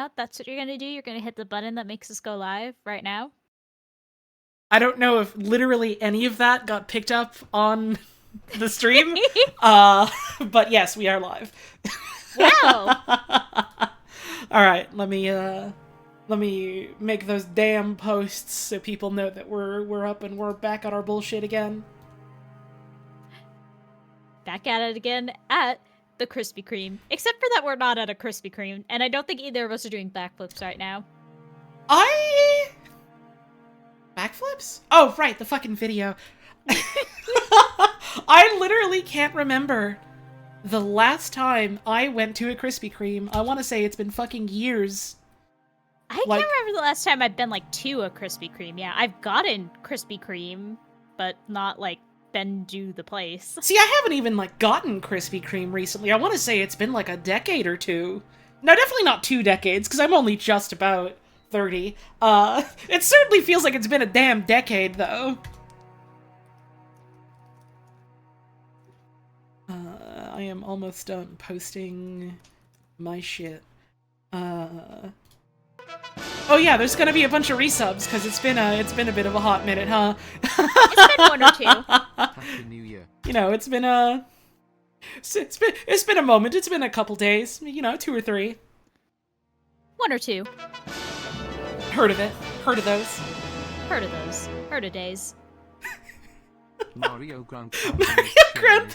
not? That's what you're gonna do? You're gonna hit the button that makes us go live right now? I don't know if literally any of that got picked up on the stream, but yes, we are live. Wow! All right, let me make those damn posts so people know that we're up and we're back on our bullshit again. Back at it again at the Krispy Kreme. Except for that we're not at a Krispy Kreme, and I don't think either of us are doing backflips right now. Backflips? Oh, right, the fucking video. I literally can't remember the last time I went to a Krispy Kreme. I want to say it's been fucking years. I can't remember the last time I've been, to a Krispy Kreme. Yeah, I've gotten Krispy Kreme, but not, been to the place. See, I haven't even, gotten Krispy Kreme recently. I want to say it's been, a decade or two. No, definitely not 2 decades, because I'm only just about 30. It certainly feels like it's been a damn decade, though. I am almost done posting my shit. Oh yeah, there's gonna be a bunch of resubs, because it's been a bit of a hot minute, huh? It's been 1 or 2. Happy New Year. You know, it's been a moment. It's been a couple days. 2 or 3. 1 or 2. Heard of it. Heard of those. Heard of those. Heard of days. Mario ground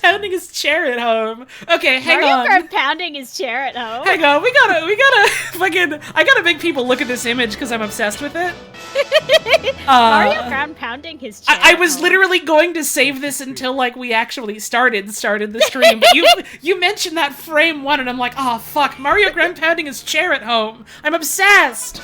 pounding his chair at home. Okay, hang on. Mario ground pounding his chair at home. Hang on, we gotta fucking. I gotta make people look at this image because I'm obsessed with it. Mario ground pounding his chair. I was literally going to save this until we actually started the stream. But you mentioned that frame 1, and I'm like, oh fuck, Mario ground pounding his chair at home. I'm obsessed.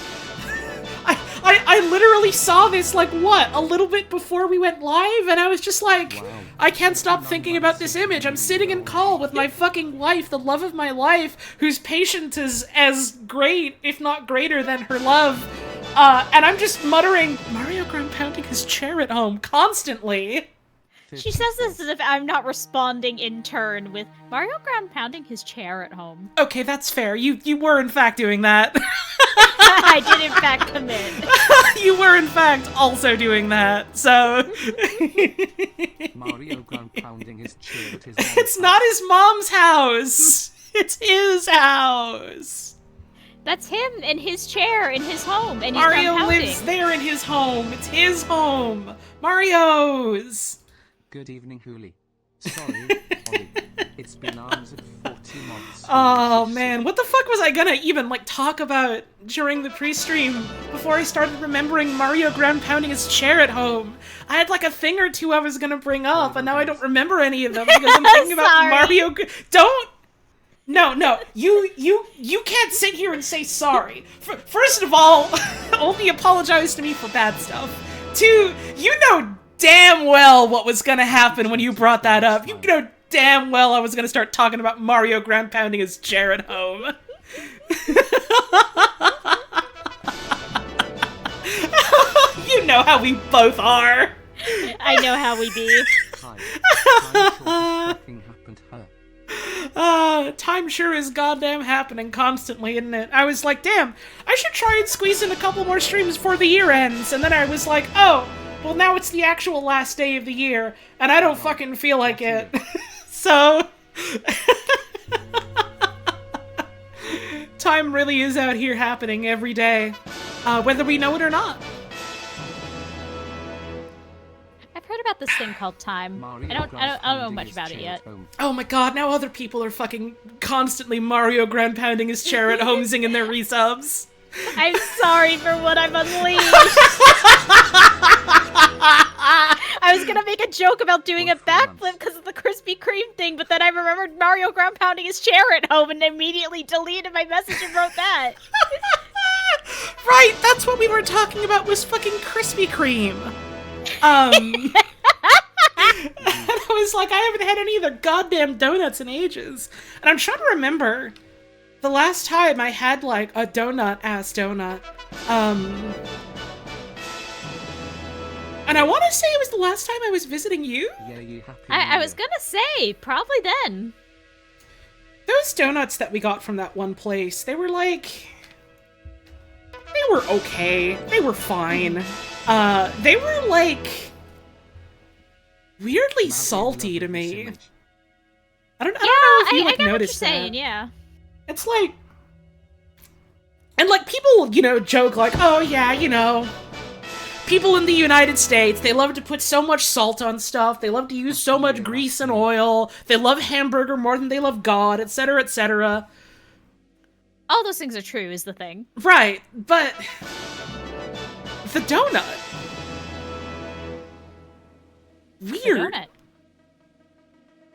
I literally saw this, a little bit before we went live, and I was just like, wow. I can't stop thinking about this image. I'm sitting in call with my fucking wife, the love of my life, whose patience is as great, if not greater, than her love. And I'm just muttering, Mario ground pounding his chair at home, constantly. She says this as if I'm not responding in turn with Mario ground pounding his chair at home. Okay, that's fair. You were in fact doing that. I did in fact commit. You were in fact also doing that, so... Mario ground pounding his chair at his It's not his mom's house! It's his house! That's him in his chair in his home, and he's Mario pounding. lives there in his home. It's his home. Mario's. Good evening, Hooli. Sorry, Ollie. It's been arms at 40 months. Oh man, what the fuck was I gonna even talk about during the pre-stream before I started remembering Mario ground pounding his chair at home? I had a thing or two I was gonna bring up, and now I don't remember any of them because I'm thinking about Mario. Don't. No, you can't sit here and say sorry. First of all, only apologize to me for bad stuff. 2, you know damn well what was gonna happen when you brought that up. You know damn well I was gonna start talking about Mario ground pounding his chair at home. You know how we both are. I know how we be. Time sure is goddamn happening constantly, isn't it? I was like, damn, I should try and squeeze in a couple more streams before the year ends, and then I was like, oh, well now it's the actual last day of the year, and I don't fucking feel like it. So... Time really is out here happening every day, whether we know it or not. I've heard about this thing called time. I don't know much about it yet. Oh my god, now other people are fucking constantly Mario ground pounding his chair at home singing their resubs. I'm sorry for what I've unleashed. I was gonna make a joke about doing a backflip because of the Krispy Kreme thing, but then I remembered Mario ground pounding his chair at home and immediately deleted my message and wrote that. Right, that's what we were talking about was fucking Krispy Kreme. And I was like, I haven't had any of their goddamn donuts in ages. And I'm trying to remember the last time I had a donut-ass donut. And I want to say it was the last time I was visiting you? Yeah, you happy? I was gonna say, probably then. Those donuts that we got from that one place, they were were okay. They were fine. They were, like, weirdly salty to me. I don't know if you, like, I get what you're noticed saying, that. yeah. It's like... And, like, people, you know, joke, like, oh, yeah, you know... People in the United States, they love to put so much salt on stuff, they love to use so much grease and oil, they love hamburger more than they love God, etc., etc. All those things are true, is the thing. Right, but... The donut. Weird. The donut.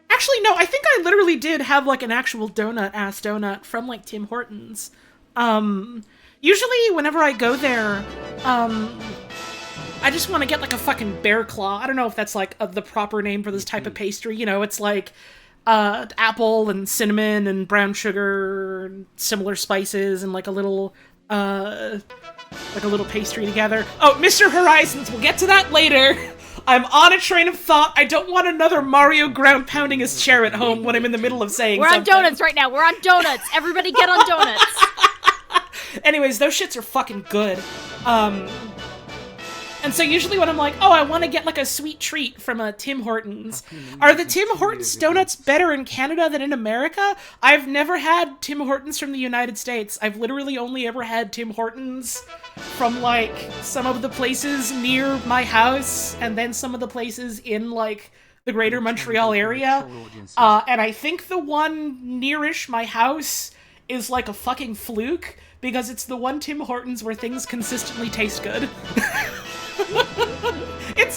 Actually, no, I think I literally did have, like, an actual donut-ass donut from, like, Tim Hortons. Usually, whenever I go there, I just want to get, like, a fucking bear claw. I don't know if that's, like, the proper name for this type of pastry. You know, it's, like, apple and cinnamon and brown sugar and similar spices and, like, a little pastry together. Oh, Mr. Horizons, we'll get to that later. I'm on a train of thought. I don't want another Mario ground pounding his chair at home when I'm in the middle of saying We're something. on donuts right now. We're on donuts. Everybody get on donuts. Anyways, those shits are fucking good. And so usually when I'm like, oh, I want to get like a sweet treat from a Tim Hortons, are the Tim Hortons donuts better in Canada than in America? I've never had Tim Hortons from the United States. I've literally only ever had Tim Hortons from like some of the places near my house and then some of the places in like the greater Montreal area. And I think the one nearish my house is like a fucking fluke because it's the one Tim Hortons where things consistently taste good.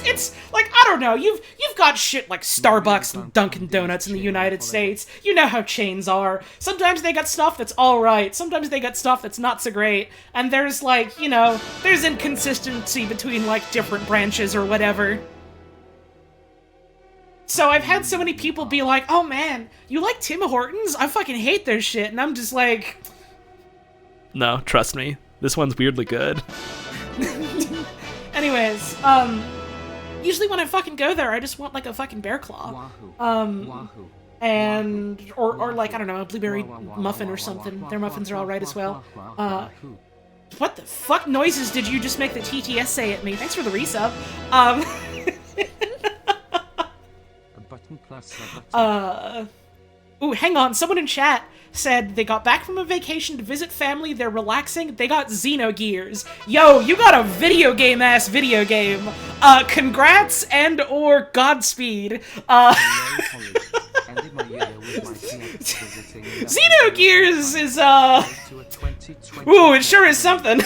It's like, I don't know, you've got shit like Starbucks and Dunkin' Donuts in the United States. You know how chains are. Sometimes they got stuff that's alright, sometimes they got stuff that's not so great, and there's like, you know, there's inconsistency between like different branches or whatever. So I've had so many people be like, oh man, you like Tim Hortons? I fucking hate their shit, and I'm just like... No, trust me, this one's weirdly good. Anyways, usually when I fucking go there, I just want like a fucking bear claw. And, or like, I don't know, a blueberry muffin or something. Their muffins are alright as well. What the fuck noises did you just make the TTS say at me? Thanks for the resub. Ooh, hang on, someone in chat said they got back from a vacation to visit family, they're relaxing, they got Xenogears. Yo, you got a video game-ass video game. Congrats and or Godspeed. Xenogears is, ooh, it sure is something.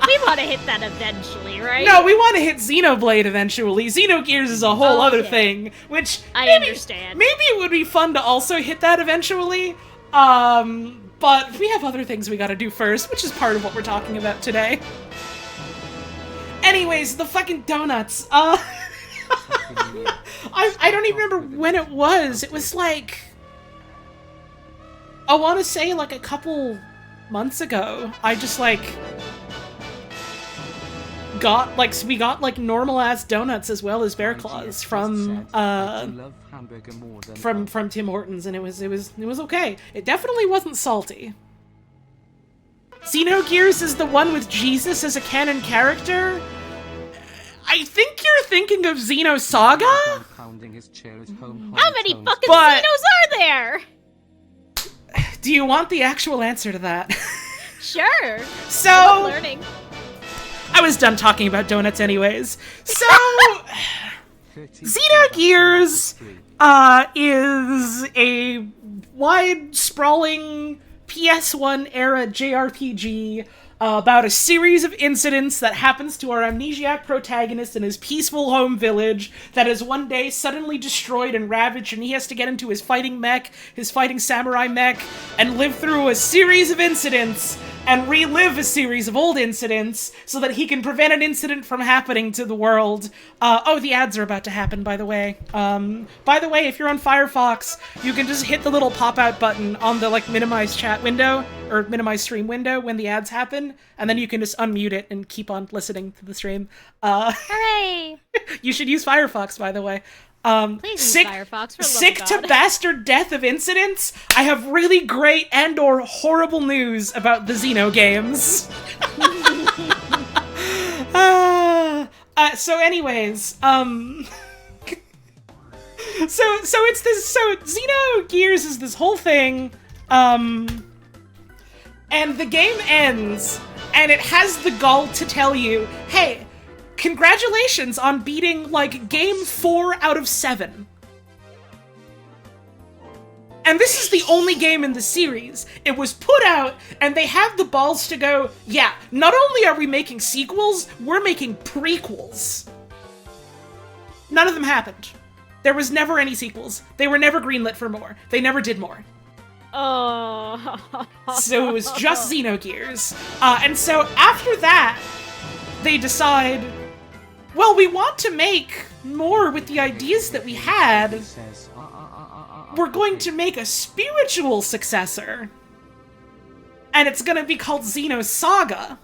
We want to hit that eventually, right? No, we want to hit Xenoblade eventually. Xenogears is a whole other thing, which I maybe, understand. Maybe it would be fun to also hit that eventually. But we have other things we gotta do first, which is part of what we're talking about today. Anyways, the fucking donuts. I don't even remember when it was. It was like... I want to say like a couple months ago. I just like... we got like normal ass donuts as well as bear claws from Tim Hortons, and it was okay. It definitely wasn't salty. Xenogears is the one with Jesus as a canon character. I think you're thinking of Xenosaga? How many fucking Xenos are there? Do you want the actual answer to that? Sure. So I'm learning. I was done talking about donuts anyways. So, Xenogears is a wide, sprawling PS1-era JRPG about a series of incidents that happens to our amnesiac protagonist in his peaceful home village that is one day suddenly destroyed and ravaged, and he has to get into his fighting mech, his fighting samurai mech, and live through a series of incidents and relive a series of old incidents so that he can prevent an incident from happening to the world. Oh, the ads are about to happen, by the way. By the way, if you're on Firefox, you can just hit the little pop-out button on the, like, minimize chat window, or minimize stream window when the ads happen, and then you can just unmute it and keep on listening to the stream. Hooray! You should use Firefox, by the way. Please sick, use Firefox, for the love sick of to God. bastard death of incidents, I have really great and or horrible news about the Xeno games. So anyways, so it's this, so Xenogears is this whole thing, and the game ends, and it has the gall to tell you, hey, congratulations on beating, like, game 4 out of 7. And this is the only game in the series. It was put out, and they have the balls to go, yeah, not only are we making sequels, we're making prequels. None of them happened. There was never any sequels. They were never greenlit for more. They never did more. Oh. So it was just Xenogears. And so after that, they decide, well, we want to make more with the ideas that we had. We're going to make a spiritual successor. And it's going to be called Xenosaga.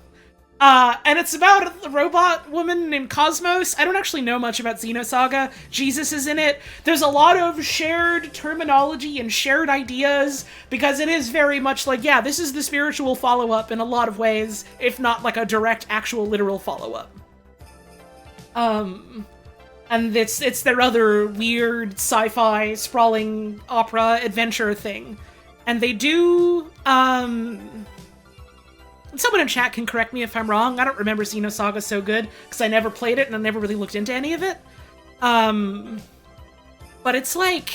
And it's about a robot woman named Cosmos. I don't actually know much about Xenosaga. Jesus is in it. There's a lot of shared terminology and shared ideas, because it is very much like, yeah, this is the spiritual follow-up in a lot of ways, if not like a direct, actual, literal follow-up. And it's their other weird sci-fi sprawling opera adventure thing. And they do, someone in chat can correct me if I'm wrong. I don't remember Xenosaga so good, because I never played it and I never really looked into any of it. But it's like,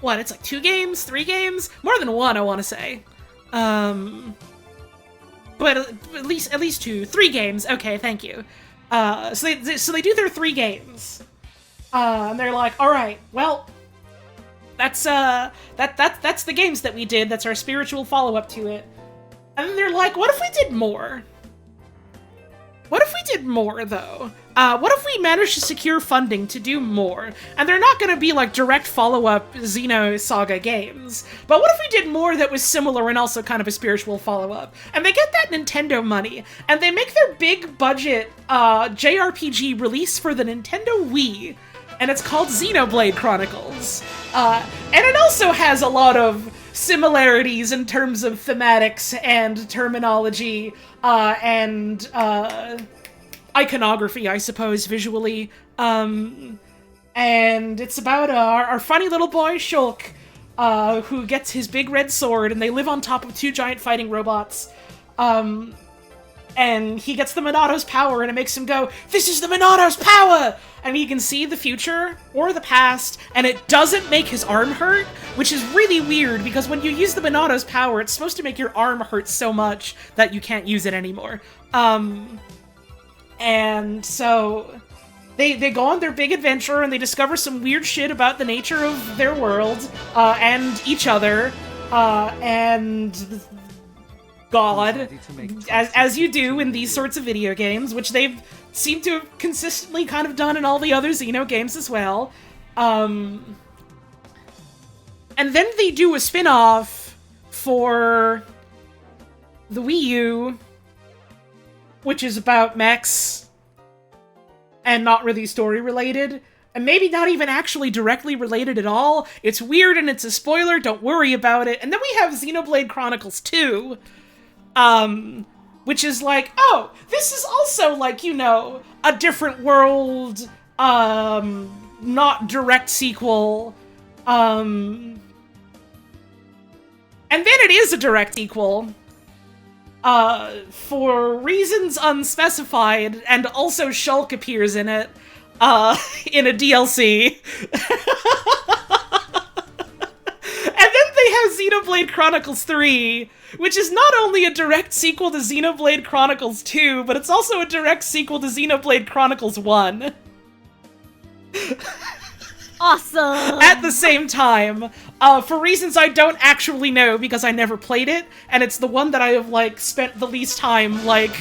what, it's like 2 games? 3 games? More than 1, I want to say. But at least 2. 3 games. Okay, thank you. So they do their 3 games. And they're like, all right, well, that's the games that we did. That's our spiritual follow-up to it. And then they're like, what if we did more? What if we did more, though? What if we managed to secure funding to do more? And they're not going to be, like, direct follow-up Xenosaga games. But what if we did more that was similar and also kind of a spiritual follow-up? And they get that Nintendo money, and they make their big-budget JRPG release for the Nintendo Wii, and it's called Xenoblade Chronicles. And it also has a lot of similarities in terms of thematics and terminology, and iconography, I suppose, visually. And it's about our funny little boy, Shulk, who gets his big red sword, and they live on top of 2 giant fighting robots. And he gets the Monato's power, and it makes him go, this is the Monato's power! And he can see the future, or the past, and it doesn't make his arm hurt, which is really weird, because when you use the Monato's power, it's supposed to make your arm hurt so much that you can't use it anymore. And so they go on their big adventure, and they discover some weird shit about the nature of their world, and each other, and God, as you do in these sorts of video games, which they've seemed to have consistently kind of done in all the other Xeno games as well. And then they do a spin-off for the Wii U, which is about mechs, and not really story-related, and maybe not even actually directly related at all. It's weird and it's a spoiler, don't worry about it. And then we have Xenoblade Chronicles 2, which is like, oh, this is also like, you know, a different world, not direct sequel, and then it is a direct sequel, for reasons unspecified, and also Shulk appears in it, in a DLC. And then they have Xenoblade Chronicles 3, which is not only a direct sequel to Xenoblade Chronicles 2, but it's also a direct sequel to Xenoblade Chronicles 1. Awesome! At the same time, for reasons I don't actually know, because I never played it, and it's the one that I have, like, spent the least time, like,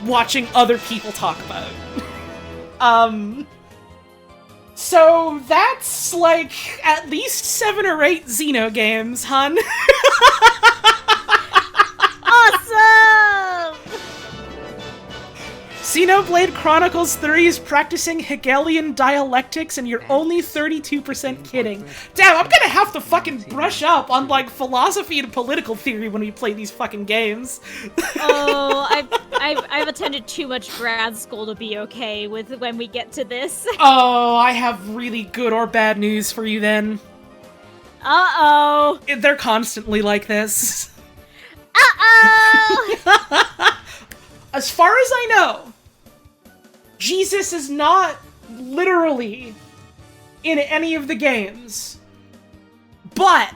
watching other people talk about. So that's, like, at least 7 or 8 Xeno games, hun. Awesome! Xeno Xenoblade Chronicles 3 is practicing Hegelian dialectics and you're only 32% kidding. Damn, I'm gonna have to fucking brush up on, like, philosophy and political theory when we play these fucking games. Oh, I've attended too much grad school to be okay with when we get to this. Oh, I have really good or bad news for you then. Uh-oh. They're constantly like this. Uh-oh! As far as I know, Jesus is not literally in any of the games. But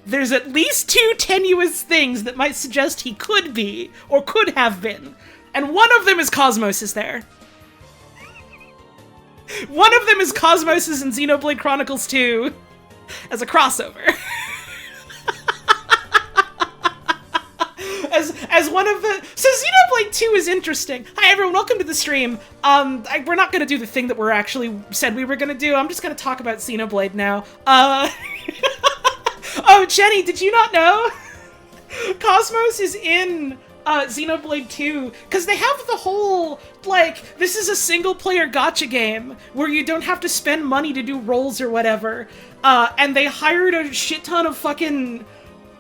there's at least two tenuous things that might suggest he could be, or could have been. And one of them is Cosmos is there. One of them is Cosmos is in Xenoblade Chronicles 2 as a crossover. As one of the... So Xenoblade 2 is interesting. Hi everyone, welcome to the stream. We're not gonna do the thing that we're actually said we were gonna do. I'm just gonna talk about Xenoblade now. Oh, Jenny, did you not know? Cosmos is in Xenoblade 2, because they have the whole, like, this is a single-player gacha game where you don't have to spend money to do rolls or whatever, and they hired a shit ton of fucking,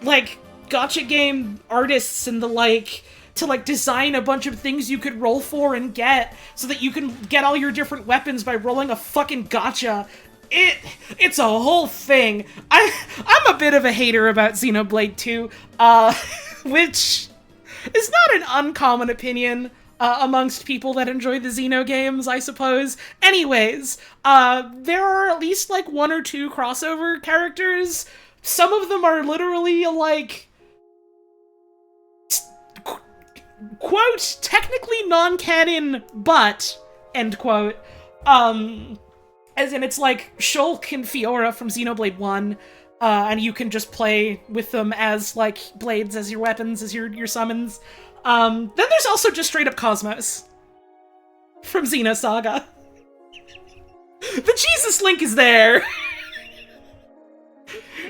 like, gacha game artists and the like to like design a bunch of things you could roll for and get so that you can get all your different weapons by rolling a fucking gacha. It's a whole thing. I'm a bit of a hater about Xenoblade 2, which is not an uncommon opinion amongst people that enjoy the Xeno games, I suppose. Anyways, there are at least like one or two crossover characters. Some of them are literally like, quote, technically non-canon, but, end quote, as in it's like Shulk and Fiora from Xenoblade 1, and you can just play with them as, like, blades, as your weapons, as your summons. Then there's also just straight-up Cosmos from Xenosaga. The Jesus Link is there!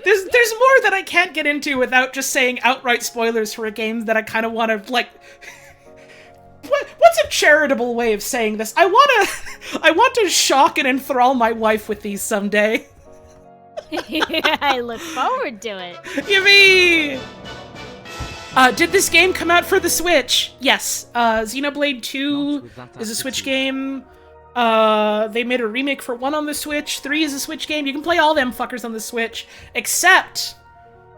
There's more that I can't get into without just saying outright spoilers for a game that I kind of want to, like... What's a charitable way of saying this? I want to shock and enthrall my wife with these someday. I look forward to it. Yippee! Did this game come out for the Switch? Yes. Xenoblade 2 is a Switch game. They made a remake for 1 on the Switch. 3 is a Switch game. You can play all them fuckers on the Switch, except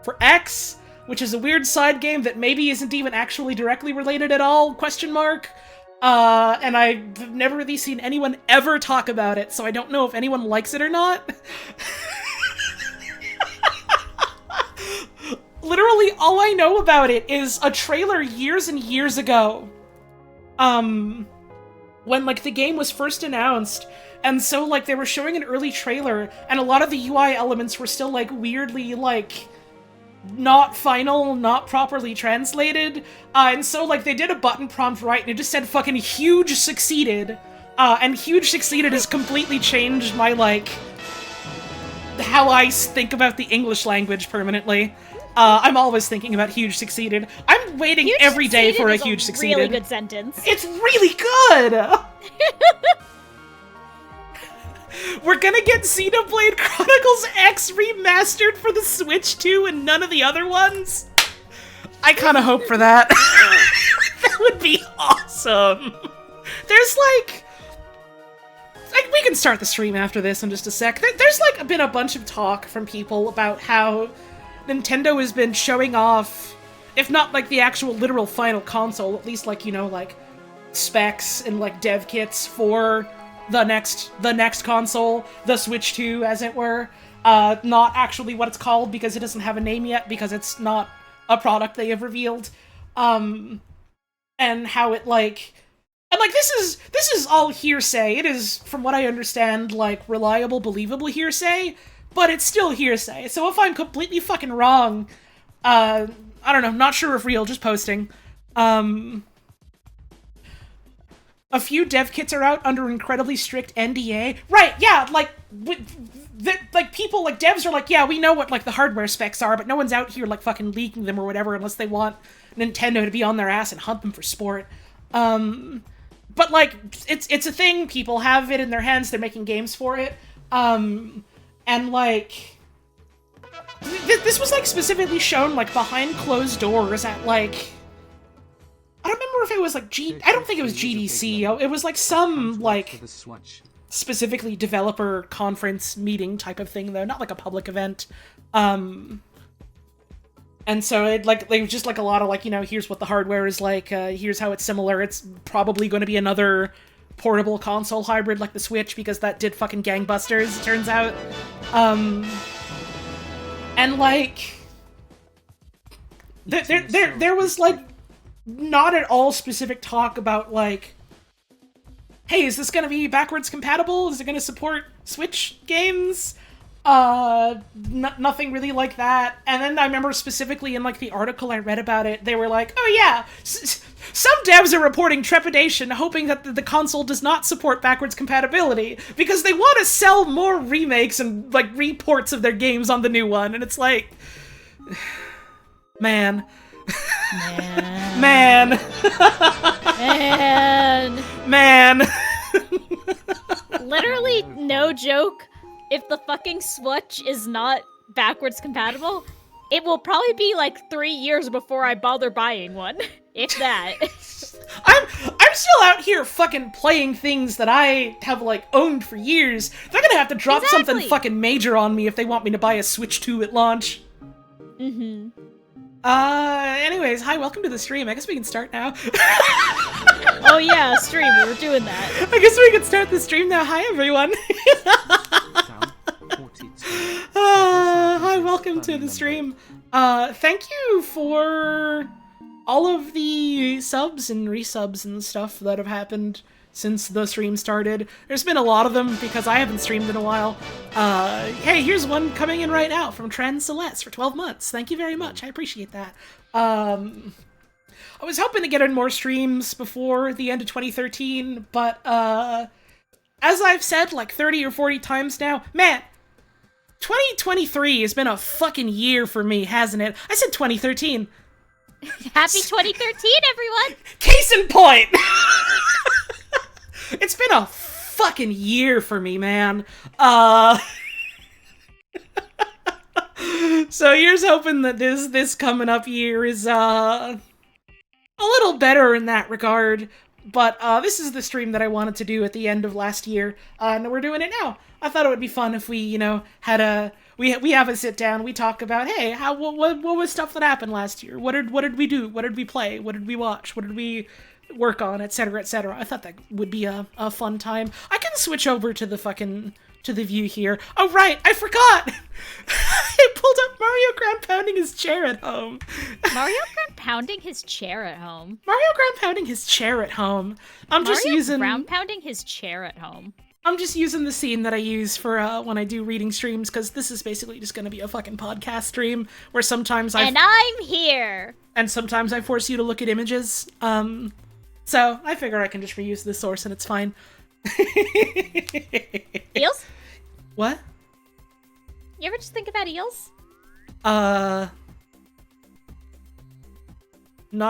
for X, which is a weird side game that maybe isn't even actually directly related at all, question mark. And I've never really seen anyone ever talk about it, so I don't know if anyone likes it or not. Literally, all I know about it is a trailer years and years ago. When, like, the game was first announced, and so, like, they were showing an early trailer, and a lot of the UI elements were still, like, weirdly, like, not final, not properly translated, and so, like, they did a button prompt right, and it just said fucking huge succeeded, and huge succeeded has completely changed my, like, how I think about the English language permanently. I'm always thinking about huge succeeded. I'm waiting huge every day for a huge succeeded. Really good sentence. It's really good! We're gonna get Xenoblade Chronicles X remastered for the Switch 2 and none of the other ones? I kinda hope for that. That would be awesome! There's like, we can start the stream after this in just a sec. There's like been a bunch of talk from people about how Nintendo has been showing off, if not like the actual literal final console, at least like, you know, like specs and like dev kits for the next console, the Switch 2 as it were. Not actually what it's called because it doesn't have a name yet because it's not a product they have revealed. And how it like, and like this is all hearsay. It is, from what I understand, like reliable, believable hearsay. But it's still hearsay, so if I'm completely fucking wrong, I don't know, not sure if real, just posting. A few dev kits are out under incredibly strict NDA. Right, yeah, like, like people, like devs are like, yeah, we know what like the hardware specs are, but no one's out here like fucking leaking them or whatever unless they want Nintendo to be on their ass and hunt them for sport. And but like it's a thing. People have it in their hands. They're making games for it. And like this was like specifically shown like behind closed doors at like, I don't remember if it was like I don't think it was GDC. It was like some like specifically developer conference meeting type of thing though, not like a public event. And so it like was just like a lot of like, you know, here's what the hardware is like, here's how it's similar. It's probably going to be another portable console hybrid like the Switch, because that did fucking gangbusters, it turns out. And like there was like not at all specific talk about like, hey, is this gonna be backwards compatible? Is it gonna support Switch games? Nothing really like that. And then I remember specifically in like the article I read about it, they were like, oh yeah, some devs are reporting trepidation, hoping that the console does not support backwards compatibility because they want to sell more remakes and like reports of their games on the new one. And it's like, man. Man. Literally, no joke. If the fucking Switch is not backwards compatible, it will probably be like 3 years before I bother buying one. If that. I'm still out here fucking playing things that I have like owned for years. They're gonna have to drop something fucking major on me if they want me to buy a Switch 2 at launch. Mm-hmm. Anyways, hi, welcome to the stream. I guess we can start now. Oh yeah, stream, we were doing that. I guess we can start the stream now. Hi, everyone. Hi, welcome to the stream. Thank you for all of the subs and resubs and stuff that have happened since the stream started. There's been a lot of them because I haven't streamed in a while. Hey, here's one coming in right now from Trans Celeste for 12 months. Thank you very much. I appreciate that. I was hoping to get in more streams before the end of 2013, but as I've said like 30 or 40 times now, man, 2023 has been a fucking year for me, hasn't it? I said 2013. Happy 2013, everyone! Case in point! It's been a fucking year for me, man. So here's hoping that this coming up year is a little better in that regard. But this is the stream that I wanted to do at the end of last year, and we're doing it now. I thought it would be fun if we, you know, had we have a sit down, we talk about, hey, what was stuff that happened last year? What did we do? What did we play? What did we watch? What did we work on, etc., etc. I thought that would be a fun time. I can switch over to the view here. Oh right, I forgot. I pulled up Mario ground pounding his chair at home. Mario ground pounding his chair at home. Mario ground pounding his chair at home. I'm just using the scene that I use for when I do reading streams, because this is basically just going to be a fucking podcast stream where sometimes And I'm here. And sometimes I force you to look at images. So I figure I can just reuse this source and it's fine. Eels? What? You ever just think about eels? Not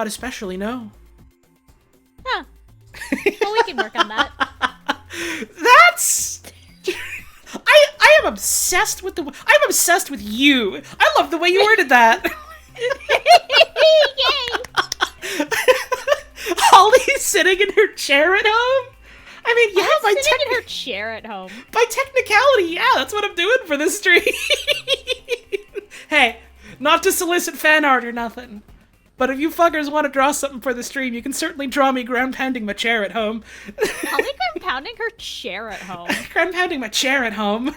especially, no. Huh. Well, we can work on that. That's... I am obsessed with I'm obsessed with you. I love the way you worded that. Yay! Holly's sitting in her chair at home? I mean, yeah, sitting in her chair at home. By technicality, yeah, that's what I'm doing for this stream. Hey, not to solicit fan art or nothing, but if you fuckers want to draw something for the stream, you can certainly draw me ground pounding my chair at home. Holly ground pounding her chair at home. Ground pounding my chair at home.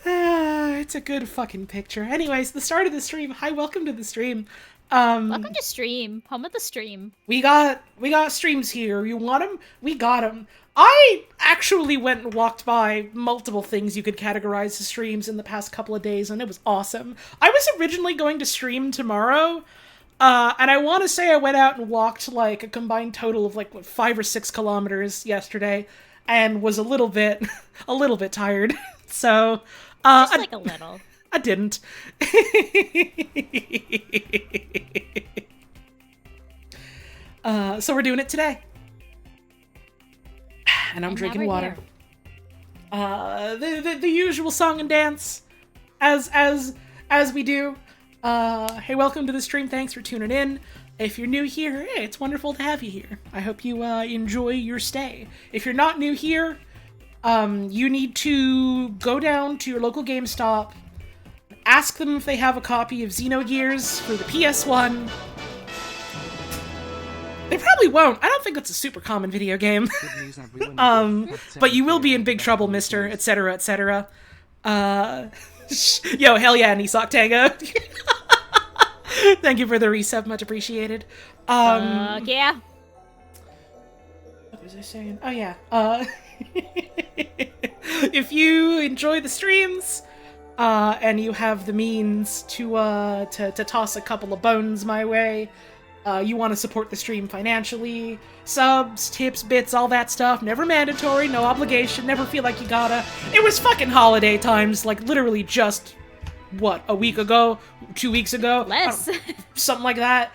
It's a good fucking picture. Anyways, the start of the stream. Hi, welcome to the stream. Welcome to stream. Home of the stream. We got streams here. You want them? We got them. I actually went and walked by multiple things you could categorize as streams in the past couple of days, and it was awesome. I was originally going to stream tomorrow, and I want to say I went out and walked like a combined total of like 5 or 6 kilometers yesterday, and was a little bit tired. So, just like a little. I didn't. So we're doing it today. And I'm drinking water. The usual song and dance, as we do. Hey, welcome to the stream. Thanks for tuning in. If you're new here, hey, it's wonderful to have you here. I hope you enjoy your stay. If you're not new here, you need to go down to your local GameStop, ask them if they have a copy of Xenogears for the PS1. They probably won't. I don't think it's a super common video game. But you will be in big trouble, mister, etc., etc. Yo, hell yeah, Nisoc Tango. Thank you for the resub, much appreciated. Yeah. What was I saying? Oh yeah. If you enjoy the streams, and you have the means to toss a couple of bones my way, you want to support the stream financially, subs, tips, bits, all that stuff, never mandatory, no obligation, never feel like you gotta. It was fucking holiday times, like literally just, what, a week ago? 2 weeks ago? Less. Something like that.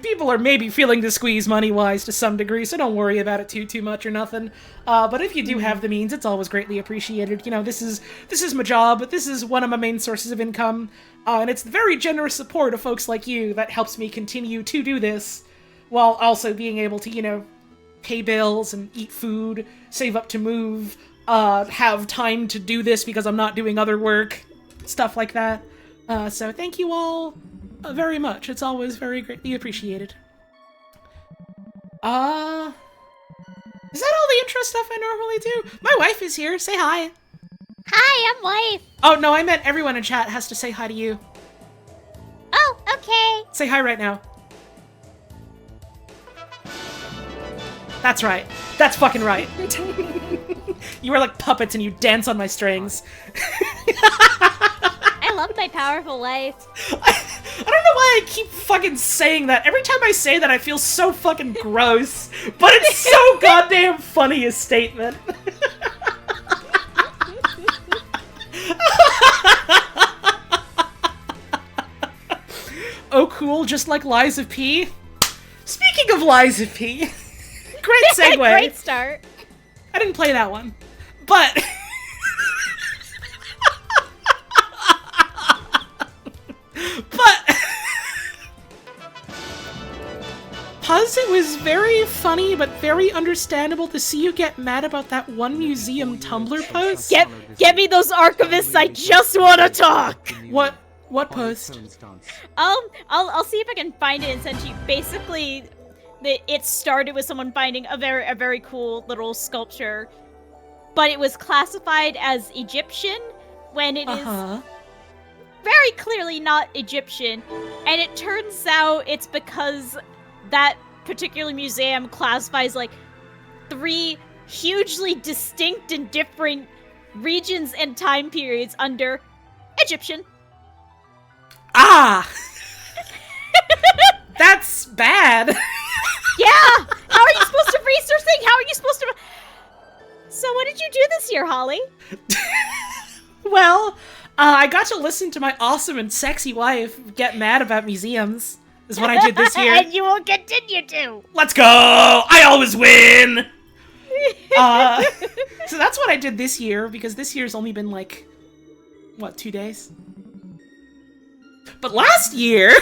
People are maybe feeling the squeeze money-wise to some degree, so don't worry about it too much or nothing. But if you do have the means, it's always greatly appreciated. You know, this is my job, this is one of my main sources of income, and it's the very generous support of folks like you that helps me continue to do this, while also being able to, you know, pay bills and eat food, save up to move, have time to do this because I'm not doing other work, stuff like that. So thank you all very much. It's always very greatly appreciated. Is that all the intro stuff I normally do? My wife is here. Say hi. Hi, I'm wife. Oh, no, I meant everyone in chat has to say hi to you. Oh, okay. Say hi right now. That's right. That's fucking right. You are like puppets and you dance on my strings. I love my powerful wife. I don't know why I keep fucking saying that. Every time I say that, I feel so fucking gross. But it's so goddamn funny a statement. Oh, cool, just like Lies of P. Speaking of Lies of P, great segue. Great start. I didn't play that one, but Puzz, it was very funny but very understandable to see you get mad about that one museum Tumblr post. Get me those archivists. I just want to talk. What post? I'll see if I can find it and send to you. Basically, it started with someone finding a very cool little sculpture, but it was classified as Egyptian when it is very clearly not Egyptian, and it turns out it's because that particular museum classifies like 3 hugely distinct and different regions and time periods under Egyptian. Ah! That's bad. Yeah! How are you supposed to research things? How are you supposed to... So what did you do this year, Holly? Well, I got to listen to my awesome and sexy wife get mad about museums, is what I did this year. And you will continue to. Let's go! I always win! So that's what I did this year, because this year's only been like, what, 2 days? But last year,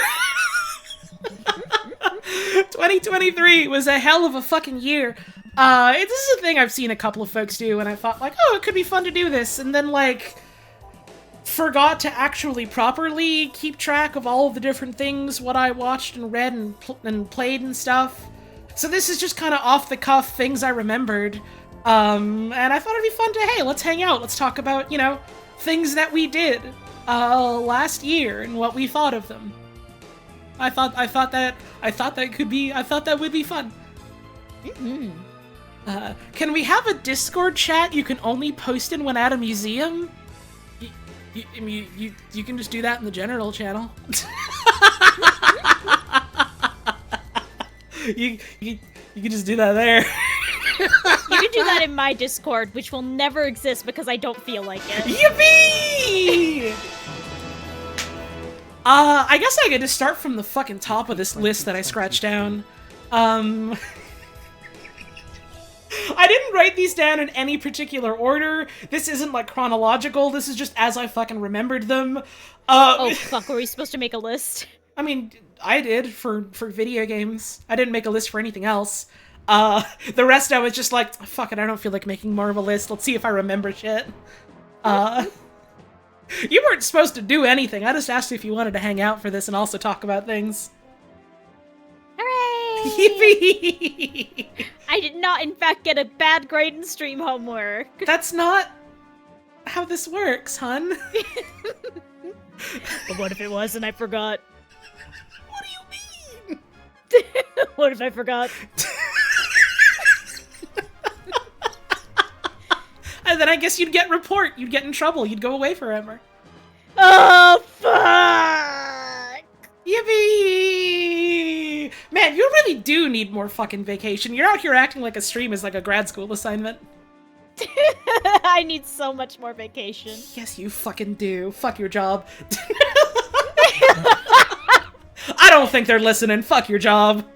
2023 was a hell of a fucking year. This is a thing I've seen a couple of folks do, and I thought, like, oh, it could be fun to do this, and then, like, forgot to actually properly keep track of all of the different things, what I watched and read and played and stuff. So this is just kind of off-the-cuff things I remembered, and I thought it'd be fun to, hey, let's hang out, let's talk about, you know, things that we did last year and what we thought of them. I thought that would be fun. Mm-hmm. Can we have a Discord chat you can only post in when at a museum? You can just do that in the general channel. you can just do that there. You can do that in my Discord, which will never exist because I don't feel like it. Yippee! I guess I could just start from the fucking top of this list that I scratched down. I didn't write these down in any particular order. This isn't, like, chronological. This is just as I fucking remembered them. Oh, fuck, were we supposed to make a list? I mean, I did for video games. I didn't make a list for anything else. The rest I was just like, fuck it, I don't feel like making more of a list. Let's see if I remember shit. You weren't supposed to do anything. I just asked if you wanted to hang out for this and also talk about things. Hooray! Yippee! I did not, in fact, get a bad grade in stream homework. That's not how this works, hun. But what if it was and I forgot? What do you mean? What if I forgot? And then I guess you'd get report. You'd get in trouble. You'd go away forever. Oh, fuck! Yippee! Man, you really do need more fucking vacation. You're out here acting like a stream is like a grad school assignment. I need so much more vacation. Yes, you fucking do. Fuck your job. I don't think they're listening. Fuck your job.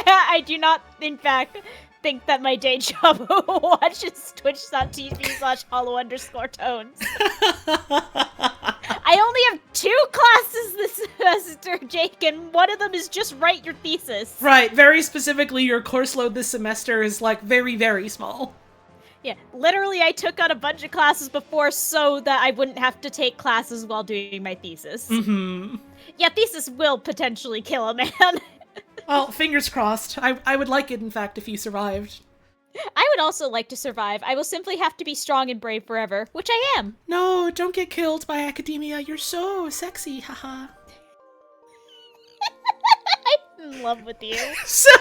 I do not, in fact, think that my day job watches twitch.tv/hollow_tones. I only have 2 classes this semester, Jake, and one of them is just write your thesis. Right, very specifically, your course load this semester is, like, very, very small. Yeah, literally I took on a bunch of classes before so that I wouldn't have to take classes while doing my thesis. Mm-hmm. Yeah, thesis will potentially kill a man. Well, fingers crossed. I would like it, in fact, if you survived. I would also like to survive. I will simply have to be strong and brave forever, which I am. No, don't get killed by academia. You're so sexy, haha. I'm in love with you. So,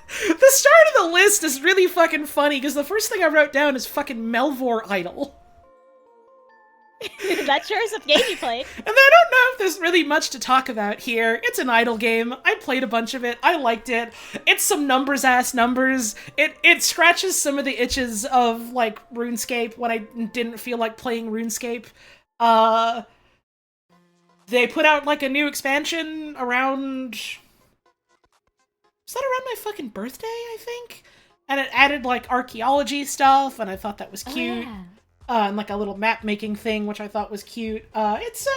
the start of the list is really fucking funny, because the first thing I wrote down is fucking Melvor Idle. That sure is a game you played. And I don't know if there's really much to talk about here. It's an idle game. I played a bunch of it. I liked it. It's some numbers-ass numbers. It scratches some of the itches of, like, RuneScape when I didn't feel like playing RuneScape. They put out, like, a new expansion around... Was that around my fucking birthday, I think? And it added, like, archaeology stuff, and I thought that was cute. Oh, yeah. And like a little map making thing, which I thought was cute. It's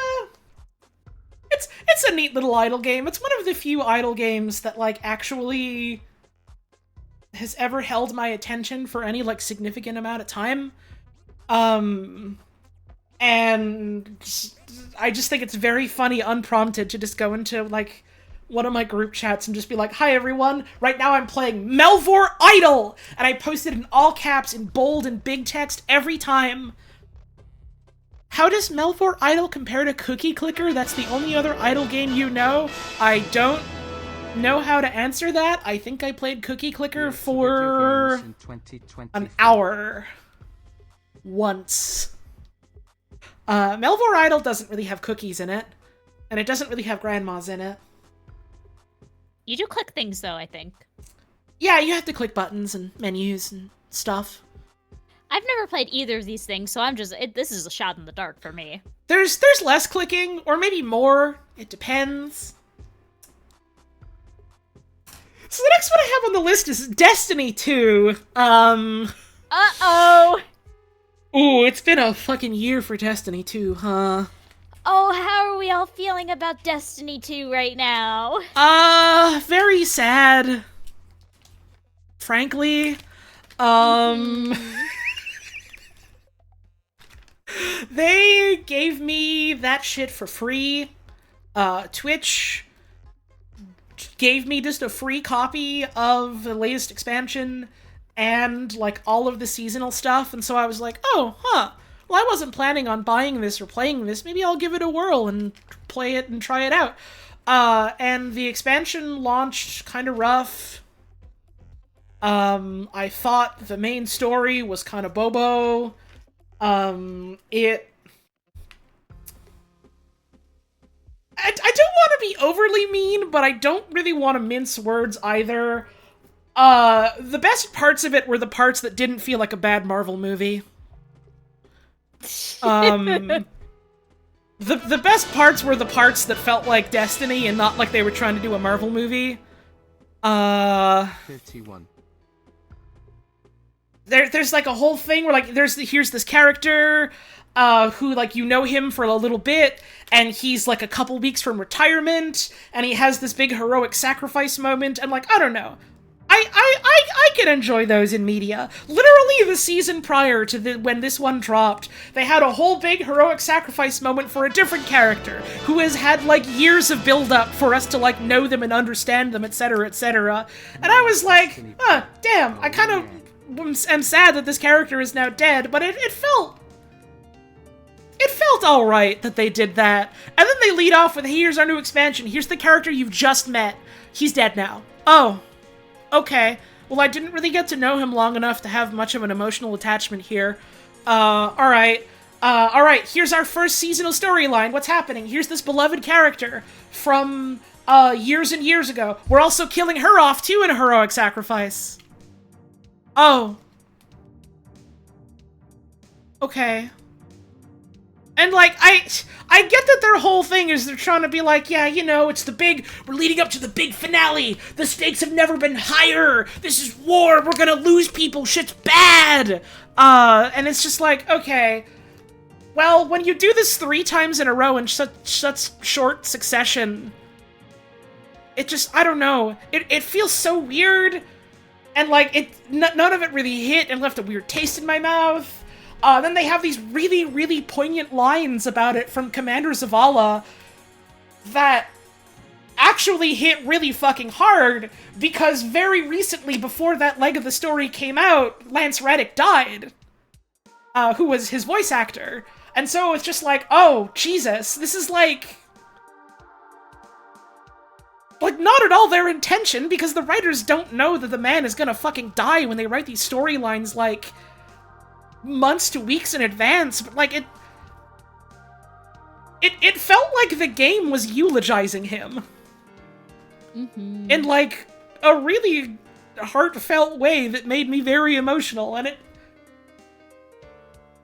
a neat little idle game. It's one of the few idle games that like actually has ever held my attention for any like significant amount of time. And I just think it's very funny unprompted to just go into like one of my group chats and just be like, "Hi everyone, right now I'm playing Melvor Idle!" And I posted in all caps, in bold and big text every time. How does Melvor Idle compare to Cookie Clicker? That's the only other idle game you know? I don't know how to answer that. I think I played Cookie Clicker for an hour. Once. Melvor Idle doesn't really have cookies in it. And it doesn't really have grandmas in it. You do click things, though, I think. Yeah, you have to click buttons and menus and stuff. I've never played either of these things, so I'm just... this is a shot in the dark for me. There's less clicking, or maybe more. It depends. So the next one I have on the list is Destiny 2. Uh-oh! Ooh, it's been a fucking year for Destiny 2, huh? Oh, how are we all feeling about Destiny 2 right now? Very sad. Frankly. They gave me that shit for free. Twitch gave me just a free copy of the latest expansion and, like, all of the seasonal stuff, and so I was like, oh, huh. Well, I wasn't planning on buying this or playing this. Maybe I'll give it a whirl and play it and try it out. And the expansion launched kind of rough. I thought the main story was kind of bobo. I don't want to be overly mean, but I don't really want to mince words either. The best parts of it were the parts that didn't feel like a bad Marvel movie. The best parts were the parts that felt like Destiny and not like they were trying to do a Marvel movie. 51. There's like a whole thing where like here's this character who like you know him for a little bit and he's like a couple weeks from retirement and he has this big heroic sacrifice moment and like I don't know. I can enjoy those in media. Literally the season prior to when this one dropped, they had a whole big heroic sacrifice moment for a different character who has had like years of build-up for us to like know them and understand them, etc., etc. And I was like, damn, I kind of am sad that this character is now dead, but it felt alright that they did that. And then they lead off with, here's our new expansion, here's the character you've just met. He's dead now. Oh. Okay, well I didn't really get to know him long enough to have much of an emotional attachment here. Alright, here's our first seasonal storyline. What's happening? Here's this beloved character from, years and years ago. We're also killing her off, too, in a heroic sacrifice. Oh. Okay. And, like, I get that their whole thing is they're trying to be like, yeah, you know, we're leading up to the big finale. The stakes have never been higher. This is war. We're gonna lose people. Shit's bad. And it's just like, okay. Well, when you do this 3 times in a row in such short succession, it just, I don't know. It feels so weird. And, like, none of it really hit and left a weird taste in my mouth. Then they have these really, really poignant lines about it from Commander Zavala that actually hit really fucking hard because very recently, before that leg of the story came out, Lance Reddick died, who was his voice actor. And so it's just like, oh, Jesus, this is like not at all their intention because the writers don't know that the man is gonna fucking die when they write these storylines, like, months to weeks in advance, but like it felt like the game was eulogizing him. Mm-hmm. In like a really heartfelt way that made me very emotional, and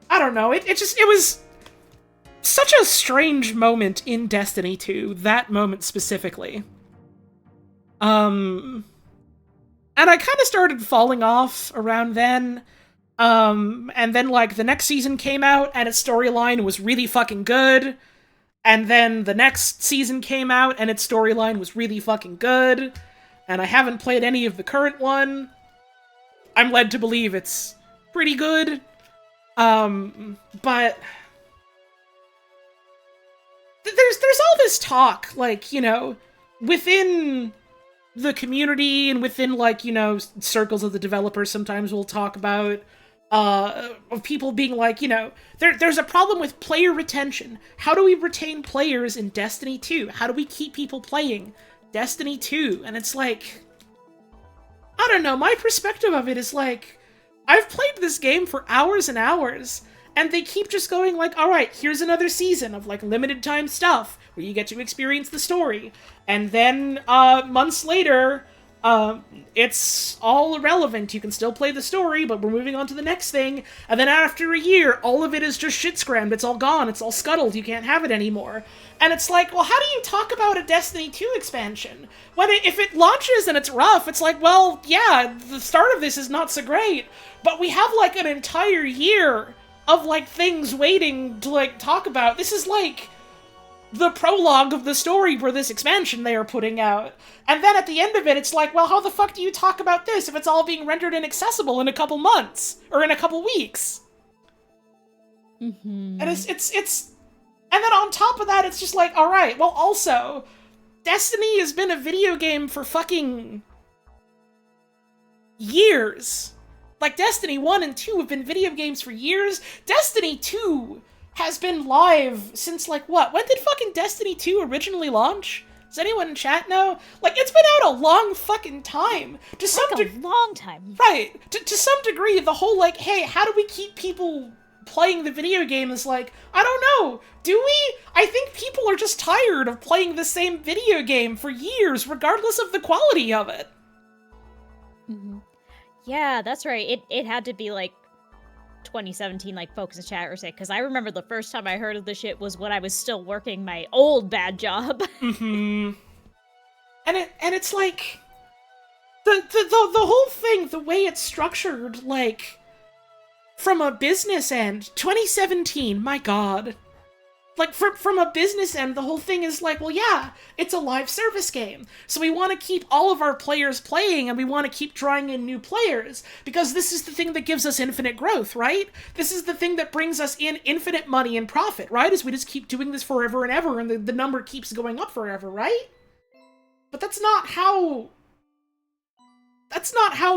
I don't know, it was such a strange moment in Destiny 2, that moment specifically. And I kind of started falling off around then. And then, like, the next season came out, and its storyline was really fucking good. And then the next season came out, and its storyline was really fucking good. And I haven't played any of the current one. I'm led to believe it's pretty good. But there's all this talk, like, you know, within the community and within, like, you know, circles of the developers sometimes we'll talk about of people being like, you know, there's a problem with player retention. How do we retain players in Destiny 2? How do we keep people playing Destiny 2? And it's like, I don't know, my perspective of it is like, I've played this game for hours and hours, and they keep just going like, alright, here's another season of like limited time stuff where you get to experience the story. And then months later, it's all irrelevant. You can still play the story, but we're moving on to the next thing. And then after a year, all of it is just shit scrammed. It's all gone. It's all scuttled. You can't have it anymore. And it's like, well, how do you talk about a Destiny 2 expansion? If it launches and it's rough, it's like, well, yeah, the start of this is not so great, but we have like an entire year of like things waiting to like talk about. This is like the prologue of the story for this expansion they are putting out. And then at the end of it, it's like, well, how the fuck do you talk about this if it's all being rendered inaccessible in a couple months? Or in a couple weeks? Mm-hmm. And it's and then on top of that, it's just like, alright, well also, Destiny has been a video game for fucking years. Like, Destiny 1 and 2 have been video games for years. Destiny 2 has been live since, like, what? When did fucking Destiny 2 originally launch? Does anyone in chat know? Like, it's been out a long fucking time. To some a long time. Right. To some degree, the whole, like, hey, how do we keep people playing the video game is like, I don't know. Do we? I think people are just tired of playing the same video game for years, regardless of the quality of it. Mm-hmm. Yeah, that's right. It had to be, like, 2017, like, folks in chat were saying, because I remember the first time I heard of the shit was when I was still working my old bad job. Mm-hmm. And it's like, the whole thing, the way it's structured, like, from a business end, 2017, my god. Like, from a business end, the whole thing is like, well, yeah, it's a live service game. So we want to keep all of our players playing, and we want to keep drawing in new players, because this is the thing that gives us infinite growth, right? This is the thing that brings us in infinite money and profit, right? As we just keep doing this forever and ever, and the number keeps going up forever, right? But that's not how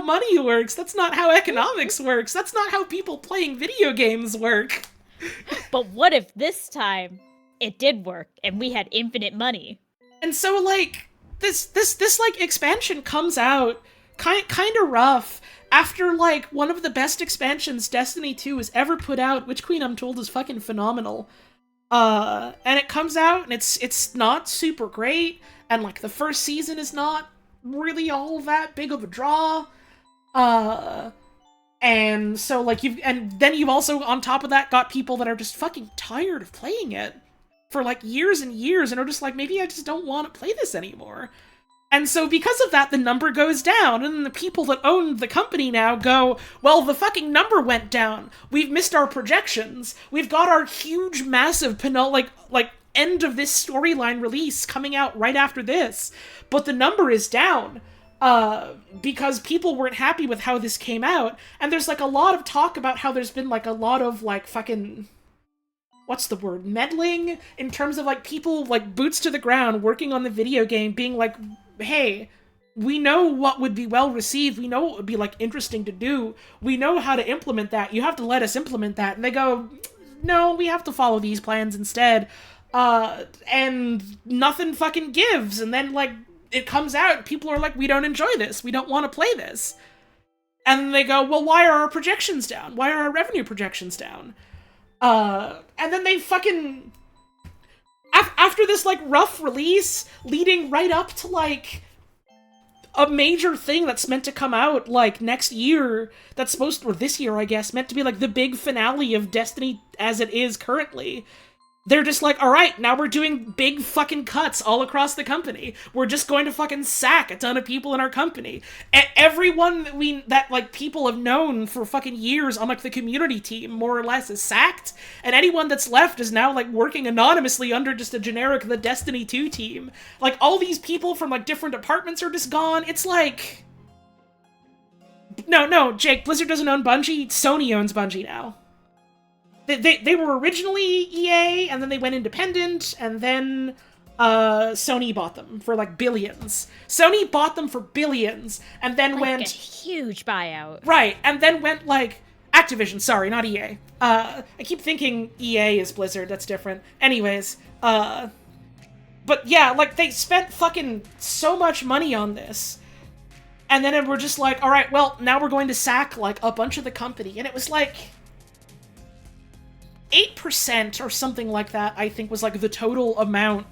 money works. That's not how economics works. That's not how people playing video games work. But what if this time it did work and we had infinite money? And so, like, this like expansion comes out kind of rough after, like, one of the best expansions Destiny 2 has ever put out, Witch Queen I'm told is fucking phenomenal. And it comes out and it's not super great, and like the first season is not really all that big of a draw. And so, like, then you've also, on top of that, got people that are just fucking tired of playing it for, like, years and years, and are just like, maybe I just don't want to play this anymore. And so, because of that, the number goes down, and then the people that own the company now go, well, the fucking number went down. We've missed our projections. We've got our huge, massive, end of this storyline release coming out right after this, but the number is down. Because people weren't happy with how this came out, and there's, like, a lot of talk about how there's been, like, a lot of, like, fucking, what's the word, meddling, in terms of, like, people, like, boots to the ground, working on the video game, being like, hey, we know what would be well received, we know what would be, like, interesting to do, we know how to implement that, you have to let us implement that, and they go, no, we have to follow these plans instead, and nothing fucking gives, and then, like, it comes out, people are like, we don't enjoy this, we don't want to play this. And they go, well, why are our projections down? Why are our revenue projections down? And then they fucking... After this, like, rough release, leading right up to, like, a major thing that's meant to come out, like, next year, that's supposed to, or this year, I guess, meant to be, like, the big finale of Destiny as it is currently. They're just like, alright, now we're doing big fucking cuts all across the company. We're just going to fucking sack a ton of people in our company. Everyone that like, people have known for fucking years on, like, the community team, more or less, is sacked. And anyone that's left is now, like, working anonymously under just a generic The Destiny 2 team. Like, all these people from, like, different departments are just gone. It's like... No, Jake, Blizzard doesn't own Bungie. Sony owns Bungie now. They were originally EA, and then they went independent, and then Sony bought them for, like, billions. Sony bought them for billions, and then like went... a huge buyout. Right, and then went, like... Activision, sorry, not EA. I keep thinking EA is Blizzard, that's different. Anyways, but yeah, like, they spent fucking so much money on this, and then we're just like, alright, well, now we're going to sack, like, a bunch of the company, and it was like... 8% or something like that, I think, was, like, the total amount.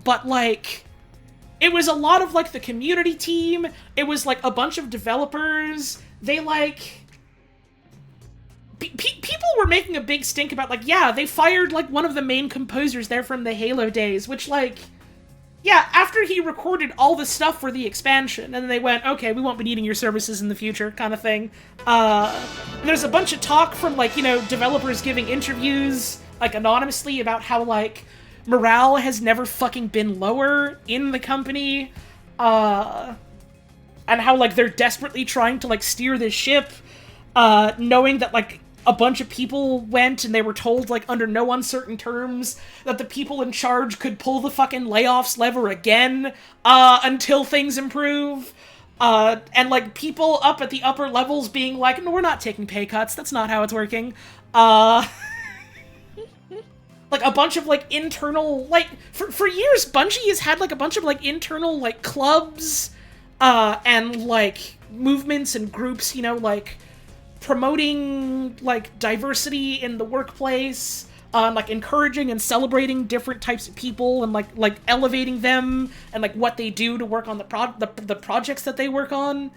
But, like, it was a lot of, like, the community team. It was, like, a bunch of developers. They, like... people were making a big stink about, like, yeah, they fired, like, one of the main composers there from the Halo days, which, like... Yeah, after he recorded all the stuff for the expansion, and then they went, okay, we won't be needing your services in the future, kind of thing. And there's a bunch of talk from, like, you know, developers giving interviews, like, anonymously about how, like, morale has never fucking been lower in the company, and how, like, they're desperately trying to, like, steer this ship, knowing that, like, a bunch of people went and they were told, like, under no uncertain terms that the people in charge could pull the fucking layoffs lever again, until things improve. And, like, people up at the upper levels being like, no, we're not taking pay cuts, that's not how it's working. Like, a bunch of, like, internal, like, for years, Bungie has had, like, a bunch of, like, internal, like, clubs, and, like, movements and groups, you know, like, promoting, like, diversity in the workplace, like, encouraging and celebrating different types of people, and, like elevating them, and, like, what they do to work on the projects that they work on.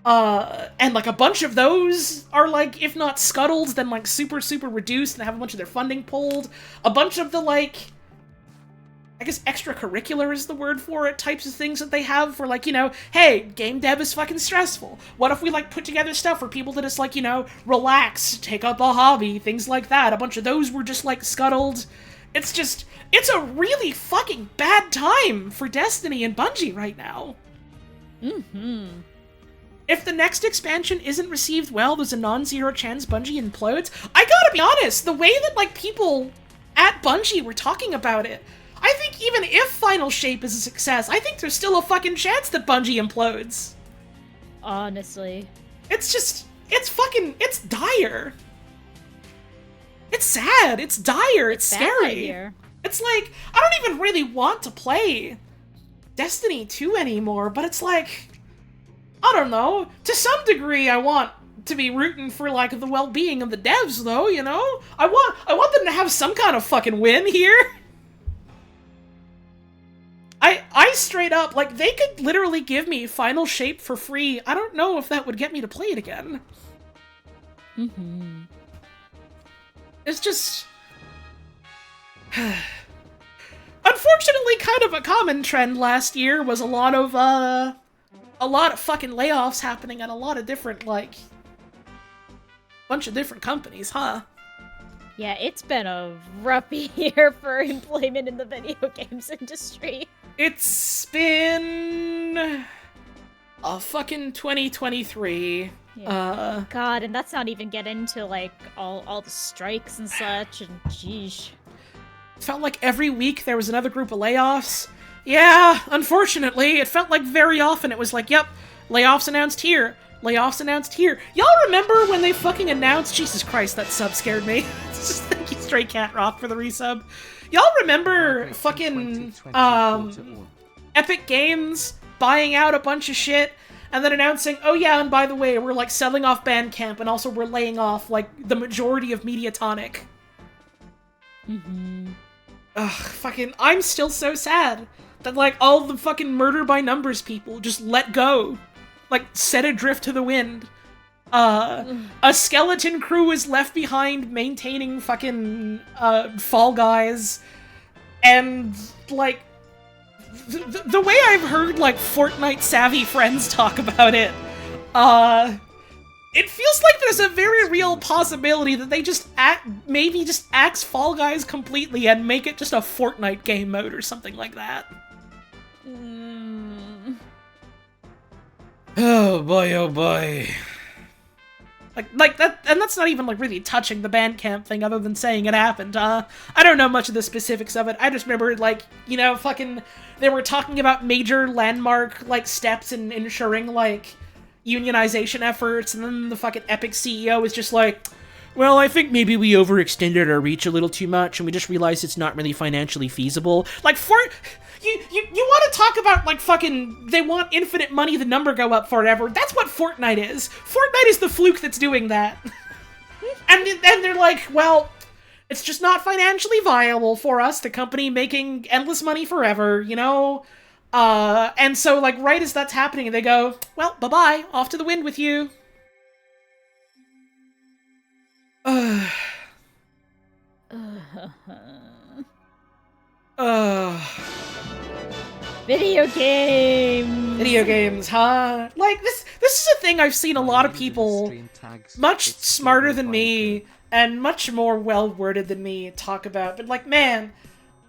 And, like, a bunch of those are, like, if not scuttled, then, like, super, super reduced and have a bunch of their funding pulled. A bunch of the, like, I guess extracurricular is the word for it, types of things that they have for, like, you know, hey, game dev is fucking stressful. What if we, like, put together stuff for people to just, like, you know, relax, take up a hobby, things like that. A bunch of those were just, like, scuttled. It's just, it's a really fucking bad time for Destiny and Bungie right now. Mm-hmm. If the next expansion isn't received well, there's a non-zero chance Bungie implodes. I gotta be honest, the way that, like, people at Bungie were talking about it, I think even if Final Shape is a success, I think there's still a fucking chance that Bungie implodes. Honestly. It's just, it's fucking, it's dire. It's sad, it's dire, it's scary. It's like, I don't even really want to play Destiny 2 anymore, but it's like, I don't know, to some degree I want to be rooting for, like, the well-being of the devs, though, you know? I want them to have some kind of fucking win here. I straight up, like, they could literally give me Final Shape for free. I don't know if that would get me to play it again. Mm-hmm. It's just... Unfortunately, kind of a common trend last year was a lot of fucking layoffs happening at a lot of different, like... bunch of different companies, huh? Yeah, it's been a rough year for employment in the video games industry. It's been a fucking 2023. Yeah. God, and that's not even getting into, like, all the strikes and such, and jeesh. It felt like every week there was another group of layoffs. Yeah, unfortunately, it felt like very often it was like, yep, layoffs announced here, layoffs announced here. Y'all remember when they fucking announced... Jesus Christ, that sub scared me. Thank you, Stray Cat Rock, for the resub. Y'all remember fucking, Epic Games buying out a bunch of shit and then announcing, oh yeah, and by the way, we're, like, selling off Bandcamp and also we're laying off, like, the majority of Mediatonic. Mm-hmm. Ugh, fucking, I'm still so sad that, like, all the fucking Murder by Numbers people just let go. Like, set adrift to the wind. A skeleton crew is left behind maintaining fucking, Fall Guys. And, like, the way I've heard, like, Fortnite-savvy friends talk about it, it feels like there's a very real possibility that they just maybe just axe Fall Guys completely and make it just a Fortnite game mode or something like that. Oh boy, oh boy. Like that, and that's not even, like, really touching the Bandcamp thing other than saying it happened, I don't know much of the specifics of it. I just remember, like, you know, fucking, they were talking about major landmark, like, steps in ensuring, like, unionization efforts, and then the fucking Epic CEO was just like, well, I think maybe we overextended our reach a little too much, and we just realized it's not really financially feasible. Like, You want to talk about, like, fucking, they want infinite money, the number go up forever. That's what Fortnite is. Fortnite is the fluke that's doing that. and they're like, well, it's just not financially viable for us, the company making endless money forever, you know? And so, like, right as that's happening, they go, well, bye-bye, off to the wind with you. Video games! Video games, huh? Like, this is a thing I've seen a lot of people much smarter than me and much more well-worded than me talk about, but, like, man,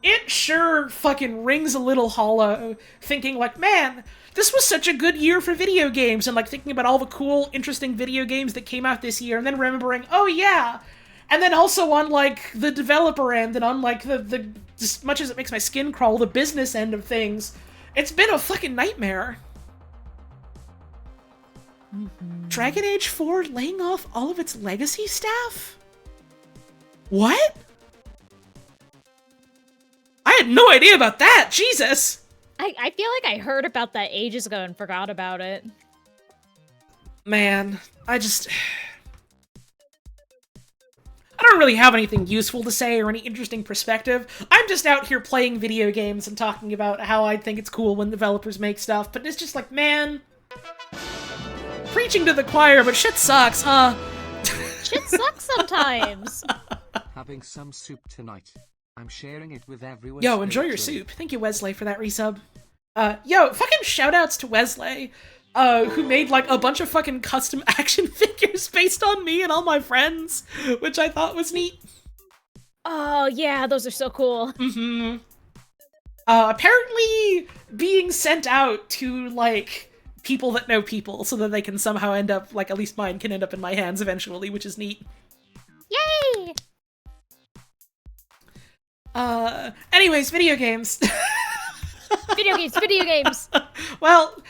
it sure fucking rings a little hollow thinking, like, man, this was such a good year for video games, and, like, thinking about all the cool, interesting video games that came out this year, and then remembering, oh yeah, and then also on, like, the developer end, and on, like, the as much as it makes my skin crawl, the business end of things, it's been a fucking nightmare. Mm-hmm. Dragon Age 4 laying off all of its legacy staff? What? I had no idea about that, Jesus! I feel like I heard about that ages ago and forgot about it. Man, I don't really have anything useful to say or any interesting perspective. I'm just out here playing video games and talking about how I think it's cool when developers make stuff, but it's just like, man, preaching to the choir, but shit sucks, huh? Shit sucks sometimes. Having some soup tonight. I'm sharing it with everyone. Yo, enjoy your soup. Thank you, Wesley, for that resub. Yo, fucking shoutouts to Wesley, who made, like, a bunch of fucking custom action figures based on me and all my friends, which I thought was neat. Oh, yeah, those are so cool. Mm-hmm. Apparently being sent out to, like, people that know people so that they can somehow end up, like, at least mine can end up in my hands eventually, which is neat. Yay! Anyways, video games. Video games. Well,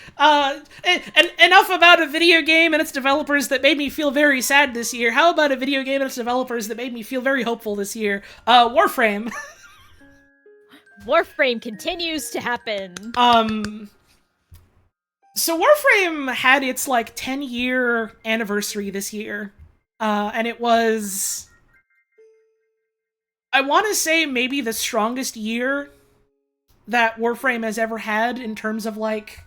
enough about a video game and its developers that made me feel very sad this year. How about a video game and its developers that made me feel very hopeful this year? Warframe. Warframe continues to happen. So Warframe had its, like, 10-year anniversary this year. And it was, I want to say, maybe the strongest year that Warframe has ever had in terms of, like,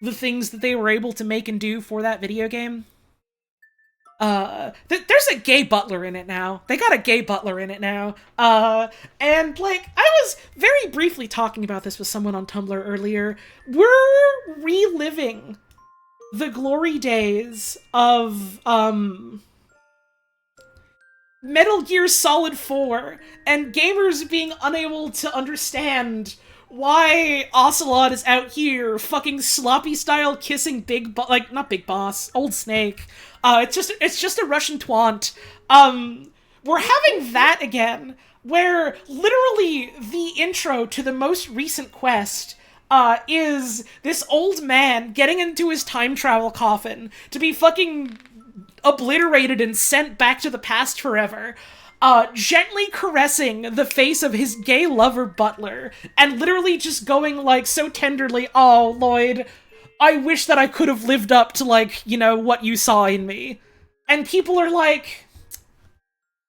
the things that they were able to make and do for that video game. There's a gay butler in it now. They got a gay butler in it now. And, like, I was very briefly talking about this with someone on Tumblr earlier. We're reliving the glory days of, Metal Gear Solid 4, and gamers being unable to understand why Ocelot is out here fucking sloppy style kissing not Big Boss, Old Snake. It's just a Russian twant. We're having that again, where literally the intro to the most recent quest is this old man getting into his time travel coffin to be fucking obliterated and sent back to the past forever, gently caressing the face of his gay lover butler, and literally just going, like, so tenderly, "Oh, Lloyd, I wish that I could have lived up to, like, you know, what you saw in me." And people are like,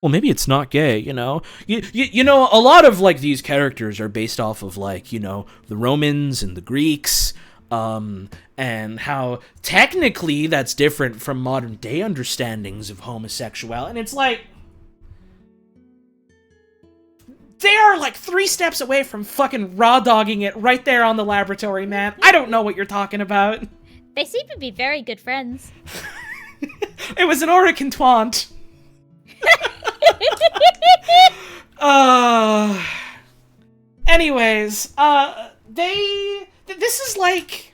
well, maybe it's not gay, you know? You know, a lot of, like, these characters are based off of, like, you know, the Romans and the Greeks, and how technically that's different from modern day understandings of homosexuality. And it's like, they are like 3 steps away from fucking raw dogging it right there on the laboratory, man. I don't know what you're talking about. They seem to be very good friends. It was an Orican twant. Anyways, this is like,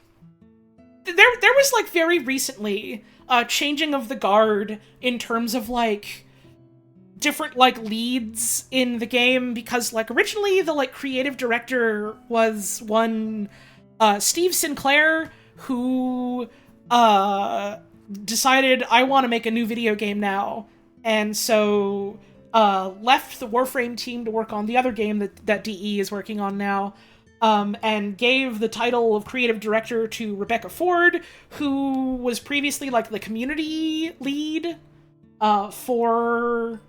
there was, like, very recently changing of the guard in terms of, like, different, like, leads in the game, because, like, originally the, like, creative director was one Steve Sinclair, who decided, I want to make a new video game now, and so left the Warframe team to work on the other game that DE is working on now. And gave the title of creative director to Rebecca Ford, who was previously, like, the community lead for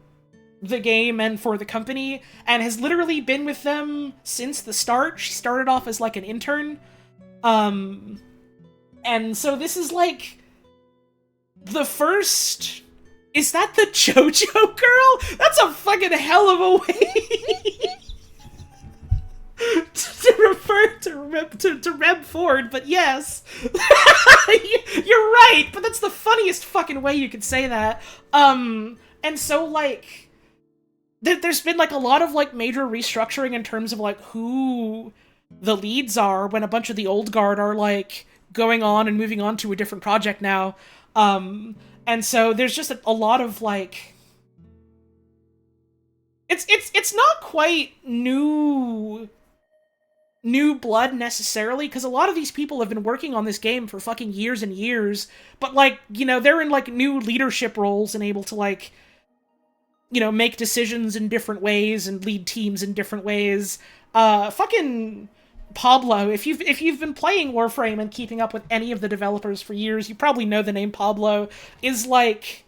the game and for the company, and has literally been with them since the start. She started off as, like, an intern. And so this is, like, the first... Is that the JoJo girl? That's a fucking hell of a way to refer to Reb Ford, but yes. You're right, but that's the funniest fucking way you could say that. And so, like, there's been, like, a lot of, like, major restructuring in terms of, like, who the leads are when a bunch of the old guard are, like, going on and moving on to a different project now. And so there's just a lot of, like, it's not quite new blood necessarily, because a lot of these people have been working on this game for fucking years and years, but, like, you know, they're in, like, new leadership roles and able to, like, you know, make decisions in different ways and lead teams in different ways. Fucking Pablo, if you've been playing Warframe and keeping up with any of the developers for years, you probably know the name Pablo, is, like,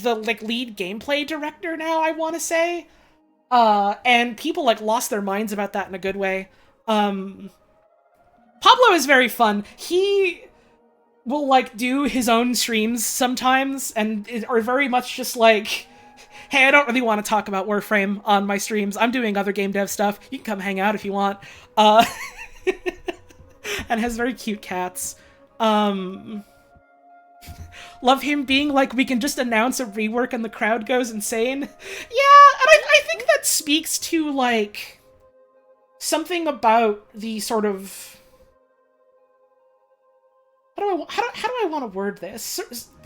the, like, lead gameplay director now, I want to say. And people, like, lost their minds about that in a good way. Pablo is very fun. will, like, do his own streams sometimes, and are very much just like, hey, I don't really want to talk about Warframe on my streams. I'm doing other game dev stuff. You can come hang out if you want. And has very cute cats. Love him being like, we can just announce a rework and the crowd goes insane. Yeah, and I think that speaks to, like, something about the sort of... How do I want to word this?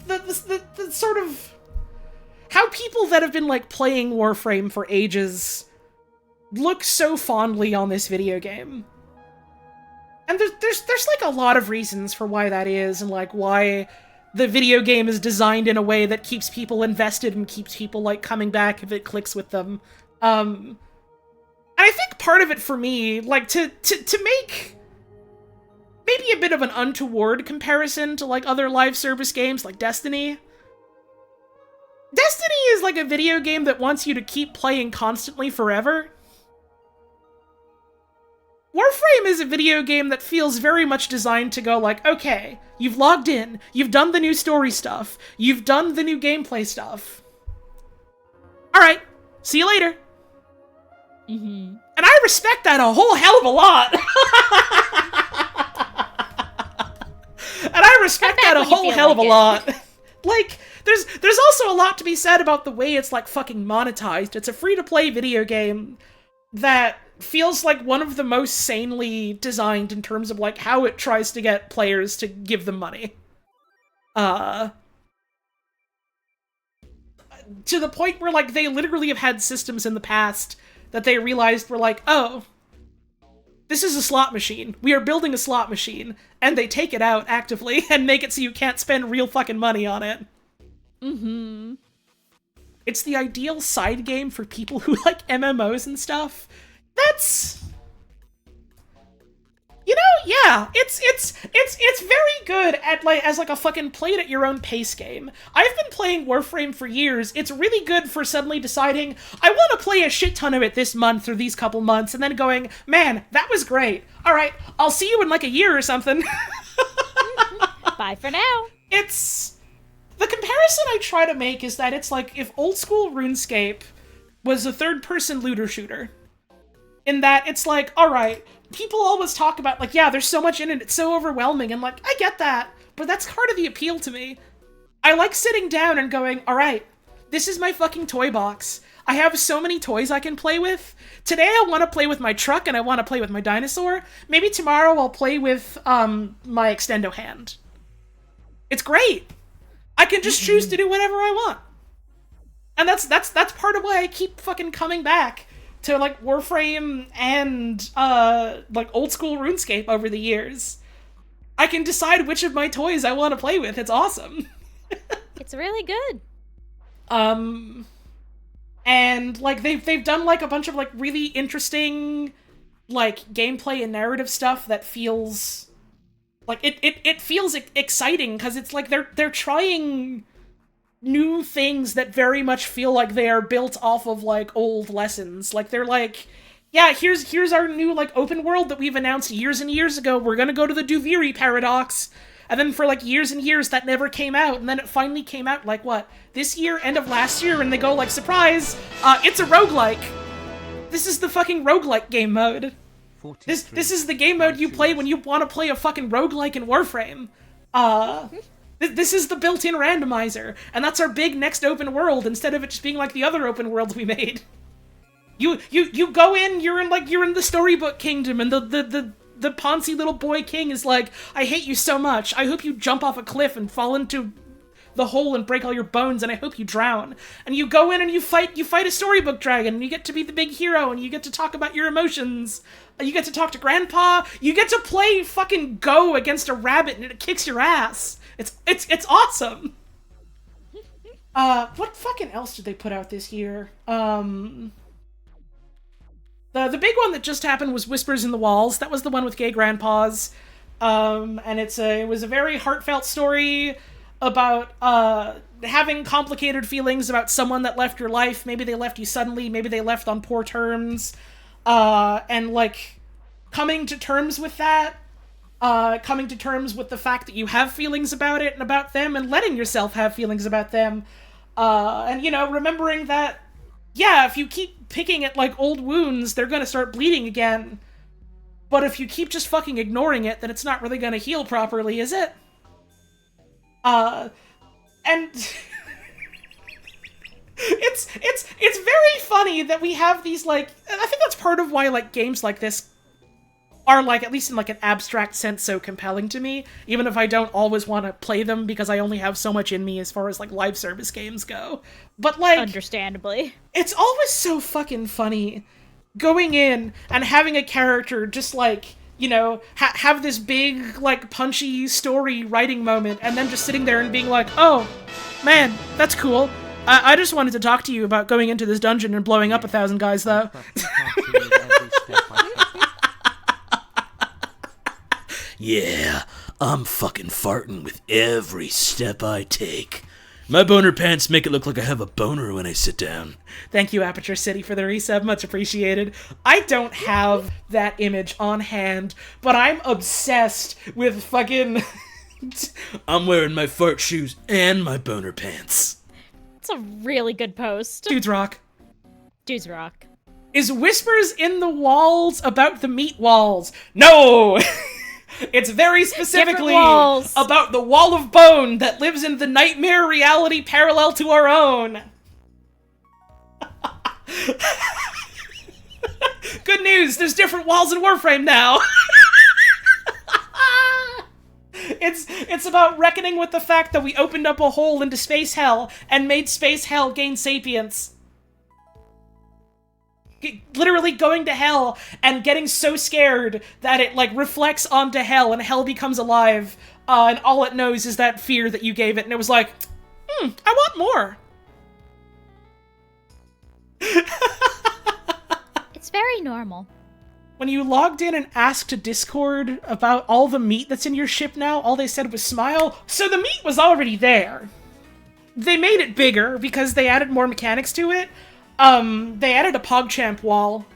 The sort of... How people that have been, like, playing Warframe for ages look so fondly on this video game. And there's like, a lot of reasons for why that is, and, like, why the video game is designed in a way that keeps people invested and keeps people, like, coming back if it clicks with them. And I think part of it for me, like, to make... maybe a bit of an untoward comparison to, like, other live service games like Destiny. Destiny is like a video game that wants you to keep playing constantly forever. Warframe is a video game that feels very much designed to go like, okay, you've logged in, you've done the new story stuff, you've done the new gameplay stuff. Alright, see you later. Mm-hmm. And I respect that a whole hell of a lot. And I respect that a whole hell of a lot. Like, there's also a lot to be said about the way it's, like, fucking monetized. It's a free-to-play video game that feels like one of the most sanely designed in terms of, like, how it tries to get players to give them money. To the point where, like, they literally have had systems in the past that they realized were like, oh, this is a slot machine. We are building a slot machine. And they take it out actively and make it so you can't spend real fucking money on it. Mm-hmm. It's the ideal side game for people who like MMOs and stuff. That's... You know, yeah, it's very good at, like, as, like, a fucking play-it-at-your-own-pace game. I've been playing Warframe for years. It's really good for suddenly deciding, I want to play a shit ton of it this month or these couple months, and then going, man, that was great. Alright, I'll see you in, like, a year or something. Bye for now. It's... The comparison I try to make is that it's like if old-school RuneScape was a third-person looter shooter. In that it's like, alright, people always talk about, like, yeah, there's so much in it, it's so overwhelming, and, like, I get that, but that's part of the appeal to me. I like sitting down and going, alright, this is my fucking toy box. I have so many toys I can play with. Today I want to play with my truck and I want to play with my dinosaur. Maybe tomorrow I'll play with, my extendo hand. It's great! I can just choose to do whatever I want. And that's part of why I keep fucking coming back to, like, Warframe and, like, old-school RuneScape over the years. I can decide which of my toys I want to play with. It's awesome. It's really good. And, like, they've done, like, a bunch of, like, really interesting, like, gameplay and narrative stuff that feels... Like, it feels exciting, because it's like they're trying new things that very much feel like they are built off of, like, old lessons. Like, they're like, yeah, here's our new, like, open world that we've announced years and years ago. We're gonna go to the Duviri Paradox. And then for, like, years and years, that never came out. And then it finally came out, like, what? This year? End of last year? And they go, like, surprise! It's a roguelike! This is the fucking roguelike game mode. This is the game mode you play when you want to play a fucking roguelike in Warframe. This is the built-in randomizer, and that's our big next open world, instead of it just being like the other open worlds we made. You go in, you're in the storybook kingdom, and the poncy little boy king is like, I hate you so much, I hope you jump off a cliff and fall into the hole and break all your bones, and I hope you drown. And you go in and you fight a storybook dragon, and you get to be the big hero, and you get to talk about your emotions. You get to talk to Grandpa. You get to play fucking Go against a rabbit, and it kicks your ass. It's awesome. What fucking else did they put out this year? The big one that just happened was Whispers in the Walls. That was the one with gay grandpas. And it was a very heartfelt story about having complicated feelings about someone that left your life. Maybe they left you suddenly, maybe they left on poor terms, and, like, coming to terms with that, coming to terms with the fact that you have feelings about it and about them, and letting yourself have feelings about them. And, you know, remembering that, yeah, if you keep picking at, like, old wounds, they're gonna start bleeding again. But if you keep just fucking ignoring it, then it's not really gonna heal properly, is it? And... It's very funny that we have these, like... I think that's part of why, like, games like this are, like, at least in, like, an abstract sense, so compelling to me, even if I don't always want to play them because I only have so much in me as far as, like, live service games go. But, like... Understandably. It's always so fucking funny going in and having a character just, like, you know, have this big, like, punchy story writing moment, and then just sitting there and being like, oh, man, that's cool. I just wanted to talk to you about going into this dungeon and blowing up 1,000 guys, though. Yeah, I'm fucking farting with every step I take. My boner pants make it look like I have a boner when I sit down. Thank you, Aperture City, for the resub. Much appreciated. I don't have that image on hand, but I'm obsessed with fucking... I'm wearing my fart shoes and my boner pants. It's a really good post. Dudes rock. Dudes rock. Is Whispers in the Walls about the meat walls? No! It's very specifically about the wall of bone that lives in the nightmare reality parallel to our own. Good news, there's different walls in Warframe now. It's about reckoning with the fact that we opened up a hole into space hell and made space hell gain sapience. Literally going to hell and getting so scared that it, like, reflects onto hell and hell becomes alive, and all it knows is that fear that you gave it, and it was like, I want more. It's very normal. When you logged in and asked to Discord about all the meat that's in your ship now, all they said was smile. So the meat was already there. They made it bigger because they added more mechanics to it. They added a PogChamp wall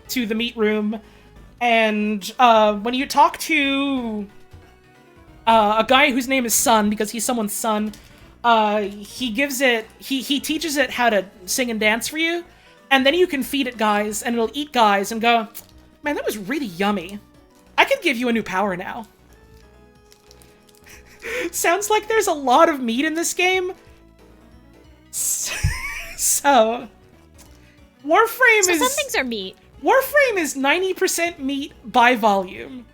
to the meat room, and when you talk to a guy whose name is Sun, because he's someone's son, he teaches it how to sing and dance for you, and then you can feed it guys, and it'll eat guys and go, man, that was really yummy. I could give you a new power now. Sounds like there's a lot of meat in this game. So... Warframe so some things are meat. Warframe is 90% meat by volume.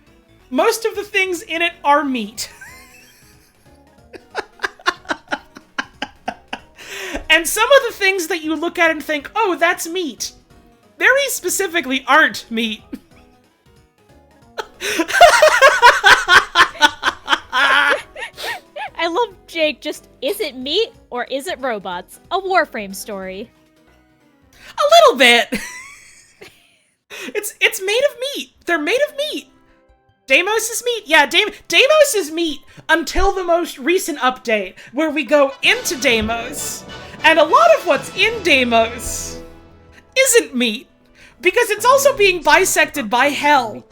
Most of the things in it are meat. And some of the things that you look at and think, oh, that's meat, very specifically aren't meat. I love Jake just, is it meat or is it robots? A Warframe story. A little bit. It's made of meat. They're made of meat. Deimos is meat. Yeah, Deimos is meat until the most recent update, where we go into Deimos, and a lot of what's in Deimos isn't meat, because it's also being bisected by Hell.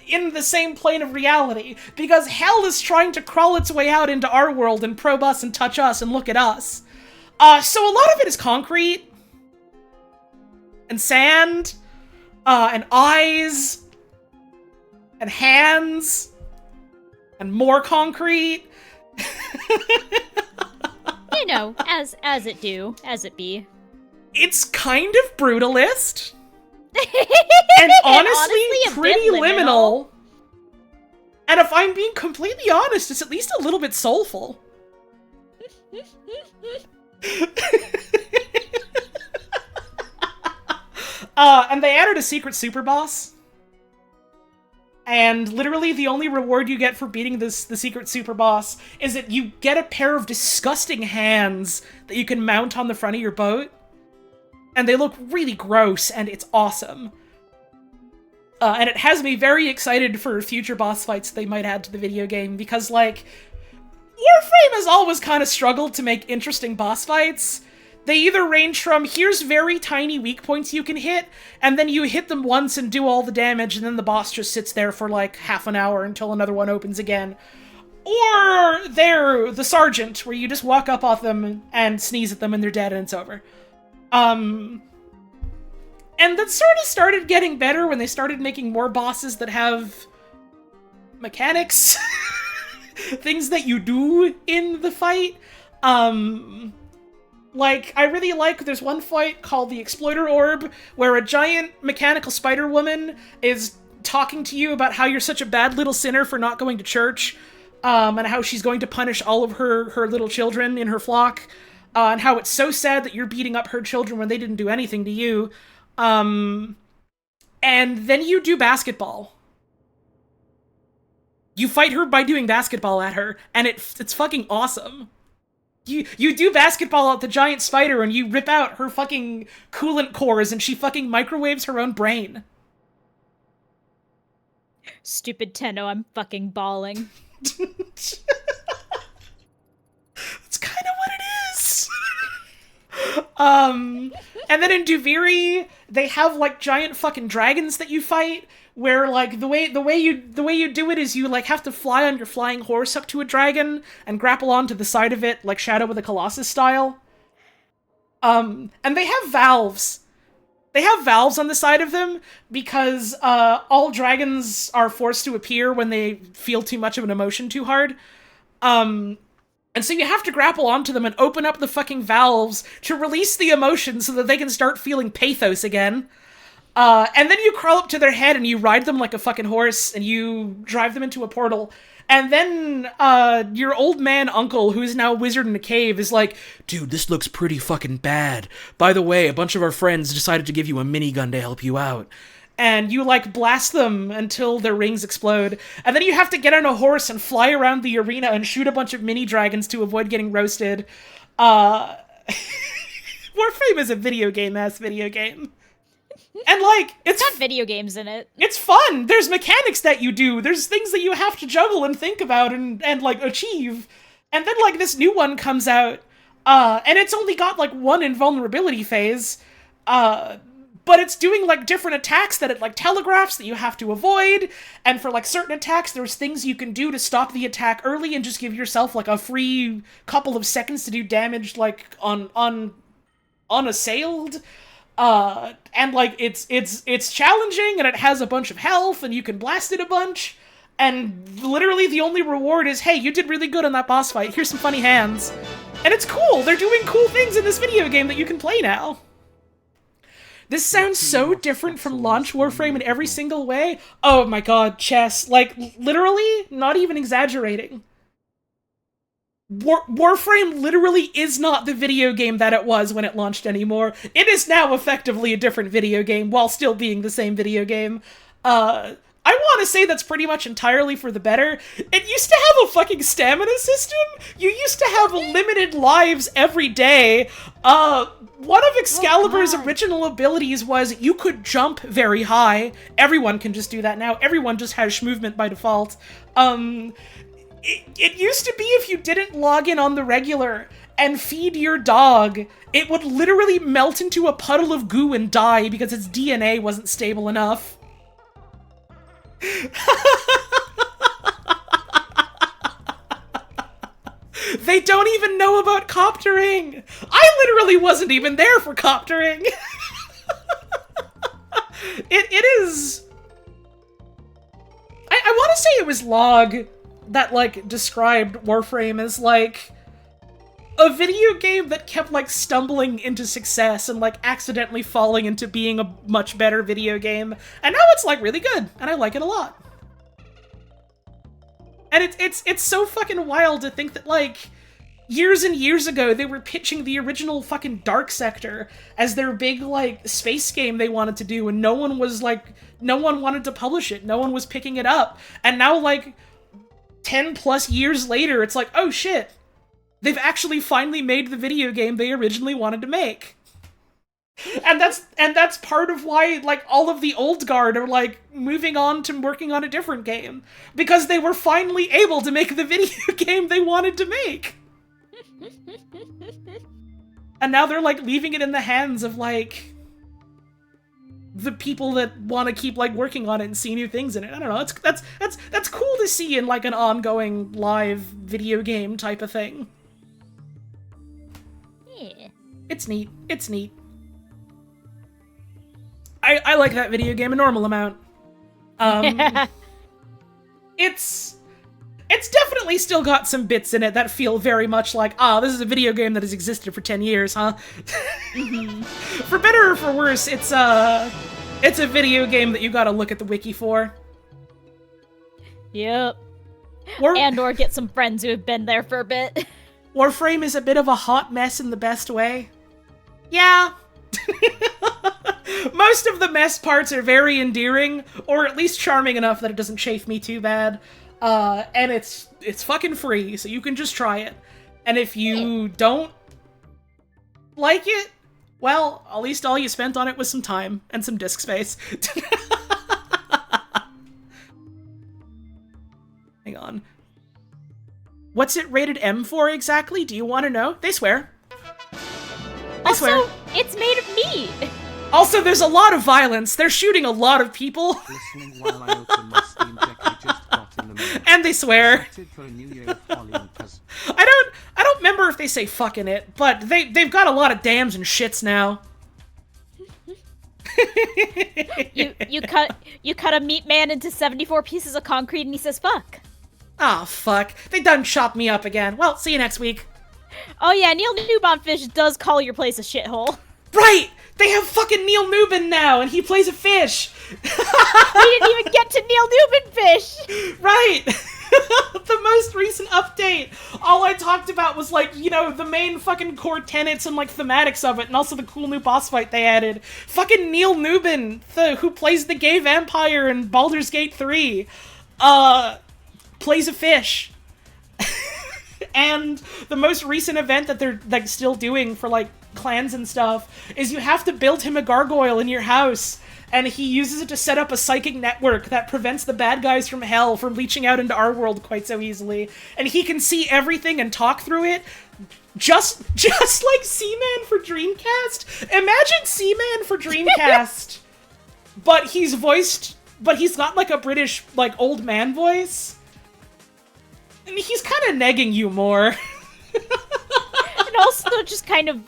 In the same plane of reality, because Hell is trying to crawl its way out into our world and probe us and touch us and look at us. So a lot of it is concrete, and sand, and eyes, and hands, and more concrete. You know, as it do, as it be. It's kind of brutalist. And honestly pretty liminal. And if I'm being completely honest, it's at least a little bit soulful. And they added a secret super boss. And literally the only reward you get for beating the secret super boss is that you get a pair of disgusting hands that you can mount on the front of your boat. And they look really gross, and it's awesome. And it has me very excited for future boss fights they might add to the video game, because, like, Warframe has always kind of struggled to make interesting boss fights. They either range from, here's very tiny weak points you can hit, and then you hit them once and do all the damage, and then the boss just sits there for like half an hour until another one opens again. Or they're the sergeant, where you just walk up on them and sneeze at them and they're dead and it's over. And that sort of started getting better when they started making more bosses that have mechanics. Things that you do in the fight. Like, I really like, there's one fight called the Exploiter Orb, where a giant mechanical spider woman is talking to you about how you're such a bad little sinner for not going to church, and how she's going to punish all of her little children in her flock, and how it's so sad that you're beating up her children when they didn't do anything to you. And then you do basketball. You fight her by doing basketball at her, and it's fucking awesome. You do basketball at the giant spider, and you rip out her fucking coolant cores, and she fucking microwaves her own brain. Stupid Tenno, I'm fucking bawling. That's kind of what it is. And then in Duviri, they have like giant fucking dragons that you fight, where like the way you do it is you like have to fly on your flying horse up to a dragon and grapple onto the side of it like Shadow of the Colossus style. And they have valves. They have valves on the side of them because all dragons are forced to appear when they feel too much of an emotion too hard. And so you have to grapple onto them and open up the fucking valves to release the emotion so that they can start feeling pathos again. And then you crawl up to their head and you ride them like a fucking horse and you drive them into a portal. And then your old man uncle, who's now a wizard in a cave, is like, dude, this looks pretty fucking bad. By the way, a bunch of our friends decided to give you a minigun to help you out. And you, like, blast them until their rings explode. And then you have to get on a horse and fly around the arena and shoot a bunch of mini-dragons to avoid getting roasted. Warframe is a video game-ass video game. And, like, It's got video games in it. It's fun! There's mechanics that you do. There's things that you have to juggle and think about and like, achieve. And then, like, this new one comes out, and it's only got, like, one invulnerability phase, but it's doing, like, different attacks that it, like, telegraphs that you have to avoid, and for, like, certain attacks, there's things you can do to stop the attack early and just give yourself, like, a free couple of seconds to do damage, like, unassailed. And, like, it's challenging, and it has a bunch of health, and you can blast it a bunch, and literally the only reward is, hey, you did really good on that boss fight, here's some funny hands. And it's cool! They're doing cool things in this video game that you can play now! This sounds so different from launch Warframe in every single way. Oh my god, chess. Like, literally, not even exaggerating. Warframe literally is not the video game that it was when it launched anymore. It is now effectively a different video game while still being the same video game. I want to say that's pretty much entirely for the better. It used to have a fucking stamina system. You used to have limited lives every day. One of Excalibur's original abilities was you could jump very high. Everyone can just do that now. Everyone just has movement by default. It used to be if you didn't log in on the regular and feed your dog, it would literally melt into a puddle of goo and die because its DNA wasn't stable enough. They don't even know about coptering! I literally wasn't even there for coptering! It is... I want to say it was Log that, like, described Warframe as, like, a video game that kept, like, stumbling into success and, like, accidentally falling into being a much better video game. And now it's, like, really good, and I like it a lot. And it's so fucking wild to think that, like, years and years ago, they were pitching the original fucking Dark Sector as their big, like, space game they wanted to do, and no one was, like, no one wanted to publish it, no one was picking it up. And now, like, 10 plus years later, it's like, oh shit, they've actually finally made the video game they originally wanted to make. And that's part of why, like, all of the old guard are, like, moving on to working on a different game. Because they were finally able to make the video game they wanted to make. And now they're, like, leaving it in the hands of, like, the people that want to keep, like, working on it and see new things in it. I don't know, that's cool to see in, like, an ongoing live video game type of thing. Yeah. It's neat. It's neat. I like that video game a normal amount. It's definitely still got some bits in it that feel very much like, this is a video game that has existed for 10 years, huh? For better or for worse, it's a video game that you gotta look at the wiki for. Yep. Or get some friends who have been there for a bit. Warframe is a bit of a hot mess in the best way. Yeah. Most of the mess parts are very endearing, or at least charming enough that it doesn't chafe me too bad. And it's fucking free, so you can just try it. And if you don't like it, well, at least all you spent on it was some time and some disk space. Hang on. What's it rated M for exactly? Do you want to know? They swear. They swear. Also, it's made of meat. Also, there's a lot of violence. They're shooting a lot of people. Listening while I open my Steam Deck I just got in the mail. And they swear. For a new year of Holly and Puzz. I don't remember if they say fucking it, but they've got a lot of dams and shits now. You cut a meat man into 74 pieces of concrete and he says fuck. Aw, fuck. They done chopped me up again. Well, see you next week. Oh yeah, Neil Newbonfish does call your place a shithole. Right! They have fucking Neil Newbin now, and he plays a fish! We didn't even get to Neil Newbonfish! Right! The most recent update, all I talked about was, like, you know, the main fucking core tenets and, like, thematics of it, and also the cool new boss fight they added. Fucking Neil Newbin, who plays the gay vampire in Baldur's Gate 3, plays a fish. And the most recent event that they're, like, still doing for, like, clans and stuff is you have to build him a gargoyle in your house, and he uses it to set up a psychic network that prevents the bad guys from hell from leaching out into our world quite so easily. And he can see everything and talk through it, just like Seaman for Dreamcast. Imagine Seaman for Dreamcast, but he's got, like, a British, like, old man voice. And he's kind of negging you more. And also just kind of...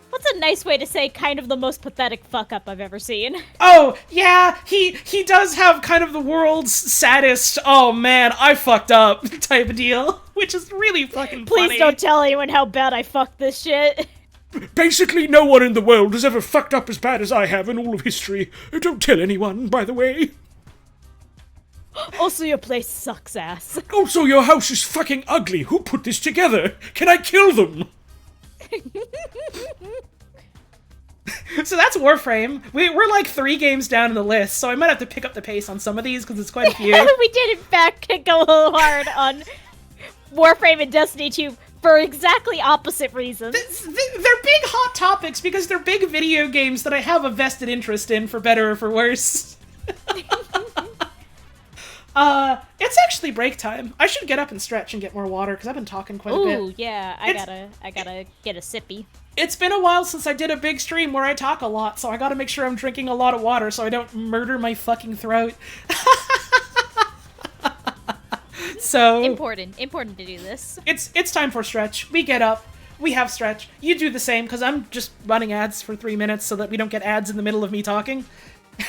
What's a nice way to say kind of the most pathetic fuck-up I've ever seen? Oh, yeah, he does have kind of the world's saddest, oh man, I fucked up type of deal, which is really fucking funny. Please don't tell anyone how bad I fucked this shit. Basically, no one in the world has ever fucked up as bad as I have in all of history. Don't tell anyone, by the way. Also, your place sucks ass. Also, your house is fucking ugly. Who put this together? Can I kill them? So that's Warframe. We're like 3 games down in the list, so I might have to pick up the pace on some of these because it's quite a few. We did, in fact, go a little hard on Warframe and Destiny 2 for exactly opposite reasons. They're big hot topics because they're big video games that I have a vested interest in, for better or for worse. It's actually break time. I should get up and stretch and get more water because I've been talking quite a bit. Ooh, yeah, I gotta get a sippy. It's been a while since I did a big stream where I talk a lot, so I gotta make sure I'm drinking a lot of water so I don't murder my fucking throat. So important to do this. It's time for stretch. We get up. We have stretch. You do the same because I'm just running ads for 3 minutes so that we don't get ads in the middle of me talking.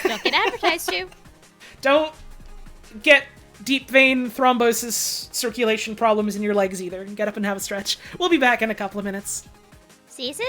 Don't get advertised to. Don't get deep vein thrombosis circulation problems in your legs either. Get up and have a stretch. We'll be back in a couple of minutes. See you soon.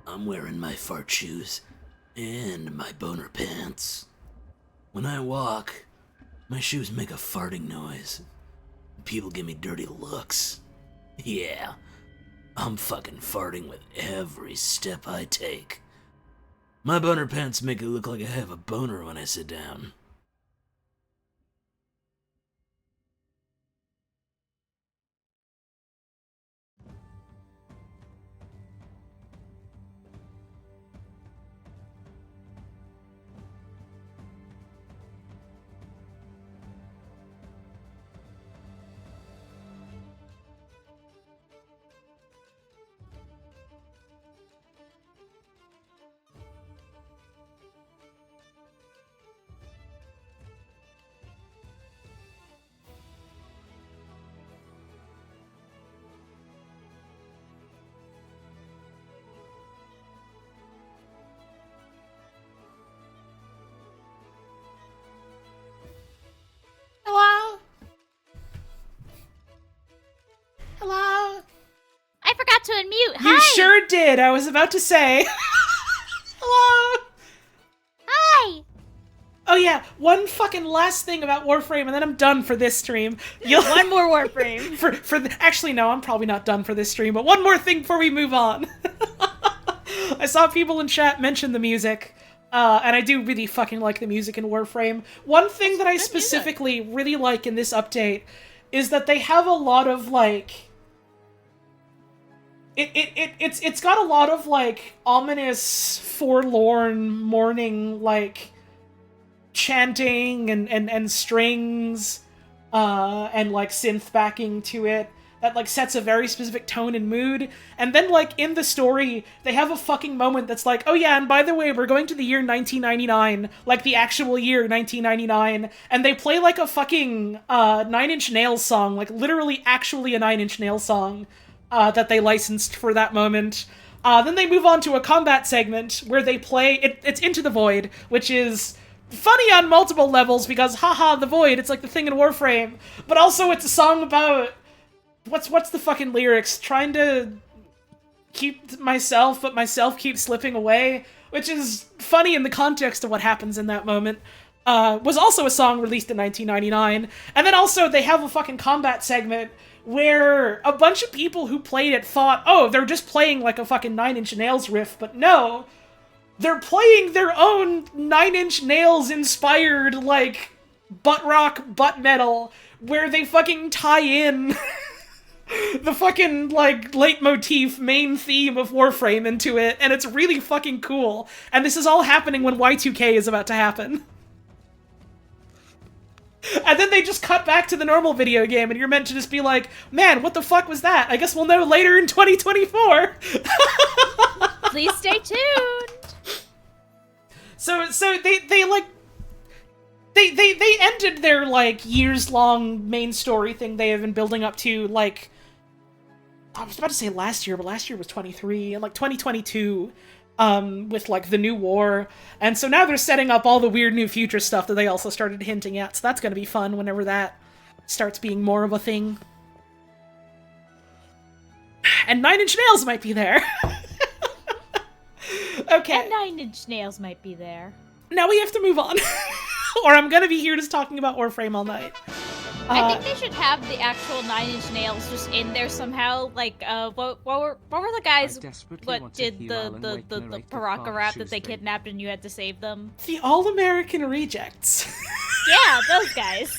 I'm wearing my fart shoes and my boner pants. When I walk, my shoes make a farting noise. People give me dirty looks. Yeah, I'm fucking farting with every step I take. My boner pants make it look like I have a boner when I sit down. Hello? Hello? I forgot to unmute. You Hi. sure did. I was about to say. Hello? Hi. Oh yeah, one fucking last thing about Warframe, and then I'm done for this stream. One more Warframe. Actually, no, I'm probably not done for this stream, but one more thing before we move on. I saw people in chat mention the music, and I do really fucking like the music in Warframe. One thing that I specifically really like in this update is that they have a lot of, like... It's got a lot of, like, ominous, forlorn, mourning, like... chanting and strings and like synth backing to it that like sets a very specific tone and mood. And then like in the story they have a fucking moment that's like, oh yeah, and by the way, we're going to the year 1999, like the actual year 1999, and they play like a fucking Nine Inch Nails song, like literally actually a Nine Inch Nails song that they licensed for that moment. Then they move on to a combat segment where they play it's Into the Void, which is funny on multiple levels because, haha, the Void, it's like the thing in Warframe. But also it's a song about... What's the fucking lyrics? Trying to keep myself, but myself keeps slipping away. Which is funny in the context of what happens in that moment. Was also a song released in 1999. And then also they have a fucking combat segment where a bunch of people who played it thought, oh, they're just playing like a fucking Nine Inch Nails riff, but no... They're playing their own Nine Inch Nails inspired, like, butt rock, butt metal, where they fucking tie in the fucking, like, leitmotif main theme of Warframe into it, and it's really fucking cool. And this is all happening when Y2K is about to happen. And then they just cut back to the normal video game, and you're meant to just be like, man, what the fuck was that? I guess we'll know later in 2024. Please stay tuned. So they like they ended their like years-long main story thing they have been building up to, like, I was about to say last year, but last year was 23, and like 2022 with like the new war. And so now they're setting up all the weird new future stuff that they also started hinting at. So that's going to be fun whenever that starts being more of a thing. And Nine Inch Nails might be there. Okay. And Nine Inch Nails might be there. Now we have to move on. Or I'm gonna be here just talking about Warframe all night. I think they should have the actual Nine Inch Nails just in there somehow. Like, what were the guys what did the Paraka rap that they kidnapped and you had to save them? The All-American Rejects. Yeah, those guys.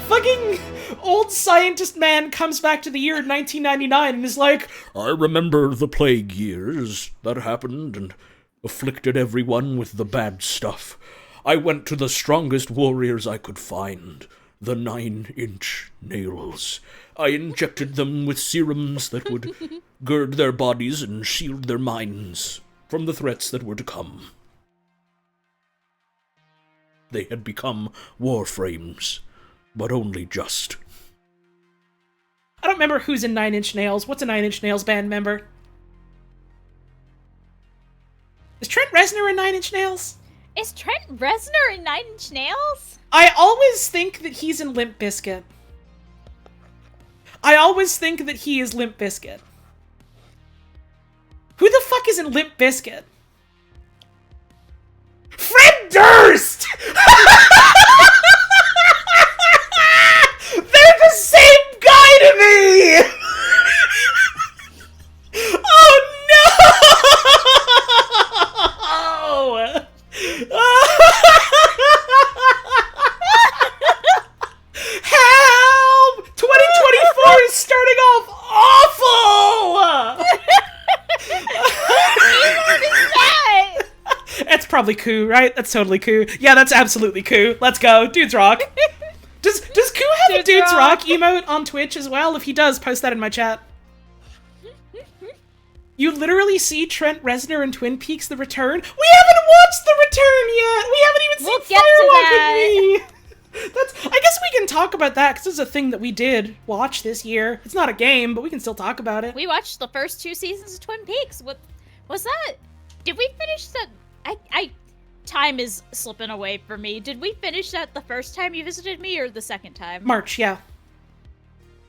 Fucking old scientist man comes back to the year 1999 and is like, I remember the plague years that happened and afflicted everyone with the bad stuff. I went to the strongest warriors I could find, the 9-inch nails. I injected them with serums that would gird their bodies and shield their minds from the threats that were to come. They had become Warframes, but only just. I don't remember who's in Nine Inch Nails. What's a Nine Inch Nails band member? Is Trent Reznor in Nine Inch Nails? Is Trent Reznor in Nine Inch Nails? I always think that he's in Limp Bizkit. I always think that he is Limp Bizkit. isn't Limp Bizkit. Fred Durst! They're the same guy to me! Oh no! Help! 2024 is starting off awful! That's probably Koo, right? That's totally Koo. Yeah, that's absolutely Koo. Let's go. Dudes rock. Does Koo have a Dudes rock emote on Twitch as well? If he does, post that in my chat. You literally see Trent Reznor in Twin Peaks: The Return? We haven't watched The Return yet! We haven't even seen Firewalk with Me! I guess we can talk about that, because it's a thing that we did watch this year. It's not a game, but we can still talk about it. We watched the first 2 seasons of Twin Peaks. What was that? Did we finish that? Time is slipping away for me. Did we finish that the first time you visited me, or the second time? March, yeah.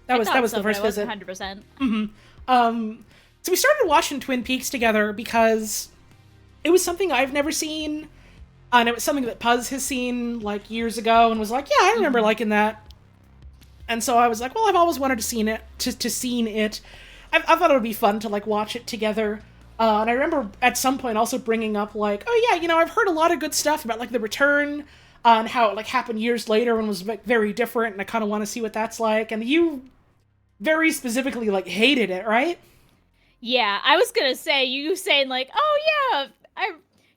That was the first visit. 100%. Mm-hmm. So we started watching Twin Peaks together because it was something I've never seen, and it was something that Puzz has seen, like, years ago, and was like, yeah, I remember liking that. And so I was like, well, I've always wanted to seen it. I thought it would be fun to, like, watch it together. And I remember at some point also bringing up, like, oh yeah, you know, I've heard a lot of good stuff about, like, The Return, and how it, like, happened years later and was, like, very different, and I kind of want to see what that's like. And you very specifically, like, hated it, right? Yeah, I was gonna say, you saying, like, oh yeah,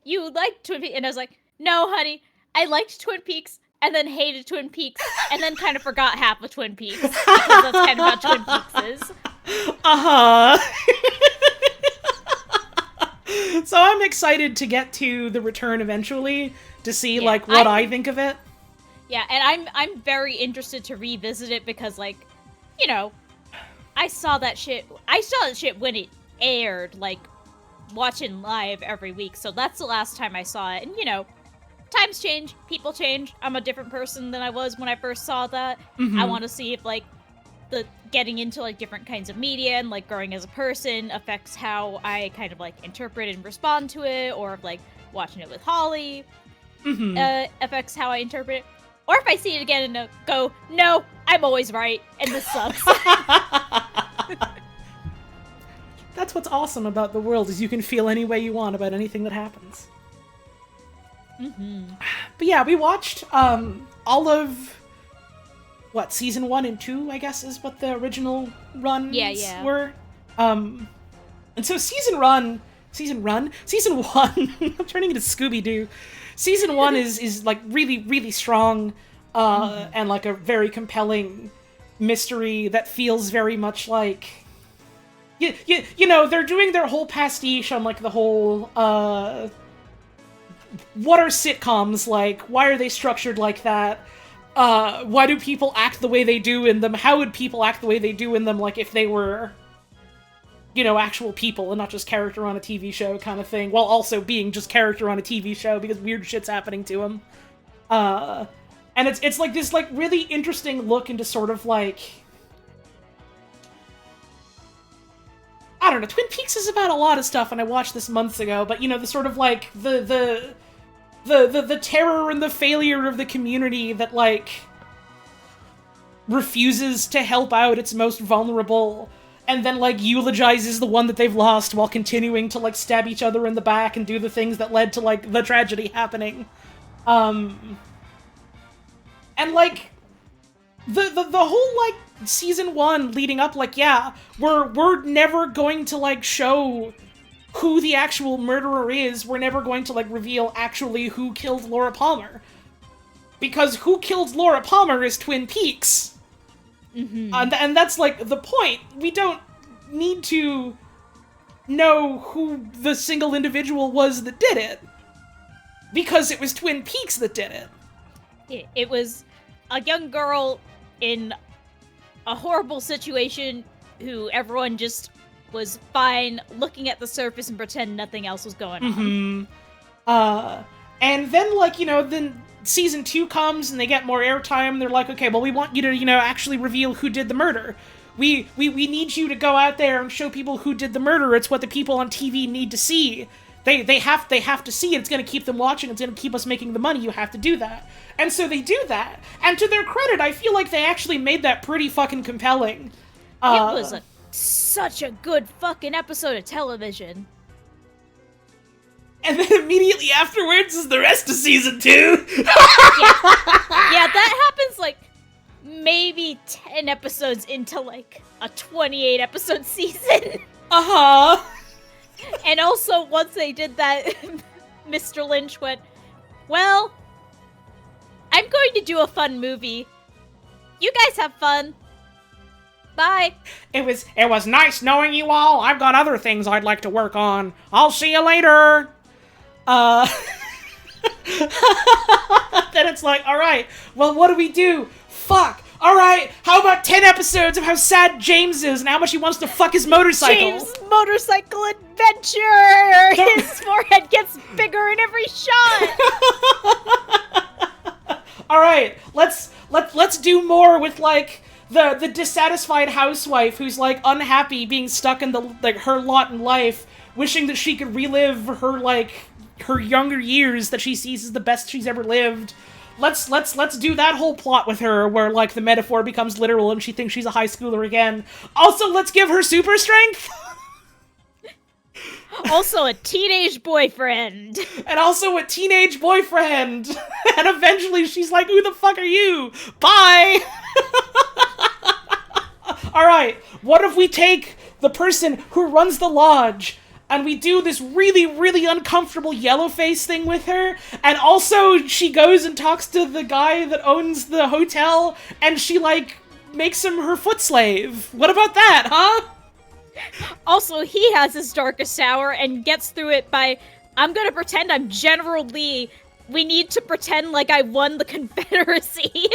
you liked Twin Peaks, and I was like, no, honey, I liked Twin Peaks, and then hated Twin Peaks, and then kind of forgot half of Twin Peaks, because that's kind of how Twin Peaks is. Uh-huh. So I'm excited to get to The Return eventually, to see, like, what I think of it. Yeah, and I'm very interested to revisit it, because, like, you know, I saw that shit when it aired, like, watching live every week, so that's the last time I saw it, and, you know, times change, people change, I'm a different person than I was when I first saw that. I want to see if, like, the getting into, like, different kinds of media and, like, growing as a person affects how I kind of, like, interpret and respond to it, or if, like, watching it with Holly affects how I interpret it, or if I see it again and go, no, I'm always right, and this sucks. That's what's awesome about the world, is you can feel any way you want about anything that happens. But yeah, we watched all of season 1 and 2, I guess, is what the original runs were. And so season 1, I'm turning into Scooby-Doo. Season 1 is like really, really strong, and like a very compelling mystery that feels very much like, you know, they're doing their whole pastiche on, like, the whole, what are sitcoms like? Why are they structured like that? Why do people act the way they do in them? How would people act the way they do in them, like, if they were, you know, actual people and not just character on a TV show kind of thing, while also being just character on a TV show because weird shit's happening to them. And it's like this, like, really interesting look into sort of, like, I don't know, Twin Peaks is about a lot of stuff, and I watched this months ago, but, you know, the sort of, like, the terror and the failure of the community that, like, refuses to help out its most vulnerable, and then, like, eulogizes the one that they've lost while continuing to, like, stab each other in the back and do the things that led to, like, the tragedy happening. And, like, the whole, like, season 1 leading up, like, yeah, we're never going to, like, show who the actual murderer is. We're never going to, like, reveal actually who killed Laura Palmer. Because who killed Laura Palmer is Twin Peaks. And that's, like, the point. We don't need to know who the single individual was that did it. Because it was Twin Peaks that did it. It was a young girl in a horrible situation who everyone just was fine looking at the surface and pretend nothing else was going on. And then, like, you know, then season 2 comes and they get more airtime. They're like, okay, well, we want you to, you know, actually reveal who did the murder. we need you to go out there and show people who did the murder. It's what the people on TV need to see. They have to see it. It's going to keep them watching. It's going to keep us making the money. You have to do that. And so they do that. And to their credit, I feel like they actually made that pretty fucking compelling. It was such a good fucking episode of television. And then immediately afterwards is the rest of season 2. Yeah, that happens like maybe 10 episodes into like a 28 episode season. Uh-huh. And also, once they did that, Mr. Lynch went, well, I'm going to do a fun movie. You guys have fun. Bye. It was nice knowing you all. I've got other things I'd like to work on. I'll see you later. Then it's like, alright, well, what do we do? Fuck. Alright, how about 10 episodes of how sad James is and how much he wants to fuck his motorcycle? James' motorcycle adventure! His forehead gets bigger in every shot! Alright, let's do more with, like, the dissatisfied housewife who's, like, unhappy being stuck in the, like, her lot in life, wishing that she could relive her, like, her younger years that she sees as the best she's ever lived. Let's do that whole plot with her where, like, the metaphor becomes literal and she thinks she's a high schooler again. Also, let's give her super strength! Also a teenage boyfriend. And also a teenage boyfriend! And eventually she's like, who the fuck are you? Bye! Alright, what if we take the person who runs the lodge and we do this really, really uncomfortable yellow face thing with her, and also she goes and talks to the guy that owns the hotel, and she, like, makes him her foot slave. What about that, huh? Also, he has his darkest hour and gets through it by, I'm gonna pretend I'm General Lee. We need to pretend like I won the Confederacy.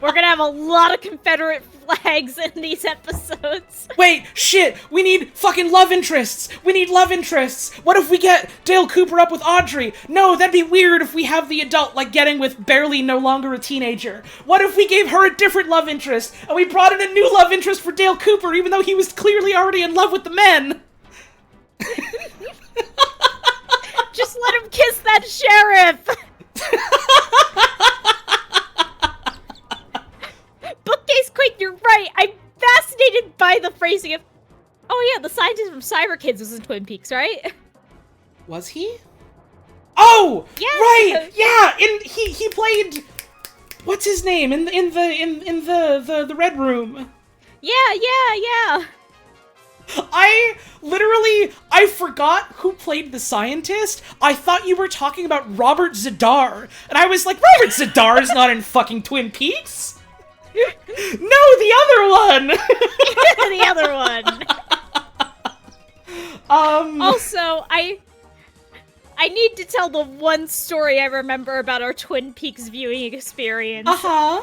We're gonna have a lot of Confederate flags in these episodes. Wait, shit, we need fucking love interests. We need love interests. What if we get Dale Cooper up with Audrey? No, that'd be weird if we have the adult, like, getting with barely no longer a teenager. What if we gave her a different love interest, and we brought in a new love interest for Dale Cooper, even though he was clearly already in love with the men? Just let him kiss that sheriff! Bookcase Quake, you're right! I'm fascinated by the phrasing of... Oh yeah, the scientist from Cyber Kids was in Twin Peaks, right? Was he? Oh! Yeah! Right! Yeah! He played... What's his name? In the Red Room. Yeah! I forgot who played the scientist. I thought you were talking about Robert Zadar. And I was like, Robert Zadar is not in fucking Twin Peaks? No, the other one! The other one. Also, I need to tell the one story I remember about our Twin Peaks viewing experience. Uh-huh.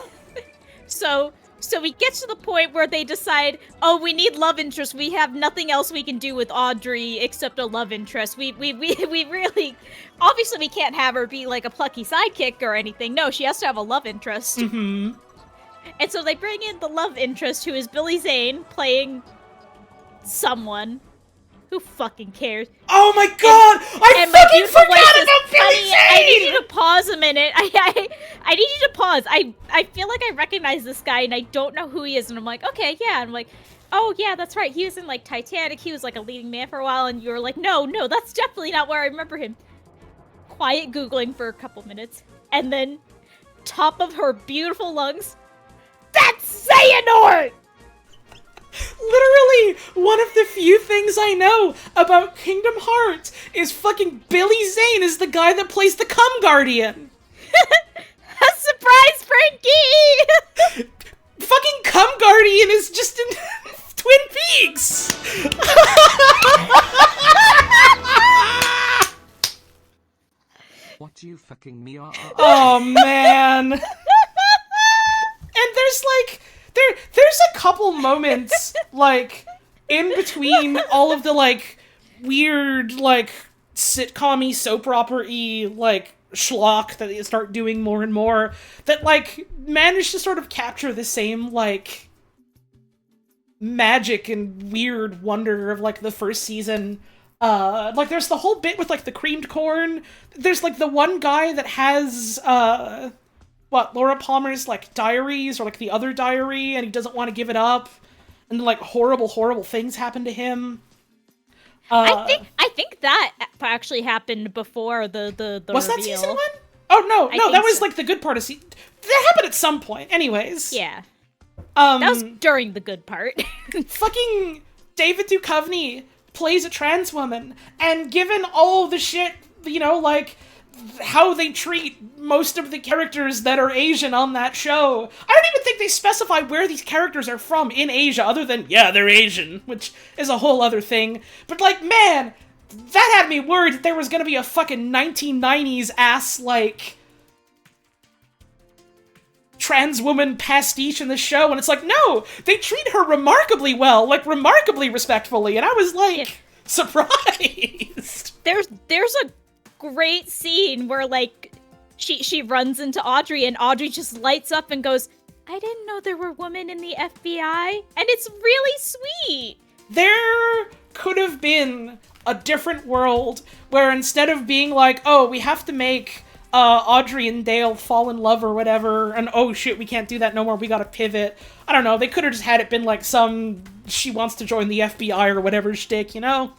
So we get to the point where they decide, oh, we need love interest. We have nothing else we can do with Audrey except a love interest. We really, obviously we can't have her be like a plucky sidekick or anything. No, she has to have a love interest. Mm-hmm. And so they bring in the love interest, who is Billy Zane, playing someone. Who fucking cares? Oh my god! I fucking forgot about Billy Zane! I need you to pause a minute. I need you to pause. I feel like I recognize this guy, and I don't know who he is. And I'm like, okay, yeah. And I'm like, oh yeah, that's right. He was in like Titanic. He was like a leading man for a while. And you were like, no, that's definitely not where I remember him. Quiet Googling for a couple minutes. And then, top of her beautiful lungs, that's Xehanort! Literally, one of the few things I know about Kingdom Hearts is fucking Billy Zane is the guy that plays the Cum Guardian. Surprise, Frankie! Fucking Cum Guardian is just in Twin Peaks! What do you fucking me are? Oh, man. And there's like... There's a couple moments, like, in between all of the, like, weird, like, sitcom-y, soap opera-y, like, schlock that they start doing more and more that, like, manage to sort of capture the same, like, magic and weird wonder of, like, the first season. Like, there's the whole bit with, like, the creamed corn. There's, like, the one guy that has, Laura Palmer's, like, diaries, or, like, the other diary, and he doesn't want to give it up. And, like, horrible, horrible things happen to him. I think that actually happened before the was reveal. that season 1? Oh, no, I that think was, so. like, the good part of season... That happened at some point, anyways. Yeah. That was during the good part. Fucking David Duchovny plays a trans woman, and given all the shit, you know, like, how they treat most of the characters that are Asian on that show, I don't even think they specify where these characters are from in Asia, other than, yeah, they're Asian, which is a whole other thing. But, like, man, that had me worried that there was gonna be a fucking 1990s ass, like, trans woman pastiche in the show, and it's like, no, they treat her remarkably well, like, remarkably respectfully, and I was, like, surprised. There's a great scene where, like, she runs into Audrey, and Audrey just lights up and goes, I didn't know there were women in the FBI, and it's really sweet. There could have been a different world where instead of being like, oh, we have to make Audrey and Dale fall in love or whatever, and oh shit, we can't do that no more, we gotta pivot. I don't know, they could have just had it been like some she wants to join the FBI or whatever shtick, you know?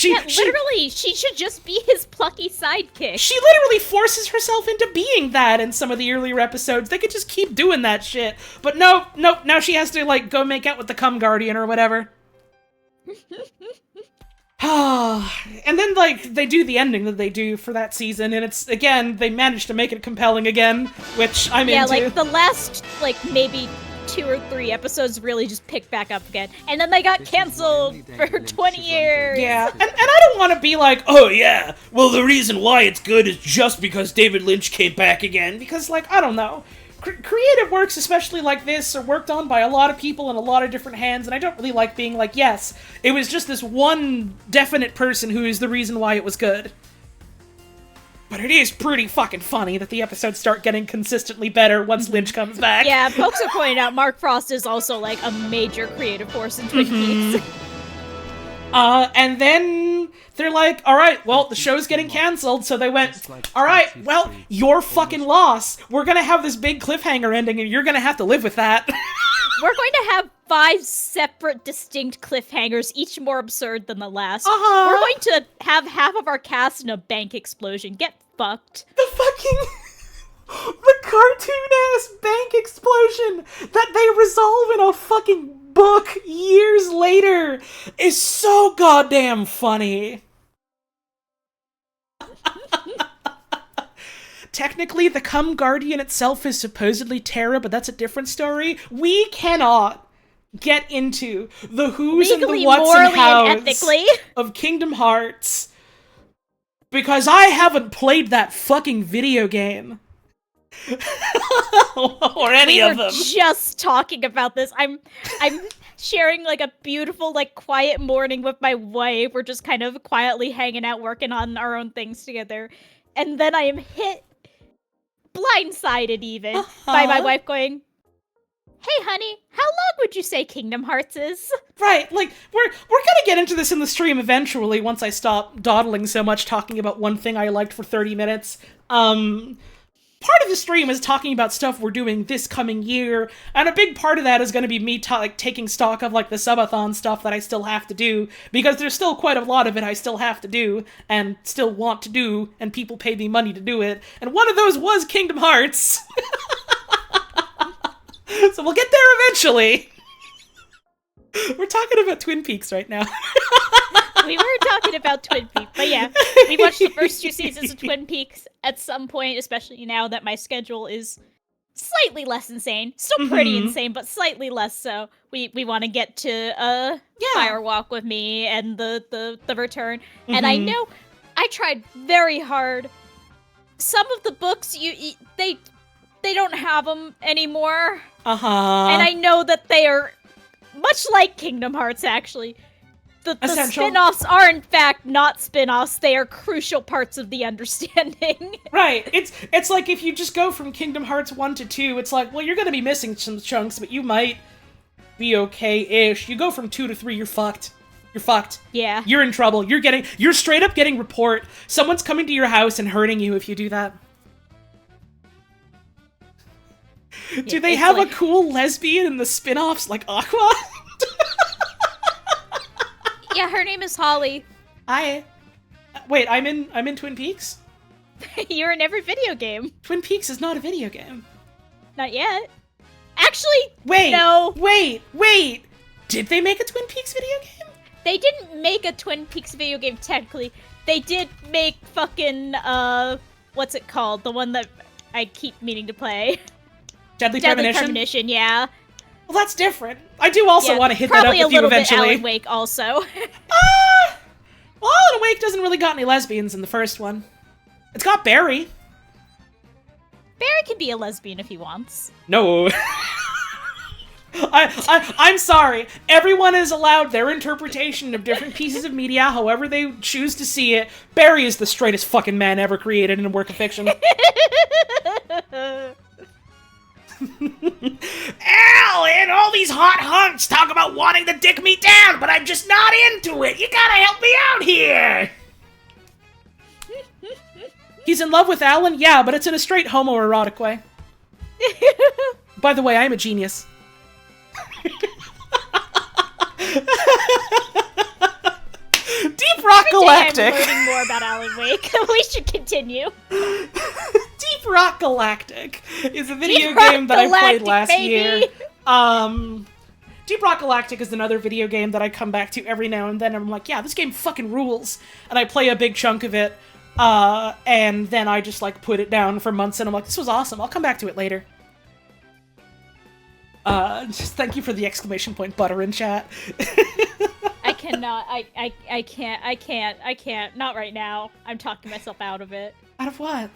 Literally, she should just be his plucky sidekick. She literally forces herself into being that in some of the earlier episodes. They could just keep doing that shit. But no, now she has to, like, go make out with the cum guardian or whatever. And then, like, they do the ending that they do for that season, and it's, again, they managed to make it compelling again, which I'm into. Yeah, like, the last, like, maybe 2 or 3 episodes really just picked back up again. And then they got canceled for 20 years. Yeah, and I don't want to be like, oh yeah, well the reason why it's good is just because David Lynch came back again, because, like, I don't know. Creative works, especially like this, are worked on by a lot of people in a lot of different hands, and I don't really like being like, yes, it was just this one definite person who is the reason why it was good. But it is pretty fucking funny that the episodes start getting consistently better once Lynch comes back. Yeah, folks are pointing out Mark Frost is also, like, a major creative force in Twin Peaks. And then they're like, alright, well, the show's getting cancelled, so they went, alright, well, your fucking loss. We're gonna have this big cliffhanger ending, and you're gonna have to live with that. We're going to have 5 separate, distinct cliffhangers, each more absurd than the last. Uh-huh. We're going to have half of our cast in a bank explosion. Get fucked. The fucking... the cartoon-ass bank explosion that they resolve in a fucking book years later is so goddamn funny. Technically, the Cum Guardian itself is supposedly Terra, but that's a different story. We cannot get into the who's Legally, and the what's morally, and hows and ethically of Kingdom Hearts because I haven't played that fucking video game. Or any of them. Just talking about this. I'm sharing, like, a beautiful, like, quiet morning with my wife. We're just kind of quietly hanging out, working on our own things together. And then I am hit, blindsided even, by my wife going, hey, honey, how long would you say Kingdom Hearts is? Right, like, we're gonna get into this in the stream eventually once I stop dawdling so much talking about one thing I liked for 30 minutes. Part of the stream is talking about stuff we're doing this coming year, and a big part of that is going to be me taking stock of, like, the subathon stuff that I still have to do, because there's still quite a lot of it I still have to do, and still want to do, and people pay me money to do it, and one of those was Kingdom Hearts. So we'll get there eventually. We're talking about Twin Peaks right now. We were talking about Twin Peaks, but yeah, we watched the first 2 seasons of Twin Peaks at some point, especially now that my schedule is slightly less insane. Still pretty insane, but slightly less so. We want to get to Firewalk with Me and the return. And I know I tried very hard. Some of the books they don't have them anymore. And I know that they are much like Kingdom Hearts, actually. the essential. spin-offs are in fact not spin-offs. They are crucial parts of the understanding. Right. It's like if you just go from Kingdom Hearts 1 to 2, it's like, well, you're gonna be missing some chunks, but you might be okay-ish. You go from 2 to 3, you're fucked. You're fucked. Yeah. You're in trouble. You're straight up getting report. Someone's coming to your house and hurting you if you do that. Do they have a cool lesbian in the spin-offs like Aqua? Yeah, her name is Holly. Hi. Wait, I'm in Twin Peaks? You're in every video game. Twin Peaks is not a video game. Not yet. Actually, Wait. no. Wait. Did they make a Twin Peaks video game? They didn't make a Twin Peaks video game, technically. They did make fucking, what's it called? The one that I keep meaning to play. Deadly Deadly Premonition? Premonition, yeah. Well, that's different. I do also want to hit that up with you Probably a eventually. little bit Alan Wake, also. Well, Alan Wake doesn't really got any lesbians in the first one. It's got Barry. Barry can be a lesbian if he wants. No. I'm sorry. Everyone is allowed their interpretation of different pieces of media, however they choose to see it. Barry is the straightest fucking man ever created in a work of fiction. Alan, all these hot hunks talk about wanting to dick me down, but I'm just not into it. You gotta help me out here. He's in love with Alan? Yeah, but it's in a straight homoerotic way. By the way, I'm a genius. Deep Rock Galactic. I'm learning more about Alan Wake. We should continue. Deep Rock Galactic is a video game that I played last year. Deep Rock Galactic is another video game that I come back to every now and then. And I'm like, yeah, this game fucking rules. And I play a big chunk of it. And then I just like put it down for months and I'm like, this was awesome. I'll come back to it later. Just thank you for the exclamation point butter in chat. I cannot. I can't. Not right now. I'm talking myself out of it. Out of what?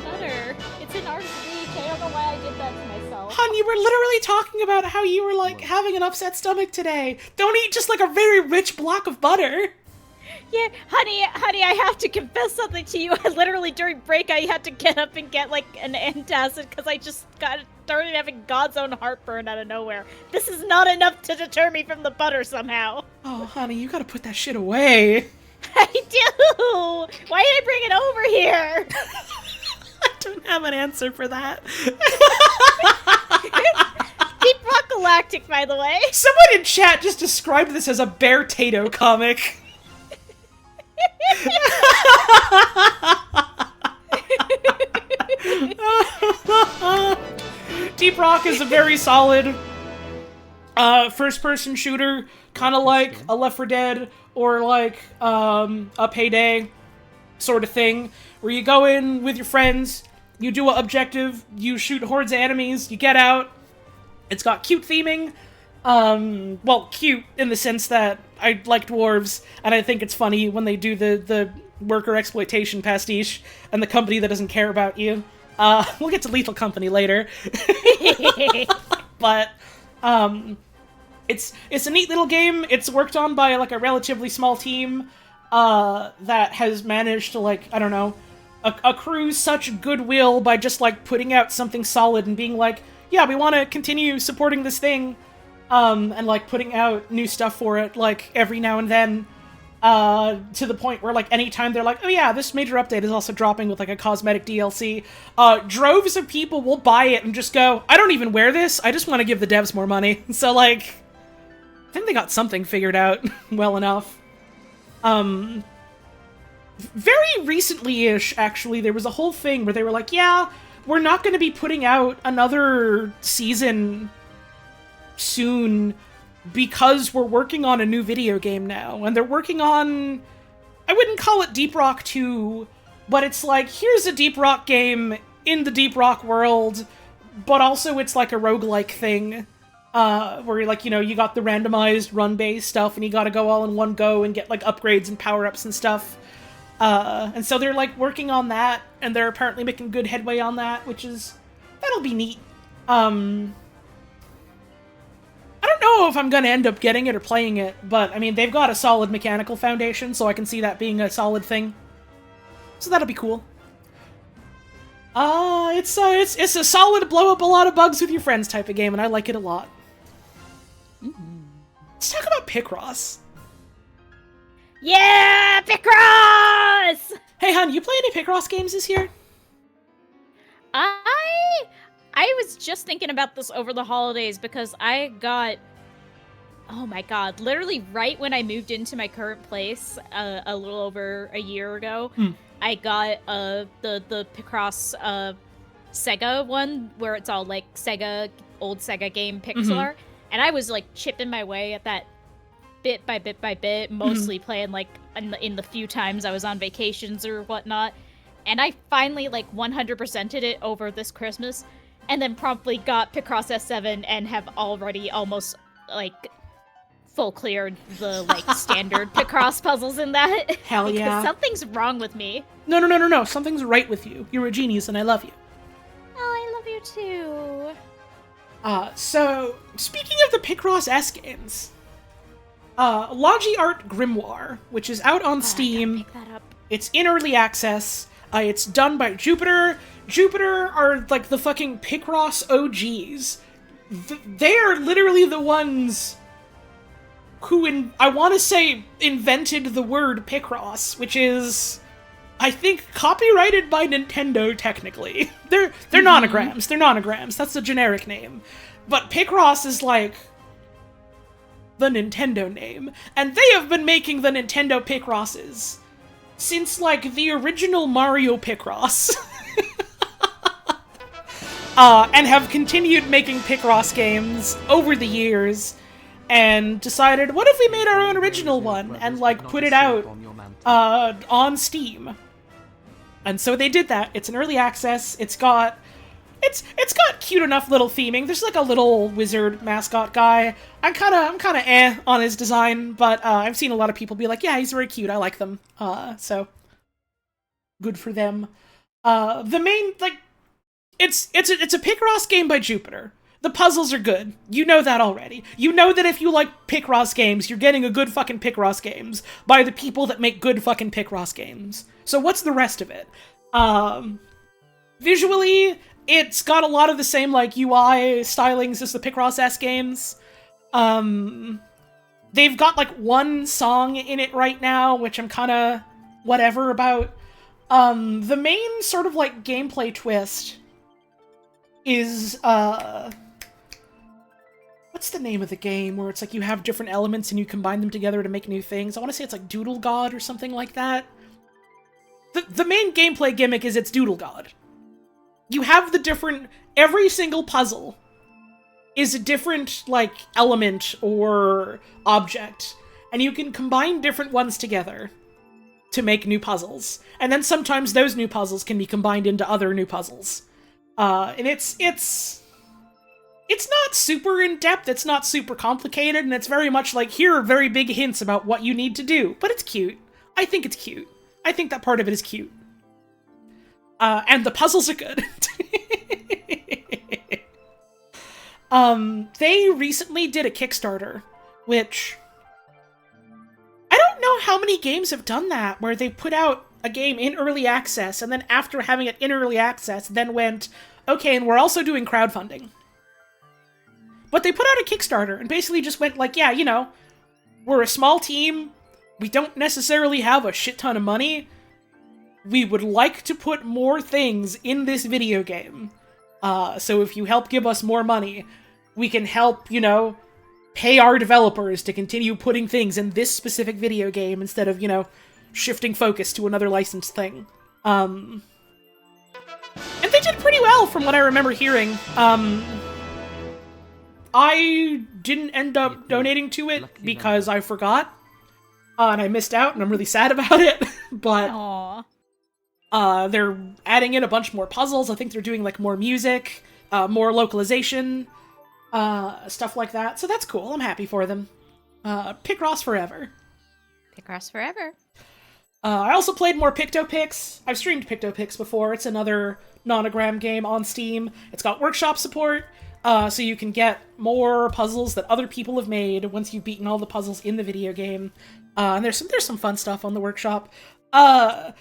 Butter. It's an RC. I don't know why I did that to myself. Hon, you were literally talking about how you were like having an upset stomach today. Don't eat just like a very rich block of butter. Yeah, honey, I have to confess something to you. Literally during break, I had to get up and get like an antacid because I just started having God's own heartburn out of nowhere. This is not enough to deter me from the butter somehow. Oh, honey, you gotta put that shit away. I do. Why did I bring it over here? I don't have an answer for that. Deep Rock Galactic, by the way. Someone in chat just described this as a Bear Tato comic. Deep Rock is a very solid first-person shooter, kind of like a Left 4 Dead or like a Payday sort of thing, where you go in with your friends, you do an objective, you shoot hordes of enemies, you get out. It's got cute theming. Well, cute in the sense that I like dwarves, and I think it's funny when they do the worker exploitation pastiche and the company that doesn't care about you. We'll get to Lethal Company later. But, it's a neat little game. It's worked on by, like, a relatively small team, that has managed to, like, I don't know, accrue such goodwill by just, like, putting out something solid and being like, yeah, we want to continue supporting this thing, and, like, putting out new stuff for it, like, every now and then, to the point where, like, anytime they're like, oh yeah, this major update is also dropping with, like, a cosmetic DLC, droves of people will buy it and just go, I don't even wear this, I just want to give the devs more money. So, like, I think they got something figured out well enough. Very recently-ish, actually, there was a whole thing where they were like, yeah, we're not going to be putting out another season soon because we're working on a new video game now. And they're working on, I wouldn't call it Deep Rock 2, but it's like, here's a Deep Rock game in the Deep Rock world, but also it's like a roguelike thing, where, like, you know, you got the randomized run-based stuff, and you gotta go all in one go and get, like, upgrades and power-ups and stuff. And so they're, like, working on that, and they're apparently making good headway on that, which is, that'll be neat. I don't know if I'm gonna end up getting it or playing it, but I mean, they've got a solid mechanical foundation, so I can see that being a solid thing. So that'll be cool. It's a solid blow up a lot of bugs with your friends type of game, and I like it a lot. Let's talk about Picross. Yeah, Picross! Hey, hun, you play any Picross games this year? I was just thinking about this over the holidays because I got, oh my god, literally right when I moved into my current place a little over a year ago, I got the Picross Sega one where it's all like old Sega game pixel art, and I was like chipping my way at that bit by bit by bit, mostly playing like in the few times I was on vacations or whatnot, and I finally like 100%ed it over this Christmas, and then promptly got Picross S7 and have already almost like full cleared the like standard Picross puzzles in that. Hell yeah. Something's wrong with me. No. Something's right with you. You're a genius and I love you. Oh, I love you too. So, speaking of the Picross S games, Logi Art Grimoire, which is out on Steam. Pick that up. It's in early access. It's done by Jupiter. Jupiter are like the fucking Picross OGs. They are literally the ones who, I want to say, invented the word Picross, which is, I think, copyrighted by Nintendo, technically. They're nonograms. They're nonograms. That's the generic name. But Picross is like the Nintendo name. And they have been making the Nintendo Picrosses since, like, the original Mario Picross. And have continued making Picross games over the years, and decided, what if we made our own original one, and, like, put it out on Steam. And so they did that. It's an early access. It's got cute enough little theming. There's, like, a little wizard mascot guy. I'm kinda on his design, but I've seen a lot of people be like, yeah, he's very cute, I like them. So good for them. The main, like, it's a Picross game by Jupiter. The puzzles are good. You know that already. You know that if you like Picross games, you're getting a good fucking Picross games by the people that make good fucking Picross games. So what's the rest of it? Visually, it's got a lot of the same, like, UI stylings as the Picross S games. They've got, like, one song in it right now, which I'm kinda whatever about. The main sort of, like, gameplay twist is, what's the name of the game where it's like you have different elements and you combine them together to make new things? I want to say it's like Doodle God or something like that. The main gameplay gimmick is it's Doodle God. You have every single puzzle is a different, like, element or object, and you can combine different ones together to make new puzzles. And then sometimes those new puzzles can be combined into other new puzzles. And it's not super in-depth, it's not super complicated, and it's very much like, here are very big hints about what you need to do. But it's cute. I think it's cute. I think that part of it is cute. And the puzzles are good. They recently did a Kickstarter, which I don't know how many games have done that, where they put out a game in early access, and then after having it in early access, then went, okay, and we're also doing crowdfunding. But they put out a Kickstarter, and basically just went like, yeah, you know, we're a small team, we don't necessarily have a shit ton of money, we would like to put more things in this video game. So if you help give us more money, we can help, you know, pay our developers to continue putting things in this specific video game instead of, you know, shifting focus to another licensed thing. And they did pretty well from what I remember hearing. I didn't end up donating to it because I forgot. And I missed out, and I'm really sad about it. But Aww. They're adding in a bunch more puzzles. I think they're doing, like, more music, more localization, stuff like that. So that's cool. I'm happy for them. Picross forever. Picross forever. I also played more PictoPicks. I've streamed PictoPicks before. It's another nonogram game on Steam. It's got workshop support. so you can get more puzzles that other people have made once you've beaten all the puzzles in the video game. And there's some fun stuff on the workshop. I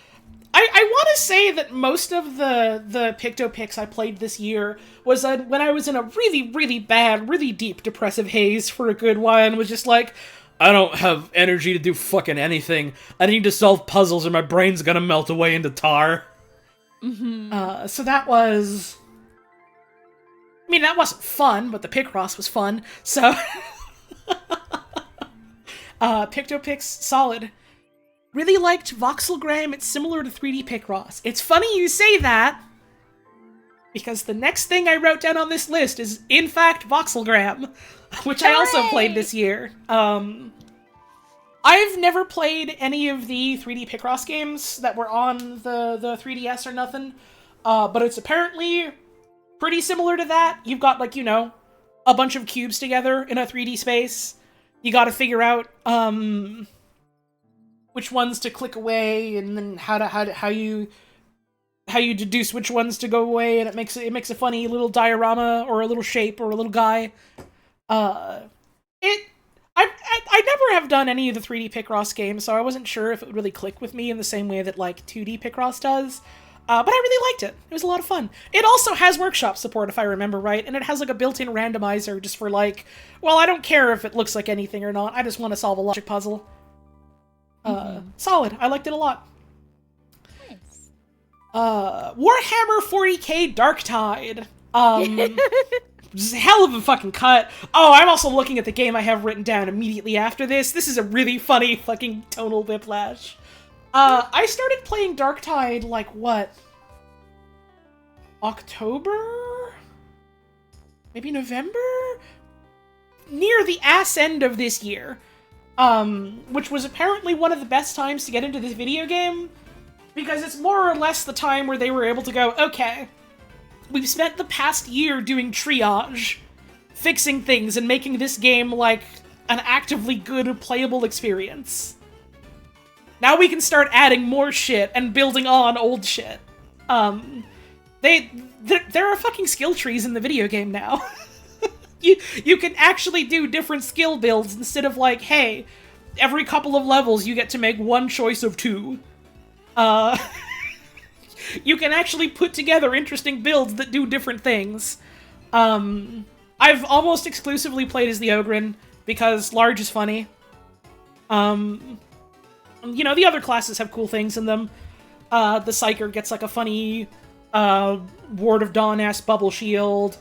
want to say that most of the PictoPics I played this year was when I was in a really, really bad, really deep depressive haze for a good while and was just like, I don't have energy to do fucking anything. I need to solve puzzles or my brain's gonna melt away into tar. So that was... I mean, that wasn't fun, but the Picross was fun, so... PictoPics, solid. Really liked Voxalgram, it's similar to 3D Picross. It's funny you say that, because the next thing I wrote down on this list is, in fact, Voxalgram, which I also played this year. I've never played any of the 3D Picross games that were on the 3DS or nothing, but it's apparently pretty similar to that. You've got, like, you know, a bunch of cubes together in a 3D space. You gotta figure out, which ones to click away, and then how you deduce which ones to go away, and it makes a funny little diorama, or a little shape, or a little guy. I never have done any of the 3D Picross games, so I wasn't sure if it would really click with me in the same way that, like, 2D Picross does. But I really liked it. It was a lot of fun. It also has workshop support, if I remember right, and it has, like, a built-in randomizer just for, like, well, I don't care if it looks like anything or not, I just want to solve a logic puzzle. Solid. I liked it a lot. Nice. Warhammer 40k Darktide. Hell of a fucking cut. Oh, I'm also looking at the game I have written down immediately after this. This is a really funny fucking tonal whiplash. I started playing Darktide, like, what? October? Maybe November? Near the ass end of this year. Which was apparently one of the best times to get into this video game, because it's more or less the time where they were able to go, okay, we've spent the past year doing triage, fixing things, and making this game, like, an actively good, playable experience. Now we can start adding more shit and building on old shit. There are fucking skill trees in the video game now. You can actually do different skill builds instead of, like, hey, every couple of levels you get to make one choice of two. You can actually put together interesting builds that do different things. I've almost exclusively played as the Ogren, because large is funny. You know, the other classes have cool things in them. The Psyker gets, like, a funny, Ward of Dawn-ass bubble shield,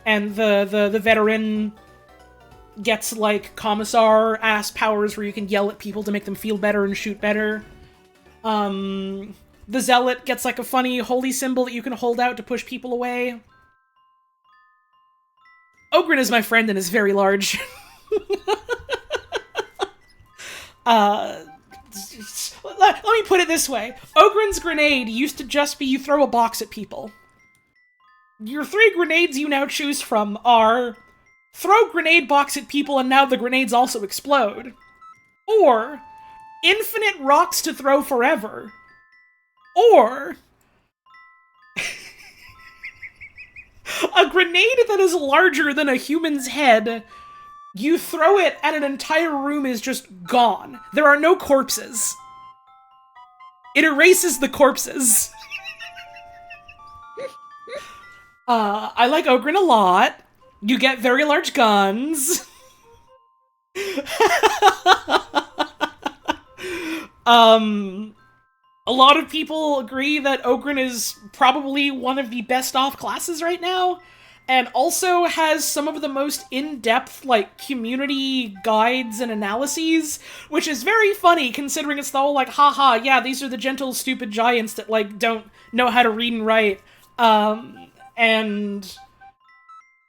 and the Veteran gets, like, Commissar-ass powers where you can yell at people to make them feel better and shoot better. The Zealot gets, like, a funny holy symbol that you can hold out to push people away. Ogren is my friend and is very large. Let me put it this way. Ogren's grenade used to just be you throw a box at people. Your 3 grenades you now choose from are throw grenade box at people and now the grenades also explode. Or infinite rocks to throw forever. Or a grenade that is larger than a human's head. You throw it and an entire room is just gone. There are no corpses. It erases the corpses. I like Ogren a lot. You get very large guns. A lot of people agree that Ogren is probably one of the best off classes right now, and also has some of the most in-depth, like, community guides and analyses, which is very funny, considering it's the whole, like, haha, yeah, these are the gentle, stupid giants that, like, don't know how to read and write, and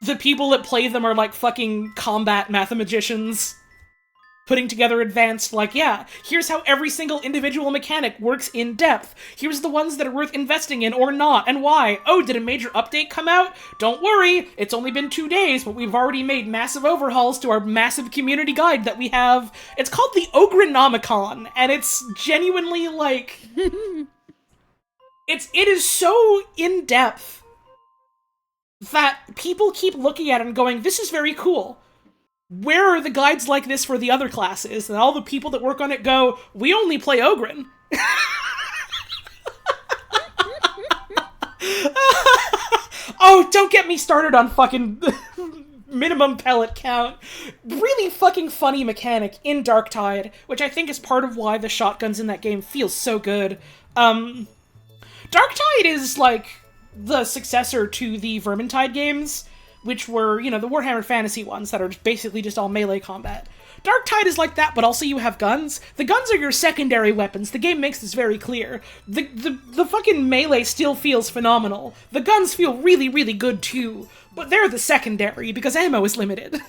the people that play them are, like, fucking combat mathemagicians, putting together advanced, like, yeah, here's how every single individual mechanic works in depth. Here's the ones that are worth investing in or not, and why. Oh, did a major update come out? Don't worry, it's only been 2 days, but we've already made massive overhauls to our massive community guide that we have. It's called the Ogrenomicon, and it's genuinely, like... it is so in-depth that people keep looking at it and going, this is very cool. Where are the guides like this for the other classes? And all the people that work on it go, we only play Ogryn. Oh, don't get me started on fucking minimum pellet count. Really fucking funny mechanic in Darktide, which I think is part of why the shotguns in that game feel so good. Darktide is like the successor to the Vermintide games, which were, you know, the Warhammer Fantasy ones that are basically just all melee combat. Darktide is like that, but also you have guns. The guns are your secondary weapons. The game makes this very clear. The fucking melee still feels phenomenal. The guns feel really, really good too, but they're the secondary because ammo is limited.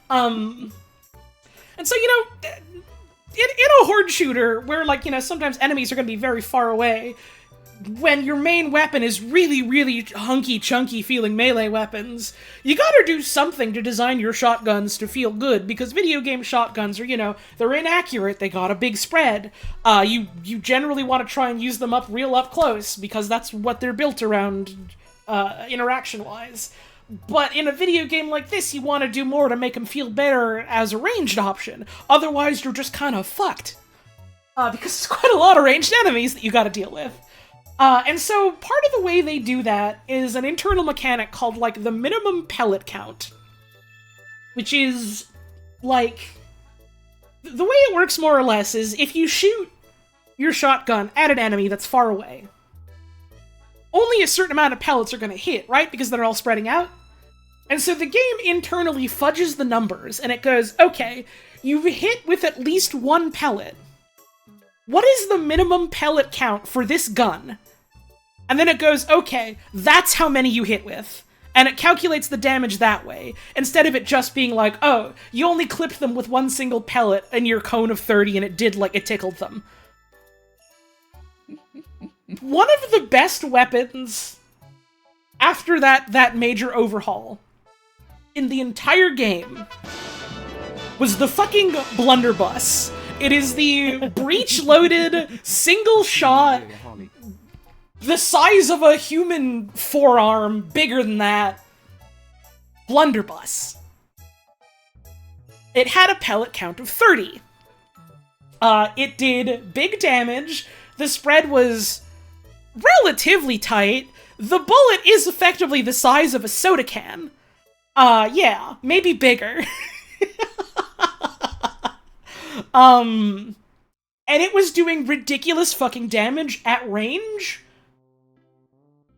And so, you know, in a horde shooter where, like, you know, sometimes enemies are going to be very far away, when your main weapon is really, really hunky, chunky feeling melee weapons, you gotta do something to design your shotguns to feel good, because video game shotguns are, you know, they're inaccurate, they got a big spread. You generally want to try and use them real up close, because that's what they're built around, interaction-wise. But in a video game like this, you want to do more to make them feel better as a ranged option. Otherwise, you're just kind of fucked. Because there's quite a lot of ranged enemies that you gotta deal with. And so part of the way they do that is an internal mechanic called, like, the minimum pellet count. Which is, like... The way it works, more or less, is if you shoot your shotgun at an enemy that's far away, only a certain amount of pellets are going to hit, right? Because they're all spreading out. And so the game internally fudges the numbers, and it goes, okay, you've hit with at least one pellet. What is the minimum pellet count for this gun? And then it goes, okay, that's how many you hit with. And it calculates the damage that way, instead of it just being like, oh, you only clipped them with one single pellet in your cone of 30 and it did, like, it tickled them. One of the best weapons after that major overhaul in the entire game was the fucking blunderbuss. It is the breech-loaded, single-shot, the size of a human forearm, bigger than that, blunderbuss. It had a pellet count of 30. It did big damage, the spread was relatively tight, the bullet is effectively the size of a soda can. Yeah, maybe bigger. And it was doing ridiculous fucking damage at range.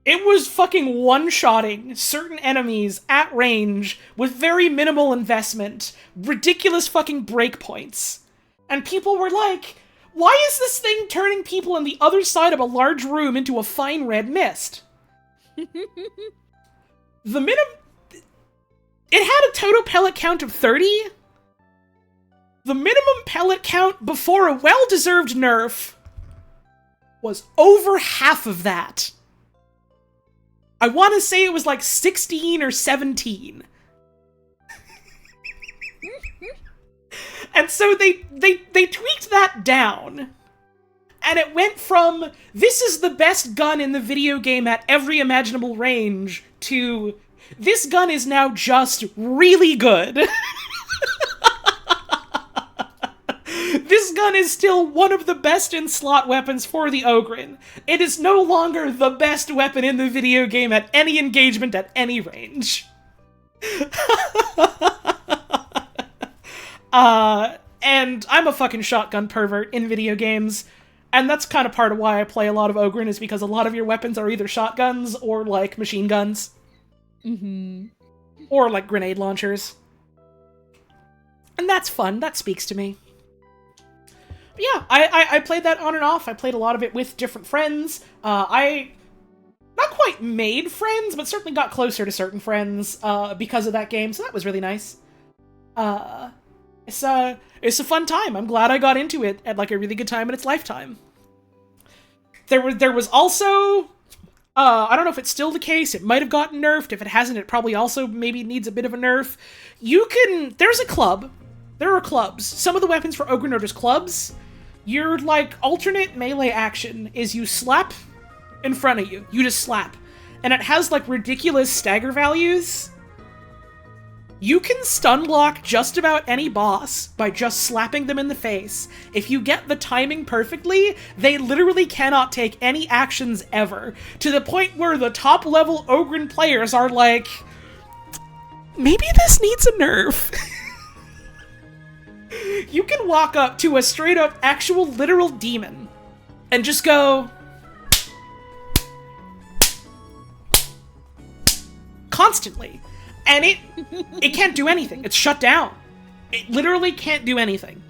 It was fucking one-shotting certain enemies at range with very minimal investment, ridiculous fucking breakpoints. And people were like, why is this thing turning people on the other side of a large room into a fine red mist? It had a total pellet count of 30. The minimum pellet count before a well-deserved nerf was over half of that. I want to say it was like 16 or 17. And so they tweaked that down. And it went from, this is the best gun in the video game at every imaginable range, to, this gun is now just really good. This gun is still one of the best in-slot weapons for the Ogryn. It is no longer the best weapon in the video game at any engagement at any range. And I'm a fucking shotgun pervert in video games, and that's kind of part of why I play a lot of Ogryn, is because a lot of your weapons are either shotguns or, like, machine guns. Mm-hmm. Or, like, grenade launchers. And that's fun. That speaks to me. But yeah, I played that on and off. I played a lot of it with different friends. I not quite made friends, but certainly got closer to certain friends because of that game, so that was really nice. It's a fun time. I'm glad I got into it at, like, a really good time in its lifetime. There was also, I don't know if it's still the case, it might have gotten nerfed. If it hasn't, it probably also maybe needs a bit of a nerf. There's a club. There are clubs. Some of the weapons for Ogryn are just clubs. Your, like, alternate melee action is you slap in front of you. You just slap. and it has, like, ridiculous stagger values, you can stunlock just about any boss by just slapping them in the face. If you get the timing perfectly, they literally cannot take any actions ever, to the point where the top-level Ogren players are like, maybe this needs a nerf. You can walk up to a straight-up actual literal demon and just go... constantly. And it can't do anything. It's shut down. It literally can't do anything.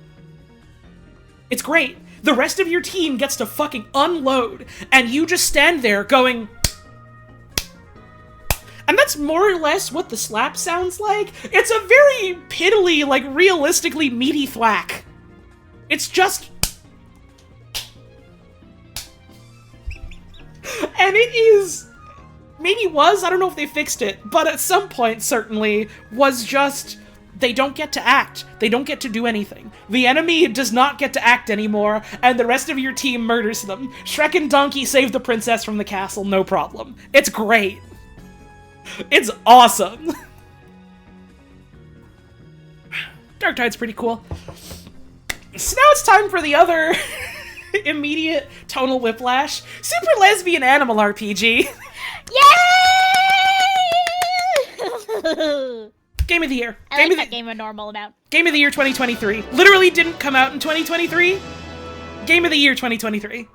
It's great. The rest of your team gets to fucking unload, and you just stand there going... And that's more or less what the slap sounds like. It's a very piddly, like, realistically meaty thwack. It's just... And it is... maybe was, I don't know if they fixed it, but at some point, certainly, was just... they don't get to act. They don't get to do anything. The enemy does not get to act anymore, and the rest of your team murders them. Shrek and Donkey save the princess from the castle, no problem. It's great. It's awesome. Darktide's pretty cool. So now it's time for the other immediate tonal whiplash. Super Lesbian Animal RPG. Yay! Game of the year. I like that game a normal amount. Game of the year 2023. Literally didn't come out in 2023. Game of the year 2023.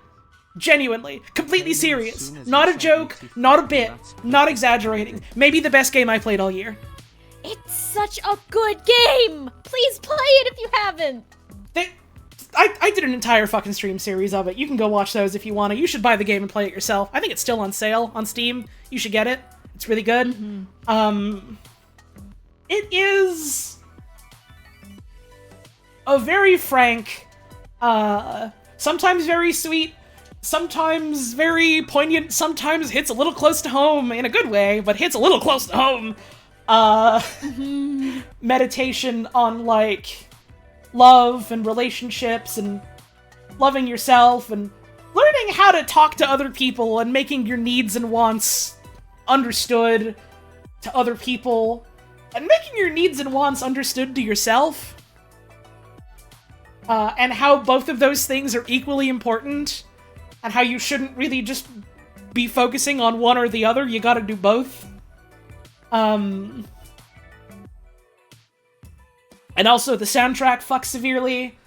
Genuinely. Completely serious. Not a joke, not a bit, not exaggerating. Maybe the best game I played all year. It's such a good game! Please play it if you haven't! I did an entire fucking stream series of it. You can go watch those if you want to. You should buy the game and play it yourself. I think it's still on sale on Steam. You should get it. It's really good. Mm-hmm. It is a very frank, sometimes very sweet, sometimes very poignant, sometimes hits a little close to home in a good way, but hits a little close to home, meditation on, like, love and relationships and loving yourself and learning how to talk to other people and making your needs and wants understood to other people and making your needs and wants understood to yourself. And how both of those things are equally important and how you shouldn't really just be focusing on one or the other. You gotta do both. And also the soundtrack fucks severely,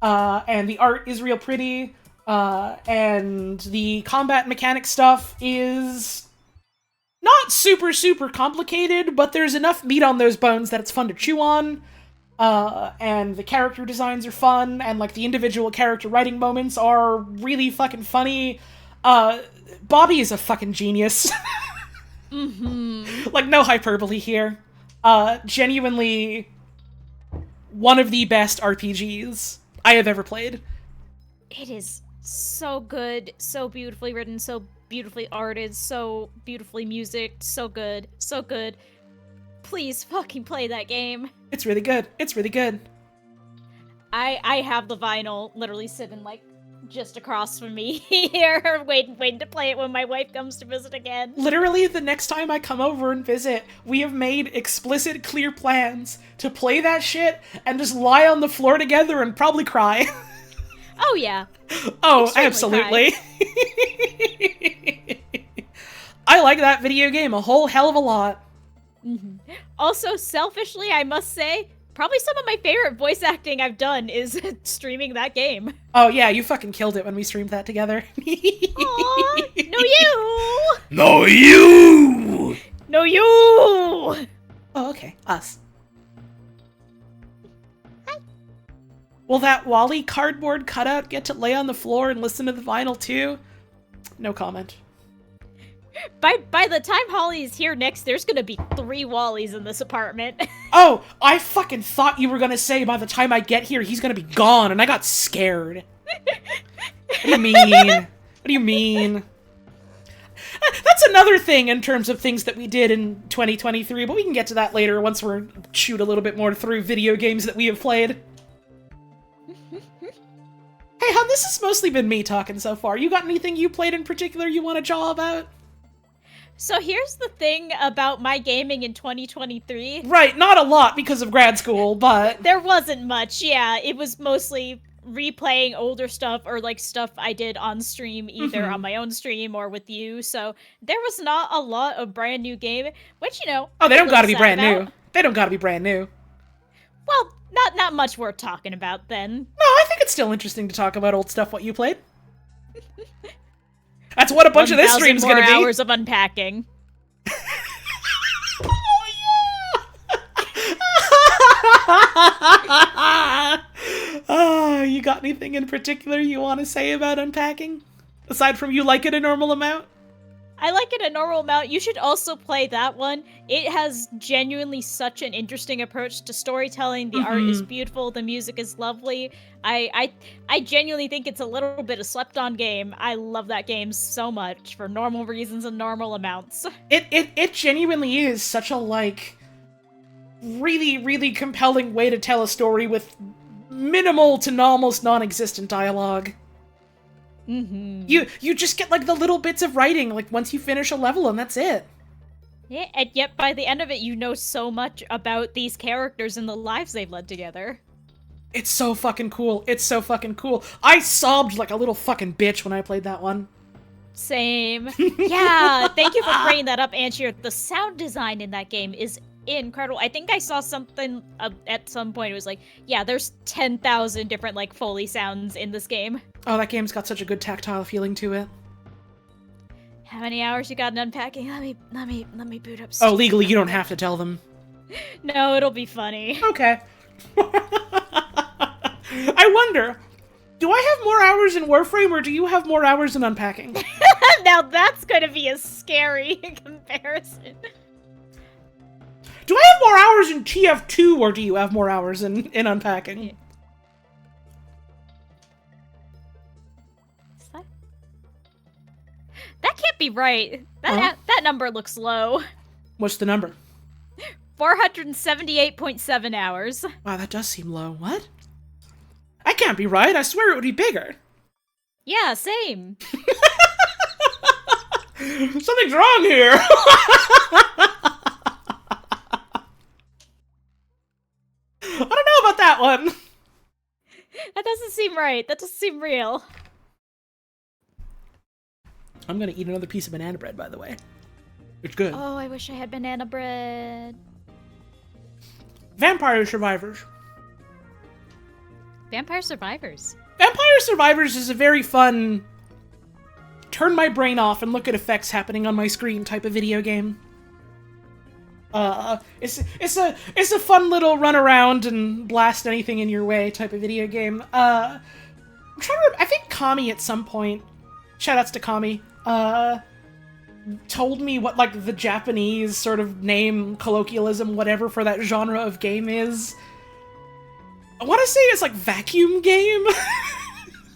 and the art is real pretty, and the combat mechanic stuff is not super, super complicated, but there's enough meat on those bones that it's fun to chew on, and the character designs are fun, and, like, the individual character writing moments are really fucking funny. Bobby is a fucking genius. Like, no hyperbole here. Genuinely one of the best RPGs I have ever played. It is so good, so beautifully written, so beautifully arted, so beautifully musiced, so good, so good. Please fucking play that game. It's really good. It's really good. I have the vinyl literally sitting, like, just across from me here, waiting to play it when my wife comes to visit again. Literally, the next time I come over and visit, we have made explicit, clear plans to play that shit and just lie on the floor together and probably cry. Oh, yeah. Oh, Extremely absolutely. I like that video game a whole hell of a lot. Also, selfishly, I must say, probably some of my favorite voice acting I've done is streaming that game. Oh yeah, you fucking killed it when we streamed that together. Aww, no you! No, you! No you! Oh, okay. Us. Hi. Will that Wally cardboard cutout get to lay on the floor and listen to the vinyl too? No comment. By the time Holly's here next, there's gonna be 3 Wallys in this apartment. Oh, I fucking thought you were gonna say by the time I get here, he's gonna be gone, and I got scared. What do you mean? What do you mean? That's another thing in terms of things that we did in 2023, but we can get to that later once we're shoot a little bit more through video games that we have played. Hey, hon, this has mostly been me talking so far. You got anything you played in particular you want to jaw about? So here's the thing about my gaming in 2023. Right, not a lot because of grad school, but... There wasn't much, yeah. It was mostly replaying older stuff or like stuff I did on stream, either on my own stream or with you. So there was not a lot of brand new game, which, you know... Oh, they don't gotta be brand new. new. They don't gotta be brand new. Well, not much worth talking about then. No, I think it's still interesting to talk about old stuff, what you played. That's what a bunch of this stream's gonna be. Hours of unpacking. Oh, you got anything in particular you want to say about unpacking? Aside from you like it a normal amount? I like it a normal amount. You should also play that one. It has genuinely such an interesting approach to storytelling. The art is beautiful. The music is lovely. I genuinely think it's a little bit a slept-on game. I love that game so much for normal reasons and normal amounts. It genuinely is such a, like, really, really compelling way to tell a story with minimal to almost non-existent dialogue. You just get, like, the little bits of writing, like, once you finish a level, and that's it. Yeah, and yet by the end of it, you know so much about these characters and the lives they've led together. It's so fucking cool. It's so fucking cool. I sobbed like a little fucking bitch when I played that one. Same. Yeah, thank you for bringing that up, Anshir. The sound design in that game is incredible. I think I saw something at some point. It was like, yeah, there's 10,000 different, like, Foley sounds in this game. Oh, that game's got such a good tactile feeling to it. How many hours you got in unpacking? Let me boot up Steam. Oh, legally, you don't have to tell them. No, it'll be funny. Okay. I wonder, do I have more hours in Warframe, or do you have more hours in unpacking? Now that's gonna be a scary comparison. Do I have more hours in TF2, or do you have more hours in unpacking? Yeah. That can't be right. That number looks low. What's the number? 478.7 hours. Wow, that does seem low. What? That can't be right. I swear it would be bigger. Yeah, same. Something's wrong here. I don't know about that one. That doesn't seem right. That doesn't seem real. I'm gonna eat another piece of banana bread, by the way. It's good. Oh, I wish I had banana bread. Vampire Survivors. Vampire Survivors. Vampire Survivors is a very fun, turn my brain off and look at effects happening on my screen type of video game. It's a fun little run around and blast anything in your way type of video game. I'm trying to remember, I think Kami at some point, shoutouts to Kami, told me what, like, the Japanese sort of name, colloquialism, whatever, for that genre of game is. I want to say it's, like, vacuum game?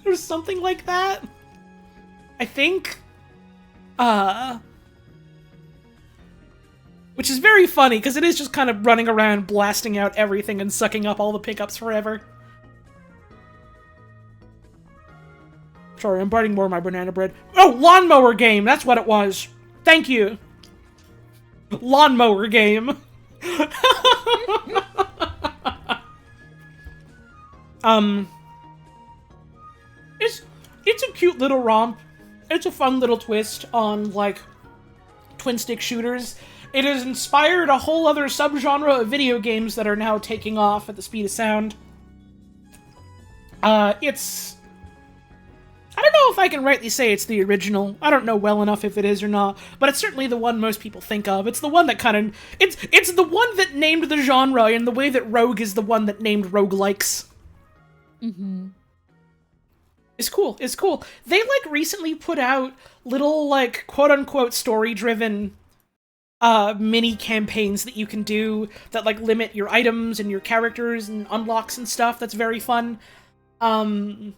Or something like that. I think. Which is very funny, because it is just kind of running around, blasting out everything, and sucking up all the pickups forever. Sorry, I'm biting more of my banana bread. Oh, lawnmower game! That's what it was! Thank you! Lawnmower game. It's a cute little romp. It's a fun little twist on, like, twin-stick shooters. It has inspired a whole other subgenre of video games that are now taking off at the speed of sound. It's... I don't know if I can rightly say it's the original. I don't know well enough if it is or not, but it's certainly the one most people think of. It's the one that kind of... It's the one that named the genre in the way that Rogue is the one that named roguelikes. Mm-hmm. It's cool. It's cool. They, like, recently put out little, like, quote-unquote story-driven mini campaigns that you can do that, like, limit your items and your characters and unlocks and stuff. That's very fun. And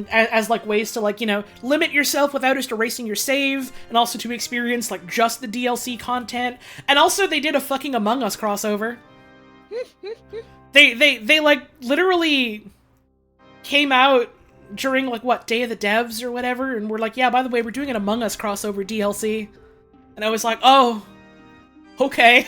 as, like, ways to, like, you know, limit yourself without just erasing your save, and also to experience, like, just the DLC content. And also they did a fucking Among Us crossover. They, like, literally came out during, like, what, Day of the Devs or whatever, and we're like, yeah, by the way, we're doing an Among Us crossover DLC. And I was like, oh, okay.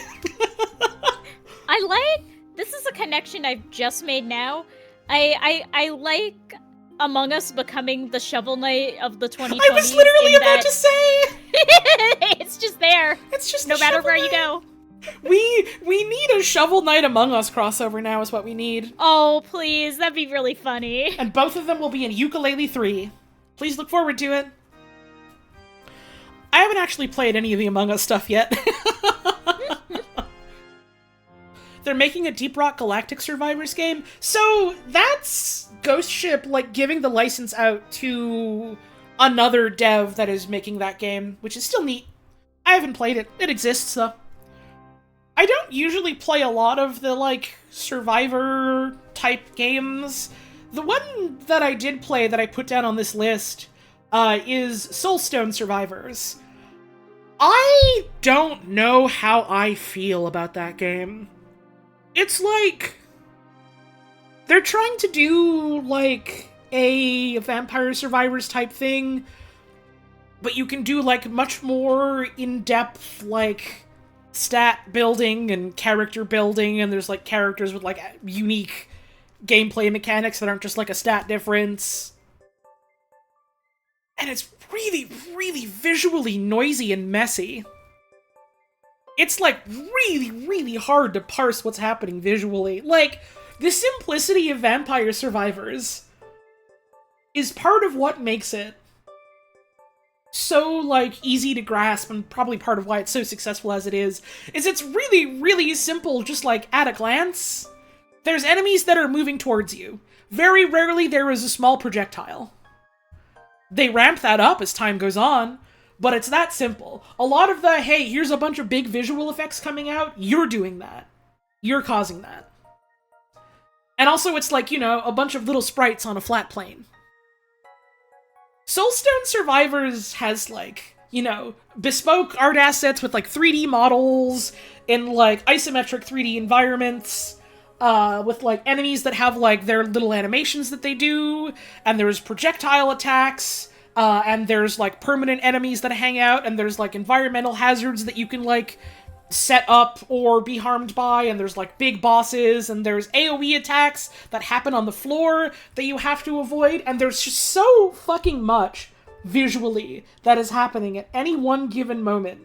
This is a connection I've just made now. I like Among Us becoming the Shovel Knight of the 2020s. I was literally about to say! It's just there. It's just no matter Shovel where Knight. you go. We need a Shovel Knight Among Us crossover now is what we need. Oh, please. That'd be really funny. And both of them will be in Yooka-Laylee 3. Please look forward to it. I haven't actually played any of the Among Us stuff yet. They're making a Deep Rock Galactic Survivors game. So that's Ghost Ship, like, giving the license out to another dev that is making that game, which is still neat. I haven't played it. It exists, though. I don't usually play a lot of the, like, Survivor-type games. The one that I did play that I put down on this list is Soulstone Survivors. I don't know how I feel about that game. It's like, they're trying to do, like, a Vampire Survivors type thing, but you can do, like, much more in-depth, like, stat building and character building, and there's, like, characters with, like, unique gameplay mechanics that aren't just, like, a stat difference. And it's really, really visually noisy and messy. It's, like, really, really hard to parse what's happening visually. Like, the simplicity of Vampire Survivors is part of what makes it so, like, easy to grasp, and probably part of why it's so successful as it is it's really, really simple, just, like, at a glance. There's enemies that are moving towards you. Very rarely there is a small projectile. They ramp that up as time goes on, but it's that simple. A lot of the, hey, here's a bunch of big visual effects coming out, you're doing that. You're causing that. And also it's like, you know, a bunch of little sprites on a flat plane. Soulstone Survivors has, like, you know, bespoke art assets with, like, 3D models in, like, isometric 3D environments, with, like, enemies that have, like, their little animations that they do, and there's projectile attacks, and there's, like, permanent enemies that hang out, and there's, like, environmental hazards that you can, like, set up or be harmed by, and there's, like, big bosses, and there's AoE attacks that happen on the floor that you have to avoid, and there's just so fucking much visually that is happening at any one given moment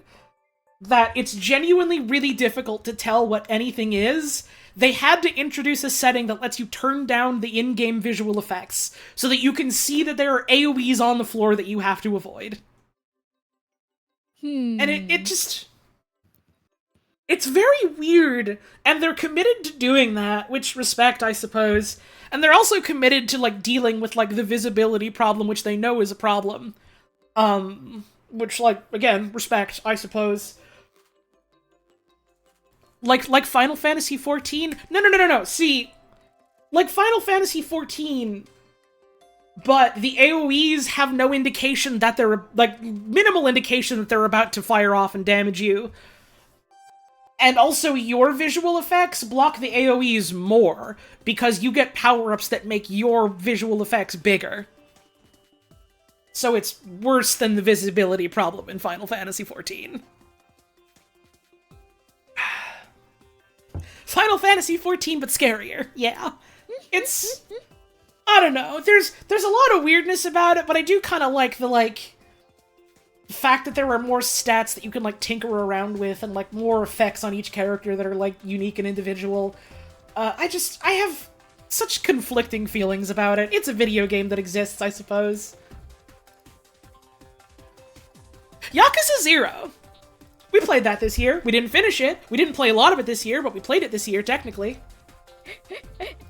that it's genuinely really difficult to tell what anything is. They had to introduce a setting that lets you turn down the in-game visual effects so that you can see that there are AoEs on the floor that you have to avoid. And it just... It's very weird, and they're committed to doing that, which respect, I suppose. And they're also committed to, like, dealing with, like, the visibility problem, which they know is a problem. Which, like, again, respect, I suppose. Like Final Fantasy XIV? No. See, like Final Fantasy XIV, but the AoEs have no indication that they're, like, minimal indication that they're about to fire off and damage you. And also, your visual effects block the AoEs more, because you get power-ups that make your visual effects bigger. So it's worse than the visibility problem in Final Fantasy XIV. Final Fantasy XIV, but scarier. Yeah. It's... I don't know. There's a lot of weirdness about it, but I do kind of like the, like... the fact that there are more stats that you can, like, tinker around with, and, like, more effects on each character that are, like, unique and individual. I have such conflicting feelings about it. It's a video game that exists, I suppose. Yakuza 0! We played that this year. We didn't finish it. We didn't play a lot of it this year, but we played it this year, technically.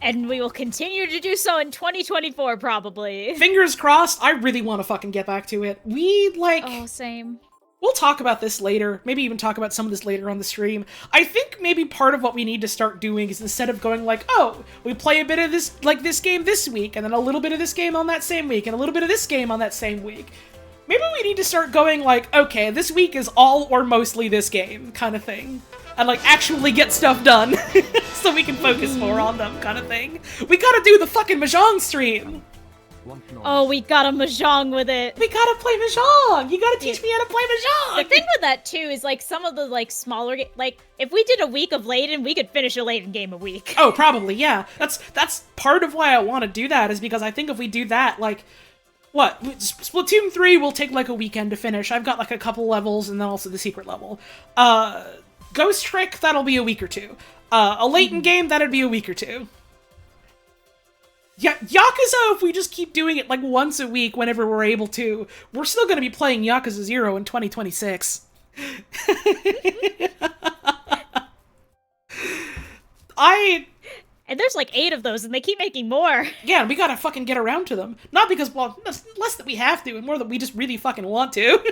And we will continue to do so in 2024, probably. Fingers crossed. I really want to fucking get back to it. We, like... Oh, same. We'll talk about this later. Maybe even talk about some of this later on the stream. I think maybe part of what we need to start doing is, instead of going like, oh, we play a bit of this, like, this game this week, and then a little bit of this game on that same week, and a little bit of this game on that same week. Maybe we need to start going like, okay, this week is all or mostly this game, kind of thing. And, like, actually get stuff done, so we can focus more on them, kind of thing. We gotta do the fucking Mahjong stream! Want noise. Oh, we got a mahjong with it. We gotta play Mahjong! You gotta teach me how to play The Mahjong! thing with that too is like some of the like smaller like if we did a week of Layton, we could finish a Layton game a week. Oh, probably, yeah. That's part of why I want to do that, is because I think if we do that, like, what? Splatoon 3 will take like a weekend to finish. I've got like a couple levels and then also the secret level. Ghost Trick, that'll be a week or two. A Layton game, that'd be a week or two. Yeah, Yakuza, if we just keep doing it like once a week whenever we're able to, we're still going to be playing Yakuza 0 in 2026. And there's like 8 of those, and they keep making more. Yeah, we gotta fucking get around to them. Not because, well, less that we have to, and more that we just really fucking want to.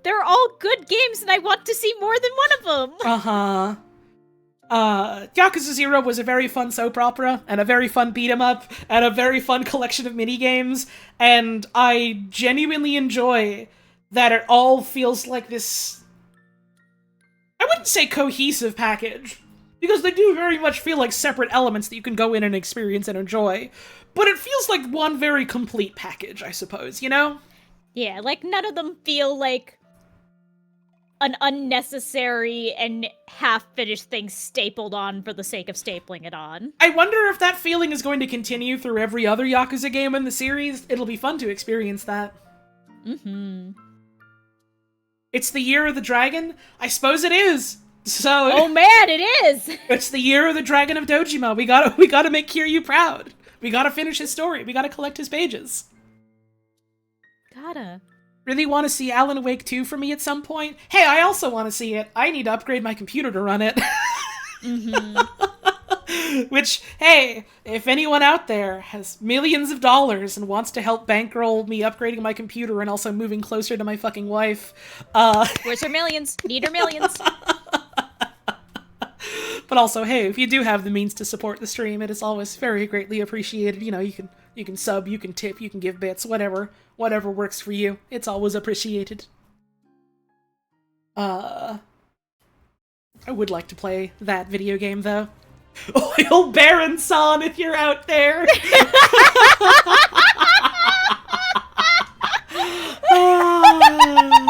They're all good games, and I want to see more than one of them. Uh-huh. Yakuza 0 was a very fun soap opera, and a very fun beat-em-up, and a very fun collection of minigames, and I genuinely enjoy that it all feels like this... I wouldn't say cohesive package, because they do very much feel like separate elements that you can go in and experience and enjoy, but it feels like one very complete package, I suppose, you know? Yeah, like none of them feel like an unnecessary and half-finished thing stapled on for the sake of stapling it on. I wonder if that feeling is going to continue through every other Yakuza game in the series. It'll be fun to experience that. Mm-hmm. It's the year of the dragon? I suppose it is! So... Oh man, it is! It's the year of the Dragon of Dojima. We gotta make Kiryu proud. We gotta finish his story. We gotta collect his pages. Gotta. Really want to see Alan Wake 2 for me at some point? Hey, I also want to see it. I need to upgrade my computer to run it. Mm-hmm. Which, hey, if anyone out there has millions of dollars and wants to help bankroll me upgrading my computer and also moving closer to my fucking wife, Where's her millions? Need her millions. But also, hey, if you do have the means to support the stream, it is always very greatly appreciated. You know, you can sub, you can tip, you can give bits, whatever works for you. It's always appreciated. I would like to play that video game, though. Oh, Baron-san, if you're out there! I like that one.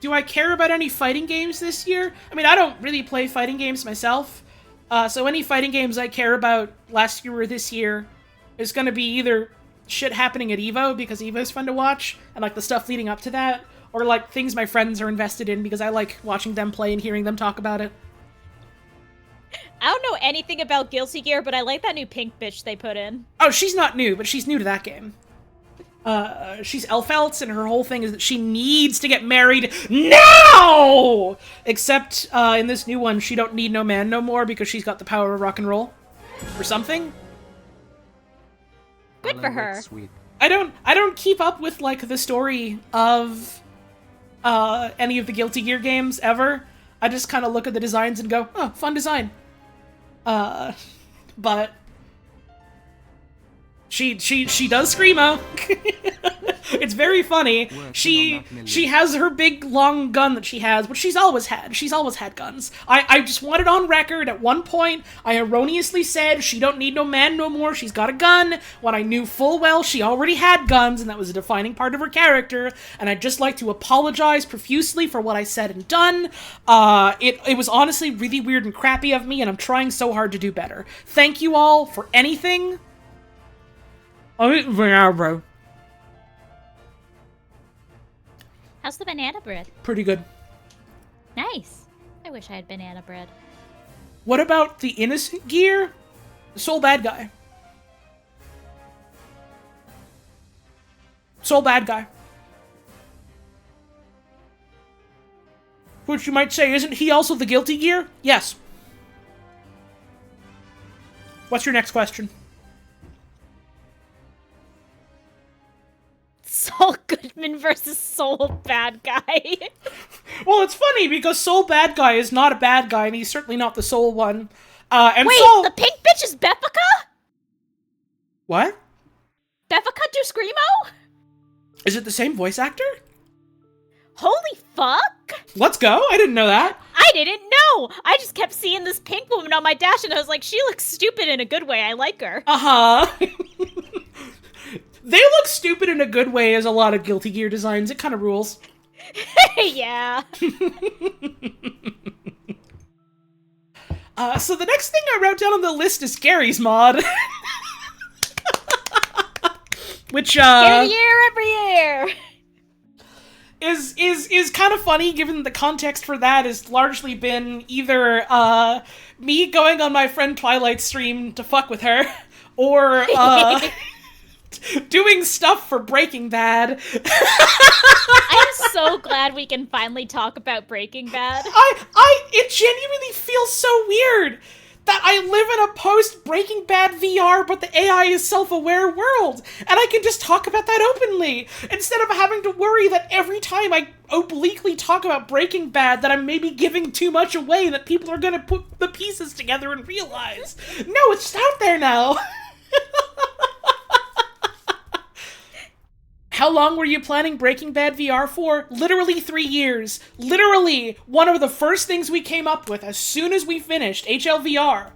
Do I care about any fighting games this year? I mean, I don't really play fighting games myself, so any fighting games I care about last year or this year is gonna be either shit happening at EVO, because EVO's fun to watch, and like the stuff leading up to that, or like things my friends are invested in because I like watching them play and hearing them talk about it. I don't know anything about Guilty Gear, but I like that new pink bitch they put in. Oh, she's not new, but she's new to that game. She's Elf-Elts, and her whole thing is that she needs to get married now! Except, in this new one, she don't need no man no more because she's got the power of rock and roll. Or something. Good for her. Sweet. I don't keep up with, like, the story of, any of the Guilty Gear games ever. I just kind of look at the designs and go, oh, fun design. But... She does Screamo. It's very funny. She has her big long gun that she has, which she's always had. She's always had guns. I just wanted on record at one point, I erroneously said she don't need no man no more, she's got a gun, when I knew full well she already had guns, and that was a defining part of her character, and I'd just like to apologize profusely for what I said and done. It was honestly really weird and crappy of me, and I'm trying so hard to do better. Thank you all for anything. I'm eating banana bread. How's the banana bread? Pretty good. Nice. I wish I had banana bread. What about the innocent gear? The Soul Bad Guy. Soul Bad Guy. Which you might say, isn't he also the Guilty Gear? Yes. What's your next question? Saul Goodman versus Soul Bad Guy. Well, it's funny because Soul Bad Guy is not a bad guy, and he's certainly not the Soul one. And Wait, Soul... the pink bitch is Beffica? What? Beffica do Screamo? Is it the same voice actor? Holy fuck! Let's go. I didn't know that. I didn't know! I just kept seeing this pink woman on my dash and I was like, she looks stupid in a good way. I like her. Uh-huh. They look stupid in a good way as a lot of Guilty Gear designs. It kind of rules. Yeah. So the next thing I wrote down on the list is Gary's mod. Which, Get a year every year! is kind of funny, given the context for that has largely been either, me going on my friend Twilight's stream to fuck with her, or, doing stuff for Breaking Bad. I'm so glad we can finally talk about Breaking Bad. It genuinely feels so weird that I live in a post-Breaking Bad VR, but the AI is self-aware world, and I can just talk about that openly, instead of having to worry that every time I obliquely talk about Breaking Bad that I'm maybe giving too much away, that people are gonna put the pieces together and realize. No, it's just out there now! How long were you planning Breaking Bad VR for? Literally 3 years. Literally, one of the first things we came up with as soon as we finished HLVR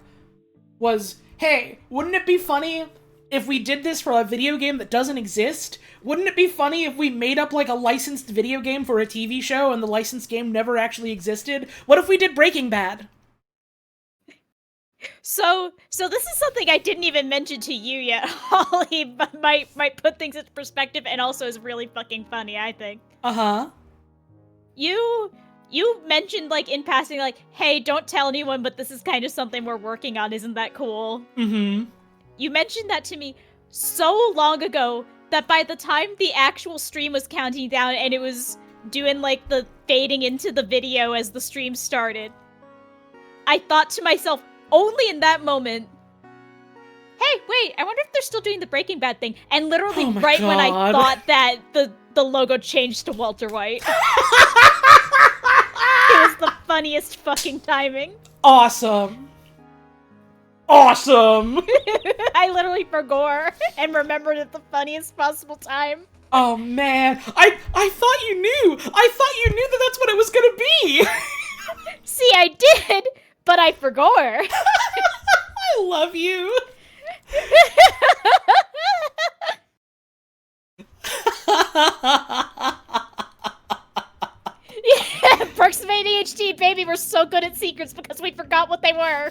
was, hey, wouldn't it be funny if we did this for a video game that doesn't exist? Wouldn't it be funny if we made up like a licensed video game for a TV show and the licensed game never actually existed? What if we did Breaking Bad? So this is something I didn't even mention to you yet, Holly, but might put things into perspective and also is really fucking funny, I think. Uh-huh. You mentioned, like, in passing, like, hey, don't tell anyone, but this is kind of something we're working on, isn't that cool? Mm-hmm. You mentioned that to me so long ago that by the time the actual stream was counting down and it was doing, like, the fading into the video as the stream started, I thought to myself, only in that moment, hey, wait, I wonder if they're still doing the Breaking Bad thing. And literally right when I thought that, the logo changed to Walter White. It was the funniest fucking timing. Awesome. Awesome! I literally forgot and remembered at the funniest possible time. Oh man, I thought you knew! I thought you knew that that's what it was gonna be! See, I did, but I forgot. I love you! Yeah, Perks of ADHD, baby, we're so good at secrets because we forgot what they were.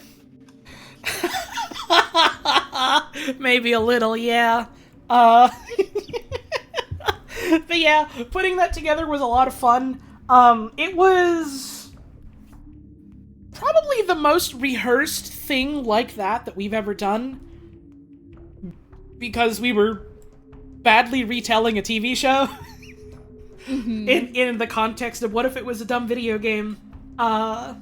Maybe a little, yeah. But yeah, putting that together was a lot of fun. It was probably the most rehearsed thing like that we've ever done. Because we were badly retelling a TV show. Mm-hmm. in the context of what if it was a dumb video game. So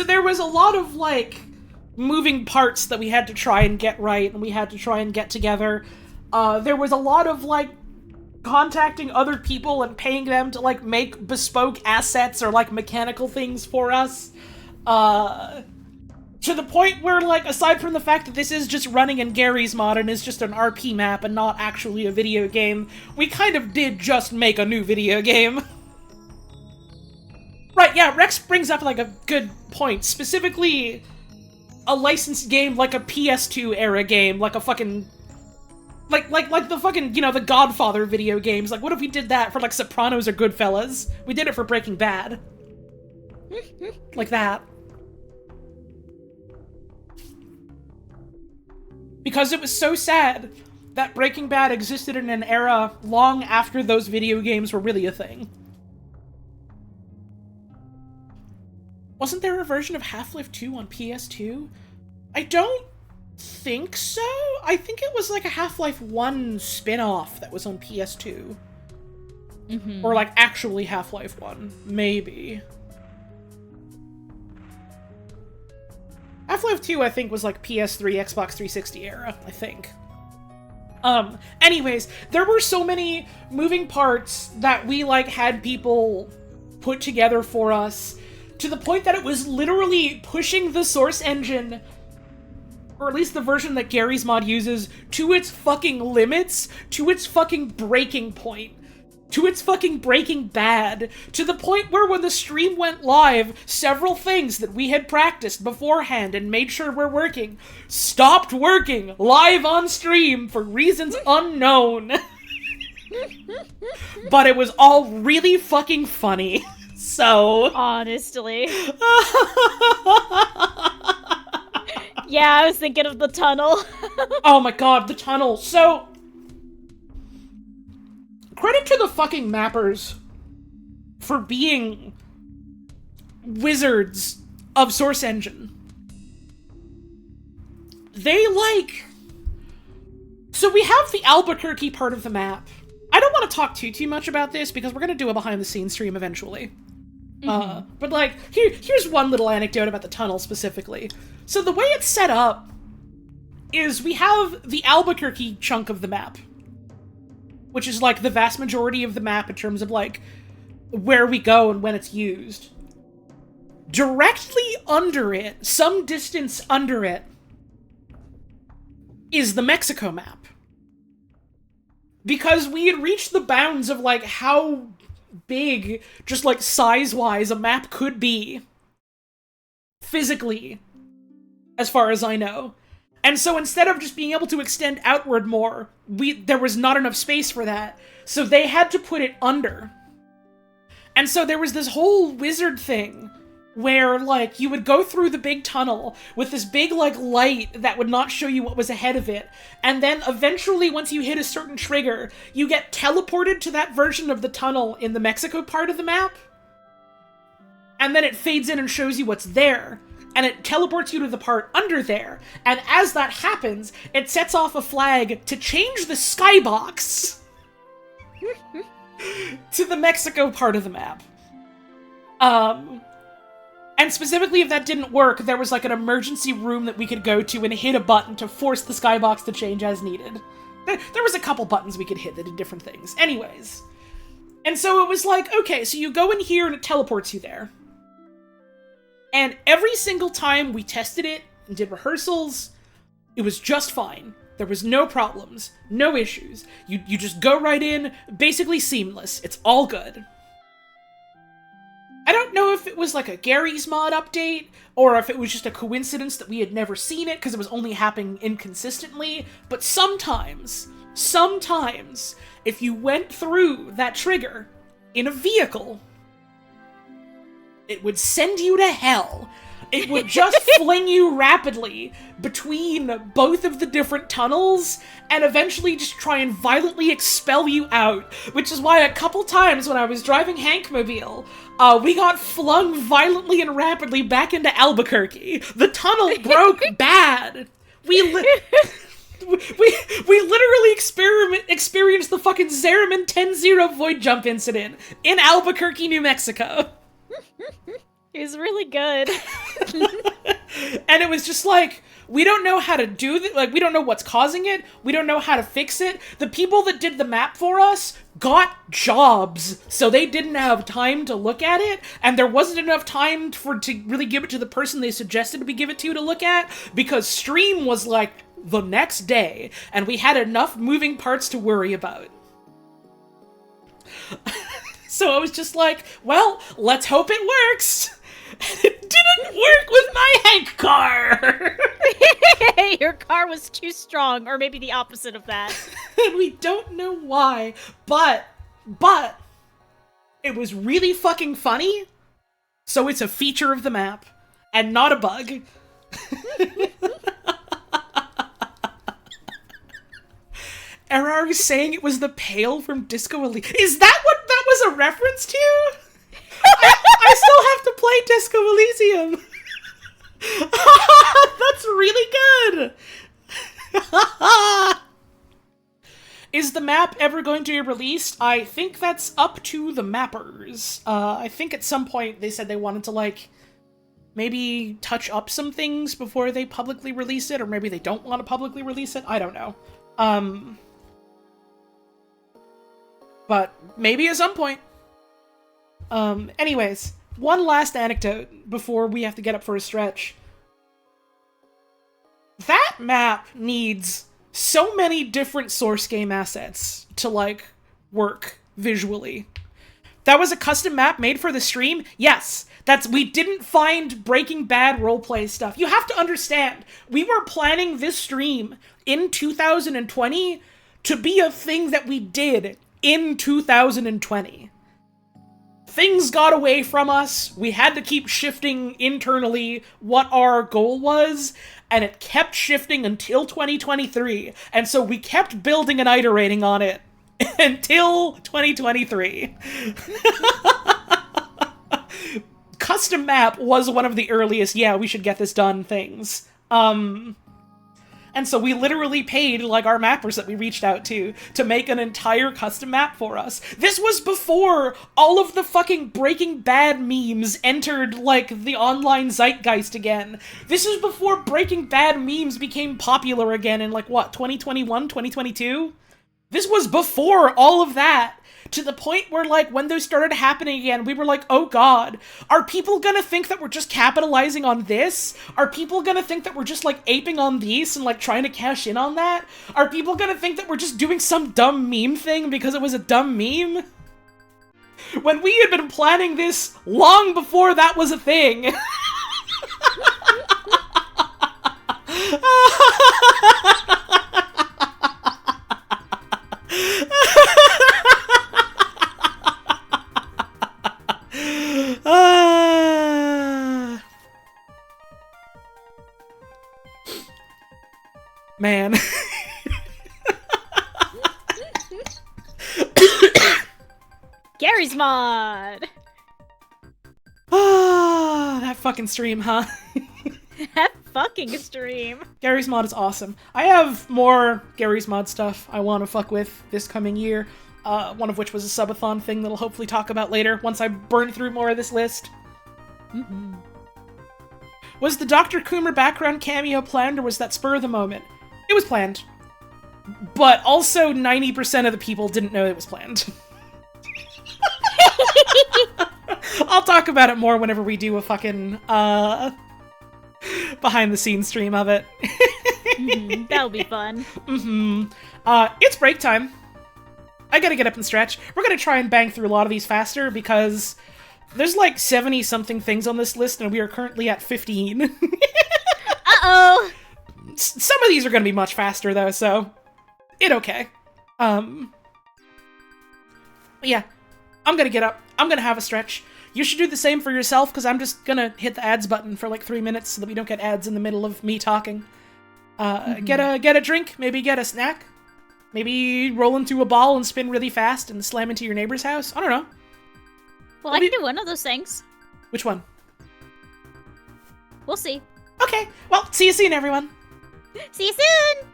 there was a lot of, like, moving parts that we had to try and get right, and we had to try and get together. There was a lot of, like, contacting other people and paying them to, like, make bespoke assets or, like, mechanical things for us. To the point where, like, aside from the fact that this is just running in Gary's mod and is just an RP map and not actually a video game, we kind of did just make a new video game. Right, yeah, Rex brings up, like, a good point. Specifically, a licensed game like a PS2 era game, like a fucking... Like the fucking, you know, the Godfather video games. Like, what if we did that for, like, Sopranos or Goodfellas? We did it for Breaking Bad. Like that. Because it was so sad that Breaking Bad existed in an era long after those video games were really a thing. Wasn't there a version of Half-Life 2 on PS2? I don't think so. I think it was like a Half-Life 1 spin-off that was on PS2. Mm-hmm. Or like actually Half-Life 1. Maybe. Half-Life 2, I think, was like PS3, Xbox 360 era, I think. Anyways, there were so many moving parts that we, like, had people put together for us, to the point that it was literally pushing the source engine, or at least the version that Gary's mod uses, to its fucking limits, to its fucking breaking point. to its fucking Breaking Bad, to the point where when the stream went live, several things that we had practiced beforehand and made sure were working stopped working live on stream for reasons unknown. But it was all really fucking funny. So... Honestly. Yeah, I was thinking of the tunnel. Oh my god, the tunnel. So... credit to the fucking mappers for being wizards of Source Engine. They, like... So we have the Albuquerque part of the map. I don't want to talk too much about this because we're going to do a behind-the-scenes stream eventually. But, like, here's one little anecdote about the tunnel specifically. So the way it's set up is we have the Albuquerque chunk of the map, which is, like, the vast majority of the map in terms of, like, where we go and when it's used. Directly under it, some distance under it, is the Mexico map. Because we had reached the bounds of, like, how big, just, like, size-wise, a map could be. Physically. As far as I know. And so instead of just being able to extend outward more, there was not enough space for that. So they had to put it under. And so there was this whole wizard thing where, like, you would go through the big tunnel with this big, like, light that would not show you what was ahead of it. And then eventually, once you hit a certain trigger, you get teleported to that version of the tunnel in the Mexico part of the map. And then it fades in and shows you what's there. And it teleports you to the part under there. And as that happens, it sets off a flag to change the skybox to the Mexico part of the map. And specifically, if that didn't work, there was, like, an emergency room that we could go to and hit a button to force the skybox to change as needed. There was a couple buttons we could hit that did different things. Anyways. And so it was like, okay, so you go in here and it teleports you there. And every single time we tested it and did rehearsals, it was just fine. There was no problems, no issues. You just go right in, basically seamless. It's all good. I don't know if it was like a Gary's Mod update, or if it was just a coincidence that we had never seen it because it was only happening inconsistently, but sometimes, if you went through that trigger in a vehicle, it would send you to hell. It would just fling you rapidly between both of the different tunnels and eventually just try and violently expel you out. Which is why a couple times when I was driving Hankmobile, we got flung violently and rapidly back into Albuquerque. The tunnel broke bad. We literally experienced the fucking Zeraman 10-0 void jump incident in Albuquerque, New Mexico. He's really good. And it was just like, we don't know how to do that. Like, we don't know what's causing it. We don't know how to fix it. The people that did the map for us got jobs, so they didn't have time to look at it, and there wasn't enough time to really give it to the person they suggested we give it to look at, because stream was like the next day, and we had enough moving parts to worry about. So I was just like, well, let's hope it works. And it didn't work with my Hank car. Your car was too strong, or maybe the opposite of that. And we don't know why, but it was really fucking funny. So it's a feature of the map and not a bug. Errar is saying it was the pail from Disco Elysium. Is that what that was a reference to? I still have to play Disco Elysium. That's really good. Is the map ever going to be released? I think that's up to the mappers. I think at some point they said they wanted to, like, maybe touch up some things before they publicly release it, or maybe they don't want to publicly release it. I don't know. But maybe at some point. Anyways, one last anecdote before we have to get up for a stretch. That map needs so many different source game assets to, like, work visually. That was a custom map made for the stream? Yes. We didn't find Breaking Bad roleplay stuff. You have to understand, we were planning this stream in 2020 to be a thing that we did in 2020. Things got away from us. We had to keep shifting internally what our goal was, and it kept shifting until 2023. And so we kept building and iterating on it until 2023. Custom map was one of the earliest, yeah, we should get this done things. And so we literally paid, like, our mappers that we reached out to make an entire custom map for us. This was before all of the fucking Breaking Bad memes entered, like, the online zeitgeist again. This is before Breaking Bad memes became popular again in, like, what, 2021, 2022? This was before all of that. To the point where, like, when those started happening again, we were like, oh god, are people gonna think that we're just capitalizing on this? Are people gonna think that we're just, like, aping on these and, like, trying to cash in on that? Are people gonna think that we're just doing some dumb meme thing because it was a dumb meme? When we had been planning this long before that was a thing. Man. Gary's mod! That fucking stream, huh? That fucking stream. Gary's mod is awesome. I have more Gary's mod stuff I want to fuck with this coming year. One of which was a subathon thing that I'll hopefully talk about later once I burn through more of this list. Mm-hmm. Was the Dr. Coomer background cameo planned, or was that spur of the moment? It was planned. But also 90% of the people didn't know it was planned. I'll talk about it more whenever we do a fucking, behind-the-scenes stream of it. Mm-hmm. That'll be fun. Mm-hmm. It's break time. I gotta get up and stretch. We're gonna try and bang through a lot of these faster because there's like 70-something things on this list and we are currently at 15. Uh-oh! Some of these are gonna be much faster though, so it okay. But yeah, I'm gonna get up. I'm gonna have a stretch. You should do the same for yourself because I'm just gonna hit the ads button for like 3 minutes so that we don't get ads in the middle of me talking. Get a drink, maybe get a snack. Maybe roll into a ball and spin really fast and slam into your neighbor's house. I don't know. Well, I can do one of those things. Which one? We'll see. Okay, well, see you soon, everyone. See you soon!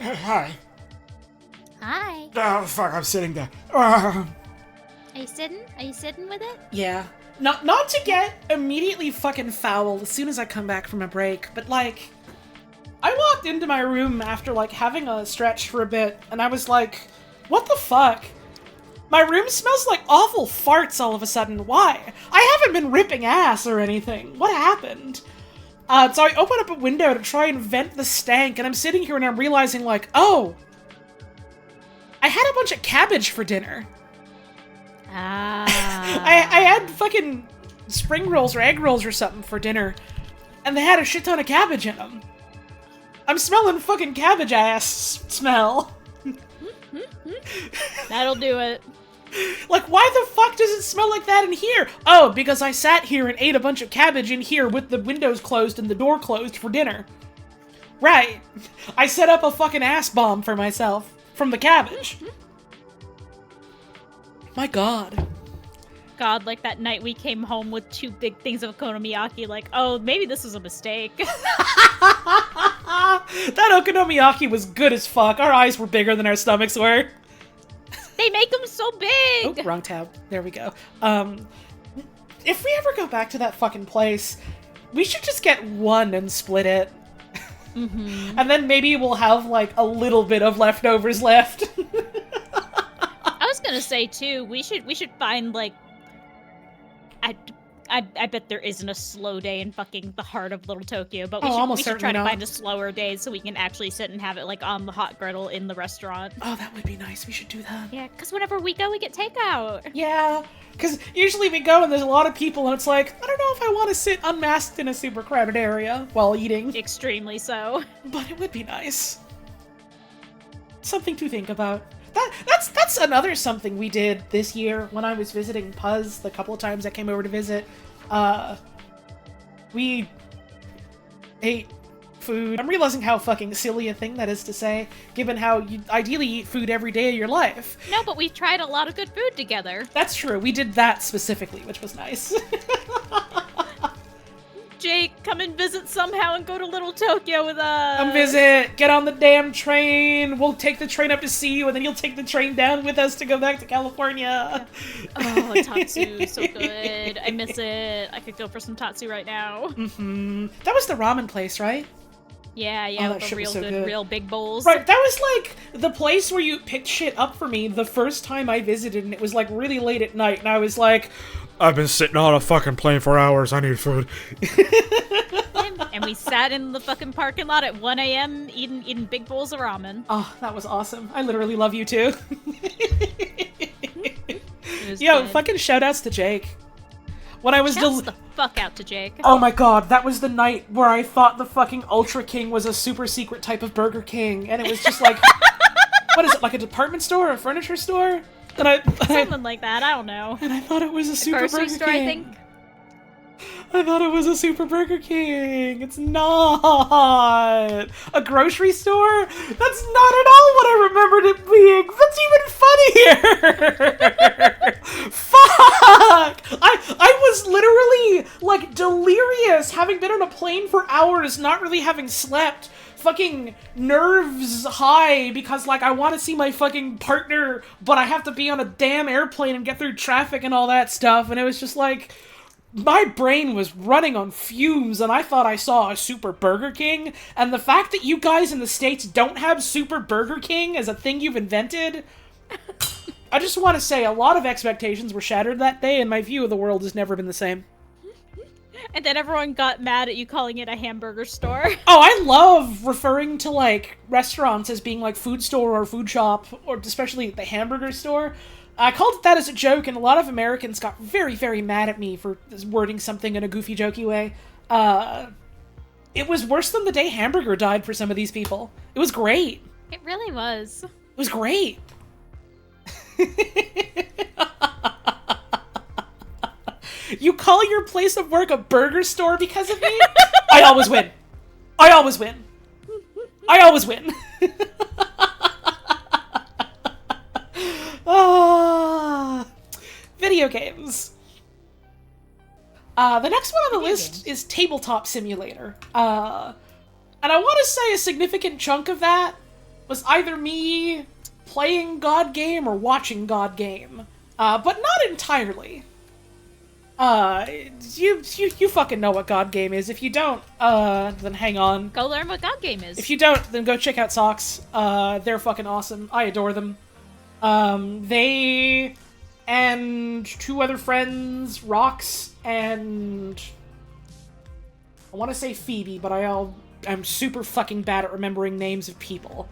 Hi. Hi. Oh, fuck, I'm sitting there. Are you sitting? Are you sitting with it? Yeah. Not to get immediately fucking foul as soon as I come back from a break, but like, I walked into my room after like having a stretch for a bit, and I was like, what the fuck? My room smells like awful farts all of a sudden. Why? I haven't been ripping ass or anything. What happened? So I open up a window to try and vent the stank, and I'm sitting here and I'm realizing like, oh, I had a bunch of cabbage for dinner. Ah. I had fucking spring rolls or egg rolls or something for dinner, and they had a shit ton of cabbage in them. I'm smelling fucking cabbage ass smell. That'll do it. Like, why the fuck does it smell like that in here? Oh, because I sat here and ate a bunch of cabbage in here with the windows closed and the door closed for dinner. Right. I set up a fucking ass bomb for myself from the cabbage. My god. God, like that night we came home with 2 big things of okonomiyaki, like, oh, maybe this was a mistake. That okonomiyaki was good as fuck. Our eyes were bigger than our stomachs were. They make them so big! Oh, wrong tab. There we go. If we ever go back to that fucking place, we should just get one and split it. Mm-hmm. And then maybe we'll have, like, a little bit of leftovers left. I was gonna say, too, we should find, like, I bet there isn't a slow day in fucking the heart of Little Tokyo, but we should try to find a slower day so we can actually sit and have it, like, on the hot griddle in the restaurant. Oh, that would be nice. We should do that. Yeah, because whenever we go, we get takeout. Yeah, because usually we go and there's a lot of people and it's like, I don't know if I want to sit unmasked in a super crowded area while eating. Extremely so. But it would be nice. Something to think about. That's another something we did this year when I was visiting Puzz the couple of times I came over to visit. We ate food. I'm realizing how fucking silly a thing that is to say, given how you ideally eat food every day of your life. No, but we've tried a lot of good food together. That's true. We did that specifically, which was nice. Jake, come and visit somehow and go to Little Tokyo with us. Come visit. Get on the damn train. We'll take the train up to see you, and then you'll take the train down with us to go back to California. Oh, Tatsu, so good. I miss it. I could go for some Tatsu right now. Mm-hmm. That was the ramen place, right? Yeah, Oh, with the real good, real big bowls. Right, that was like the place where you picked shit up for me the first time I visited, and it was like really late at night, and I was like, I've been sitting on a fucking plane for hours, I need food. And we sat in the fucking parking lot at 1 a.m. eating big bowls of ramen. Oh, that was awesome. I literally love you too. Yo, fucking shoutouts to Jake. When I was Shouts the fuck out to Jake. Oh my god, that was the night where I thought the fucking Ultra King was a super secret type of Burger King, and it was just like, what is it, like a department store or a furniture store? And Something like that, I don't know. And I thought it was a super Burger store, King. I think. I thought it was a super Burger King. It's not. A grocery store? That's not at all what I remembered it being. That's even funnier. Fuck! I was literally, like, delirious, having been on a plane for hours, not really having slept. Fucking nerves high because, like, I want to see my fucking partner, but I have to be on a damn airplane and get through traffic and all that stuff, and it was just like, my brain was running on fumes, and I thought I saw a Super Burger King, and the fact that you guys in the States don't have Super Burger King as a thing you've invented, I just want to say a lot of expectations were shattered that day, and my view of the world has never been the same. And then everyone got mad at you calling it a hamburger store. Oh, I love referring to, like, restaurants as being, like, food store or food shop, or especially the hamburger store. I called it that as a joke, and a lot of Americans got very, very mad at me for wording something in a goofy, jokey way. It was worse than the day Hamburger died for some of these people. It was great. It really was. It was great. You call your place of work a burger store because of me? I always win. I always win. I always win. Video games. The next one on the list is Tabletop Simulator. And I want to say a significant chunk of that was either me playing God Game or watching God Game. But not entirely. You fucking know what God Game is. If you don't, then hang on. Go learn what God Game is. If you don't, then go check out Socks. They're fucking awesome. I adore them. They and two other friends, Rox and I want to say Phoebe, but I'm super fucking bad at remembering names of people.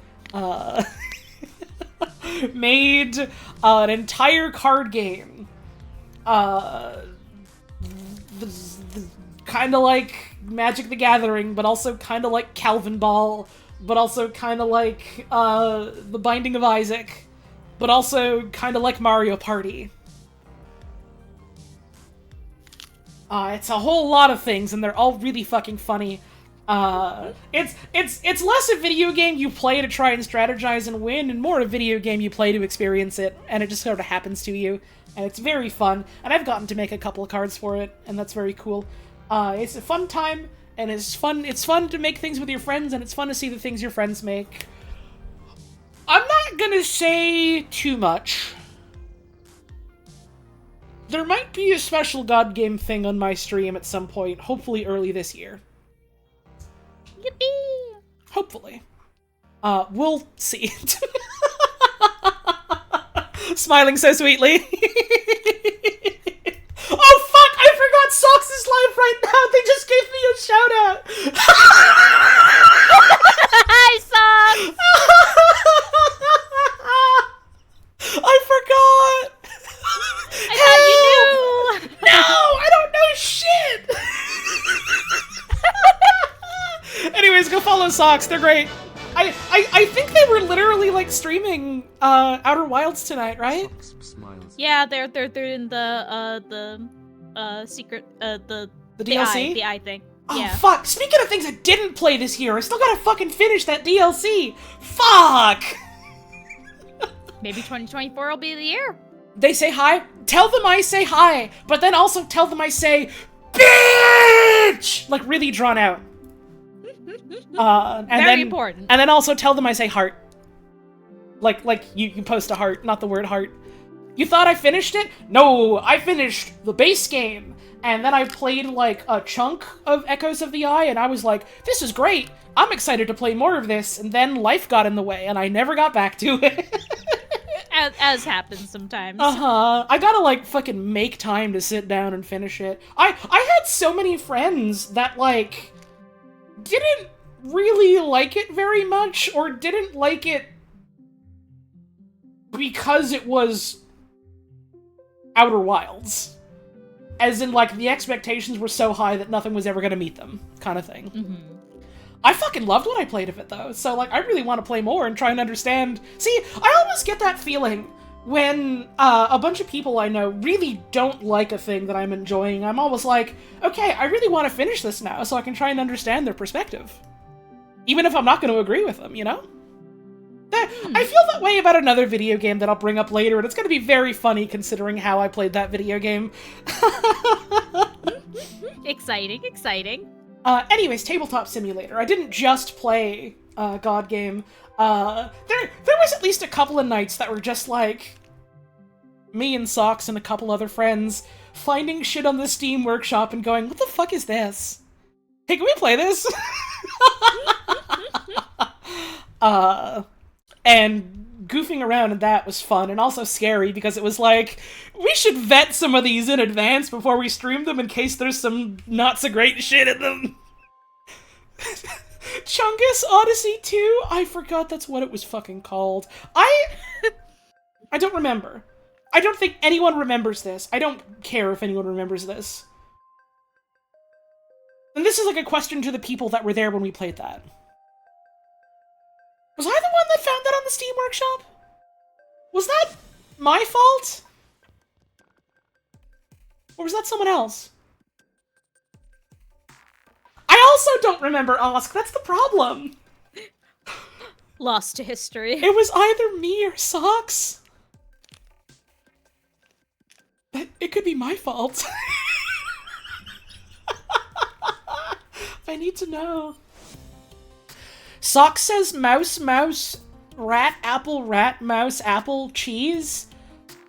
Made an entire card game. Kind of like Magic the Gathering, but also kind of like Calvin Ball, but also kind of like The Binding of Isaac, but also kind of like Mario Party. It's a whole lot of things, and they're all really fucking funny. It's less a video game you play to try and strategize and win, and more a video game you play to experience it, and it just sort of happens to you. And it's very fun, and I've gotten to make a couple of cards for it, and that's very cool. It's a fun time, and it's fun to make things with your friends, and it's fun to see the things your friends make. I'm not gonna say too much. There might be a special God Game thing on my stream at some point, hopefully early this year. Yippee! Hopefully. We'll see. Smiling so sweetly. Oh fuck! I forgot Socks is live right now! They just gave me a shout out! Hi, Socks! I forgot! I thought you knew! No! I don't know shit! Anyways, go follow Socks, they're great. I think they were literally like streaming Outer Wilds tonight, right? Yeah, they're in the secret the DLC? the eye thing. Oh Yeah. fuck! Speaking of things I didn't play this year, I still gotta fucking finish that DLC! Fuck! Maybe 2024 will be the year. They say hi? Tell them I say hi, but then also tell them I say BITCH! Like really drawn out. And Very then, important. And then also tell them I say heart. Like you post a heart, not the word heart. You thought I finished it? No, I finished the base game. And then I played like a chunk of Echoes of the Eye, and I was like, this is great. I'm excited to play more of this. And then life got in the way, and I never got back to it. as happens sometimes. I gotta like fucking make time to sit down and finish it. I had so many friends that like didn't really like it very much, or didn't like it because it was Outer Wilds. As in, like, the expectations were so high that nothing was ever gonna meet them, kind of thing. Mm-hmm. I fucking loved what I played of it, though, so, like, I really want to play more and try and understand. See, I always get that feeling when a bunch of people I know really don't like a thing that I'm enjoying. I'm always like, okay, I really want to finish this now so I can try and understand their perspective. Even if I'm not going to agree with them, you know? I feel that way about another video game that I'll bring up later, and it's going to be very funny considering how I played that video game. Exciting, exciting. Anyways, Tabletop Simulator. I didn't just play God Game. There was at least a couple of nights that were just like me and Socks and a couple other friends finding shit on the Steam Workshop and going, what the fuck is this? Hey, can we play this? And goofing around in that was fun and also scary because it was like, we should vet some of these in advance before we stream them in case there's some not so great shit in them. Chungus Odyssey 2? I forgot that's what it was fucking called. I don't remember. I don't think anyone remembers this. I don't care if anyone remembers this. And this is like a question to the people that were there when we played that. Was I the one that found that on the Steam Workshop? Was that my fault? Or was that someone else? I also don't remember Osk, that's the problem. Lost to history. It was either me or Socks. But it could be my fault. I need to know. Socks says mouse, mouse, rat, apple, rat, mouse, apple, cheese.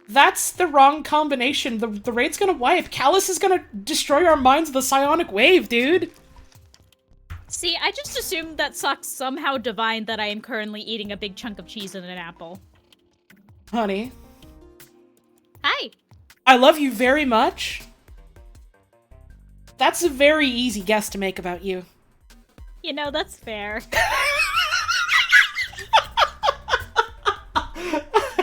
That's the wrong combination. The raid's gonna wipe. Callus is gonna destroy our minds with a psionic wave, dude. See, I just assumed that Sox somehow divined that I am currently eating a big chunk of cheese and an apple. Honey. Hi. I love you very much. That's a very easy guess to make about you. You know, that's fair.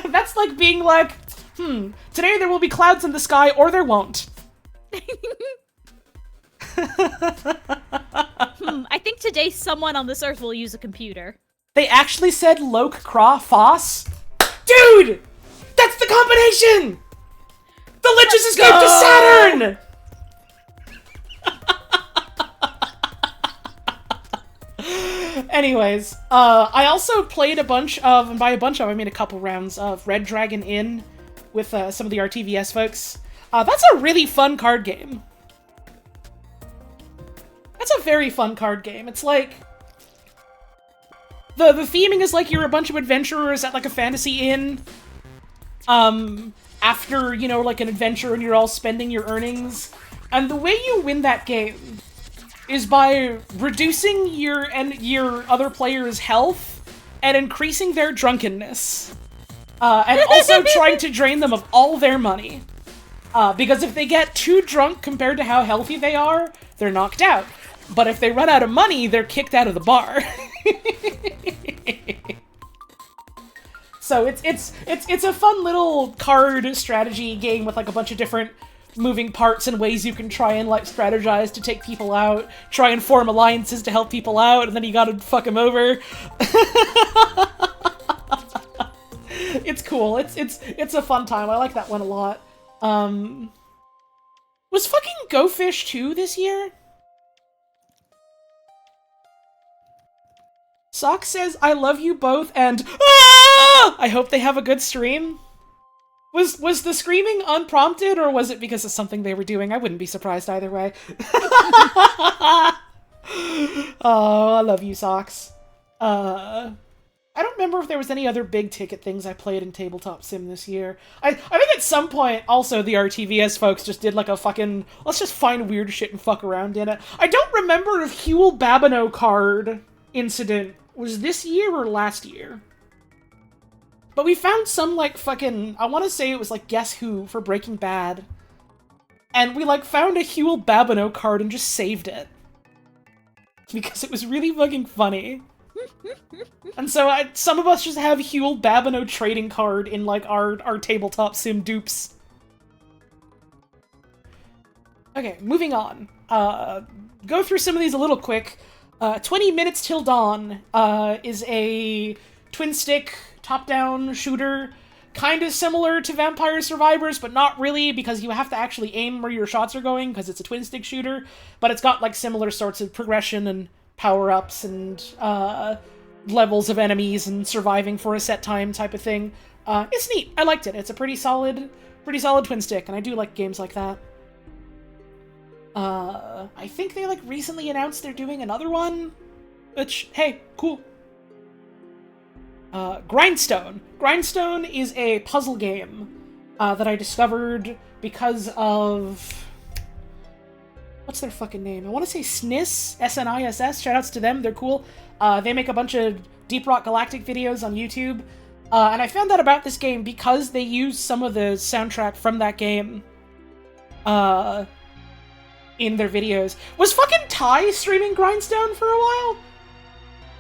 That's like being like, today there will be clouds in the sky, or there won't. I think today someone on this earth will use a computer. They actually said Loke Craw Foss? Dude! That's the combination! The Lich's escape to Saturn! Anyways, I also played a bunch of, and by a bunch of I mean a couple rounds of Red Dragon Inn with some of the RTVS folks. That's a really fun card game. That's a very fun card game. It's like, the theming is like you're a bunch of adventurers at like a fantasy inn, after, you know, like an adventure, and you're all spending your earnings. And the way you win that game is by reducing your other player's health and increasing their drunkenness. And also trying to drain them of all their money. Because if they get too drunk compared to how healthy they are, they're knocked out. But if they run out of money, they're kicked out of the bar. So it's a fun little card strategy game with like a bunch of different moving parts and ways you can try and like strategize to take people out, try and form alliances to help people out, and then you gotta fuck them over. It's cool. It's a fun time. I like that one a lot. Was fucking Go Fish 2 this year? Sock says, I love you both, and I hope they have a good stream. Was the screaming unprompted, or was it because of something they were doing? I wouldn't be surprised either way. Oh, I love you, Socks. I don't remember if there was any other big ticket things I played in Tabletop Sim this year. I think at some point, also, the RTVS folks just did like a fucking, let's just find weird shit and fuck around in it. I don't remember if Huel Babino card incident was this year or last year. But we found some, like, fucking, I want to say it was, like, Guess Who for Breaking Bad. And we, like, found a Huel Babino card and just saved it. Because it was really fucking funny. And so some of us just have Huel Babino trading card in, like, our Tabletop Sim dupes. Okay, moving on. Go through some of these a little quick. 20 Minutes Till Dawn is a twin-stick top-down shooter, kind of similar to Vampire Survivors, but not really, because you have to actually aim where your shots are going, because it's a twin-stick shooter, but it's got, like, similar sorts of progression and power-ups and levels of enemies and surviving for a set time type of thing. It's neat. I liked it. It's a pretty solid twin-stick, and I do like games like that. I think they, like, recently announced they're doing another one, which, hey, cool. Grindstone. Grindstone is a puzzle game that I discovered because of... What's their fucking name? I want to say SNIS, S-N-I-S-S. Shoutouts to them, they're cool. They make a bunch of Deep Rock Galactic videos on YouTube. And I found out about this game because they used some of the soundtrack from that game in their videos. Was fucking Ty streaming Grindstone for a while?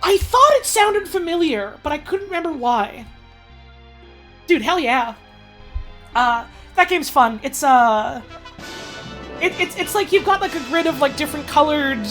I thought it sounded familiar, but I couldn't remember why. Dude, hell yeah. That game's fun. It's like you've got like a grid of like different colored...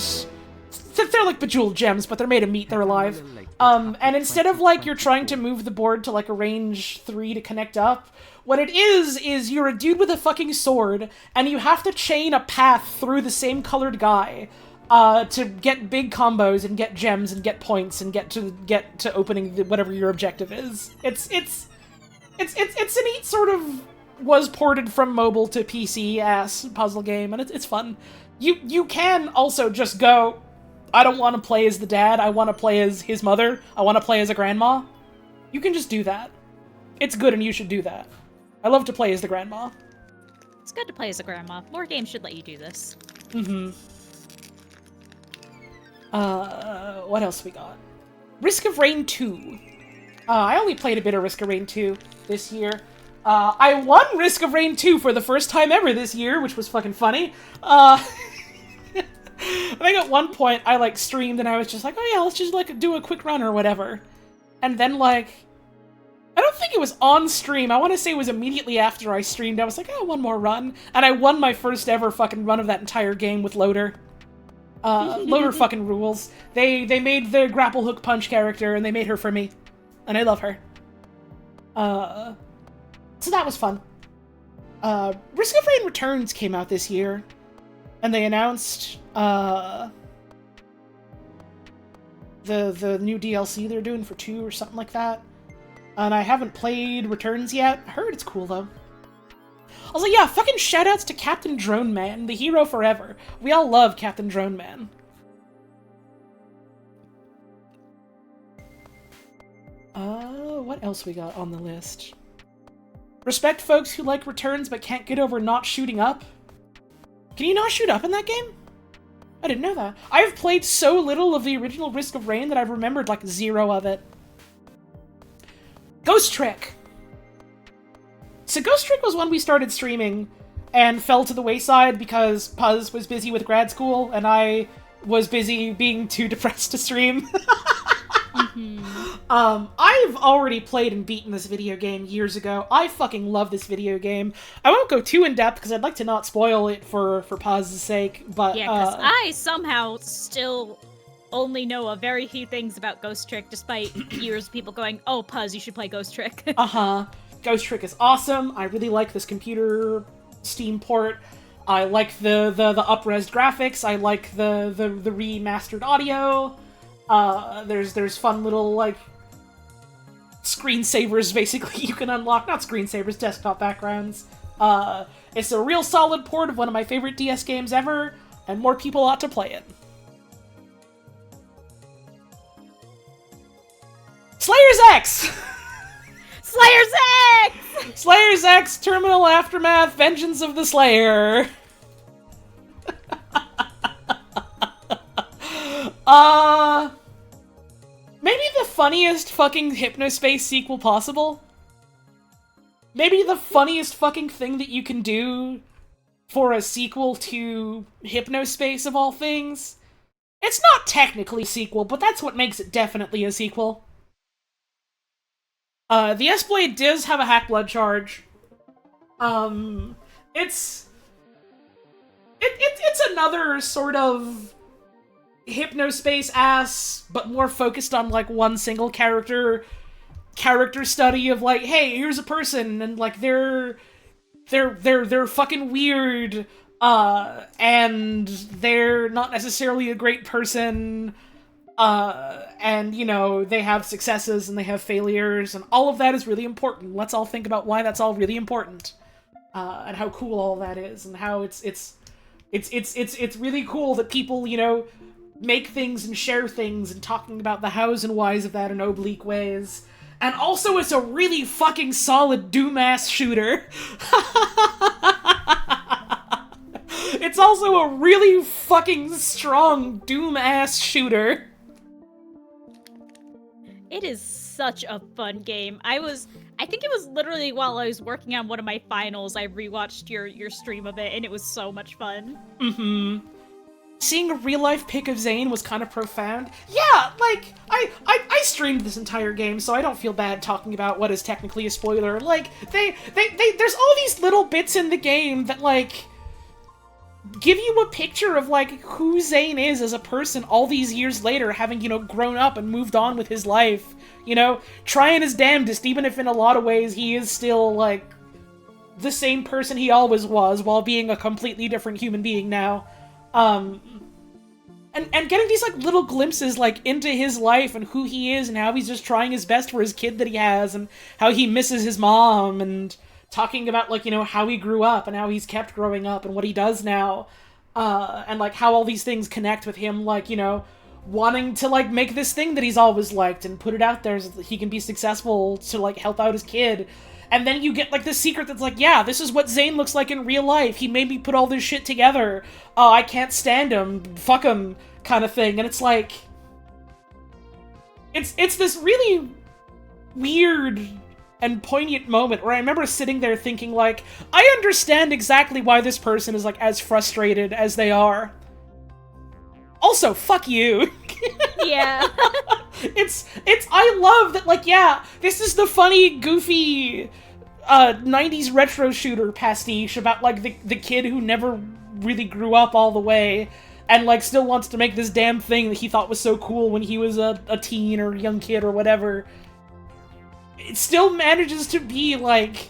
They're like bejeweled gems, but they're made of meat, they're alive. And instead of like you're trying to move the board to like a range 3 to connect up, what it is you're a dude with a fucking sword, and you have to chain a path through the same colored guy to get big combos and get gems and get points and get to opening whatever your objective is. It's a neat sort of was ported from mobile to PC ass puzzle game, and it's fun. You can also just go, I don't want to play as the dad, I want to play as his mother, I want to play as a grandma. You can just do that. It's good and you should do that. I love to play as the grandma. It's good to play as a grandma. More games should let you do this. Mm-hmm. What else we got? Risk of Rain 2. I only played a bit of Risk of Rain 2 this year. I won Risk of Rain 2 for the first time ever this year, which was fucking funny. I think at one point I, like, streamed and I was just like, oh yeah, let's just, like, do a quick run or whatever. And then, like, I don't think it was on stream. I want to say it was immediately after I streamed. I was like, oh, one more run. And I won my first ever fucking run of that entire game with Loader. Loader fucking rules. They made the grapple hook punch character and they made her for me. And I love her. So that was fun. Risk of Rain Returns came out this year. And they announced, the new DLC they're doing for 2 or something like that. And I haven't played Returns yet. I heard it's cool, though. I was like, yeah, fucking shoutouts to Captain Drone Man, the hero forever. We all love Captain Drone Man. What else we got on the list? Respect folks who like Returns but can't get over not shooting up. Can you not shoot up in that game? I didn't know that. I've played so little of the original Risk of Rain that I've remembered, like, 0 of it. Ghost Trick! So Ghost Trick was one we started streaming and fell to the wayside because Puzz was busy with grad school and I was busy being too depressed to stream. I've already played and beaten this video game years ago. I fucking love this video game. I won't go too in-depth because I'd like to not spoil it for Puzz's sake, but... Yeah, because I somehow still only know a very few things about Ghost Trick, despite years of people going, oh, Puzz, you should play Ghost Trick. Ghost Trick is awesome. I really like this computer Steam port. I like the up-res graphics. I like the remastered audio. There's fun little, like, screensavers, basically, you can unlock. Not screensavers, desktop backgrounds. It's a real solid port of one of my favorite DS games ever, and more people ought to play it. Slayer's X! Slayer's X! Slayer's X, Terminal Aftermath, Vengeance of the Slayer. Maybe the funniest fucking Hypnospace sequel possible? Maybe the funniest fucking thing that you can do for a sequel to Hypnospace of all things? It's not technically a sequel, but that's what makes it definitely a sequel. The S-Blade does have a hack blood charge. It's another sort of Hypnospace-ass, but more focused on, like, one single character study of, like, hey, here's a person, and, like, they're fucking weird, and they're not necessarily a great person, and, you know, they have successes and they have failures, and all of that is really important. Let's all think about why that's all really important, and how cool all that is, and how it's really cool that people, you know, make things and share things and talking about the hows and whys of that in oblique ways. And also it's a really fucking solid Doom-ass shooter. It's also a really fucking strong Doom-ass shooter. It is such a fun game. I think it was literally while I was working on one of my finals, I rewatched your stream of it, and it was so much fun. Seeing a real-life pic of Zane was kind of profound. Yeah, like, I streamed this entire game, so I don't feel bad talking about what is technically a spoiler. Like, there's all these little bits in the game that, like, give you a picture of, like, who Zane is as a person all these years later, having, you know, grown up and moved on with his life. You know, trying his damnedest, even if in a lot of ways he is still, like, the same person he always was, while being a completely different human being now. And getting these, like, little glimpses, like, into his life and who he is and how he's just trying his best for his kid that he has and how he misses his mom and talking about, like, you know, how he grew up and how he's kept growing up and what he does now. And, like, how all these things connect with him, like, you know, wanting to, like, make this thing that he's always liked and put it out there so that he can be successful to, like, help out his kid. And then you get, like, this secret that's like, yeah, this is what Zane looks like in real life. He made me put all this shit together. Oh, I can't stand him. Fuck him, kind of thing. And it's like... It's this really weird and poignant moment where I remember sitting there thinking, like, I understand exactly why this person is, like, as frustrated as they are. Also, fuck you. Yeah. I love that, like, yeah, this is the funny, goofy, 90s retro shooter pastiche about, like, the kid who never really grew up all the way and, like, still wants to make this damn thing that he thought was so cool when he was a teen or young kid or whatever. It still manages to be, like,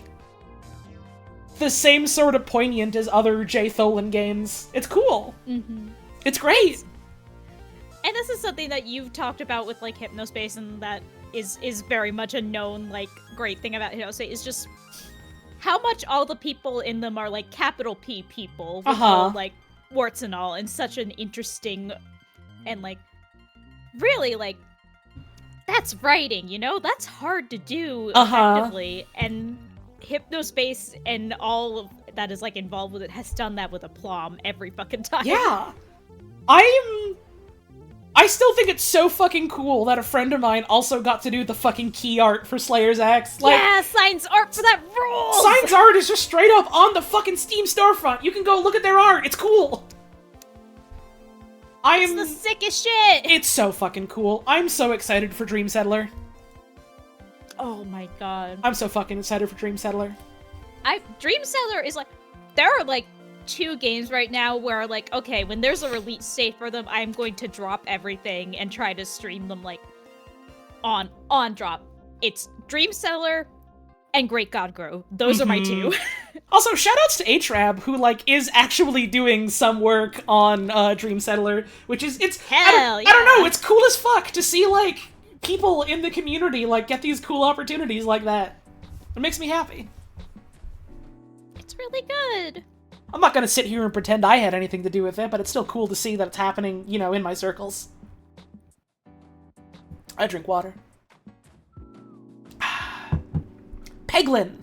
the same sort of poignant as other J. Tholen games. It's cool. Mm-hmm. It's great. And this is something that you've talked about with, like, Hypnospace, and that is very much a known, like, great thing about Hypnospace, is just how much all the people in them are, like, capital P people, with all, like, warts and all, and such an interesting, and, like, really, like, that's writing, you know? That's hard to do effectively, and Hypnospace and all of that is, like, involved with it has done that with aplomb every fucking time. Yeah. I still think it's so fucking cool that a friend of mine also got to do the fucking key art for Slayer's X. Like, yeah, Signs art for that rules! Signs art is just straight up on the fucking Steam storefront. You can go look at their art. It's cool. It's the sickest shit! It's so fucking cool. I'm so excited for Dream Settler. Oh my god. I'm so fucking excited for Dream Settler. Dream Settler is like, there are like 2 games right now where, like, okay, when there's a release date for them, I'm going to drop everything and try to stream them, like, on drop. It's Dream Settler and Great God Grow. Those are my 2. Also, shoutouts to HRAB, who, like, is actually doing some work on Dream Settler, which is, I don't know, it's cool as fuck to see, like, people in the community, like, get these cool opportunities like that. It makes me happy. It's really good. I'm not gonna sit here and pretend I had anything to do with it, but it's still cool to see that it's happening, you know, in my circles. I drink water. Peglin!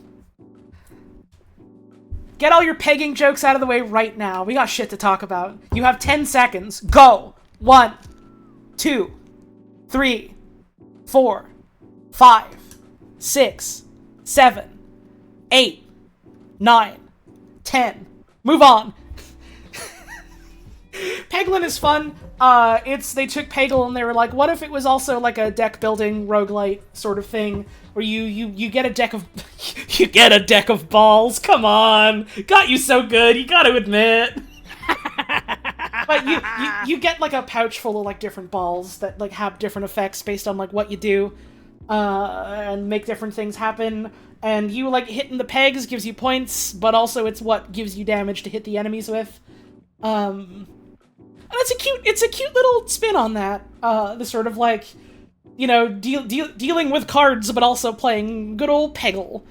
Get all your pegging jokes out of the way right now. We got shit to talk about. You have 10 seconds. Go! 1, 2, 3, 4, 5, 6, 7, 8, 9, 10. Move on. Peglin is fun. They took Peggle and they were like, what if it was also like a deck building roguelite sort of thing where you get a deck of you get a deck of balls. Come on. Got you so good. You got to admit. But you get like a pouch full of like different balls that like have different effects based on like what you do and make different things happen. And you, like, hitting the pegs gives you points, but also it's what gives you damage to hit the enemies with. And it's a cute little spin on that. The sort of, like, you know, dealing with cards, but also playing good old Peggle.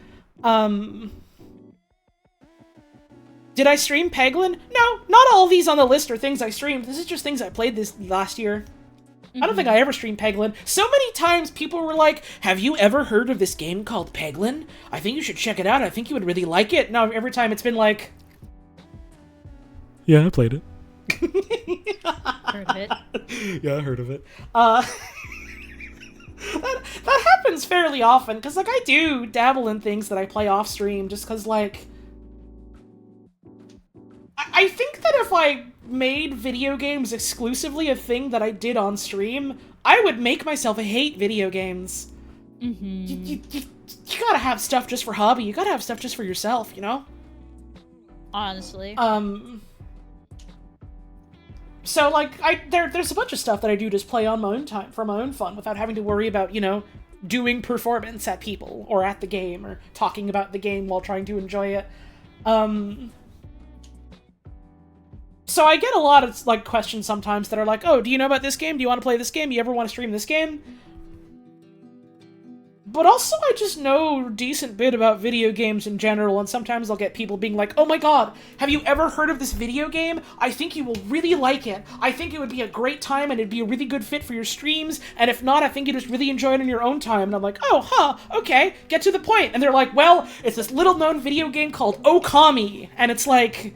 Did I stream Peglin? No, not all these on the list are things I streamed. This is just things I played this last year. I don't think I ever streamed Peglin. So many times people were like, have you ever heard of this game called Peglin? I think you should check it out. I think you would really like it. Now, every time it's been like... Yeah, I played it. Heard of it. Yeah, I heard of it. That happens fairly often, because, like, I do dabble in things that I play off-stream, just because, like... I think that if I made video games exclusively a thing that I did on stream, I would make myself hate video games. You gotta have stuff just for hobby. You gotta have stuff just for yourself, you know? Honestly. So, like, there's a bunch of stuff that I do just play on my own time, for my own fun, without having to worry about, you know, doing performance at people, or at the game, or talking about the game while trying to enjoy it. So I get a lot of, like, questions sometimes that are like, oh, do you know about this game? Do you want to play this game? Do you ever want to stream this game? But also, I just know a decent bit about video games in general, and sometimes I'll get people being like, oh my god, have you ever heard of this video game? I think you will really like it. I think it would be a great time, and it'd be a really good fit for your streams, and if not, I think you'd just really enjoy it in your own time. And I'm like, oh, huh, okay, get to the point. And they're like, well, it's this little-known video game called Okami, and it's like...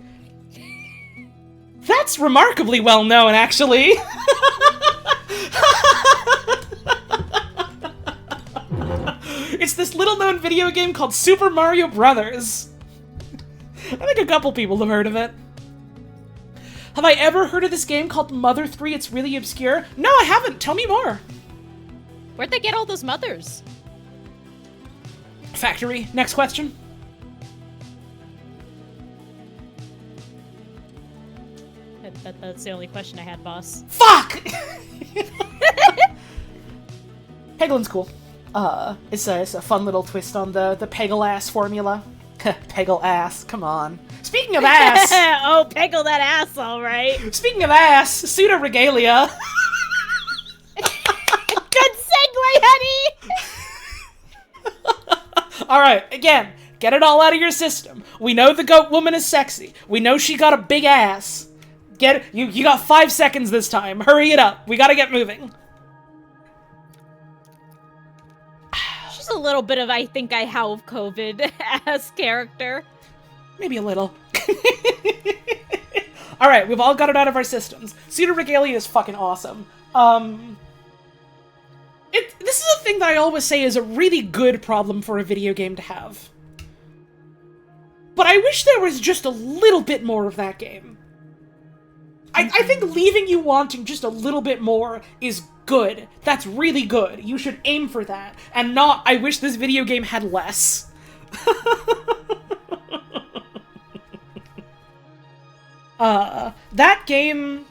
That's remarkably well-known, actually. It's this little-known video game called Super Mario Brothers. I think a couple people have heard of it. Have I ever heard of this game called Mother 3? It's really obscure. No, I haven't. Tell me more. Where'd they get all those mothers? Factory. Next question. That's the only question I had, boss. Fuck! Peglin's cool. It's a fun little twist on the Peggle ass formula. Peggle ass, come on. Speaking of ass! Oh, Peggle that ass, alright. Speaking of ass, pseudo regalia. Good segue, honey! Alright, again, get it all out of your system. We know the goat woman is sexy. We know she got a big ass. Get it? You got 5 seconds this time. Hurry it up. We gotta get moving. She's a little bit of I think I have COVID as character. Maybe a little. Alright, we've all got it out of our systems. Pseudo regalia is fucking awesome. This is a thing that I always say is a really good problem for a video game to have. But I wish there was just a little bit more of that game. I think leaving you wanting just a little bit more is good. That's really good. You should aim for that. And not, I wish this video game had less. That game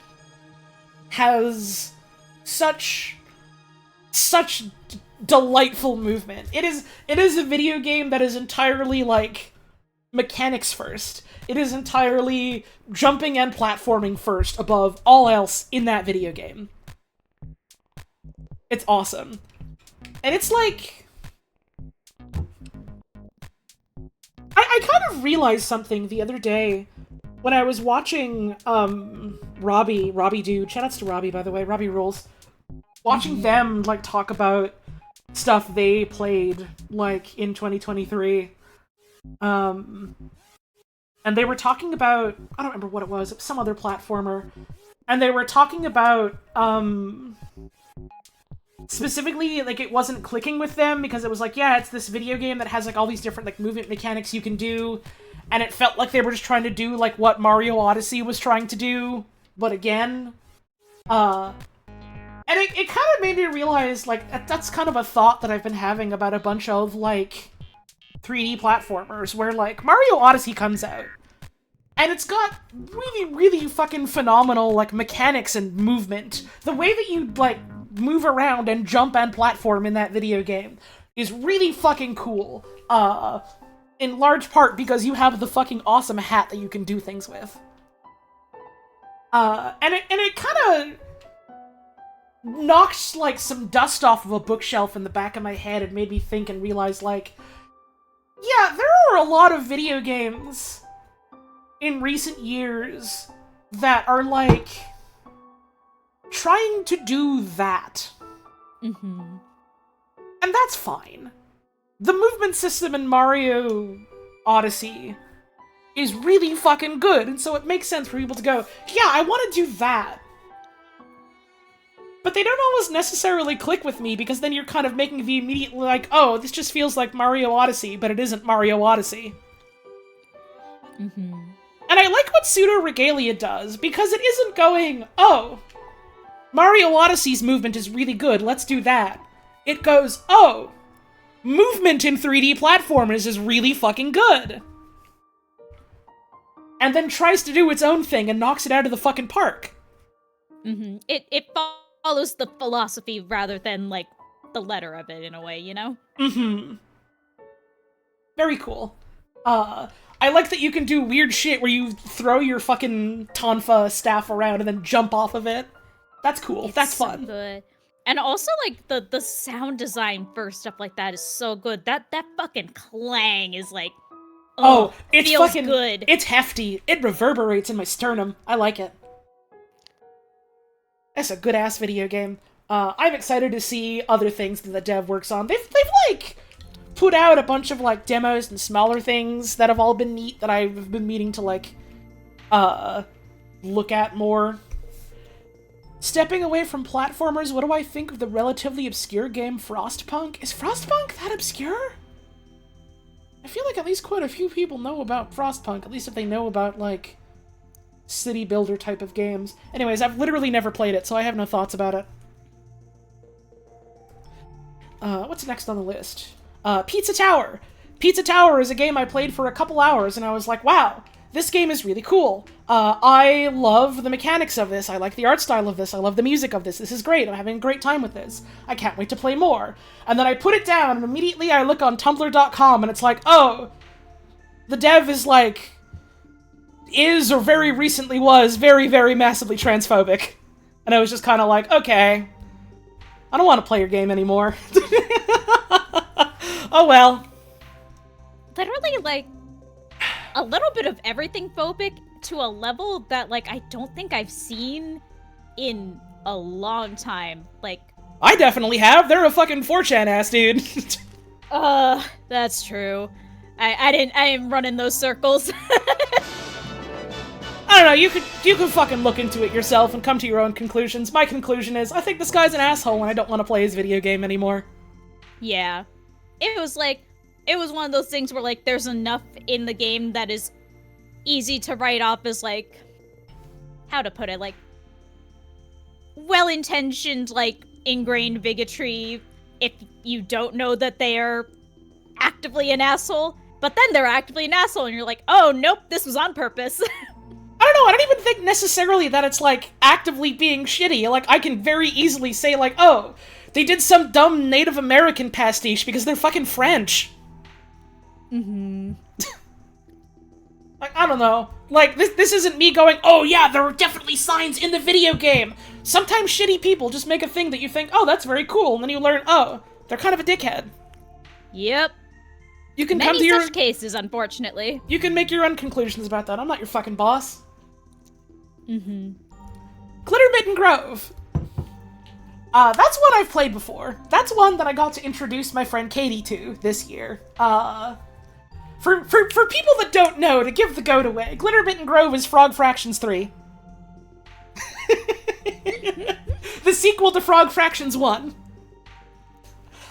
has such delightful movement. It is a video game that is entirely, like, mechanics first. It is entirely jumping and platforming first above all else in that video game. It's awesome. And it's like... I kind of realized something the other day when I was watching Robbie Dude. Shoutouts to Robbie, by the way. Robbie rules. Watching them, like, talk about stuff they played, like, in 2023. And they were talking about, I don't remember what it was, some other platformer. And they were talking about, specifically, like, it wasn't clicking with them because it was like, yeah, it's this video game that has, like, all these different, like, movement mechanics you can do. And it felt like they were just trying to do, like, what Mario Odyssey was trying to do, but again. And it kind of made me realize, like, that's kind of a thought that I've been having about a bunch of, like, 3D platformers, where, like, Mario Odyssey comes out, and it's got really, really fucking phenomenal, like, mechanics and movement. The way that you, like, move around and jump and platform in that video game is really fucking cool. In large part because you have the fucking awesome hat that you can do things with. And it kind of knocked, like, some dust off of a bookshelf in the back of my head and made me think and realize, like, yeah, there are a lot of video games in recent years that are, like, trying to do that. Mm-hmm. And that's fine. The movement system in Mario Odyssey is really fucking good, and so it makes sense for people to go, yeah, I want to do that. But they don't always necessarily click with me, because then you're kind of making the immediate, like, oh, this just feels like Mario Odyssey, but it isn't Mario Odyssey. Mm-hmm. And I like what Pseudo Regalia does, because it isn't going, oh, Mario Odyssey's movement is really good, let's do that. It goes, oh, movement in 3D platformers is really fucking good. And then tries to do its own thing and knocks it out of the fucking park. Mm-hmm. It follows the philosophy rather than, like, the letter of it, in a way, you know? Mm-hmm. Very cool. I like that you can do weird shit where you throw your fucking Tonfa staff around and then jump off of it. That's cool. That's fun. So good. And also, like, the sound design for stuff like that is so good. That fucking clang is like, Oh, it's feels fucking good. It's hefty. It reverberates in my sternum. I like it. That's a good ass video game. I'm excited to see other things that the dev works on. They've like put out a bunch of like demos and smaller things that have all been neat that I've been meaning to like look at more. Stepping away from platformers, what do I think of the relatively obscure game Frostpunk? Is Frostpunk that obscure? I feel like at least quite a few people know about Frostpunk, at least if they know about, like, city builder type of games. Anyways, I've literally never played it, so I have no thoughts about it. What's next on the list? Pizza Tower! Pizza Tower is a game I played for a couple hours, and I was like, wow, this game is really cool. I love the mechanics of this. I like the art style of this. I love the music of this. This is great. I'm having a great time with this. I can't wait to play more. And then I put it down, and immediately I look on tumblr.com, and it's like, oh, the dev is like, is or very recently was very, very massively transphobic. And I was just kind of like, okay, I don't want to play your game anymore. Oh well. Literally, like, a little bit of everything phobic to a level that, like, I don't think I've seen in a long time. Like, I definitely have. They're a fucking 4chan ass dude. That's true. I didn't run in those circles. I don't know, you could fucking look into it yourself and come to your own conclusions. My conclusion is, I think this guy's an asshole and I don't want to play his video game anymore. Yeah. It was one of those things where, like, there's enough in the game that is easy to write off as, like, how to put it, like, well-intentioned, like, ingrained bigotry if you don't know that they are actively an asshole, but then they're actively an asshole and you're like, oh, nope, this was on purpose. I don't know, I don't even think necessarily that it's, like, actively being shitty. Like, I can very easily say, like, oh, they did some dumb Native American pastiche because they're fucking French. Mm-hmm. Like, I don't know. Like, this isn't me going, oh yeah, there are definitely signs in the video game. Sometimes shitty people just make a thing that you think, oh, that's very cool, and then you learn, oh, they're kind of a dickhead. Yep. You can Many come to your such cases, unfortunately. You can make your own conclusions about that. I'm not your fucking boss. Mm-hmm. Glittermitten Grove. That's one I've played before. That's one that I got to introduce my friend Katie to this year. For people that don't know, to give the goat away, Glittermitten Grove is Frog Fractions 3. The sequel to Frog Fractions 1.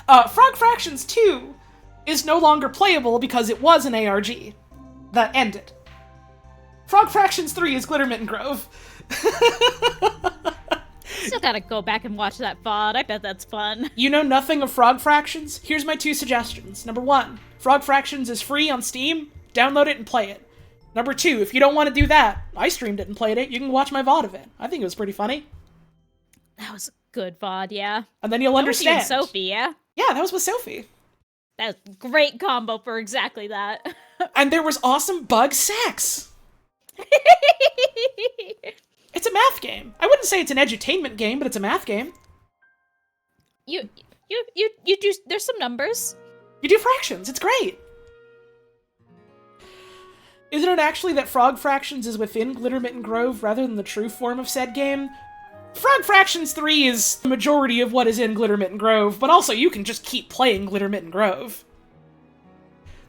Frog Fractions 2 is no longer playable because it was an ARG that ended. Frog Fractions 3 is Glittermitten Grove. Still gotta go back and watch that VOD. I bet that's fun. You know nothing of Frog Fractions? Here's my 2 suggestions. Number 1, Frog Fractions is free on Steam. Download it and play it. Number 2, if you don't want to do that, I streamed it and played it. You can watch my VOD of it. I think it was pretty funny. That was a good VOD, yeah. And then you'll understand. That was you and Sophie, yeah? Yeah, that was with Sophie. That was a great combo for exactly that. And there was awesome bug sex. It's a math game. I wouldn't say it's an edutainment game, but it's a math game. You do, there's some numbers. You do fractions. It's great. Isn't it actually that Frog Fractions is within Glittermitten Grove rather than the true form of said game? Frog Fractions 3 is the majority of what is in Glittermitten Grove, but also you can just keep playing Glittermitten Grove.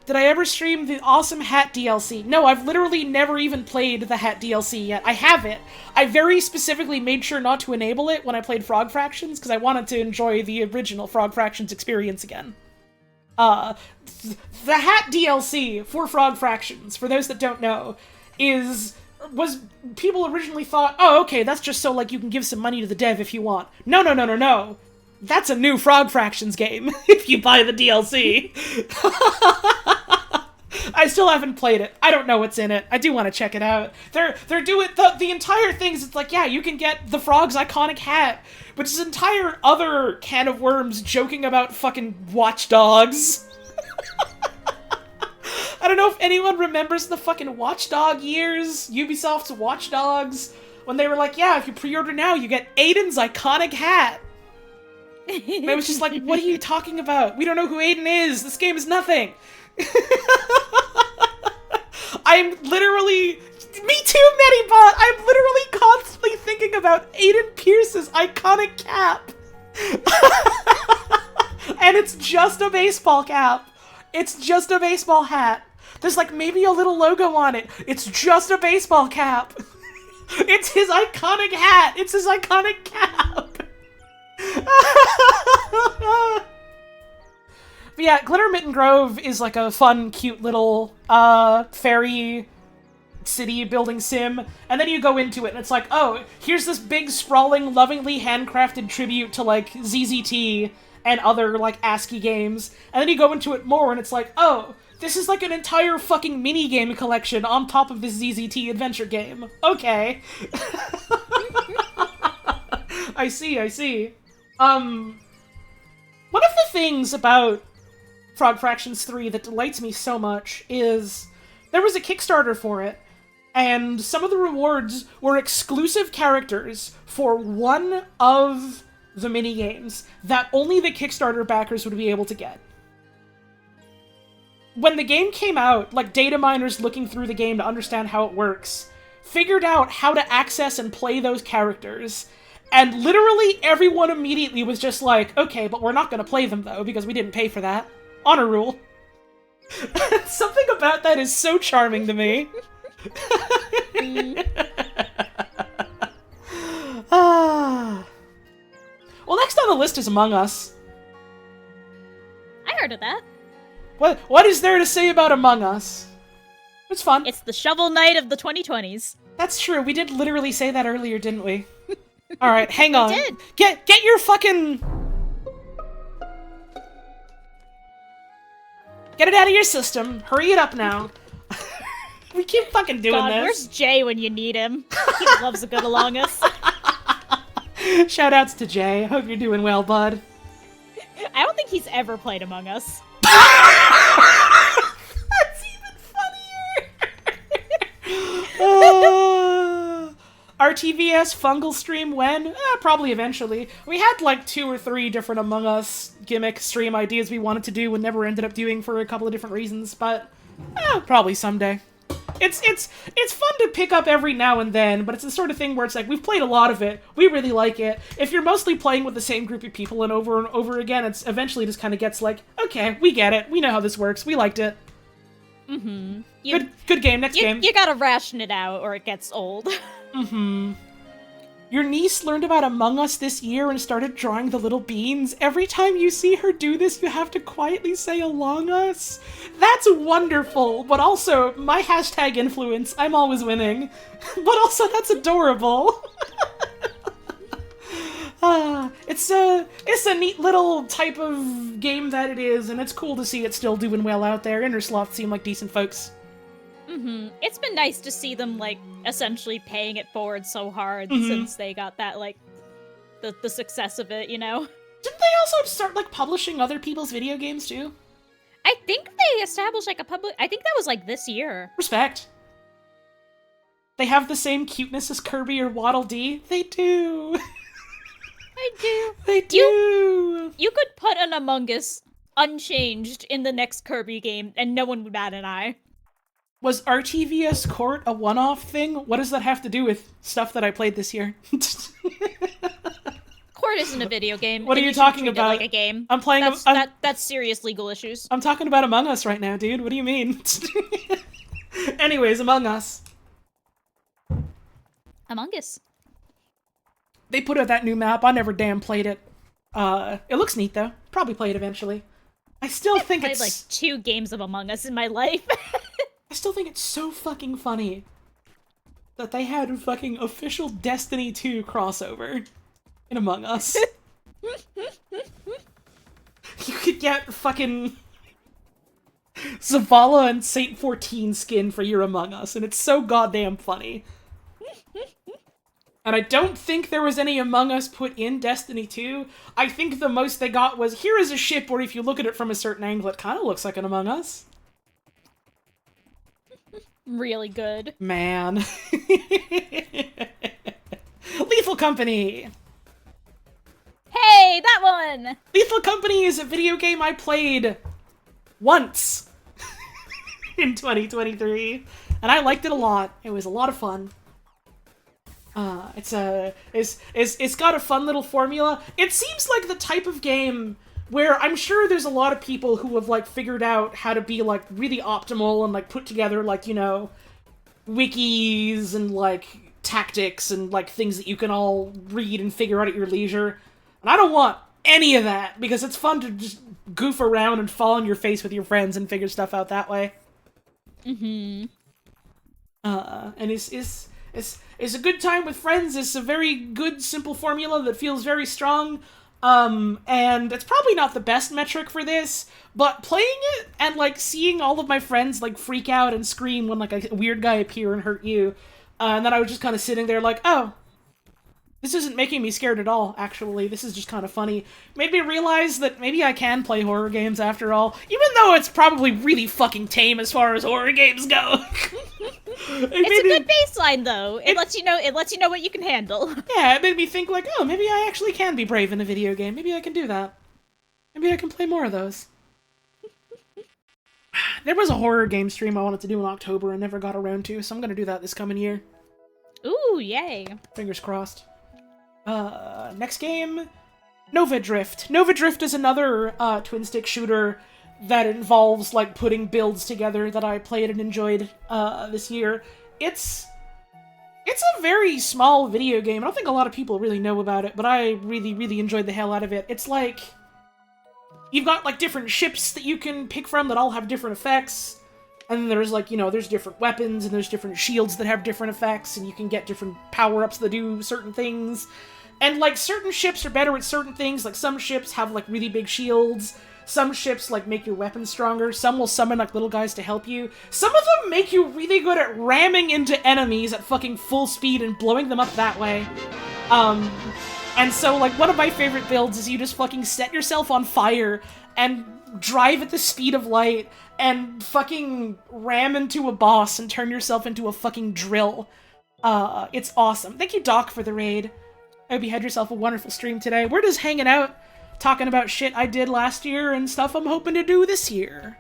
Did I ever stream the awesome Hat DLC? No, I've literally never even played the Hat DLC yet. I have it. I very specifically made sure not to enable it when I played Frog Fractions, because I wanted to enjoy the original Frog Fractions experience again. The Hat DLC for Frog Fractions, for those that don't know, was people originally thought, oh, okay, that's just so, like, you can give some money to the dev if you want. No. That's a new Frog Fractions game, if you buy the DLC. I still haven't played it. I don't know what's in it. I do want to check it out. They're doing the entire things. It's like, yeah, you can get the Frog's iconic hat, which is an entire other can of worms joking about fucking Watch Dogs. I don't know if anyone remembers the fucking Watch Dog years, Ubisoft's Watch Dogs, when they were like, yeah, if you pre-order now, you get Aiden's iconic hat. I was just like, what are you talking about? We don't know who Aiden is. This game is nothing. I'm literally... Me too, Medibot! I'm literally constantly thinking about Aiden Pierce's iconic cap. And it's just a baseball cap. It's just a baseball hat. There's like maybe a little logo on it. It's just a baseball cap. It's his iconic hat. It's his iconic cap. But yeah, Glitter Mitten Grove is like a fun, cute little fairy city building sim, and then you go into it and it's like, oh, here's this big, sprawling, lovingly handcrafted tribute to like ZZT and other like ASCII games, and then you go into it more and it's like, oh, this is like an entire fucking mini-game collection on top of this ZZT adventure game. Okay. I see. One of the things about Frog Fractions 3 that delights me so much is there was a Kickstarter for it, and some of the rewards were exclusive characters for one of the mini-games that only the Kickstarter backers would be able to get. When the game came out, like, data miners looking through the game to understand how it works figured out how to access and play those characters, and literally everyone immediately was just like, okay, but we're not gonna play them, though, because we didn't pay for that. Honor rule. Something about that is so charming to me. Well, next on the list is Among Us. I heard of that. What is there to say about Among Us? It's fun. It's the Shovel Knight of the 2020s. That's true. We did literally say that earlier, didn't we? All right, hang on. We did. Get your fucking... Get it out of your system. Hurry it up now. We keep fucking doing this. Where's Jay when you need him? He loves a good Among Us. Shoutouts to Jay. Hope you're doing well, bud. I don't think he's ever played Among Us. That's even funnier! RTVS Fungal stream when? Probably eventually. We had like 2 or 3 different Among Us gimmick stream ideas we wanted to do and never ended up doing for a couple of different reasons, but probably someday. It's fun to pick up every now and then, but it's the sort of thing where it's like, we've played a lot of it, we really like it. If you're mostly playing with the same group of people and over again, it's eventually just kind of gets like, okay, we get it, we know how this works, we liked it. Mm-hmm. Good game, next game. You gotta ration it out or it gets old. Mm-hmm. Your niece learned about Among Us this year and started drawing the little beans. Every time you see her do this, you have to quietly say Among Us. That's wonderful, but also, my hashtag influence, I'm always winning. But also, that's adorable. It's a neat little type of game that it is, and it's cool to see it still doing well out there. Innersloth seem like decent folks. Mm-hmm. It's been nice to see them, like, essentially paying it forward so hard since they got that, like, the success of it, you know? Didn't they also start, like, publishing other people's video games, too? I think they established, like, I think that was, like, this year. Respect. They have the same cuteness as Kirby or Waddle Dee. They do. I do. They do. You could put an Among Us unchanged in the next Kirby game, and no one would bat an eye. Was RTVS Court a one-off thing? What does that have to do with stuff that I played this year? Court isn't a video game. What are you talking about? Like a game. I'm playing. That's serious legal issues. I'm talking about Among Us right now, dude. What do you mean? Anyways, Among Us. Among Us. They put out that new map. I never damn played it. It looks neat though. Probably play it eventually. I still think played like 2 games of Among Us in my life. I still think it's so fucking funny that they had a fucking official Destiny 2 crossover in Among Us. You could get fucking Zavala and Saint 14 skin for your Among Us, and it's so goddamn funny. And I don't think there was any Among Us put in Destiny 2. I think the most they got was, here is a ship where if you look at it from a certain angle, it kind of looks like an Among Us. Really good. Man. Lethal Company! Hey, that one. Lethal Company is a video game I played once in 2023, and I liked it a lot. It was a lot of fun. It's got a fun little formula. It seems like the type of game where I'm sure there's a lot of people who have, like, figured out how to be, like, really optimal and, like, put together, like, you know, wikis and, like, tactics and, like, things that you can all read and figure out at your leisure. And I don't want any of that, because it's fun to just goof around and fall on your face with your friends and figure stuff out that way. Mm-hmm. And it's a good time with friends. It's a very good, simple formula that feels very strong. And it's probably not the best metric for this, but playing it and, like, seeing all of my friends, like, freak out and scream when, like, a weird guy appear and hurt you, and then I was just kind of sitting there like, oh, this isn't making me scared at all, actually. This is just kind of funny. Made me realize that maybe I can play horror games after all, even though it's probably really fucking tame as far as horror games go. It's a good baseline, though. It lets you know what you can handle. Yeah, it made me think, like, oh, maybe I actually can be brave in a video game. Maybe I can do that. Maybe I can play more of those. There was a horror game stream I wanted to do in October and never got around to, so I'm gonna do that this coming year. Ooh, yay. Fingers crossed. Next game, Nova Drift. Nova Drift is another twin-stick shooter that involves, like, putting builds together that I played and enjoyed this year. It's a very small video game. I don't think a lot of people really know about it, but I really, really enjoyed the hell out of it. It's like, you've got, like, different ships that you can pick from that all have different effects, and there's, like, you know, there's different weapons, and there's different shields that have different effects, and you can get different power-ups that do certain things. And, like, certain ships are better at certain things. Like, some ships have, like, really big shields. Some ships, like, make your weapons stronger. Some will summon, like, little guys to help you. Some of them make you really good at ramming into enemies at fucking full speed and blowing them up that way. And so, like, one of my favorite builds is you just fucking set yourself on fire and drive at the speed of light and fucking ram into a boss and turn yourself into a fucking drill. It's awesome. Thank you, Doc, for the raid. I hope you had yourself a wonderful stream today. We're just hanging out, talking about shit I did last year and stuff I'm hoping to do this year.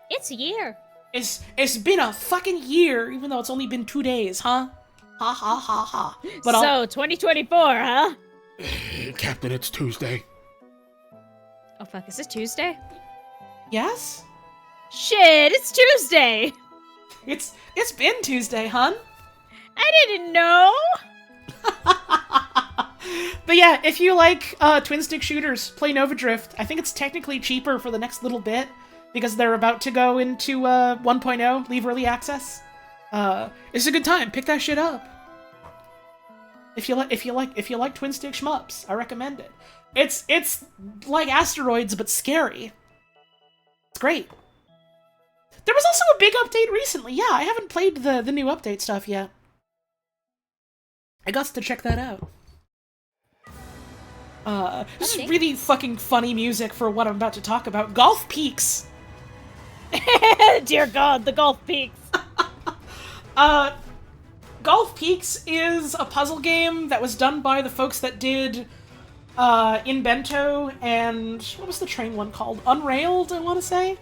It's a year. It's been a fucking year, even though it's only been 2 days, huh? Ha ha ha ha. But so, 2024, huh? Captain, it's Tuesday. Oh fuck, is this Tuesday? Yes? Shit, it's Tuesday! It's been Tuesday, hun. I didn't know! But yeah, if you like twin-stick shooters, play Nova Drift. I think it's technically cheaper for the next little bit, because they're about to go into 1.0, leave early access. It's a good time. Pick that shit up. If you like twin-stick shmups, I recommend it. It's like Asteroids, but scary. It's great. There was also a big update recently. Yeah, I haven't played the new update stuff yet. I got to check that out. This is really fucking funny music for what I'm about to talk about. Golf Peaks! Dear God, the Golf Peaks! Golf Peaks is a puzzle game that was done by the folks that did Invento and... what was the train one called? Unrailed, I want to say?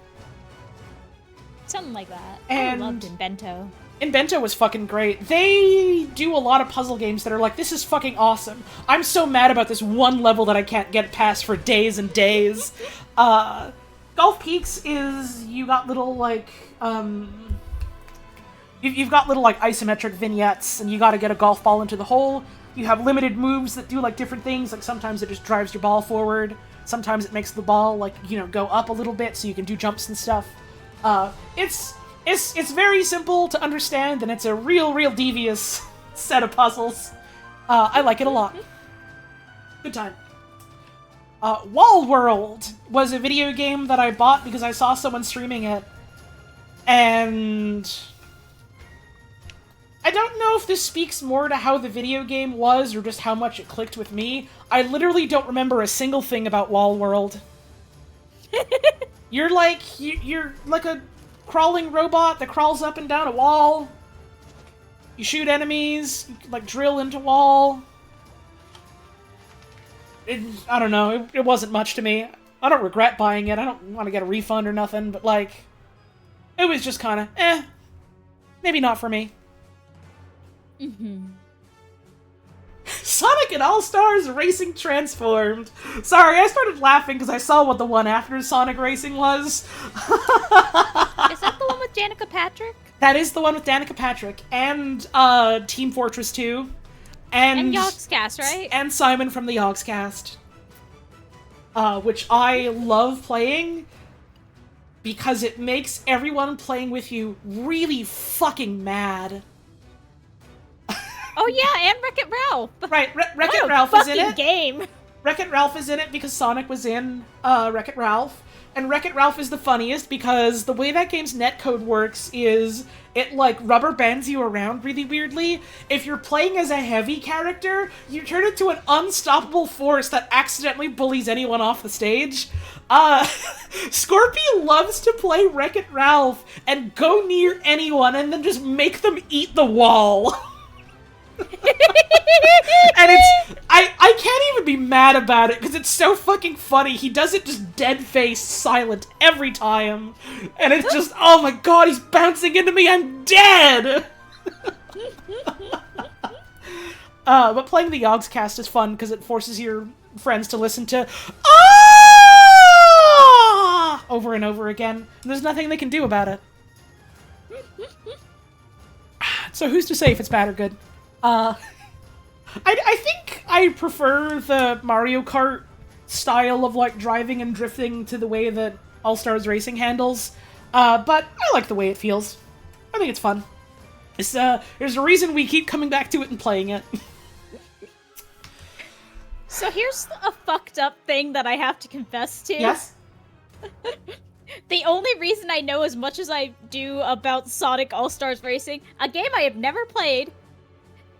Something like that. And I loved Invento. Invento was fucking great. They do a lot of puzzle games that are like, this is fucking awesome. I'm so mad about this one level that I can't get past for days and days. Golf Peaks is, you got little, like, you've got little, like, isometric vignettes, and you gotta get a golf ball into the hole. You have limited moves that do, like, different things. Like, sometimes it just drives your ball forward. Sometimes it makes the ball, like, you know, go up a little bit so you can do jumps and stuff. It's very simple to understand, and it's a real devious set of puzzles. I like it a lot. Good time. Wall World was a video game that I bought because I saw someone streaming it. And I don't know if this speaks more to how the video game was or just how much it clicked with me. I literally don't remember a single thing about Wall World. You're like a crawling robot that crawls up and down a wall. You shoot enemies, you, like, drill into wall. I don't know, it wasn't much to me. I don't regret buying it, I don't want to get a refund or nothing, but like, it was just kind of, maybe not for me. Sonic and All-Stars Racing Transformed. Sorry, I started laughing because I saw what the one after Sonic Racing was. Is that the one with Danica Patrick? That is the one with Danica Patrick, and Team Fortress 2. And Yogscast, right? And Simon from the Yogscast. Which I love playing because it makes everyone playing with you really fucking mad. Oh yeah, and Wreck-It Ralph. Right, Wreck-It Ralph is in it. Game. Wreck-It Ralph is in it because Sonic was in Wreck-It Ralph. And Wreck-It Ralph is the funniest because the way that game's netcode works is it, like, rubber bands you around really weirdly. If you're playing as a heavy character, you turn into an unstoppable force that accidentally bullies anyone off the stage. Scorpy loves to play Wreck-It Ralph and go near anyone and then just make them eat the wall. And I can't even be mad about it because it's so fucking funny. He does it just dead-faced, silent every time. And it's just, oh my god, he's bouncing into me, I'm dead! But playing the Yogscast is fun because it forces your friends to listen to "Ah!" over and over again. And there's nothing they can do about it. So who's to say if it's bad or good? I think I prefer the Mario Kart style of, like, driving and drifting to the way that All-Stars Racing handles, but I like the way it feels. I think it's fun. There's a reason we keep coming back to it and playing it. So here's a fucked up thing that I have to confess to. Yes? The only reason I know as much as I do about Sonic All-Stars Racing, a game I have never played,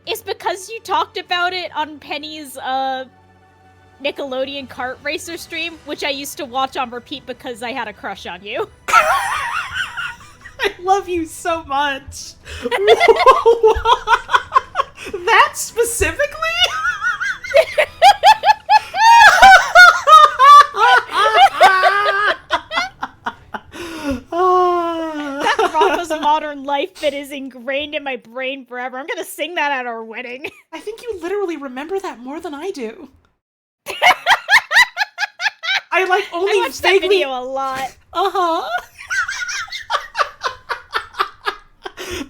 is because you talked about it on Penny's Nickelodeon kart racer stream, which I used to watch on repeat because I had a crush on you. I love you so much. That specifically? That Rocco's Modern Life bit is ingrained in my brain forever. I'm gonna sing that at our wedding. I think you literally remember that more than I do. I like only I watched that video a lot. Uh-huh.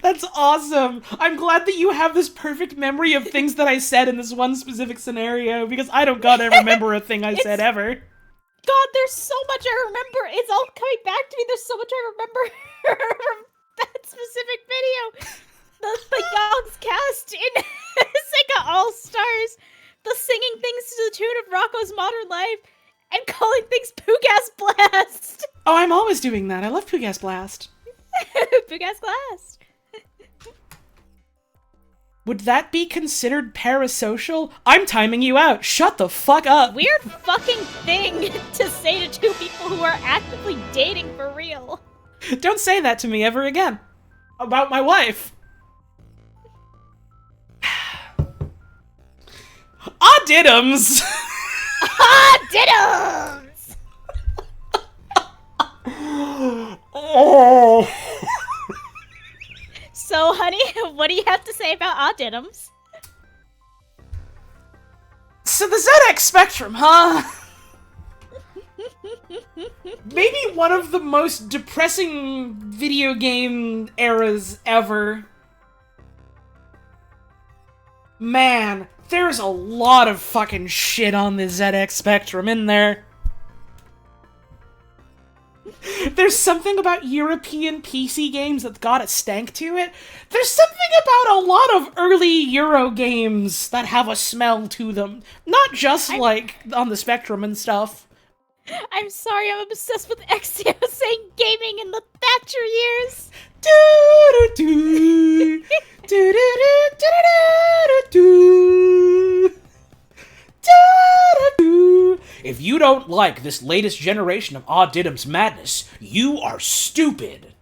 That's awesome. I'm glad that you have this perfect memory of things that I said in this one specific scenario, because I don't gotta remember a thing I said ever. God, there's so much I remember. It's all coming back to me. There's so much I remember from that specific video. The Yogscast in Sega All-Stars. The singing things to the tune of Rocco's Modern Life. And calling things Poogas Blast. Oh, I'm always doing that. I love Poogas Blast. Poogas Blast. Would that be considered parasocial? I'm timing you out. Shut the fuck up. Weird fucking thing to say to two people who are actively dating for real. Don't say that to me ever again. About my wife. Additums! Additums! Oh. So, honey, what do you have to say about additums? So the ZX Spectrum, huh? Maybe one of the most depressing video game eras ever. Man, there's a lot of fucking shit on the ZX Spectrum in there. There's something about European PC games that's got a stank to it. There's something about a lot of early Euro games that have a smell to them. Not just, like, on the Spectrum and stuff. I'm sorry, I'm obsessed with Xeno saying gaming in the Thatcher years. Do-do-do. Do-do-do-do-do-do-do. Do-do-do. If you don't like this latest generation of Additums madness, you are stupid.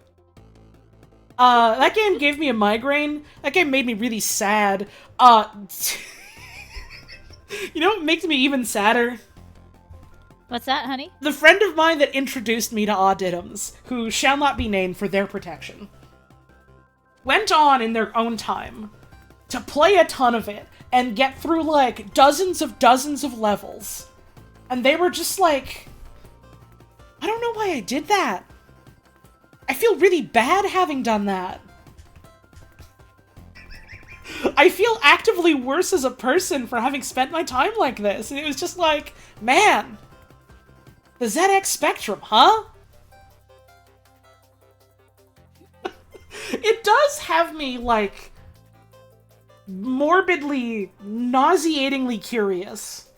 That game gave me a migraine. That game made me really sad. You know what makes me even sadder? What's that, honey? The friend of mine that introduced me to Auditums, who shall not be named for their protection, went on in their own time to play a ton of it and get through, like, dozens of levels. And they were just like, I don't know why I did that. I feel really bad having done that. I feel actively worse as a person for having spent my time like this. And it was just like, man, the ZX Spectrum, huh? It does have me, like, morbidly, nauseatingly curious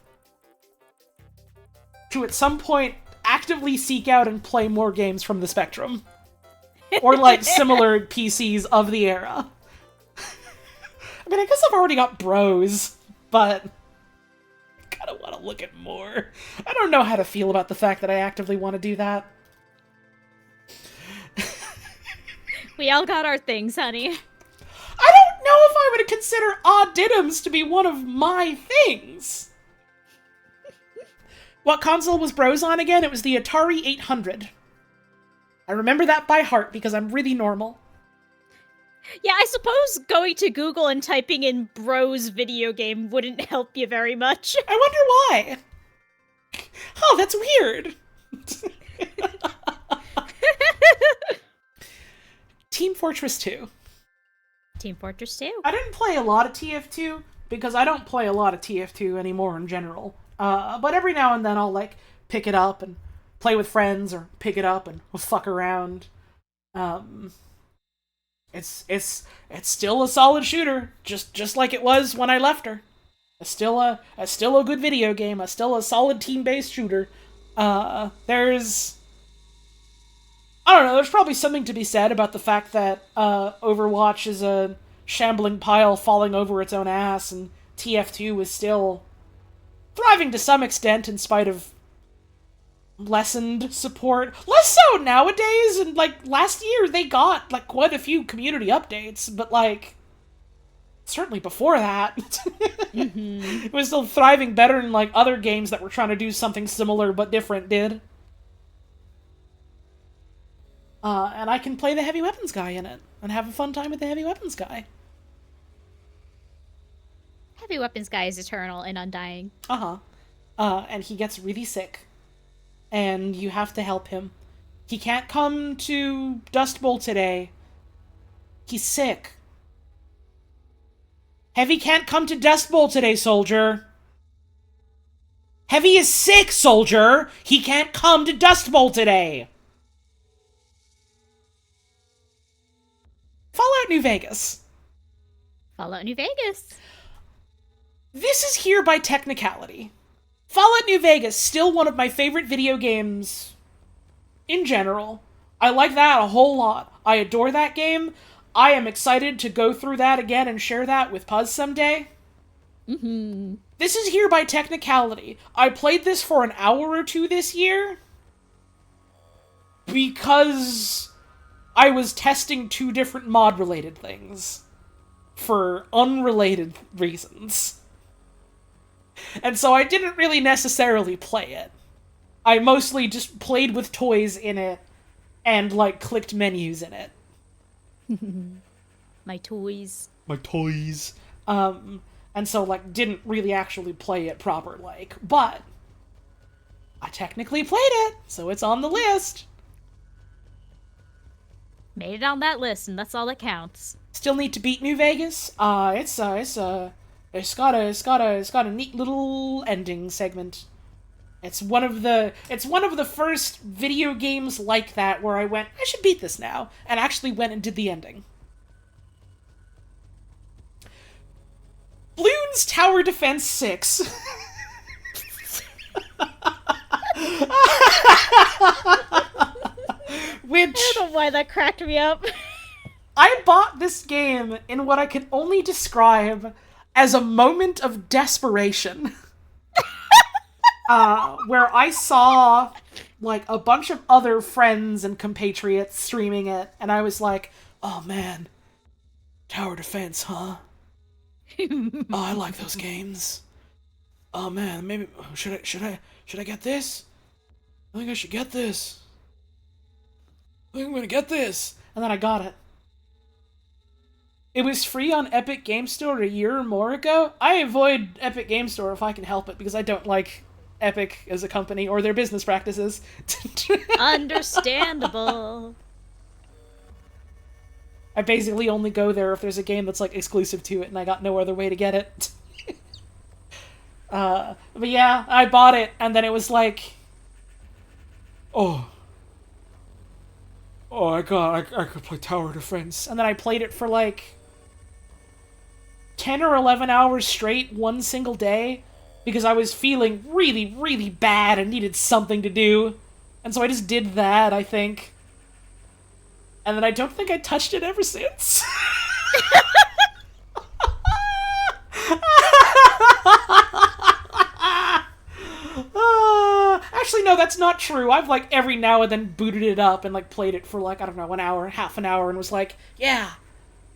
to at some point actively seek out and play more games from the Spectrum. Or, like, similar PCs of the era. I mean, I guess I've already got Bros, but I kinda want to look at more. I don't know how to feel about the fact that I actively want to do that. We all got our things, honey. I don't know if I would consider Auditums to be one of my things. What console was Bros on again? It was the Atari 800. I remember that by heart because I'm really normal. Yeah, I suppose going to Google and typing in Bros video game wouldn't help you very much. I wonder why. Oh, that's weird. Team Fortress 2. Team Fortress 2. I didn't play a lot of TF2 because I don't play a lot of TF2 anymore in general. But every now and then I'll, like, pick it up and play with friends or pick it up and fuck around. It's still a solid shooter, just like it was when I left her. It's still a good video game, still a solid team-based shooter. There's probably something to be said about the fact that Overwatch is a shambling pile falling over its own ass, and TF2 is still thriving to some extent in spite of lessened support. Less so nowadays, and, like, last year they got, like, quite a few community updates, but, like, certainly before that. Mm-hmm. It was still thriving better than, like, other games that were trying to do something similar but different did. And I can play the heavy weapons guy in it, and have a fun time with the heavy weapons guy. Heavy weapons guy is eternal and undying. And he gets really sick. And you have to help him. He can't come to Dust Bowl today. He's sick. Heavy can't come to Dust Bowl today, soldier. Heavy is sick, soldier. He can't come to Dust Bowl today. Fallout New Vegas. Fallout New Vegas. This is here by technicality. Fallout New Vegas, still one of my favorite video games in general. I like that a whole lot. I adore that game. I am excited to go through that again and share that with Puzz someday. Mm-hmm. This is here by technicality. I played this for an hour or two this year because I was testing two different mod-related things for unrelated reasons. And so I didn't really necessarily play it. I mostly just played with toys in it and, like, clicked menus in it. My toys. My toys. And so, like, didn't really actually play it proper, like. But I technically played it, so it's on the list. Made it on that list, and that's all that counts. Still need to beat New Vegas. It's got a neat little ending segment. It's one of the first video games like that where I went, I should beat this now, and actually went and did the ending. Bloons Tower Defense 6. Which, I don't know why that cracked me up. I bought this game in what I can only describe as a moment of desperation. Where I saw, like, a bunch of other friends and compatriots streaming it, and I was like, oh man, tower defense, huh? Oh, I like those games. oh man, maybe should I get this? I think I should get this. I think I'm gonna get this. And then I got it. It was free on Epic Game Store a year or more ago. I avoid Epic Game Store if I can help it because I don't like Epic as a company or their business practices. Understandable. I basically only go there if there's a game that's like exclusive to it and I got no other way to get it. But yeah, I bought it and then it was like, oh, I could play Tower Defense. And then I played it for like 10 or 11 hours straight one single day because I was feeling really, really bad and needed something to do. And so I just did that, I think. And then I don't think I touched it ever since. Actually, no, that's not true. I've, like, every now and then booted it up and, like, played it for, like, I don't know, an hour, half an hour, and was like, yeah,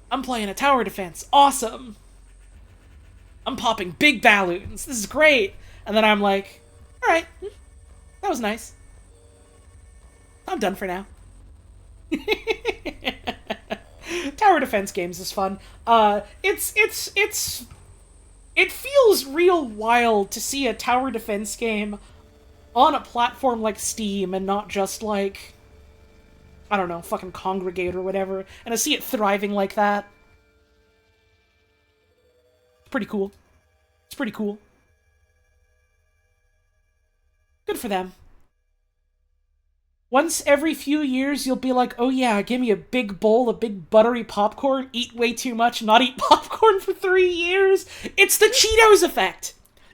I'm playing a tower defense. Awesome. I'm popping big balloons. This is great. And then I'm like, alright, that was nice. I'm done for now. Tower defense games is fun. It feels real wild to see a tower defense game on a platform like Steam and not just like, I don't know, fucking Congregate or whatever, and to see it thriving like that. It's pretty cool. It's pretty cool. Good for them. Once every few years, you'll be like, oh yeah, give me a big bowl of big buttery popcorn, eat way too much, not eat popcorn for 3 years. It's the Cheetos effect.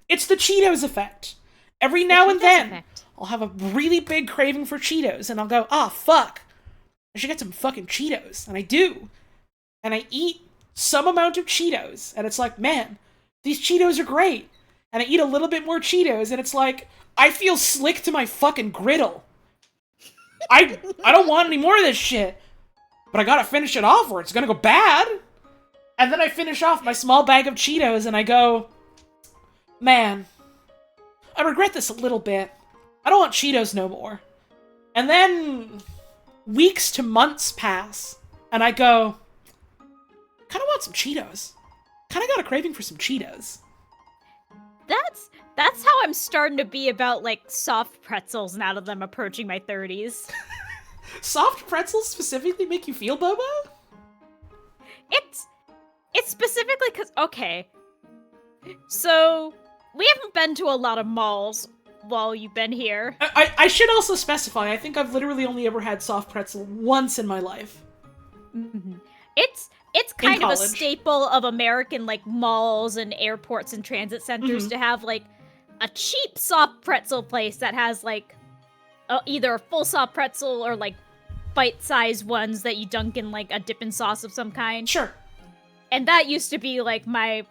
It's the Cheetos effect. Every now and then, I'll have a really big craving for Cheetos, and I'll go, ah, fuck. I should get some fucking Cheetos. And I do. And I eat some amount of Cheetos, and it's like, man, these Cheetos are great. And I eat a little bit more Cheetos, and it's like, I feel slick to my fucking griddle. I don't want any more of this shit. But I gotta finish it off or it's gonna go bad. And then I finish off my small bag of Cheetos and I go, man, I regret this a little bit. I don't want Cheetos no more. And then weeks to months pass and I go, kinda want some Cheetos. Kinda got a craving for some Cheetos. That's how I'm starting to be about, like, soft pretzels now that I'm approaching my 30s. Soft pretzels specifically make you feel, Bobo? It's specifically because, okay, so we haven't been to a lot of malls while you've been here. I should also specify, I think I've literally only ever had soft pretzel once in my life. Mm-hmm. It's kind of a staple of American, like, malls and airports and transit centers to have, like, a cheap soft pretzel place that has, like, either a full soft pretzel or, like, bite-sized ones that you dunk in, like, a dipping sauce of some kind. Sure. And that used to be, like, my...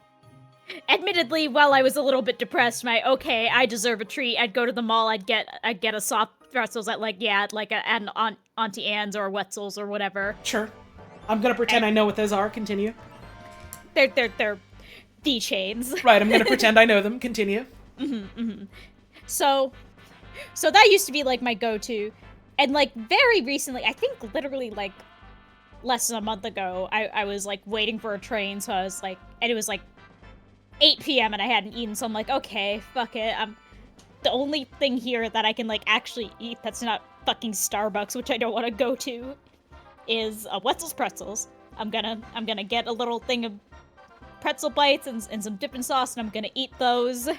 Admittedly, while I was a little bit depressed, okay, I deserve a treat. I'd go to the mall, I'd get a soft pretzels at, like, at an Auntie Anne's or Wetzel's or whatever. Sure. I'm gonna pretend I know what those are. Continue. They're the chains. Right, I'm gonna pretend I know them. Continue. So that used to be, like, my go-to. And, like, very recently, I think literally, like, less than a month ago, I was, like, waiting for a train, so I was, like, and it was, like, 8 p.m. and I hadn't eaten, so I'm like, okay, fuck it. The only thing here that I can, like, actually eat that's not fucking Starbucks, which I don't want to go to, is Wetzel's Pretzels. I'm gonna get a little thing of pretzel bites and some dipping sauce, and I'm gonna eat those,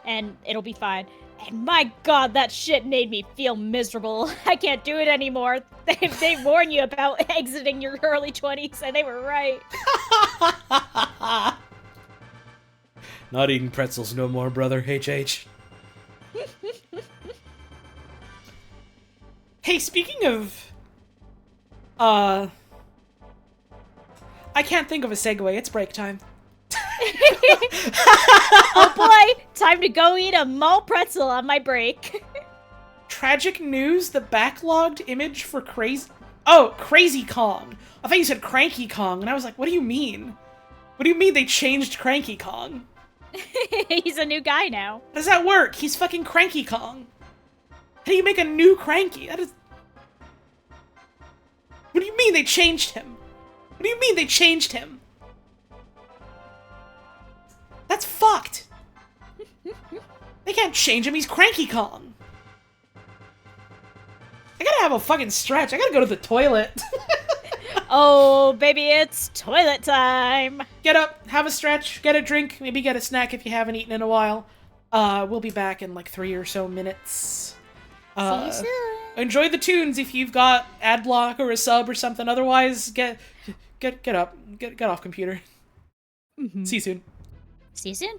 and it'll be fine. And my god, that shit made me feel miserable. I can't do it anymore. They warn you about exiting your early 20s, and they were right. Not eating pretzels no more, brother. HH. Hey, speaking of... I can't think of a segue. It's break time. Oh boy, time to go eat a mall pretzel on my break. Tragic news, the backlogged image for Crazy Kong. I thought you said Cranky Kong, and I was like, what do you mean? What do you mean they changed Cranky Kong? He's a new guy now. How does that work? He's fucking Cranky Kong. How do you make a new Cranky? That is... What do you mean they changed him? What do you mean they changed him? That's fucked. They can't change him, he's Cranky Kong. I gotta have a fucking stretch. I gotta go to the toilet. Oh, baby, it's toilet time. Get up, have a stretch, get a drink, maybe get a snack if you haven't eaten in a while. We'll be back in like 3 or so minutes. See you soon. Enjoy the tunes if you've got ad block or a sub or something. Otherwise, get up, get off computer. See you soon. See you soon.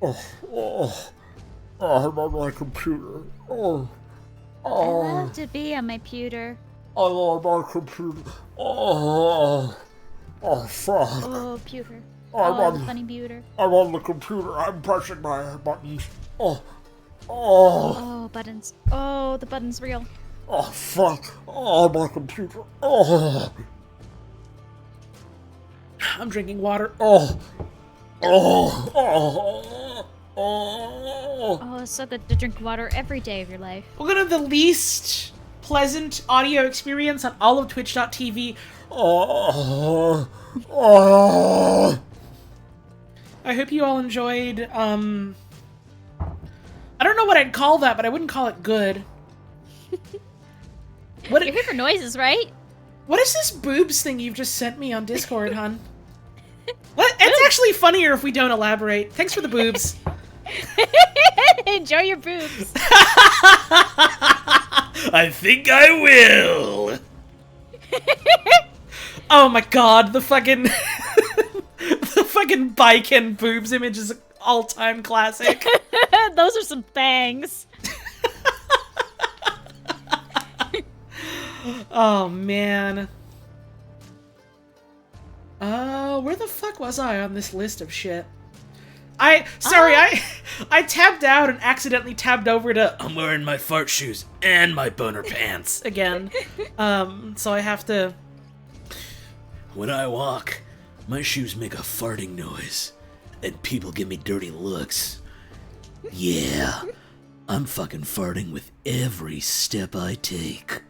I'm on my computer. I love to be on my pewter. I'm on my computer. Fuck. Oh, pewter. I'm Oh, on- the funny pewter. I'm on the computer. I'm pressing my buttons. Oh, buttons. Oh, the button's real. Fuck. My computer. I'm drinking water. Oh, it's so good to drink water every day of your life. We're gonna have the least pleasant audio experience on all of Twitch.tv. I hope you all enjoyed, I don't know what I'd call that, but I wouldn't call it good. You're here for noises, right? What is this boobs thing you've just sent me on Discord, hon? It's actually funnier if we don't elaborate. Thanks for the boobs. Enjoy your boobs. I think I will. Oh my god, the fucking... the fucking bike and boobs image is an all-time classic. Those are some bangs. Oh, man. Where the fuck was I on this list of shit? I tabbed out and accidentally tabbed over to I'm wearing my fart shoes and my boner pants. again. So I have to... When I walk, my shoes make a farting noise, and people give me dirty looks. Yeah, I'm fucking farting with every step I take.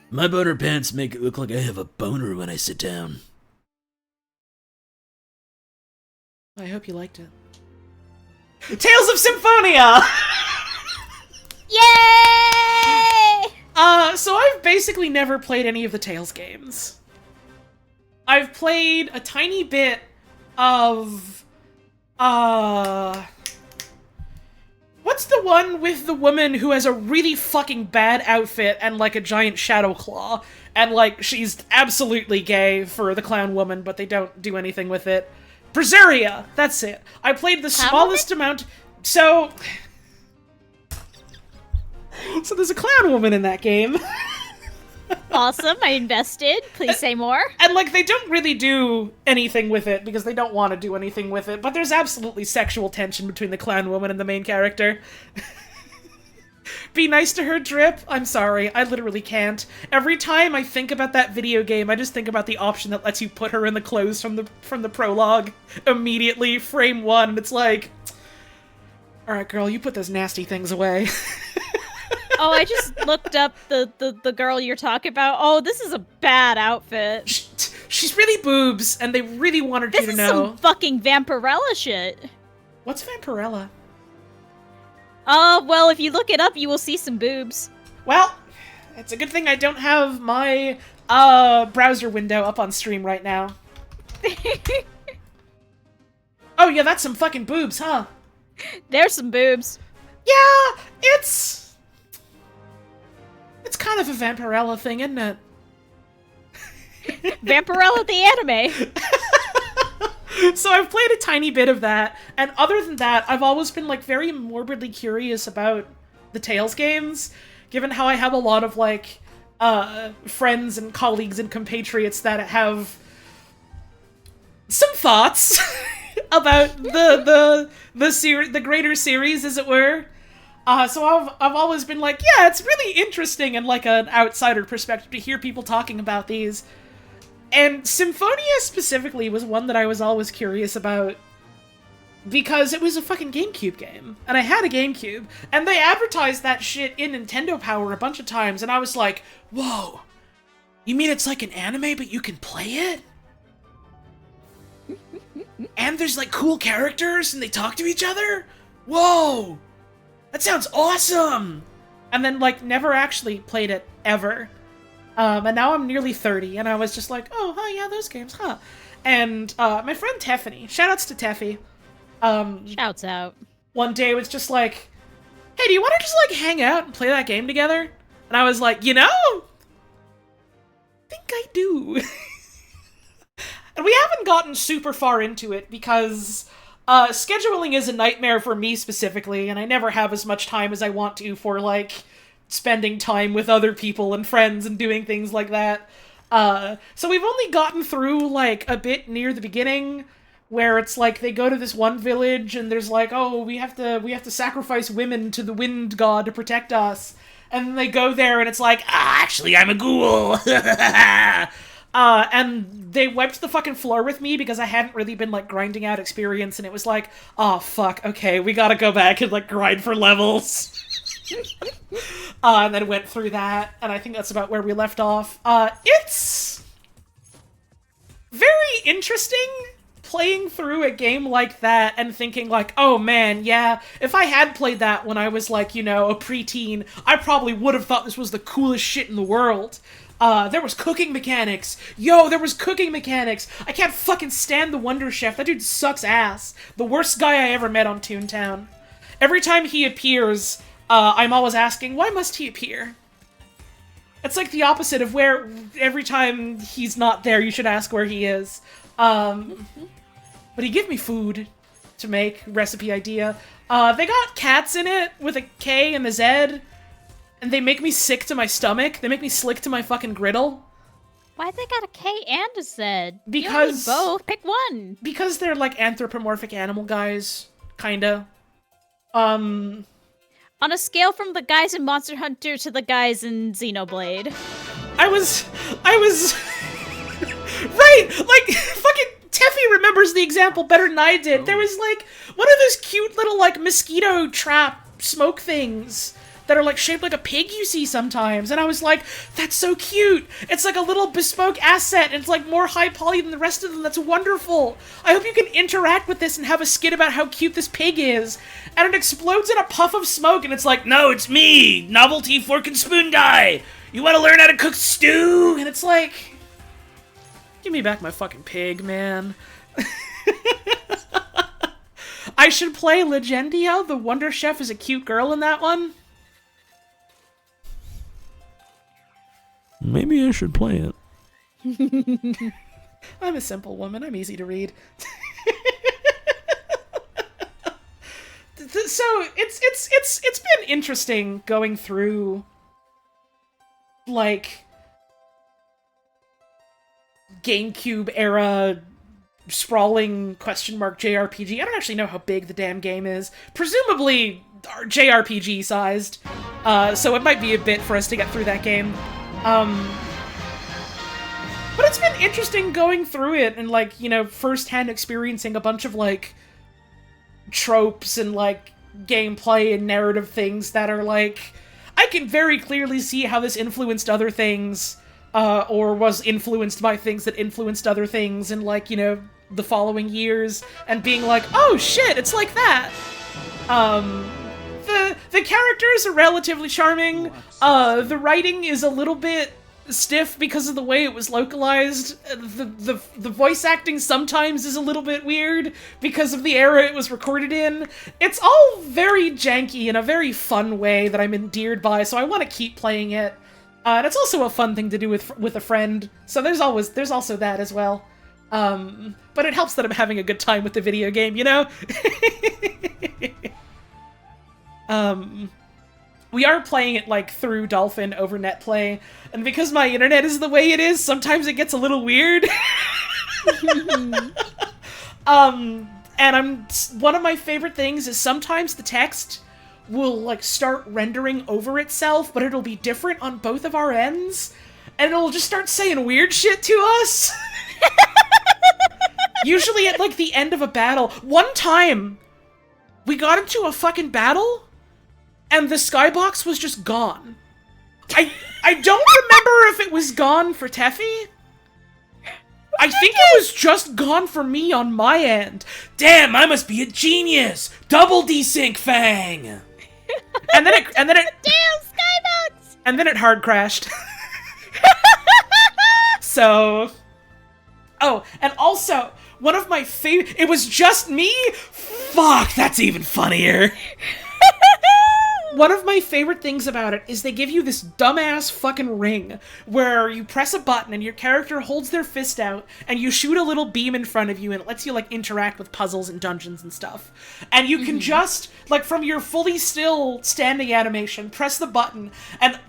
My boner pants make it look like I have a boner when I sit down. I hope you liked it. Tales of Symphonia! Yay! So I've basically never played any of the Tales games. I've played a tiny bit of, what's the one with the woman who has a really fucking bad outfit and, like, a giant shadow claw? And, like, she's absolutely gay for the clown woman, but they don't do anything with it. Berseria! That's it. I played the smallest amount... So there's a clown woman in that game. Awesome, I invested. Please say more. And, like, they don't really do anything with it because they don't want to do anything with it, but there's absolutely sexual tension between the clown woman and the main character. Be nice to her, Drip? I'm sorry, I literally can't. Every time I think about that video game, I just think about the option that lets you put her in the clothes from the prologue immediately, frame one, and it's like... Alright, girl, you put those nasty things away. Oh, I just looked up the girl you're talking about. Oh, this is a bad outfit. She's really boobs, and they really wanted This you to is know. some fucking Vampirella shit. What's Vampirella? Well, if you look it up, you will see some boobs. Well, it's a good thing I don't have my browser window up on stream right now. Oh yeah, that's some fucking boobs, huh? There's some boobs. Yeah, it's kind of a Vampirella thing, isn't it? Vampirella the anime. So I've played a tiny bit of that, and other than that, I've always been, like, very morbidly curious about the Tales games, given how I have a lot of, like, friends and colleagues and compatriots that have some thoughts about the greater series, as it were. So I've always been like, yeah, it's really interesting and like an outsider perspective to hear people talking about these. And Symphonia specifically was one that I was always curious about because it was a fucking GameCube game. And I had a GameCube, and they advertised that shit in Nintendo Power a bunch of times, and I was like, whoa, you mean it's like an anime but you can play it? And there's like cool characters and they talk to each other? Whoa! That sounds awesome! And then, like, never actually played it, ever. And now I'm nearly 30, and I was just like, oh, yeah, those games, huh? And, my friend Teffany, shoutouts to Teffy, Shouts out. one day was just like, hey, do you want to just, like, hang out and play that game together? And I was like, you know, I think I do. And we haven't gotten super far into it because Scheduling is a nightmare for me specifically, and I never have as much time as I want to for, like, spending time with other people and friends and doing things like that. So we've only gotten through, like, a bit near the beginning, where it's like they go to this one village and there's like, oh, we have to sacrifice women to the wind god to protect us. And then they go there and it's like, actually, I'm a ghoul. And they wiped the fucking floor with me because I hadn't really been, like, grinding out experience, and it was like, oh, fuck, okay, we gotta go back and, like, grind for levels. And then went through that, and I think that's about where we left off. It's very interesting playing through a game like that and thinking, like, oh man, yeah, if I had played that when I was, like, you know, a preteen, I probably would have thought this was the coolest shit in the world. There was cooking mechanics. Yo, there was cooking mechanics. I can't fucking stand the Wonder Chef. That dude sucks ass. The worst guy I ever met on Toontown. Every time he appears, I'm always asking, why must he appear? It's like the opposite of where every time he's not there, you should ask where he is. But he gave me food to make, recipe idea. They got cats in it with a K and a Z. And they make me sick to my stomach. They make me slick to my fucking griddle. Why they got a K and a Z? Because... You don't need both. Pick one. Because they're, like, anthropomorphic animal guys. Kinda. On a scale from the guys in Monster Hunter to the guys in Xenoblade. I was... Right! Like, fucking Teffy remembers the example better than I did. There was, like, one of those cute little, like, mosquito trap smoke things that are, like, shaped like a pig you see sometimes. And I was like, that's so cute. It's like a little bespoke asset. And it's, like, more high poly than the rest of them. That's wonderful. I hope you can interact with this and have a skit about how cute this pig is. And it explodes in a puff of smoke, and it's like, no, it's me, Novelty Fork and Spoon Guy. You want to learn how to cook stew? And it's like, give me back my fucking pig, man. I should play Legendia. The Wonder Chef is a cute girl in that one. Maybe I should play it. I'm a simple woman. I'm easy to read. So it's been interesting going through, like, GameCube era sprawling question mark JRPG. I don't actually know how big the damn game is. Presumably JRPG sized. So it might be a bit for us to get through that game. But it's been interesting going through it and, like, you know, firsthand experiencing a bunch of, like, tropes and, like, gameplay and narrative things that are, like, I can very clearly see how this influenced other things, or was influenced by things that influenced other things in, like, you know, the following years, and being like, oh shit, it's like that! The characters are relatively charming. The writing is a little bit stiff because of the way it was localized. The voice acting sometimes is a little bit weird because of the era it was recorded in. It's all very janky in a very fun way that I'm endeared by, so I want to keep playing it. And it's also a fun thing to do with a friend, so there's also that as well. But it helps that I'm having a good time with the video game, you know? We are playing it, like, through Dolphin over NetPlay, and because my internet is the way it is, sometimes it gets a little weird. And one of my favorite things is sometimes the text will, like, start rendering over itself, but it'll be different on both of our ends, and it'll just start saying weird shit to us. Usually at, like, the end of a battle. One time, we got into a fucking battle, and the skybox was just gone. I don't remember if it was gone for Teffy. I think it was just gone for me on my end. Damn, I must be a genius. Double desync fang. And then it Damn, skybox! And then it hard crashed. So, oh, and also one of my favorite. It was just me. Fuck, that's even funnier. One of my favorite things about it is they give you this dumbass fucking ring where you press a button and your character holds their fist out and you shoot a little beam in front of you and it lets you, like, interact with puzzles and dungeons and stuff. And you can just, like, from your fully still standing animation, press the button and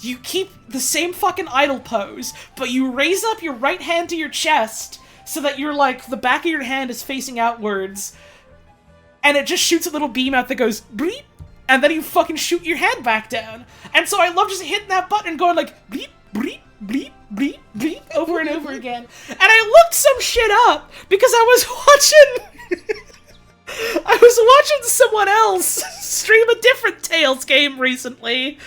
you keep the same fucking idle pose, but you raise up your right hand to your chest so that you're, like, the back of your hand is facing outwards. And it just shoots a little beam out that goes bleep, and then you fucking shoot your hand back down. And so I love just hitting that button and going like bleep, bleep, bleep, bleep, bleep over and over again. And I looked some shit up because I was watching someone else stream a different Tales game recently.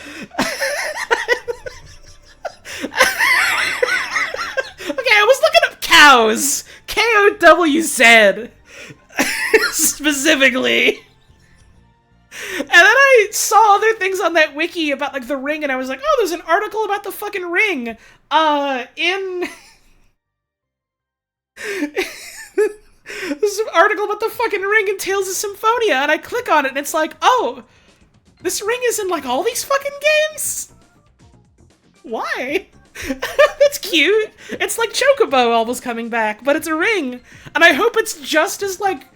Okay, I was looking up cows. K-O-W-Z. Specifically. And then I saw other things on that wiki about, like, the ring, and I was like, oh, there's an article about the fucking ring, in... There's an article about the fucking ring in Tales of Symphonia, and I click on it, and it's like, oh, this ring is in, like, all these fucking games? Why? That's cute. It's like Chocobo almost coming back, but it's a ring. And I hope it's just as, like,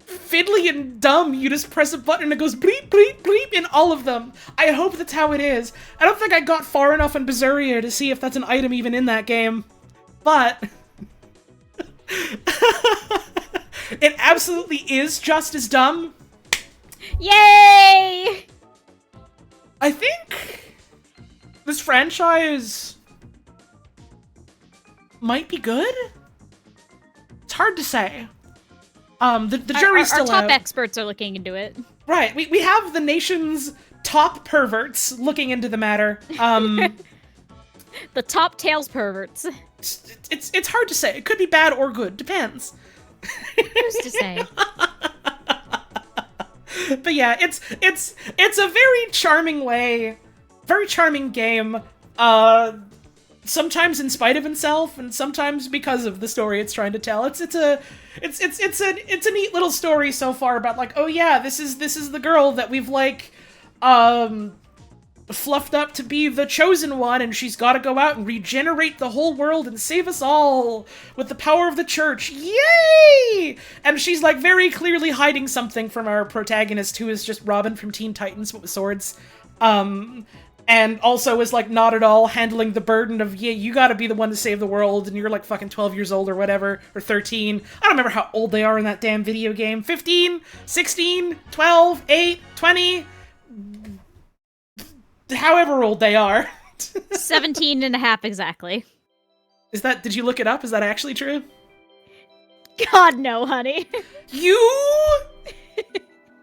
fiddly and dumb. You just press a button and it goes bleep, bleep, bleep in all of them. I hope that's how it is. I don't think I got far enough in Berseria to see if that's an item even in that game. But... it absolutely is just as dumb. Yay! I think this franchise might be good. It's hard to say. The jury's still out. Our top experts are looking into it. Right, we have the nation's top perverts looking into the matter. The top Tales perverts. It's hard to say. It could be bad or good. Depends. Who's to say? But yeah, it's a very charming game. Sometimes in spite of itself, and sometimes because of the story it's trying to tell. It's a neat little story so far about, like, oh yeah, this is the girl that we've, like, fluffed up to be the chosen one, and she's got to go out and regenerate the whole world and save us all with the power of the church. Yay! And she's, like, very clearly hiding something from our protagonist, who is just Robin from Teen Titans, but with swords. And also is, like, not at all handling the burden of, yeah, you gotta be the one to save the world, and you're, like, fucking 12 years old or whatever, or 13. I don't remember how old they are in that damn video game. 15? 16? 12? 8? 20? However old they are. 17 and a half exactly. Did you look it up? Is that actually true? God, no, honey. You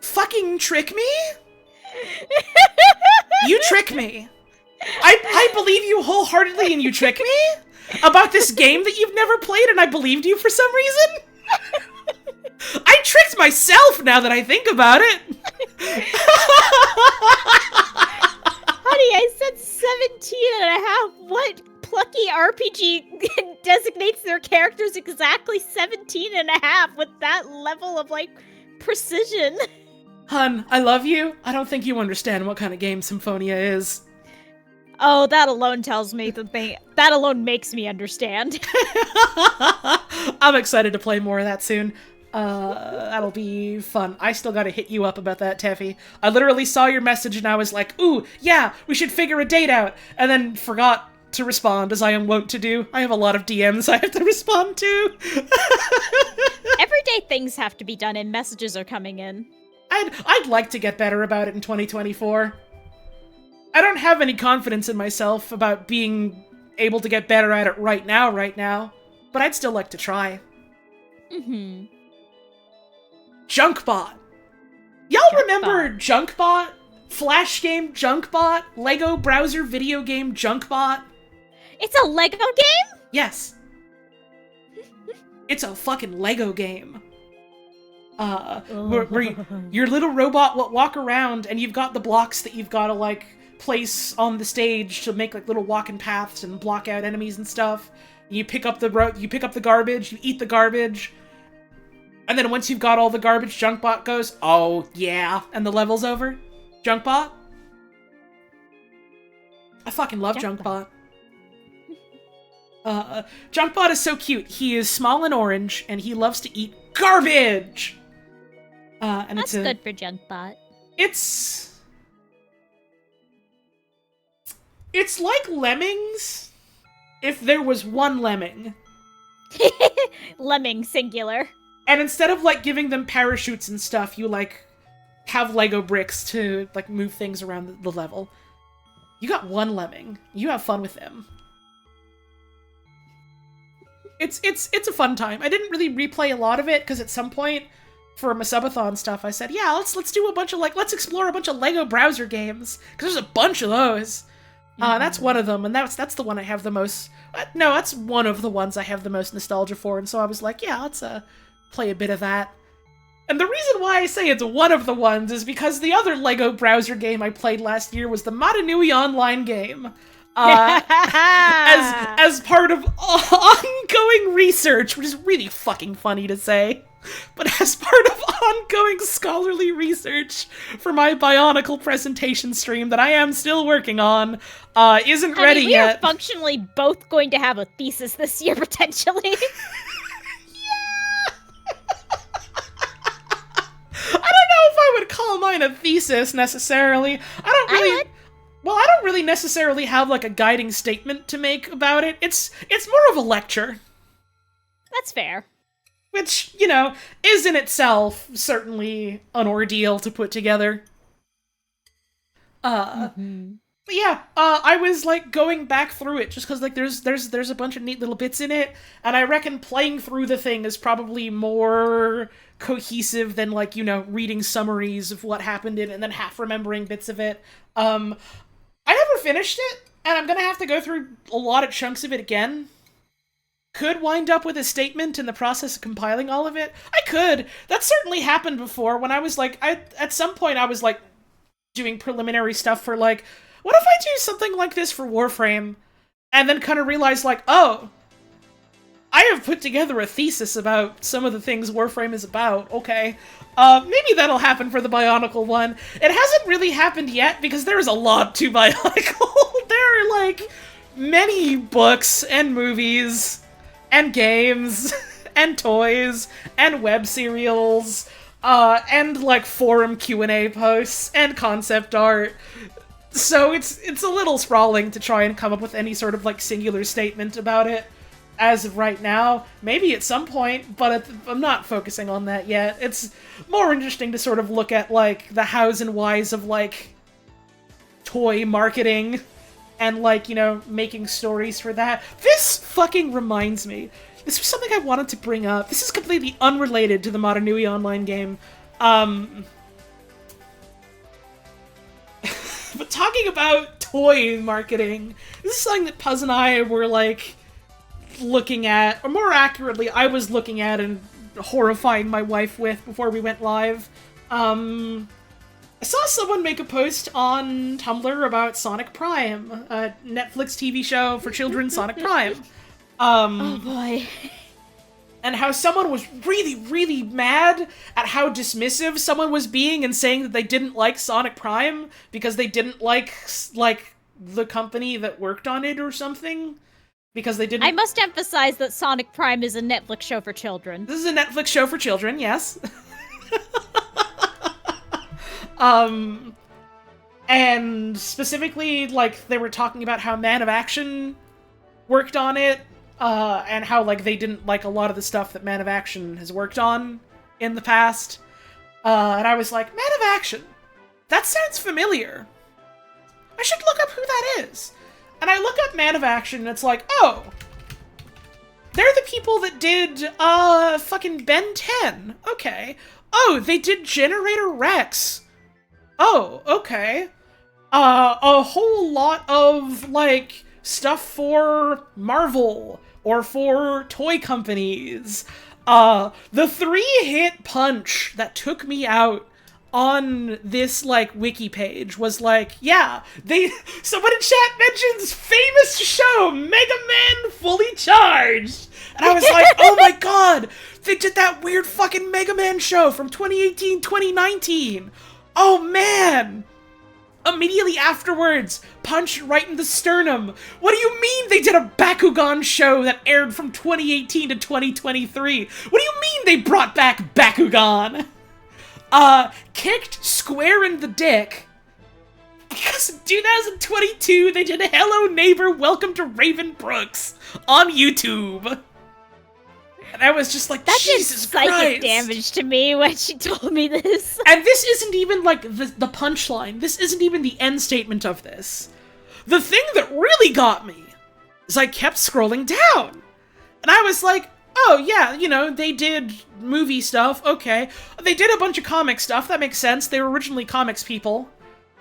fucking trick me? You trick me. I believe you wholeheartedly, and you trick me about this game that you've never played, and I believed you for some reason? I tricked myself now that I think about it. Honey, I said 17 and a half. What plucky RPG designates their characters exactly 17 and a half with that level of, like, precision? Hun, I love you. I don't think you understand what kind of game Symphonia is. Oh, that alone tells me that alone makes me understand. I'm excited to play more of that soon. That'll be fun. I still gotta hit you up about that, Teffy. I literally saw your message and I was like, ooh, yeah, we should figure a date out, and then forgot to respond, as I am wont to do. I have a lot of DMs I have to respond to. Everyday things have to be done and messages are coming in. I'd like to get better about it in 2024. I don't have any confidence in myself about being able to get better at it right now, but I'd still like to try. Mm-hmm. Junkbot. Y'all remember Junkbot? Flash game Junkbot? Lego browser video game Junkbot? It's a Lego game? Yes. It's a fucking Lego game. Where your little robot will walk around, and you've got the blocks that you've got to, like, place on the stage to make, like, little walking paths and block out enemies and stuff. You pick up the garbage, you eat the garbage, and then once you've got all the garbage, Junkbot goes, oh, yeah, and the level's over. Junkbot. I fucking love Junkbot. Junkbot is so cute. He is small and orange, and he loves to eat garbage! And That's good for Junkbot. It's like Lemmings if there was one lemming. Lemming singular. And instead of, like, giving them parachutes and stuff, you, like, have Lego bricks to, like, move things around the level. You got one lemming. You have fun with them. It's a fun time. I didn't really replay a lot of it, because at some point, for my subathon stuff, I said, yeah, let's do a bunch of, like, let's explore a bunch of Lego browser games, because there's a bunch of those. That's one of them, and that's the one I have the most... No, that's one of the ones I have the most nostalgia for, and so I was like, yeah, let's play a bit of that. And the reason why I say it's one of the ones is because the other Lego browser game I played last year was the Matanui Online game. As part of ongoing research, which is really fucking funny to say, but as part of ongoing scholarly research for my Bionicle presentation stream that I am still working on, isn't ready yet. We are functionally both going to have a thesis this year, potentially. I don't know if I would call mine a thesis, necessarily. I don't really necessarily have, like, a guiding statement to make about it. It's more of a lecture. That's fair. Which, you know, is in itself certainly an ordeal to put together. But yeah, I was, like, going back through it just because, like, there's a bunch of neat little bits in it, and I reckon playing through the thing is probably more cohesive than, like, you know, reading summaries of what happened in it and then half remembering bits of it. I never finished it, and I'm gonna have to go through a lot of chunks of it again. Could wind up with a statement in the process of compiling all of it. I could. That certainly happened before when I was, like, at some point I was, like, doing preliminary stuff for, like, what if I do something like this for Warframe? And then kind of realized, like, oh, I have put together a thesis about some of the things Warframe is about. Okay. Maybe that'll happen for the Bionicle one. It hasn't really happened yet because there is a lot to Bionicle. There are, like, many books and movies and games and toys and web serials and, like, forum Q&A posts and concept art. So it's a little sprawling to try and come up with any sort of, like, singular statement about it as of right now. Maybe at some point, but I'm not focusing on that yet. It's more interesting to sort of look at, like, the hows and whys of, like, toy marketing and, like, you know, making stories for that. This fucking reminds me. This was something I wanted to bring up. This is completely unrelated to the Matanui Online game. But talking about toy marketing, this is something that Puzz and I were, like, looking at, or more accurately, I was looking at and horrifying my wife with before we went live. I saw someone make a post on Tumblr about Sonic Prime, a Netflix TV show for children, Sonic Prime. Oh boy. And how someone was really, really mad at how dismissive someone was being and saying that they didn't like Sonic Prime because they didn't like, the company that worked on it or something. Because they didn't... I must emphasize that Sonic Prime is a Netflix show for children. This is a Netflix show for children, yes. And specifically, like, they were talking about how Man of Action worked on it, and how, like, they didn't like a lot of the stuff that Man of Action has worked on in the past. And I was like, Man of Action? That sounds familiar. I should look up who that is. And I look up Man of Action, and it's like, oh, they're the people that did, fucking Ben 10. Okay. Oh, they did Generator Rex. Oh, okay. A whole lot of, like, stuff for Marvel, or for toy companies. The 3-hit punch that took me out on this, like, wiki page was like, yeah, someone in chat mentions famous show, Mega Man Fully Charged! And I was like, oh my god, they did that weird fucking Mega Man show from 2018, 2019! Oh man! Immediately afterwards, punched right in the sternum. What do you mean they did a Bakugan show that aired from 2018 to 2023? What do you mean they brought back Bakugan? Kicked square in the dick. Because in 2022, they did Hello Neighbor, Welcome to Raven Brooks on YouTube. And I was just like, that Jesus did psychic Christ. damage to me when she told me this. And this isn't even, like, the punchline. This isn't even the end statement of this. The thing that really got me is I kept scrolling down. And I was like, oh, yeah, you know, they did movie stuff, okay. They did a bunch of comic stuff, that makes sense. They were originally comics people.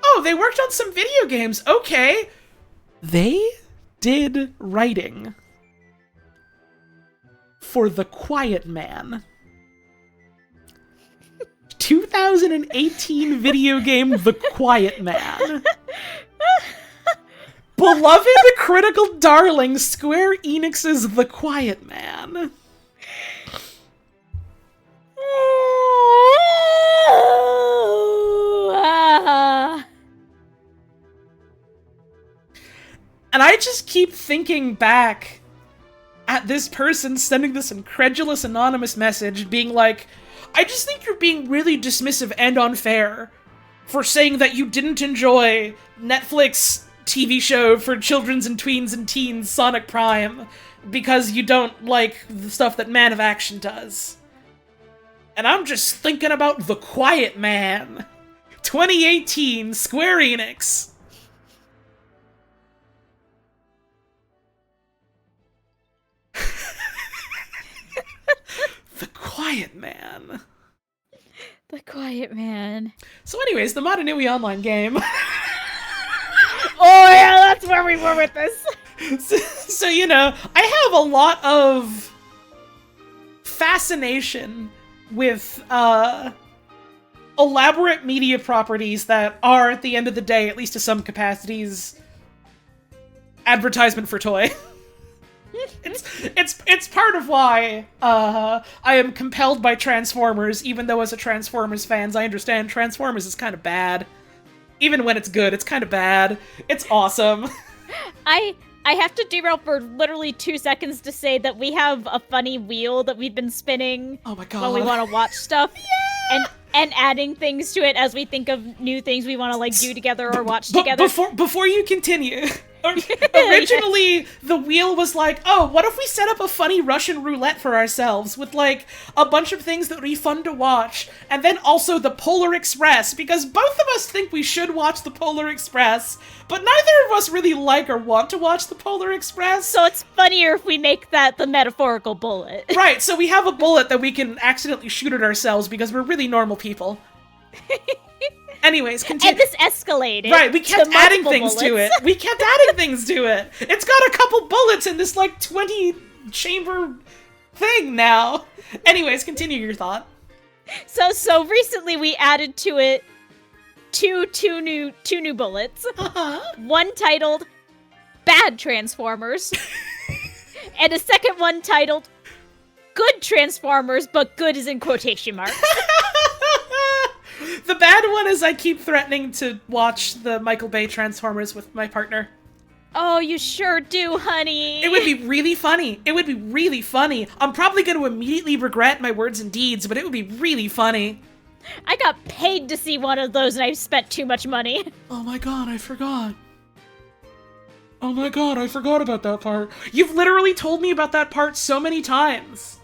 Oh, they worked on some video games, okay. They did writing for The Quiet Man. 2018 video game The Quiet Man. Beloved critical darling Square Enix's The Quiet Man. And I just keep thinking back at this person sending this incredulous anonymous message being like, I just think you're being really dismissive and unfair for saying that you didn't enjoy Netflix TV show for children's and tweens and teens Sonic Prime because you don't like the stuff that Man of Action does. And I'm just thinking about The Quiet Man. 2018, Square Enix. The Quiet Man. The Quiet Man. So anyways, the Motonui online game. Oh yeah, that's where we were with this. So, you know, I have a lot of fascination with elaborate media properties that are, at the end of the day, at least to some capacities, advertisement for toy. It's part of why I am compelled by Transformers, even though as a Transformers fans I understand Transformers is kind of bad. Even when it's good, it's kind of bad. It's awesome. I have to derail for literally 2 seconds to say that we have a funny wheel that we've been spinning Oh my god. when we want to watch stuff. And adding things to it as we think of new things we want to like do together or watch together. Before you continue, originally the wheel was like, oh, what if we set up a funny Russian roulette for ourselves with like a bunch of things that would be fun to watch, and then also the Polar Express, because both of us think we should watch the Polar Express, but neither of us really like or want to watch the Polar Express. So it's funnier if we make that the metaphorical bullet. Right, so we have a bullet that we can accidentally shoot at ourselves because we're really normal people. Anyways, continue. And this escalated. Right, we kept to adding multiple things to it. bullets. We kept adding things to it. It's got a couple bullets in this, like, 20-chamber thing now. Anyways, continue your thought. So recently we added to it two new bullets. One titled Bad Transformers. And a second one titled Good Transformers, but good is in quotation marks. The bad one is I keep threatening to watch the Michael Bay Transformers with my partner. Oh, you sure do, honey. It would be really funny. It would be really funny. I'm probably going to immediately regret my words and deeds, but it would be really funny. I got paid to see one of those and I've spent too much money. Oh my god, I forgot. Oh my god, I forgot about that part. You've literally told me about that part so many times.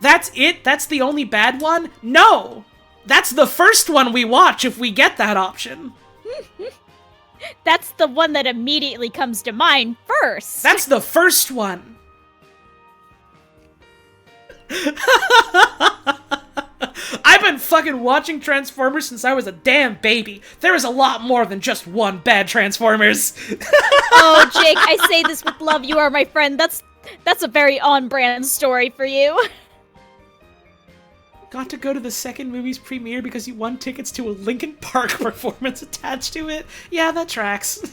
That's it? That's the only bad one? No! That's the first one we watch if we get that option. That's the one that immediately comes to mind first. That's the first one. I've been fucking watching Transformers since I was a damn baby. There is a lot more than just one bad Transformers. Oh, Jake, I say this with love. You are my friend. That's a very on-brand story for you. Got to go to the second movie's premiere because you won tickets to a Linkin Park performance attached to it? Yeah, that tracks.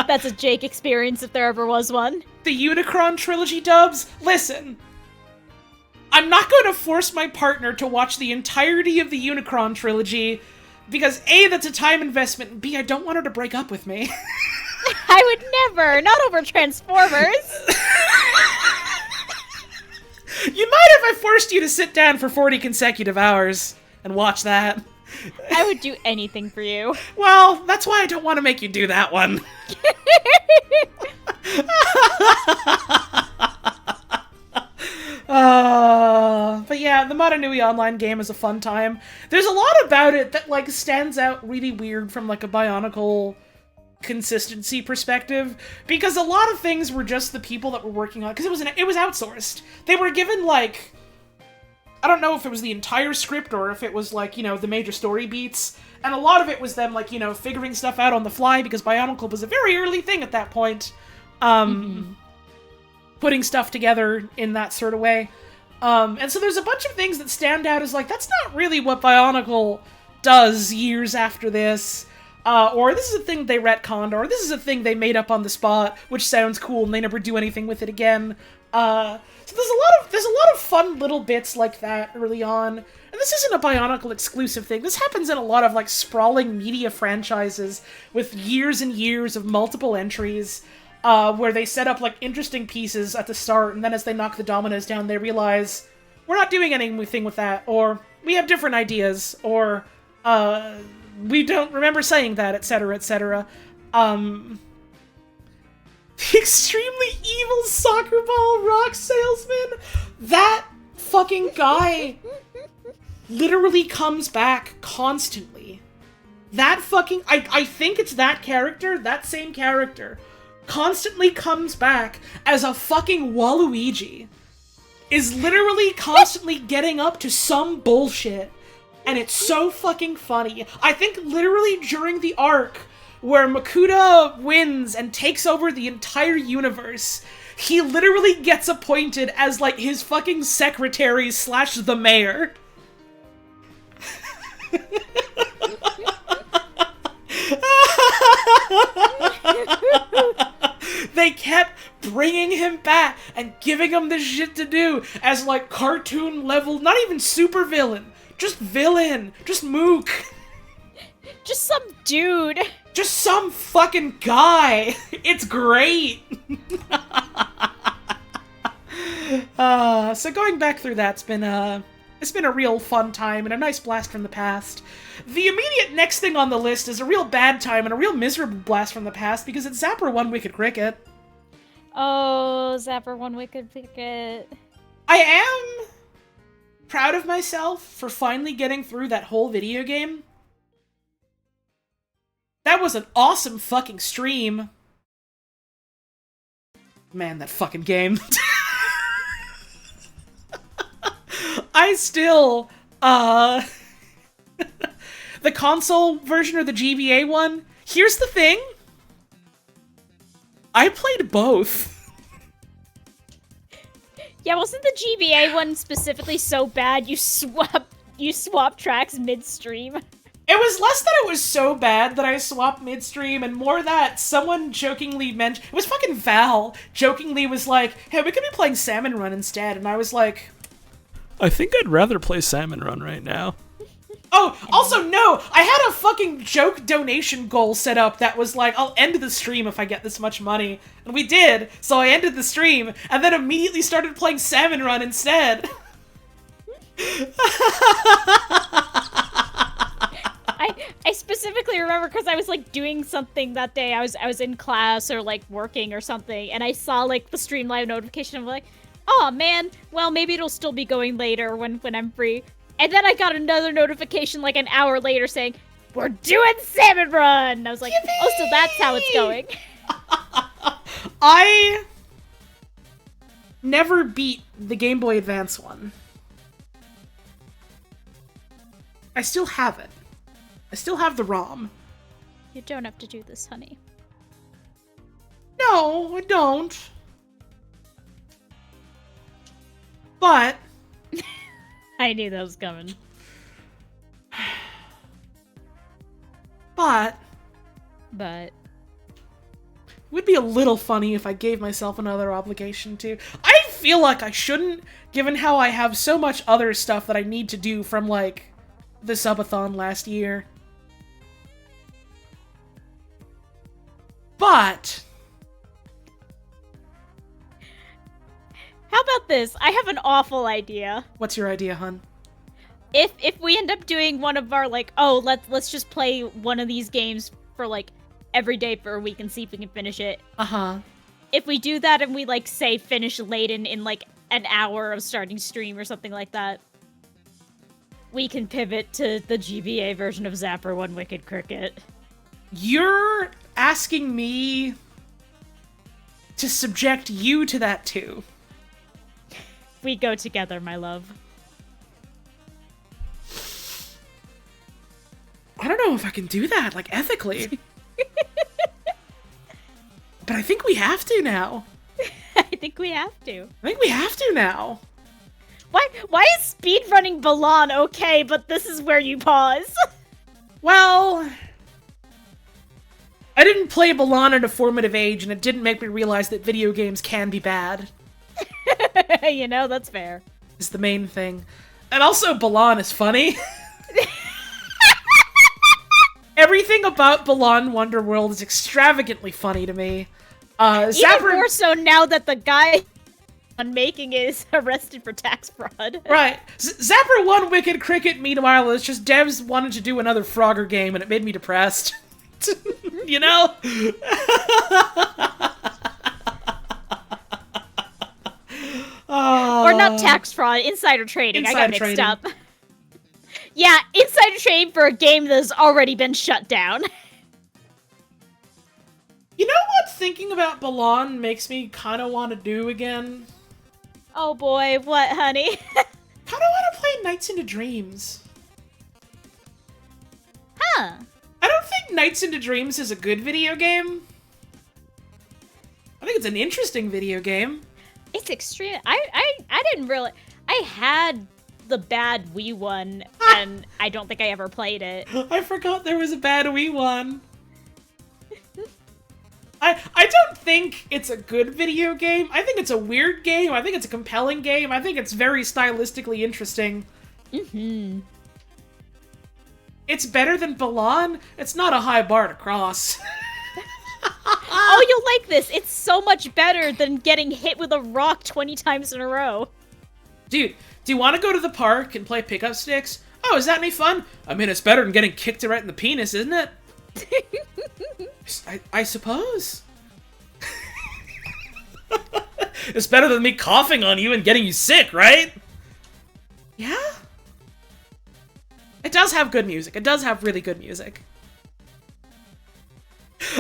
That's a Jake experience if there ever was one. The Unicron trilogy dubs? Listen. I'm not going to force my partner to watch the entirety of the Unicron trilogy, because A, that's a time investment, and B, I don't want her to break up with me. I would never, not over Transformers. You might if I forced you to sit down for 40 consecutive hours and watch that. I would do anything for you. Well, that's why I don't want to make you do that one. But yeah, the Motonui online game is a fun time. There's a lot about it that, like, stands out really weird from, like, a Bionicle consistency perspective, because a lot of things were just the people that were working on it, because it was outsourced. They were given, like, I don't know if it was the entire script or if it was, like, you know, the major story beats, and a lot of it was them, like, you know, figuring stuff out on the fly, because Bionicle was a very early thing at that point. Putting stuff together in that sort of way. And so there's a bunch of things that stand out as, like, that's not really what Bionicle does years after this. Or this is a thing they retconned, or this is a thing they made up on the spot, which sounds cool, and they never do anything with it again. So there's a lot of fun little bits like that early on. And this isn't a Bionicle exclusive thing. This happens in a lot of, like, sprawling media franchises with years and years of multiple entries, where they set up, like, interesting pieces at the start, and then as they knock the dominoes down, they realize, we're not doing anything with that, or we have different ideas, or, we don't remember saying that, etc., etc. The extremely evil soccer ball rock salesman, that fucking guy literally comes back constantly. That fucking, I think it's that character, that same character, constantly comes back as a fucking Waluigi. Is literally constantly getting up to some bullshit. And it's so fucking funny. I think literally during the arc where Makuta wins and takes over the entire universe, he literally gets appointed as, like, his fucking secretary / the mayor. They kept bringing him back and giving him this shit to do as, like, cartoon level, not even super villain, just villain, just mook. Just some dude. Just some fucking guy. It's great. So going back through that's been it's been a real fun time and a nice blast from the past. The immediate next thing on the list is a real bad time and a real miserable blast from the past because it's Zapper One Wicked Cricket. Oh, Zapper One Wicked Cricket. I am proud of myself for finally getting through that whole video game. That was an awesome fucking stream. Man, that fucking game. I still, the console version or the GBA one, here's the thing. I played both. Yeah, wasn't the GBA one specifically so bad you swap tracks midstream? It was less that it was so bad that I swapped midstream, and more that someone jokingly mentioned... It was fucking Val jokingly was like, hey, we could be playing Salmon Run instead, and I was like... I think I'd rather play Salmon Run right now. Oh, also, no! I had a fucking joke donation goal set up that was like, I'll end the stream if I get this much money. And we did, so I ended the stream, and then immediately started playing Salmon Run instead. I specifically remember because I was like doing something that day. I was in class or like working or something, and I saw like the stream live notification. I'm like, oh man, well maybe it'll still be going later when I'm free. And then I got another notification like an hour later saying, we're doing Salmon Run! And I was like, yippee! Oh, so that's how it's going. I never beat the Game Boy Advance one. I still have it. I still have the ROM. You don't have to do this, honey. No, I don't. But... I knew that was coming. But... It would be a little funny if I gave myself another obligation to... I feel like I shouldn't, given how I have so much other stuff that I need to do from, like, the subathon last year. But... How about this? I have an awful idea. What's your idea, hun? If we end up doing one of our, like, oh, let's just play one of these games for, like, every day for a week and see if we can finish it. Uh-huh. If we do that and we, like, say finish Layton in, like, an hour of starting stream or something like that, we can pivot to the GBA version of Zapper One Wicked Cricket. You're asking me to subject you to that too. We go together, my love. I don't know if I can do that, like, ethically. But I think we have to now. I think we have to. I think we have to now. Why is speedrunning Balan okay, but this is where you pause? Well... I didn't play Balan at a formative age, and it didn't make me realize that video games can be bad. You know, that's fair. Is the main thing. And also, Balan is funny. Everything about Balan Wonderworld is extravagantly funny to me. Even more so now that the guy on making it is arrested for tax fraud. Right. Zapper 1 Wicked Cricket, meanwhile, is just devs wanted to do another Frogger game, and it made me depressed. You know? Or not tax fraud, insider trading. I got mixed up. Yeah, insider trading for a game that has already been shut down. You know what thinking about Balan makes me kind of want to do again? Oh boy, what, honey? Kind of want to play Nights into Dreams. Huh. I don't think Nights into Dreams is a good video game. I think it's an interesting video game. It's extreme. I didn't really... I had the bad Wii one, and I don't think I ever played it. I forgot there was a bad Wii one. I don't think it's a good video game. I think it's a weird game. I think it's a compelling game. I think it's very stylistically interesting. Mm-hmm. It's better than Balan. It's not a high bar to cross. Oh, you'll like this. It's so much better than getting hit with a rock 20 times in a row. Dude, do you want to go to the park and play pickup sticks? Oh, is that any fun? I mean, it's better than getting kicked right in the penis, isn't it? I suppose. It's better than me coughing on you and getting you sick, right? Yeah? It does have good music. It does have really good music.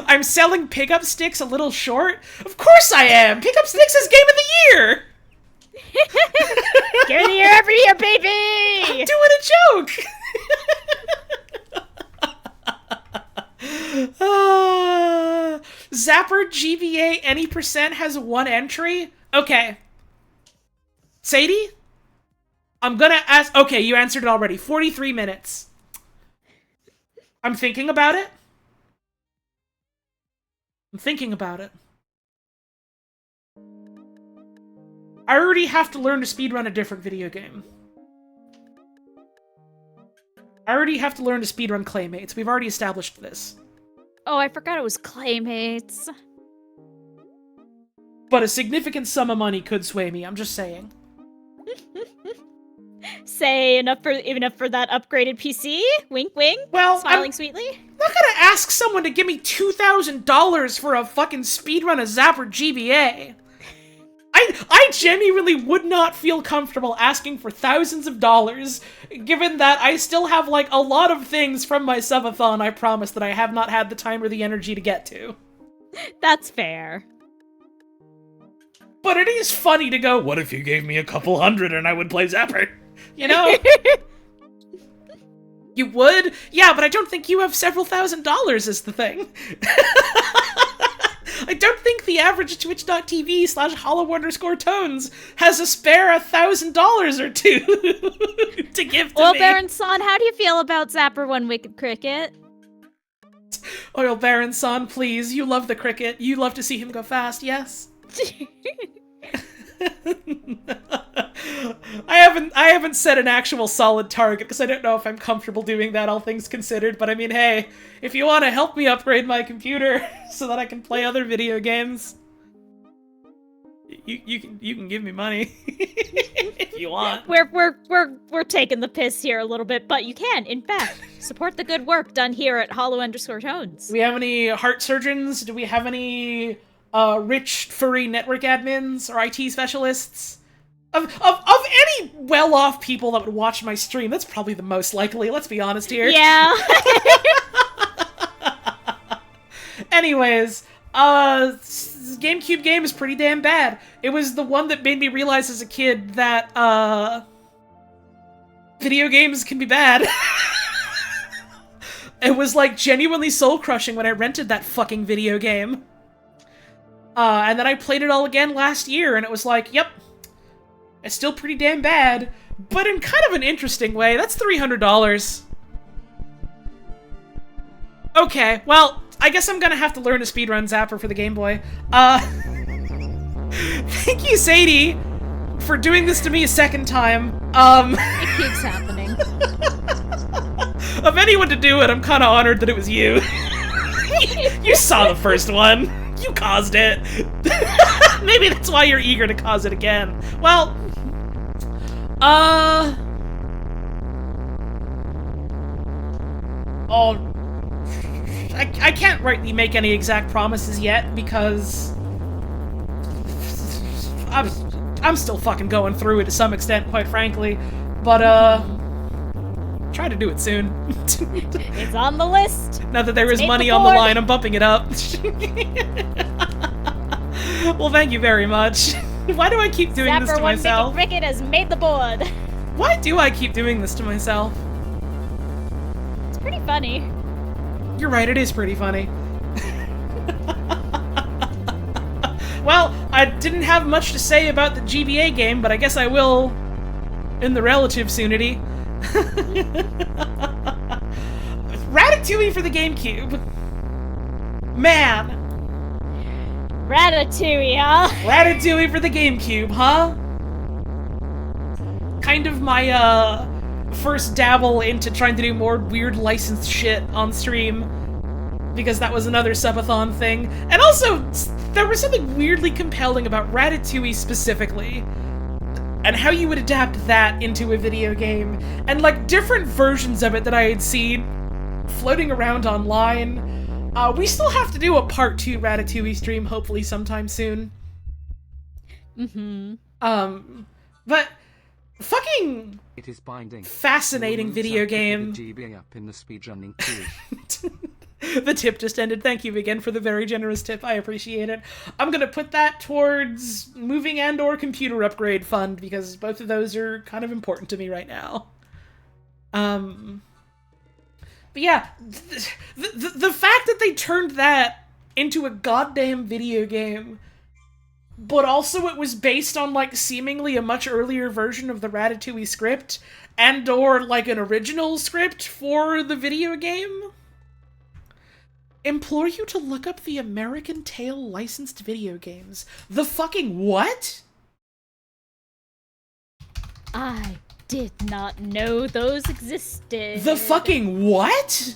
I'm selling pickup sticks a little short? Of course I am! Pickup sticks is game of the year! Game of the year every year, baby! I'm doing a joke! Zapper GBA any percent has 1 entry? Okay. Sadie? I'm gonna ask... Okay, you answered it already. 43 minutes. I'm thinking about it. I'm thinking about it. I already have to learn to speedrun a different video game. I already have to learn to speedrun Claymates. We've already established this. Oh, I forgot it was Claymates. But a significant sum of money could sway me, I'm just saying. Say enough for that upgraded PC? Wink wink? Well, smiling sweetly? I'm not gonna ask someone to give me $2,000 for a fucking speedrun of Zapper GBA. I genuinely would not feel comfortable asking for thousands of dollars, given that I still have, like, a lot of things from my subathon I promised that I have not had the time or the energy to get to. That's fair. But it is funny to go, what if you gave me a couple hundred and I would play Zapper? You know? You would? Yeah, but I don't think you have several $1,000s is the thing. I don't think the average twitch.tv/hollow_tones has a spare $1,000 or two to give to Oil me. Baron San, how do you feel about Zapper One Wicked Cricket? Oil Baron San, please. You love the cricket. You love to see him go fast, yes? I haven't set an actual solid target because I don't know if I'm comfortable doing that, all things considered. But I mean, hey, if you want to help me upgrade my computer so that I can play other video games, you can give me money if you want. We're taking the piss here a little bit, but you can, in fact, support the good work done here at Hollow_Tones. Do we have any heart surgeons? Do we have any rich furry network admins or IT specialists? Of any well-off people that would watch my stream, that's probably the most likely, let's be honest here. Yeah. Anyways, GameCube game is pretty damn bad. It was the one that made me realize as a kid that, video games can be bad. It was, like, genuinely soul-crushing when I rented that fucking video game. And then I played it all again last year, and it was like, yep, it's still pretty damn bad, but in kind of an interesting way. That's $300. Okay, well, I guess I'm gonna have to learn a speedrun zapper for the Game Boy. Thank you, Sadie, for doing this to me a second time. It keeps happening. Of anyone to do it, I'm kinda honored that it was you. You saw the first one. You caused it. Maybe that's why you're eager to cause it again. Well, oh, I can't rightly make any exact promises yet because I'm still fucking going through it to some extent, quite frankly. But try to do it soon. It's on the list. Now that there is money on the line, I'm bumping it up. Well, thank you very much. Why do I keep doing this to myself? Ricket has made the board. Why do I keep doing this to myself? It's pretty funny. You're right, it is pretty funny. Well, I didn't have much to say about the GBA game, but I guess I will in the relative soonity. Ratatouille for the GameCube. Man. Ratatouille, huh? Ratatouille for the GameCube, huh? Kind of my, first dabble into trying to do more weird licensed shit on stream. Because that was another subathon thing. And also, there was something weirdly compelling about Ratatouille specifically. And how you would adapt that into a video game. And, like, different versions of it that I had seen floating around online. We still have to do a part 2 Ratatouille stream, hopefully sometime soon. Mm-hmm. But fucking it is binding. Fascinating video game. GBA up in the speedrunning too. The tip just ended. Thank you again for the very generous tip. I appreciate it. I'm gonna put that towards moving and or computer upgrade fund because both of those are kind of important to me right now. But yeah, the fact that they turned that into a goddamn video game, but also it was based on, like, seemingly a much earlier version of the Ratatouille script, and or, like, an original script for the video game, implore you to look up the American Tail licensed video games. The fucking what? I did not know those existed. The fucking what?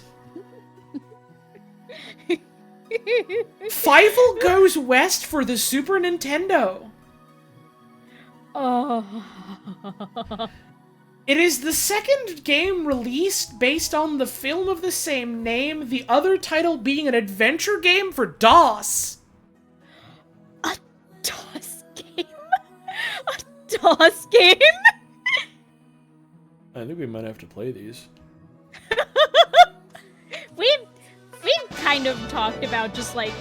Fievel Goes West for the Super Nintendo. Oh. It is the second game released based on the film of the same name, the other title being an adventure game for DOS. A DOS game? A DOS game? I think we might have to play these. We've kind of talked about just, like,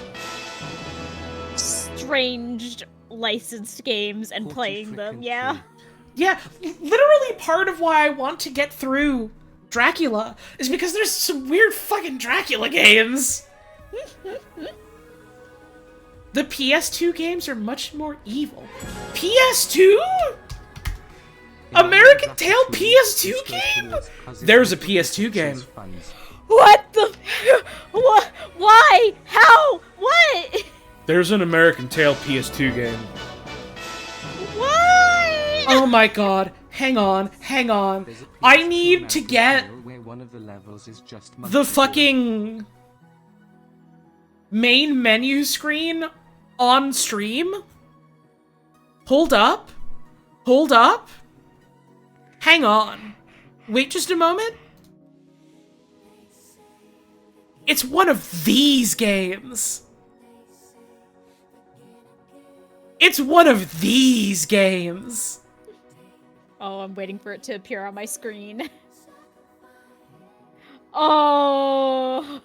strange licensed games and playing them, yeah. Yeah, literally part of why I want to get through Dracula is because there's some weird fucking Dracula games. The PS2 games are much more evil. PS2? American Tail PS2 game? There's a PS2 game. What the? What? Why? How? What? There's an American Tail PS2 game. Oh my god. Hang on. There's a I PS2 need to mounted get panel where one of the levels is just the monkey fucking main menu screen on stream. Hold up. Hang on. Wait just a moment. It's one of these games. Oh, I'm waiting for it to appear on my screen. Oh.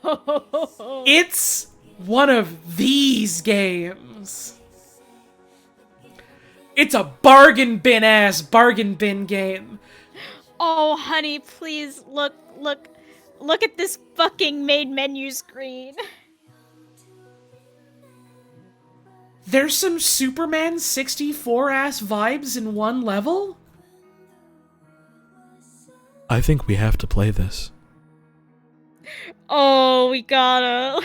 It's one of these games. It's a bargain bin game. Oh, honey, please look at this fucking main menu screen. There's some Superman 64 ass vibes in one level? I think we have to play this. Oh, we gotta.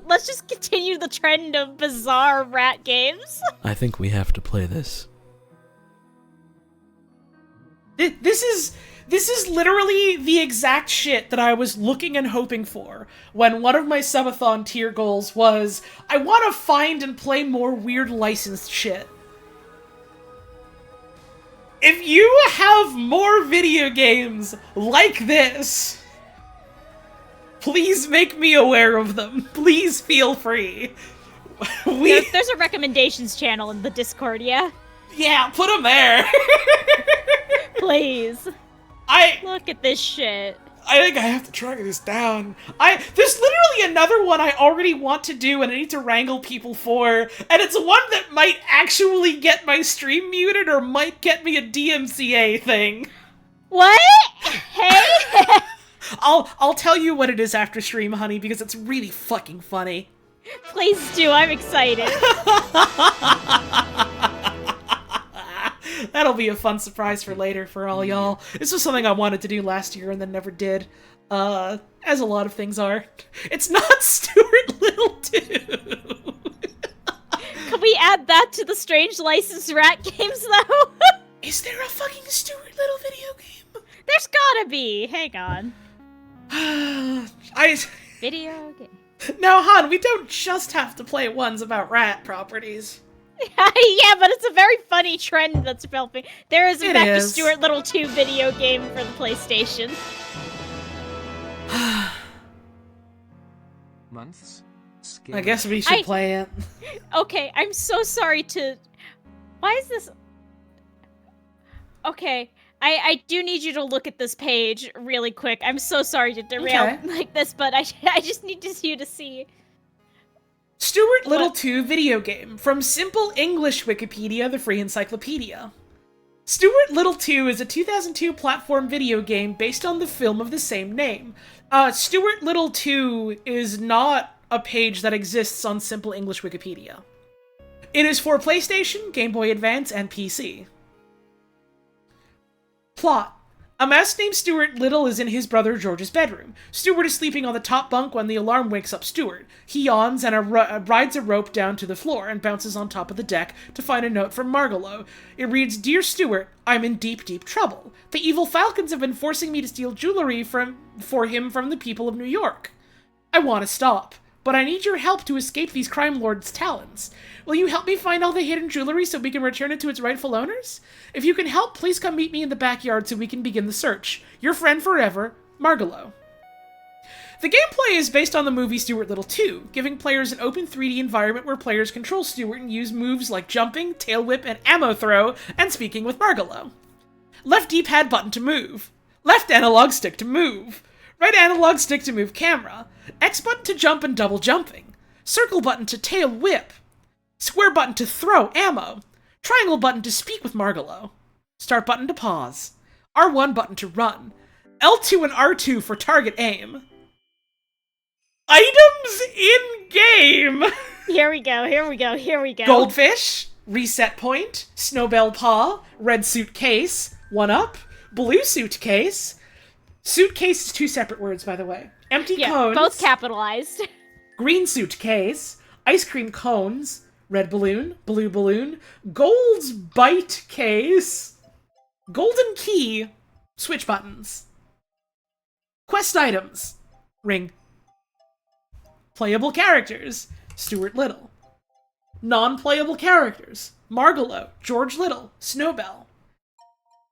Let's just continue the trend of bizarre rat games. I think we have to play this. This is literally the exact shit that I was looking and hoping for when one of my subathon tier goals was, I want to find and play more weird licensed shit. If you have more video games like this, please make me aware of them. Please feel free. There's a recommendations channel in the Discord, yeah? Yeah, put them there. Please. Look at this shit. I think I have to track this down. There's literally another one I already want to do and I need to wrangle people for, and it's one that might actually get my stream muted or might get me a DMCA thing. What? Hey? I'll tell you what it is after stream, honey, because it's really fucking funny. Please do, I'm excited. That'll be a fun surprise for later for all y'all. This was something I wanted to do last year and then never did. As a lot of things are. It's not Stuart Little 2. Can we add that to the strange licensed rat games, though? Is there a fucking Stuart Little video game? There's gotta be. Hang on. Video game. Now, Han, we don't just have to play ones about rat properties. Yeah, but it's a very funny trend that's developing. There is, in fact, a is. Stuart Little 2 video game for the PlayStation. months. I guess we should play it. Okay, I'm so sorry to... Why is this... Okay, I do need you to look at this page really quick. I'm so sorry to derail like this, but I just need you to see... Stuart Little 2 video game, from Simple English Wikipedia, the free encyclopedia. Stuart Little 2 is a 2002 platform video game based on the film of the same name. Stuart Little 2 is not a page that exists on Simple English Wikipedia. It is for PlayStation, Game Boy Advance, and PC. Plot. A mouse named Stuart Little is in his brother George's bedroom. Stuart is sleeping on the top bunk when the alarm wakes up Stuart. He yawns and rides a rope down to the floor and bounces on top of the deck to find a note from Margalo. It reads, "Dear Stuart, I'm in deep, deep trouble. The evil falcons have been forcing me to steal jewelry for him from the people of New York. I want to stop, but I need your help to escape these crime lords' talons. Will you help me find all the hidden jewelry so we can return it to its rightful owners? If you can help, please come meet me in the backyard so we can begin the search. Your friend forever, Margalo." The gameplay is based on the movie Stuart Little 2, giving players an open 3D environment where players control Stuart and use moves like jumping, tail whip, and ammo throw, and speaking with Margalo. Left D-pad button to move. Left analog stick to move. Right analog stick to move camera. X button to jump and double jumping. Circle button to tail whip. Square button to throw ammo. Triangle button to speak with Margalo. Start button to pause. R1 button to run. L2 and R2 for target aim. Items in-game! Here we go. Goldfish, reset point, snowbell paw, red suitcase, 1-up, blue suitcase. Suitcase is 2 separate words, by the way. Empty cones. Both capitalized. Green suitcase, ice cream cones, red balloon, blue balloon, Gold's bite case. Golden key, switch buttons. Quest items, ring. Playable characters, Stuart Little. Non-playable characters, Margalo, George Little, Snowbell.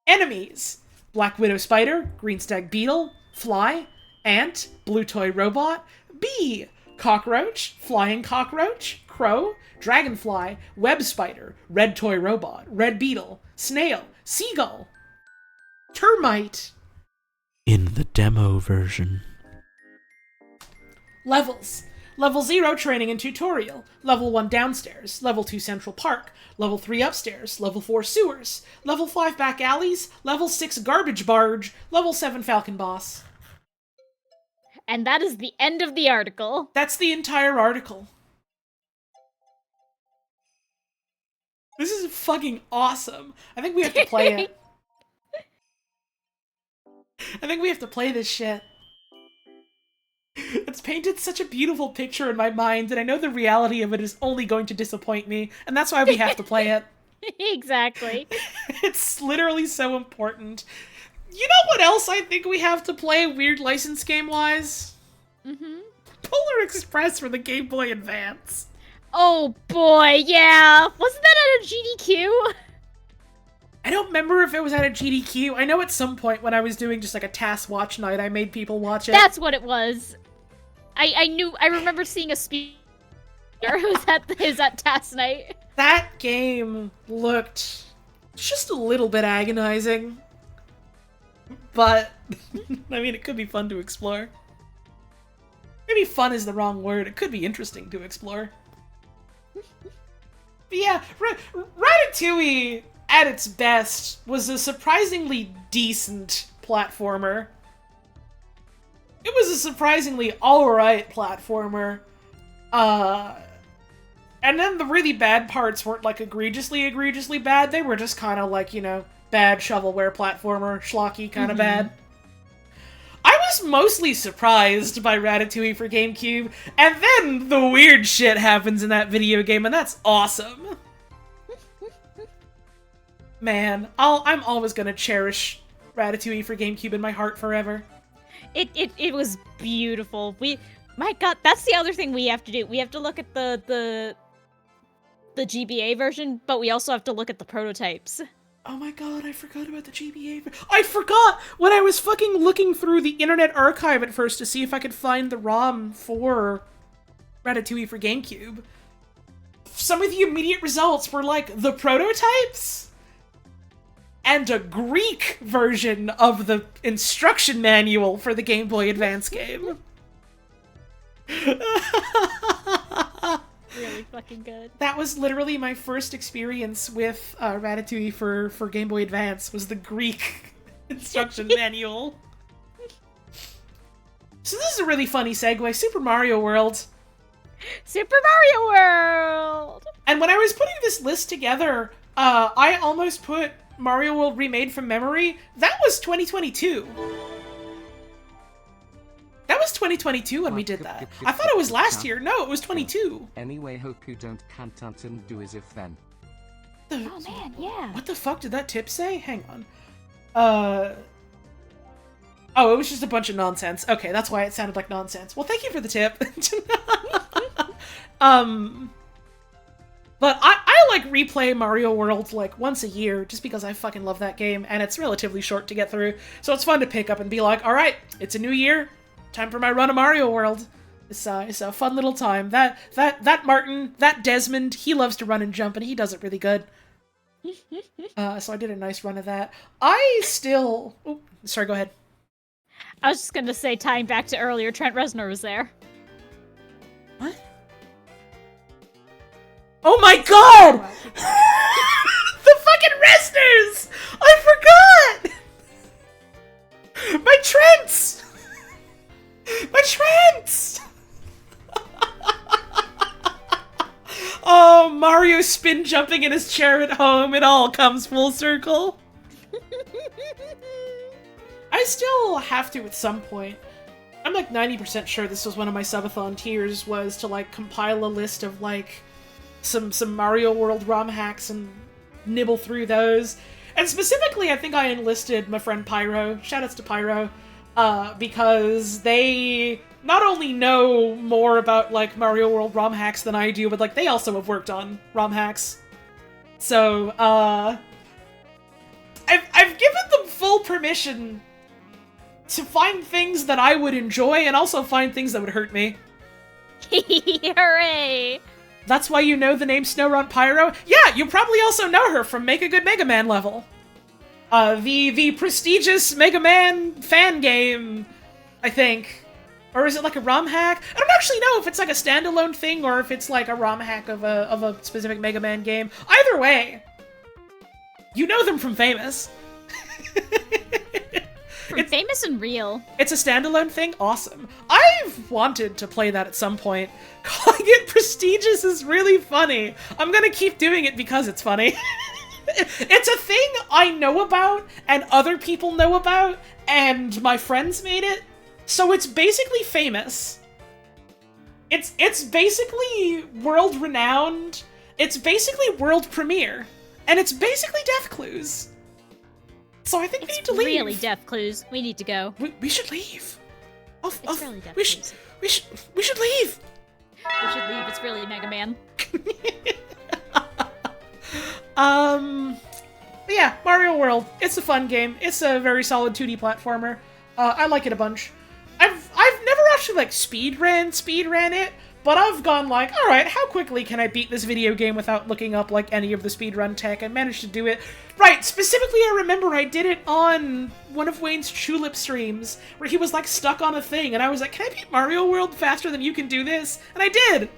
Enemies, Black Widow Spider, Green Stag Beetle, Fly, Ant, Blue Toy Robot, Bee, Cockroach, Flying Cockroach, Crow, Dragonfly, Web Spider, Red Toy Robot, Red Beetle, Snail, Seagull, Termite. In the demo version. Levels. Level 0 training and tutorial. Level 1 downstairs. Level 2 central park. Level 3 upstairs. Level 4 sewers. Level 5 back alleys. Level 6 garbage barge. Level 7 falcon boss. And that is the end of the article. That's the entire article. This is fucking awesome. I think we have to play it. I think we have to play this shit. It's painted such a beautiful picture in my mind, and I know the reality of it is only going to disappoint me, and that's why we have to play it. Exactly. It's literally so important. You know what else I think we have to play weird license game-wise? Mm-hmm. Polar Express for the Game Boy Advance. Oh boy, yeah. Wasn't that at a GDQ? I don't remember if it was at a GDQ. I know at some point when I was doing just like a TAS watch night, I made people watch it. That's what it was. I remember seeing a speaker who was at TAS night. That game looked just a little bit agonizing. But, I mean, it could be fun to explore. Maybe fun is the wrong word. It could be interesting to explore. But yeah, Ratatouille, at its best, was a surprisingly decent platformer. It was a surprisingly alright platformer. And then the really bad parts weren't, like, egregiously bad. They were just kind of, like, you know, bad shovelware platformer, schlocky kind of bad. I was mostly surprised by Ratatouille for GameCube, and then the weird shit happens in that video game, and that's awesome. Man, I'm always gonna cherish Ratatouille for GameCube in my heart forever. It was beautiful. My god, that's the other thing we have to do. We have to look at the GBA version, but we also have to look at the prototypes. Oh my god, I forgot about the GBA. I forgot when I was fucking looking through the Internet Archive at first to see if I could find the ROM for Ratatouille for GameCube. Some of the immediate results were like the prototypes and a Greek version of the instruction manual for the Game Boy Advance game. Really fucking good. That was literally my first experience with Ratatouille for Game Boy Advance, was the Greek instruction manual. So this is a really funny segue. Super Mario World. Super Mario World! And when I was putting this list together, I almost put Mario World Remade from memory. That was 2022. That was 2022 when we did that. I thought it was last year. No, it was 22. Anyway, hope you don't can't and do as if then. Oh man, yeah. What the fuck did that tip say? Hang on. Oh, it was just a bunch of nonsense. Okay, that's why it sounded like nonsense. Well, thank you for the tip. But I like replay Mario World like once a year just because I fucking love that game, and it's relatively short to get through. So it's fun to pick up and be like, all right, it's a new year. Time for my run of Mario World. It's a fun little time. That Martin, that Desmond, he loves to run and jump, and he does it really good. So I did a nice run of that. I still... Oh, sorry, go ahead. I was just gonna say, tying back to earlier, Trent Reznor was there. What? Oh my god! The fucking Reznors! I forgot! My Trents! My Trents! Oh, Mario spin jumping in his chair at home. It all comes full circle. I still have to at some point. I'm like 90% sure this was one of my subathon tiers, was to like compile a list of like some Mario World ROM hacks and nibble through those. And specifically, I think I enlisted my friend Pyro, shoutouts to Pyro, because they not only know more about, like, Mario World ROM hacks than I do, but, like, they also have worked on ROM hacks. So, I've given them full permission to find things that I would enjoy and also find things that would hurt me. Hooray! That's why you know the name Snowrun Pyro? Yeah, you probably also know her from Make a Good Mega Man level. The prestigious Mega Man fan game, I think. Or is it like a ROM hack? I don't actually know if it's like a standalone thing or if it's like a ROM hack of a specific Mega Man game. Either way, you know them from Famous. From Famous and Real. It's a standalone thing? Awesome. I've wanted to play that at some point. Calling it prestigious is really funny. I'm gonna keep doing it because it's funny. It's a thing I know about, and other people know about, and my friends made it, so it's basically famous. It's basically world-renowned, it's basically world premiere, and it's basically Death Clues. So I think we need to leave. Really Death Clues. We need to go. We should leave. It's really Death we Clues. we should leave. We should leave. It's really Mega Man. But yeah, Mario World. It's a fun game. It's a very solid 2D platformer. I like it a bunch. I've never actually like speedran it, but I've gone like, all right, how quickly can I beat this video game without looking up like any of the speedrun tech? I managed to do it. Right, specifically I remember I did it on one of Wayne's Tulip streams, where he was like stuck on a thing, and I was like, can I beat Mario World faster than you can do this? And I did!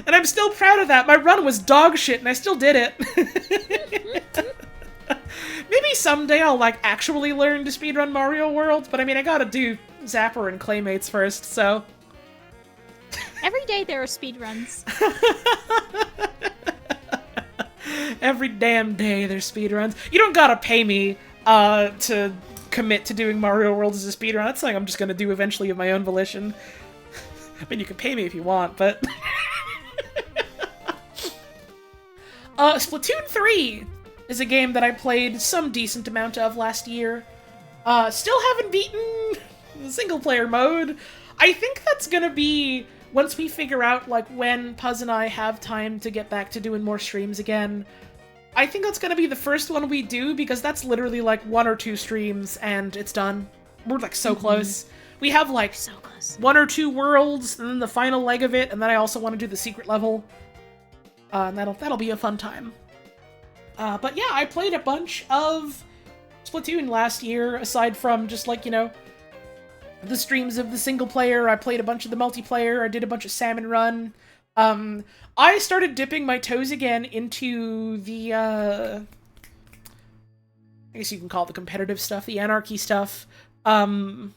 And I'm still proud of that. My run was dog shit, and I still did it. Maybe someday I'll, like, actually learn to speedrun Mario World, but I mean, I gotta do Zapper and Claymates first, so... Every day there are speedruns. Every damn day there's speedruns. You don't gotta pay me, to commit to doing Mario World as a speedrun. That's something I'm just gonna do eventually of my own volition. I mean, you can pay me if you want, but... Splatoon 3 is a game that I played some decent amount of last year. Still haven't beaten the single-player mode. I think that's gonna be, once we figure out, like, when Puzz and I have time to get back to doing more streams again, I think that's gonna be the first one we do, because that's literally, like, 1 or 2 streams, and it's done. We're, like, so close. We have, like, So close. 1 or 2 worlds, and then the final leg of it, and then I also want to do the secret level. And that'll be a fun time. But yeah, I played a bunch of Splatoon last year, aside from just, like, you know, the streams of the single player. I played a bunch of the multiplayer. I did a bunch of Salmon Run. I started dipping my toes again into the, I guess you can call it the competitive stuff, the anarchy stuff. And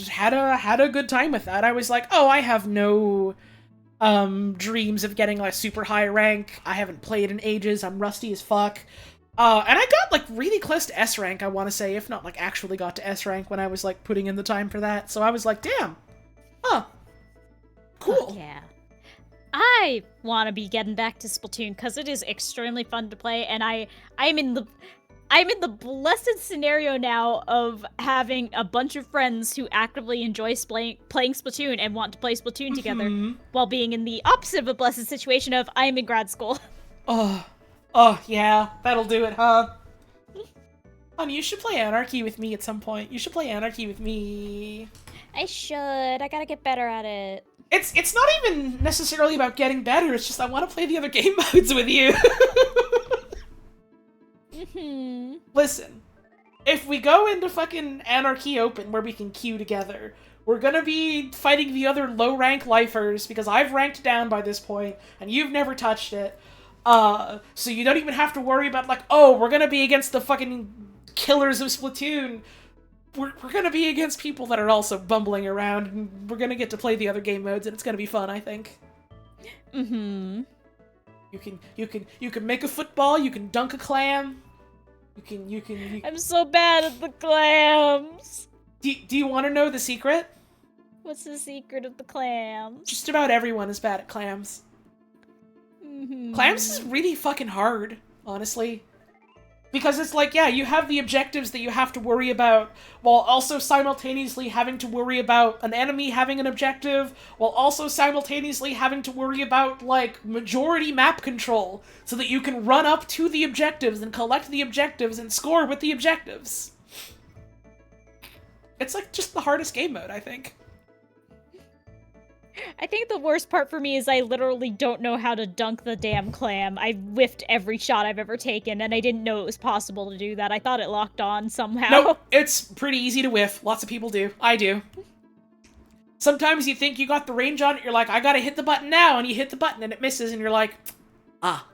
had a good time with that. I was like, oh, I have no dreams of getting like super high rank. I haven't played in ages. I'm rusty as fuck. And I got like really close to S rank, I want to say, if not like actually got to S rank when I was like putting in the time for that. So I was like, damn. Huh. Cool. Fuck yeah. I want to be getting back to Splatoon because it is extremely fun to play, and I'm in the blessed scenario now of having a bunch of friends who actively enjoy playing Splatoon and want to play Splatoon together, while being in the opposite of a blessed situation of I'm in grad school. Oh, yeah, that'll do it, huh? Honey, you should play Anarchy with me at some point. You should play Anarchy with me. I should. I gotta get better at it. It's not even necessarily about getting better, it's just I want to play the other game modes with you. Listen, if we go into fucking Anarchy Open where we can queue together, we're gonna be fighting the other low-rank lifers, because I've ranked down by this point, and you've never touched it. So you don't even have to worry about, like, oh, we're gonna be against the fucking killers of Splatoon. We're gonna be against people that are also bumbling around, and we're gonna get to play the other game modes, and it's gonna be fun, I think. You can make a football, you can dunk a clam. You can. I'm so bad at the clams. Do you want to know the secret? What's the secret of the clams? Just about everyone is bad at clams. Clams is really fucking hard, honestly. Because it's like, yeah, you have the objectives that you have to worry about, while also simultaneously having to worry about an enemy having an objective, while also simultaneously having to worry about, like, majority map control, so that you can run up to the objectives and collect the objectives and score with the objectives. It's, like, just the hardest game mode, I think. I think the worst part for me is I literally don't know how to dunk the damn clam. I whiffed every shot I've ever taken, and I didn't know it was possible to do that. I thought it locked on somehow. No, it's pretty easy to whiff. Lots of people do. I do. Sometimes you think you got the range on it, you're like, I gotta hit the button now, and you hit the button and it misses, and you're like, ah.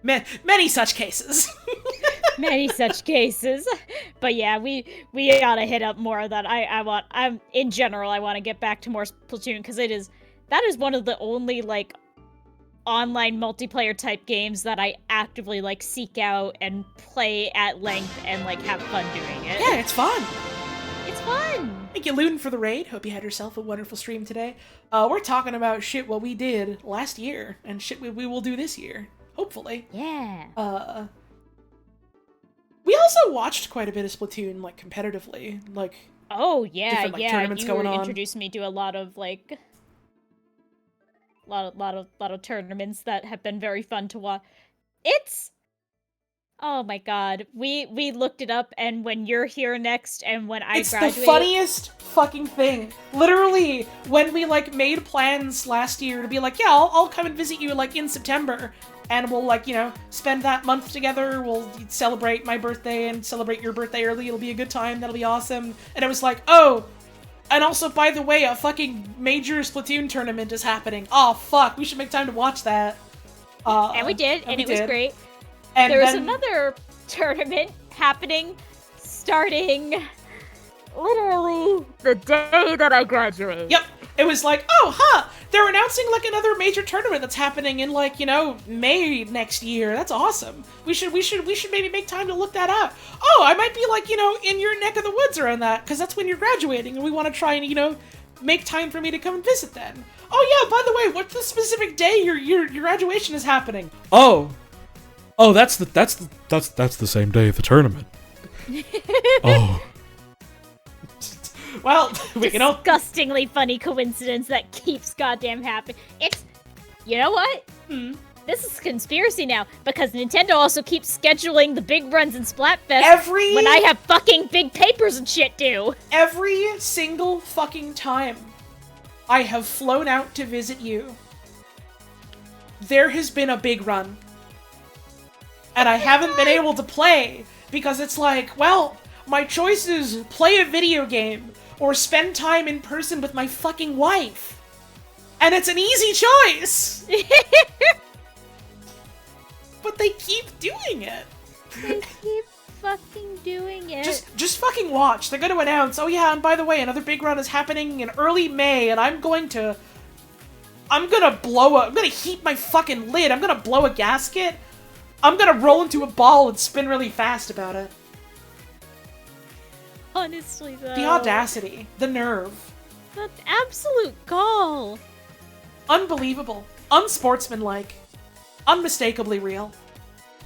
Many such cases. Many such cases. But yeah, we gotta hit up more of that. In general, I want to get back to more Splatoon, because that is one of the only, like, online multiplayer type games that I actively, like, seek out and play at length and, like, have fun doing it. Yeah, it's fun. It's fun. Thank you, Loon, for the raid. Hope you had yourself a wonderful stream today. We're talking about shit what we did last year, and shit we will do this year. Hopefully. Yeah. We also watched quite a bit of Splatoon, like, competitively. Like, oh, yeah, different, like, tournaments you going on. introduced me to a lot of, like, lot of tournaments that have been very fun to watch. It's, oh my god, we looked it up, and when you're here next, and when I graduate... It's the funniest fucking thing. Literally, when we, like, made plans last year to be like, yeah, I'll come and visit you, like, in September, and we'll, like, you know, spend that month together, we'll celebrate my birthday and celebrate your birthday early, it'll be a good time, that'll be awesome. And it was like, oh, and also, by the way, a fucking major Splatoon tournament is happening. Oh, fuck, we should make time to watch that. And we did, and it was great. And there was another tournament happening starting literally the day that I graduated. Yep. It was like, oh, huh, they're announcing, like, another major tournament that's happening in, like, you know, May next year. That's awesome. We should maybe make time to look that up. Oh, I might be, like, you know, in your neck of the woods around that, because that's when you're graduating, and we want to try and, you know, make time for me to come and visit then. Oh, yeah, by the way, what's the specific day your graduation is happening? Oh, that's the same day of the tournament. Oh. Well, we can all... Disgustingly funny coincidence that keeps goddamn happening. It's... You know what? This is conspiracy now, because Nintendo also keeps scheduling the big runs in Splatfest when I have fucking big papers and shit due. Every single fucking time I have flown out to visit you, there has been a big run. And I haven't been able to play, because it's like, well, my choice is play a video game, or spend time in person with my fucking wife. And it's an easy choice! But they keep doing it. They keep fucking doing it. Just fucking watch. They're gonna announce, oh yeah, and by the way, another big run is happening in early May, and I'm gonna heat my fucking lid, I'm gonna blow a gasket, I'm gonna roll into a ball and spin really fast about it. Honestly, though. The audacity. The nerve. The absolute gall. Unbelievable. Unsportsmanlike. Unmistakably real.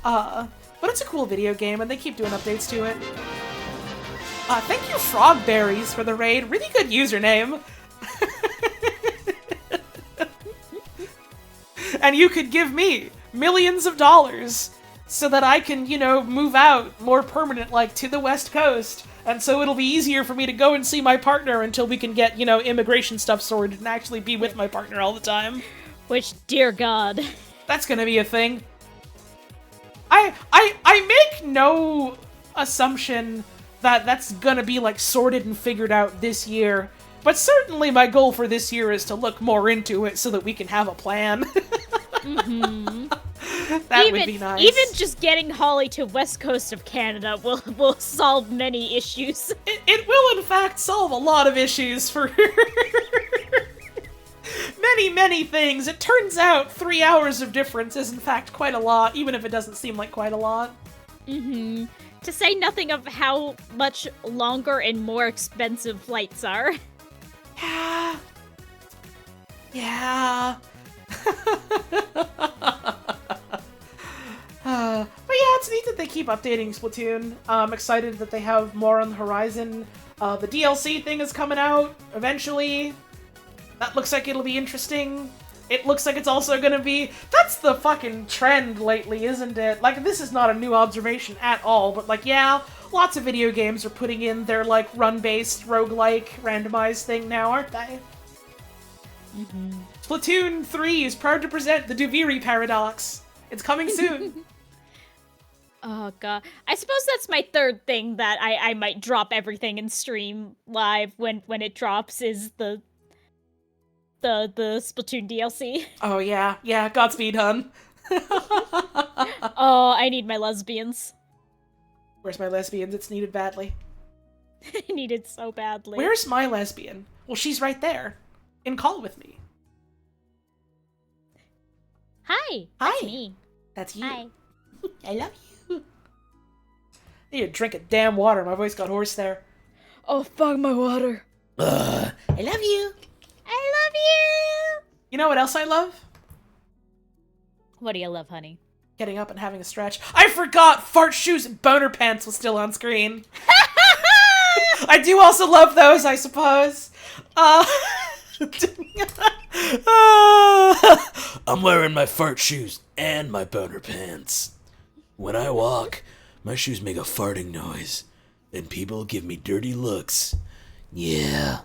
But it's a cool video game, and they keep doing updates to it. Thank you, Frogberries, for the raid. Really good username. And you could give me millions of dollars so that I can, you know, move out more permanent, like, to the West Coast. And so it'll be easier for me to go and see my partner until we can get, you know, immigration stuff sorted and actually be with my partner all the time. Which, dear God. That's gonna be a thing. I make no assumption that that's gonna be, like, sorted and figured out this year. But certainly my goal for this year is to look more into it so that we can have a plan. That would be nice. Even just getting Holly to West Coast of Canada will solve many issues. It will, in fact, solve a lot of issues for many things. It turns out 3 hours of difference is, in fact, quite a lot, even if it doesn't seem like quite a lot. To say nothing of how much longer and more expensive flights are. Yeah. But yeah, it's neat that they keep updating Splatoon. I'm excited that they have more on the horizon. The DLC thing is coming out eventually. That looks like it'll be interesting. It looks like it's also gonna be... That's the fucking trend lately, isn't it? Like, this is not a new observation at all, but like, yeah, lots of video games are putting in their, like, run-based, roguelike, randomized thing now, aren't they? Mm-hmm. Splatoon 3 is proud to present the Duviri Paradox. It's coming soon. Oh god. I suppose that's my third thing that I might drop everything and stream live when it drops is the Splatoon DLC. Oh yeah, yeah, Godspeed, hun. Oh, I need my lesbians. Where's my lesbians? It's needed badly. I need it so badly. Where's my lesbian? Well, she's right there. In call with me. Hi. Hi. That's me. That's you. Hi. I love you. I need to drink a damn water. My voice got hoarse there. Oh, fuck my water. I love you. I love you. You know what else I love? What do you love, honey? Getting up and having a stretch. I forgot Fart Shoes and Boner Pants was still on screen. I do also love those, I suppose. I'm wearing my fart shoes and my boner pants. When I walk, my shoes make a farting noise, and people give me dirty looks. Yeah,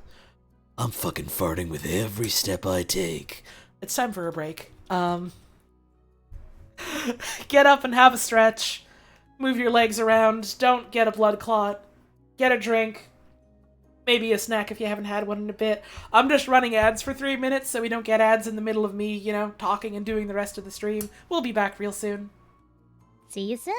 I'm fucking farting with every step I take. It's time for a break. Get up and have a stretch. Move your legs around. Don't get a blood clot. Get a drink. Maybe a snack if you haven't had one in a bit. I'm just running ads for 3 minutes so we don't get ads in the middle of me, talking and doing the rest of the stream. We'll be back real soon. See you soon.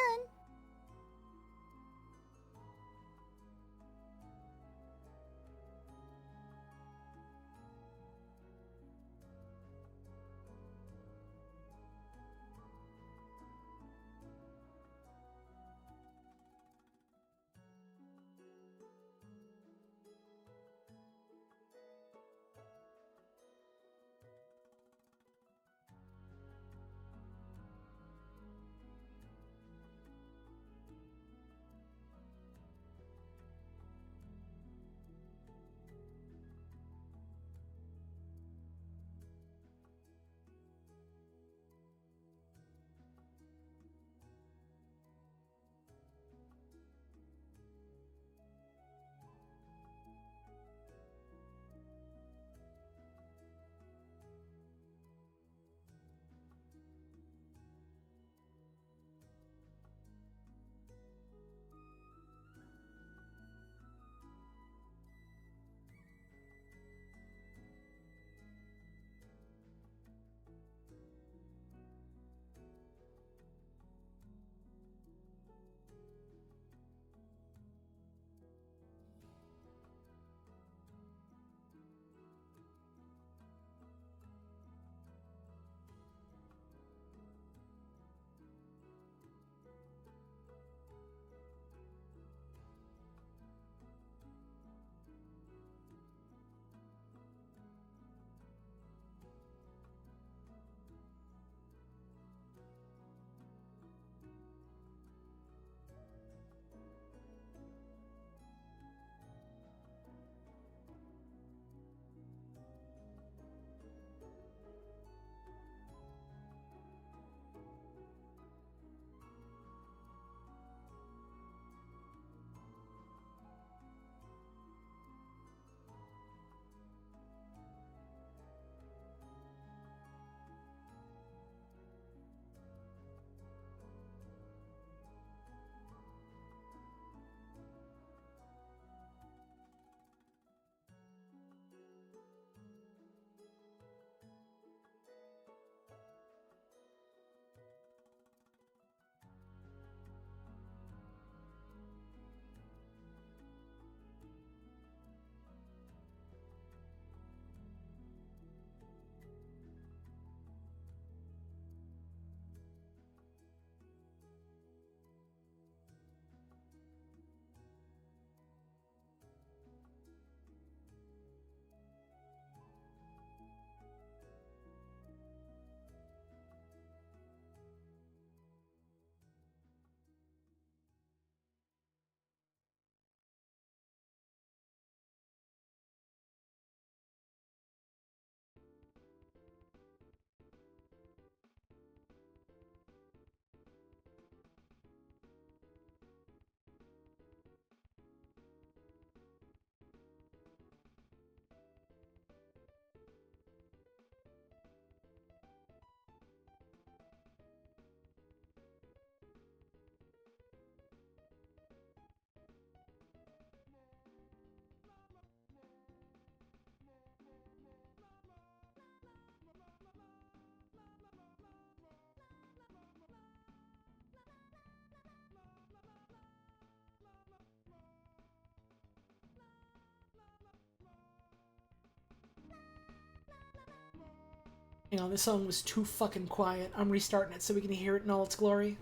Hang on, this song was too fucking quiet. I'm restarting it so we can hear it in all its glory.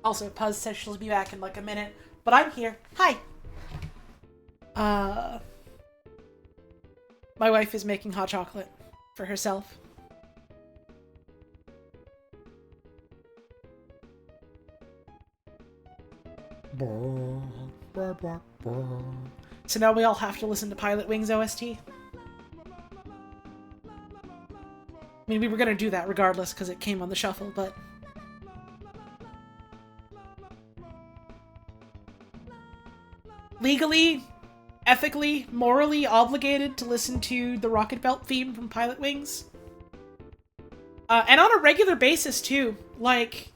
Also, Puzz says she'll be back in like a minute, but I'm here. Hi! My wife is making hot chocolate for herself. So now we all have to listen to Pilot Wings OST? I mean, we were gonna do that regardless because it came on the shuffle, but... legally, ethically, morally obligated to listen to the Rocket Belt theme from Pilot Wings. And on a regular basis, too. Like,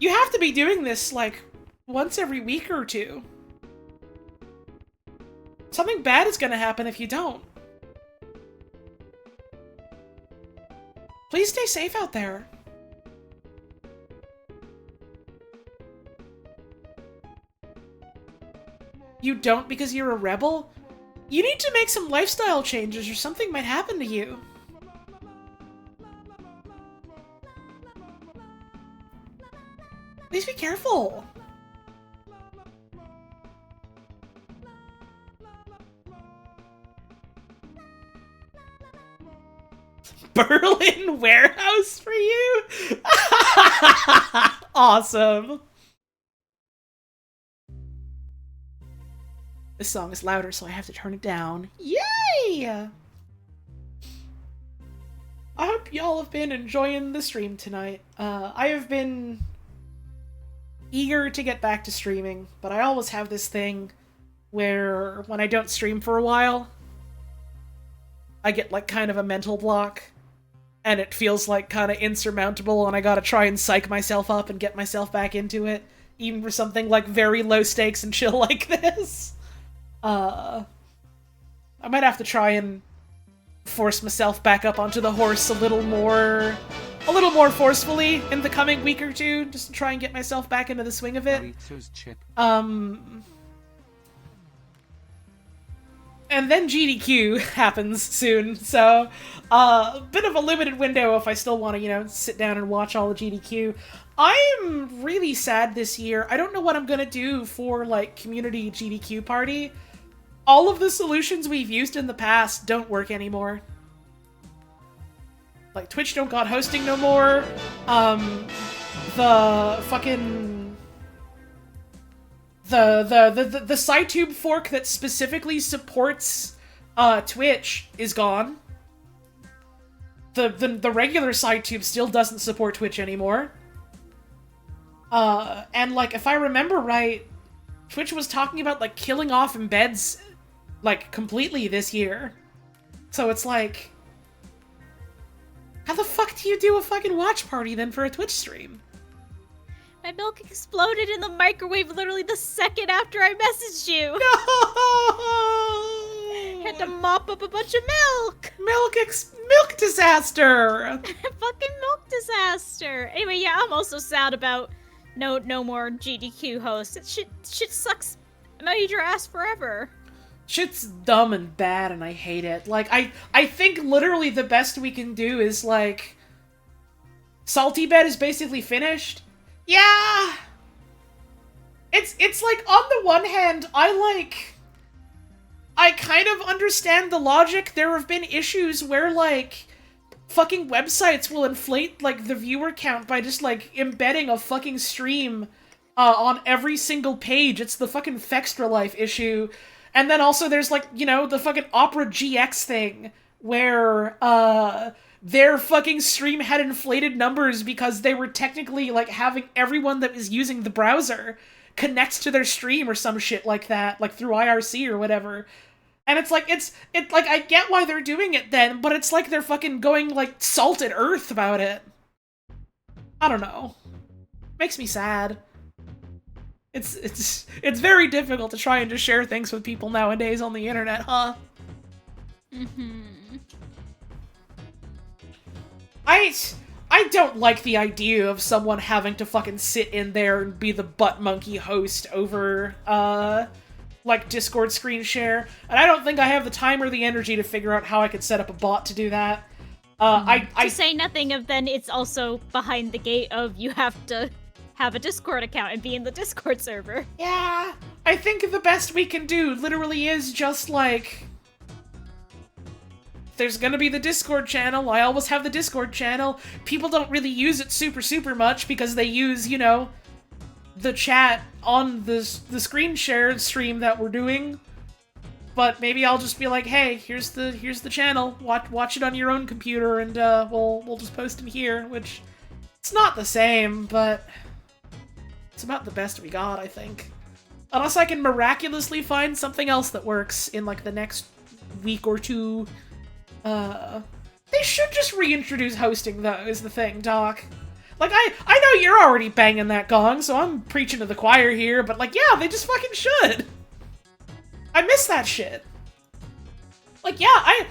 you have to be doing this, like, once every week or two. Something bad is gonna happen if you don't. Please stay safe out there. You don't because you're a rebel? You need to make some lifestyle changes or something might happen to you. Please be careful. Berlin warehouse for you? Awesome. This song is louder, so I have to turn it down. Yay! I hope y'all have been enjoying the stream tonight. I have been eager to get back to streaming, but I always have this thing where when I don't stream for a while, I get like kind of a mental block, and it feels like kind of insurmountable, and I gotta try and psych myself up and get myself back into it, even for something like very low stakes and chill like this. I might have to try and force myself back up onto the horse a little more forcefully in the coming week or two, just to try and get myself back into the swing of it. And then GDQ happens soon, so a bit of a limited window if I still want to, you know, sit down and watch all the GDQ. I'm really sad this year. I don't know what I'm gonna do for, like, community GDQ party. All of the solutions we've used in the past don't work anymore. Like, Twitch don't got hosting no more. The fucking... The SciTube fork that specifically supports Twitch is gone. The regular SciTube still doesn't support Twitch anymore. And, like, if I remember right, Twitch was talking about, like, killing off embeds, like, completely this year. So it's like... how the fuck do you do a fucking watch party, then, for a Twitch stream? My milk exploded in the microwave literally the second after I messaged you! No! Had to mop up a bunch of milk! Milk disaster! Fucking milk disaster! Anyway, yeah, I'm also sad about no more GDQ hosts. Shit sucks major ass forever. Shit's dumb and bad, and I hate it. Like, I think literally the best we can do is, like... Salty Bed is basically finished. Yeah! It's like, on the one hand, I kind of understand the logic. There have been issues where, like, fucking websites will inflate, like, the viewer count by just, like, embedding a fucking stream on every single page. It's the fucking Fextra Life issue. And then also there's, like, you know, the fucking Opera GX thing, where, their fucking stream had inflated numbers because they were technically, like, having everyone that was using the browser connect to their stream or some shit like that, like, through IRC or whatever. And it's like, like, I get why they're doing it then, but it's like they're fucking going, like, salted earth about it. I don't know. Makes me sad. It's very difficult to try and just share things with people nowadays on the internet, huh? I I don't like the idea of someone having to fucking sit in there and be the butt monkey host over, like, Discord screen share. And I don't think I have the time or the energy to figure out how I could set up a bot to do that. To say nothing of then it's also behind the gate of you have to have a Discord account and be in the Discord server. Yeah, I think the best we can do literally is just, like... There's gonna be the Discord channel. I always have the Discord channel. People don't really use it super much because they use, you know, the chat on the screen share stream that we're doing. But maybe I'll just be like, hey, here's the channel. Watch it on your own computer, and we'll just post in here. Which it's not the same, but it's about the best we got, I think. Unless I can miraculously find something else that works in like the next week or two. They should just reintroduce hosting, though, is the thing, Doc. Like, I know you're already banging that gong, so I'm preaching to the choir here, but, like, yeah, they just fucking should. I miss that shit. Like, yeah, I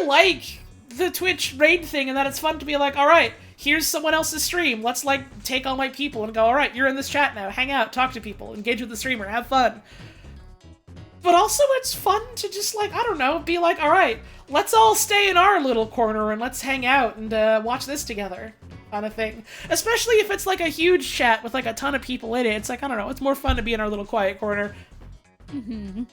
like the Twitch raid thing, and that it's fun to be like, alright, here's someone else's stream, let's, like, take all my people and go, alright, you're in this chat now, hang out, talk to people, engage with the streamer, have fun. But also it's fun to just, like, I don't know, be like, alright, let's all stay in our little corner and let's hang out and watch this together, kind of thing. Especially if it's, like, a huge chat with, like, a ton of people in it. It's like, I don't know, it's more fun to be in our little quiet corner. Mm-hmm.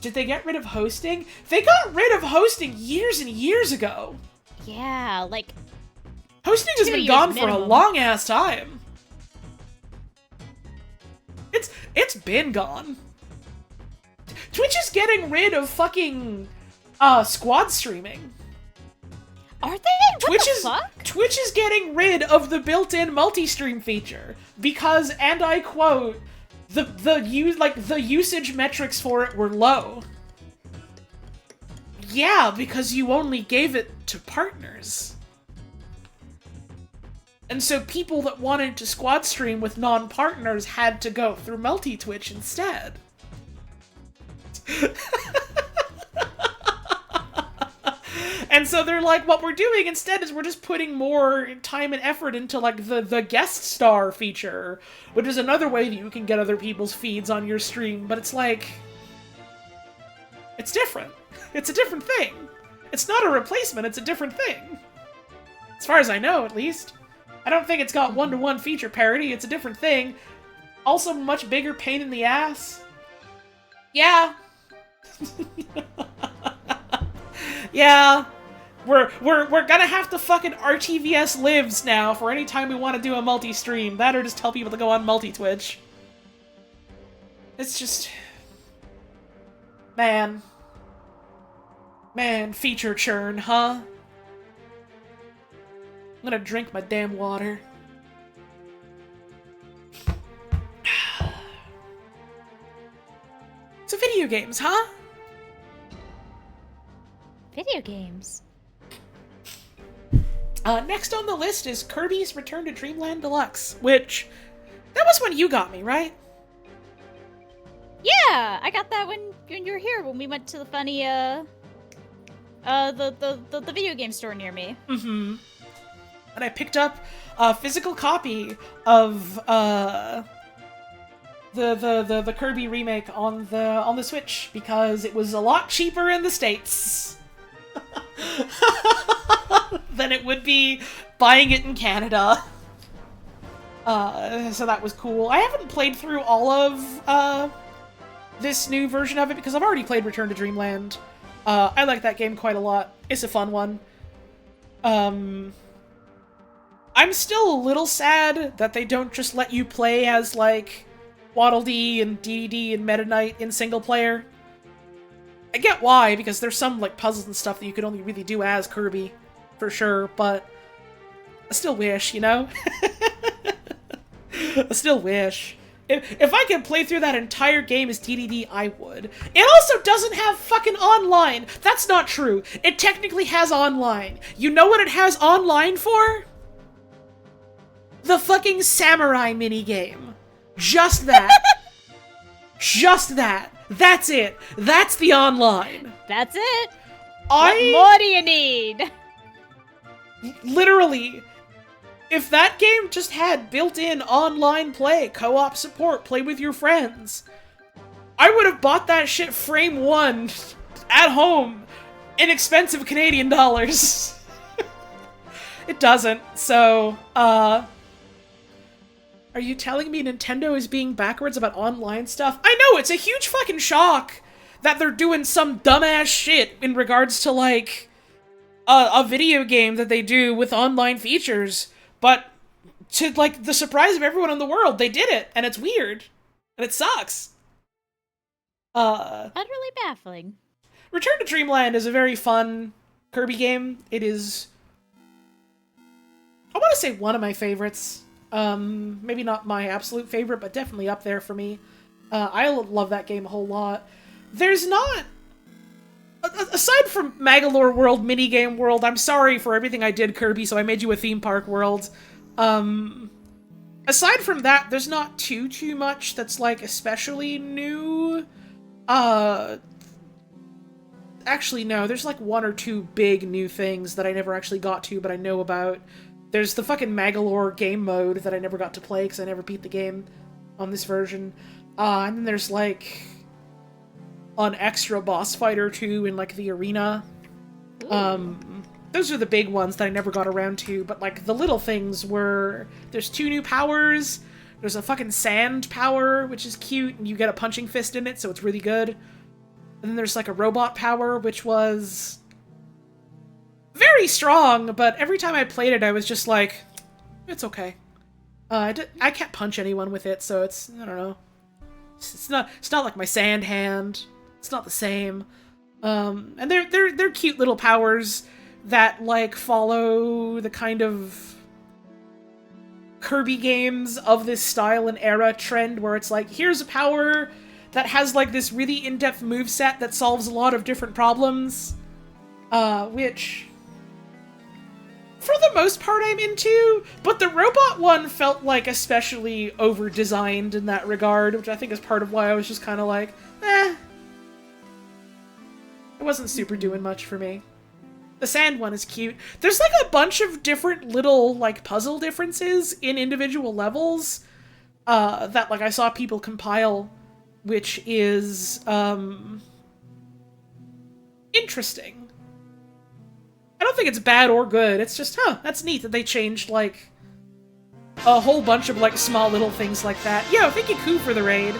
Did they get rid of hosting? They got rid of hosting years and years ago! Yeah, like... Hosting has been gone for a long-ass time. It's been gone. Twitch is getting rid of fucking squad streaming. Are they? What the fuck? Twitch is getting rid of the built-in multi-stream feature because, and I quote, the usage metrics for it were low. Yeah, because you only gave it to partners. And so people that wanted to squad stream with non-partners had to go through multi-Twitch instead. And so they're like, what we're doing instead is we're just putting more time and effort into, like, the guest star feature, which is another way that you can get other people's feeds on your stream, but it's like... It's different. It's a different thing. It's not a replacement, it's a different thing. As far as I know, at least. I don't think it's got one-to-one feature parity, it's a different thing. Also much bigger pain in the ass. Yeah. Yeah. We're gonna have to fucking RTVS lives now for any time we want to do a multi-stream. That or just tell people to go on multi-Twitch. It's just... Man, feature churn, huh? I'm gonna drink my damn water. So video games, huh? Video games. Next on the list is Kirby's Return to Dreamland Deluxe, which... That was when you got me, right? Yeah! I got that when you were here, when we went to the funny, the video game store near me. Mm-hmm. And I picked up a physical copy of, the Kirby remake on the Switch, because it was a lot cheaper in the States than it would be buying it in Canada. So that was cool. I haven't played through all of this new version of it because I've already played Return to Dreamland. I like that game quite a lot. It's a fun one. I'm still a little sad that they don't just let you play as, like, Waddle Dee and DDD and Meta Knight in single player. I get why, because there's some, like, puzzles and stuff that you could only really do as Kirby, for sure, but I still wish, you know? I still wish. If I could play through that entire game as DDD, I would. It also doesn't have fucking online! That's not true! It technically has online. You know what it has online for? The fucking samurai minigame. Just that. Just that. That's it. That's the online. That's it. What more do you need? Literally, if that game just had built-in online play, co-op support, play with your friends, I would have bought that shit frame one at home in expensive Canadian dollars. It doesn't, so, are you telling me Nintendo is being backwards about online stuff? I know, it's a huge fucking shock that they're doing some dumbass shit in regards to, like, a video game that they do with online features, but to, like, the surprise of everyone in the world, they did it, and it's weird, and it sucks. Utterly baffling. Return to Dreamland is a very fun Kirby game. It is, I want to say, one of my favorites. Maybe not my absolute favorite, but definitely up there for me. I love that game a whole lot. There's not, aside from Magalore World, Minigame World, I'm sorry for everything I did, Kirby, so I made you a theme park world. Aside from that, there's not too much that's, like, especially new. Actually, no, there's, like, one or two big new things that I never actually got to, but I know about. There's the fucking Magalore game mode that I never got to play because I never beat the game on this version. And then there's, like, an extra boss fight or two in, like, the arena. Those are the big ones that I never got around to, but, like, the little things were, there's 2 new powers, there's a fucking sand power, which is cute, and you get a punching fist in it, so it's really good. And then there's, like, a robot power, which was very strong, but every time I played it, I was just like, it's okay. I can't punch anyone with it, so it's, I don't know. It's not like my sand hand. It's not the same. And they're cute little powers that, like, follow the kind of Kirby games of this style and era trend where it's like, here's a power that has, like, this really in-depth moveset that solves a lot of different problems. Which, for the most part, I'm into, but the robot one felt, like, especially over-designed in that regard, which I think is part of why I was just kind of like, eh. It wasn't super doing much for me. The sand one is cute. There's, like, a bunch of different little, like, puzzle differences in individual levels that, like, I saw people compile, which is, interesting. I don't think it's bad or good. It's just, that's neat that they changed, like, a whole bunch of, like, small little things like that. Yo, thank you, Koo, for the raid.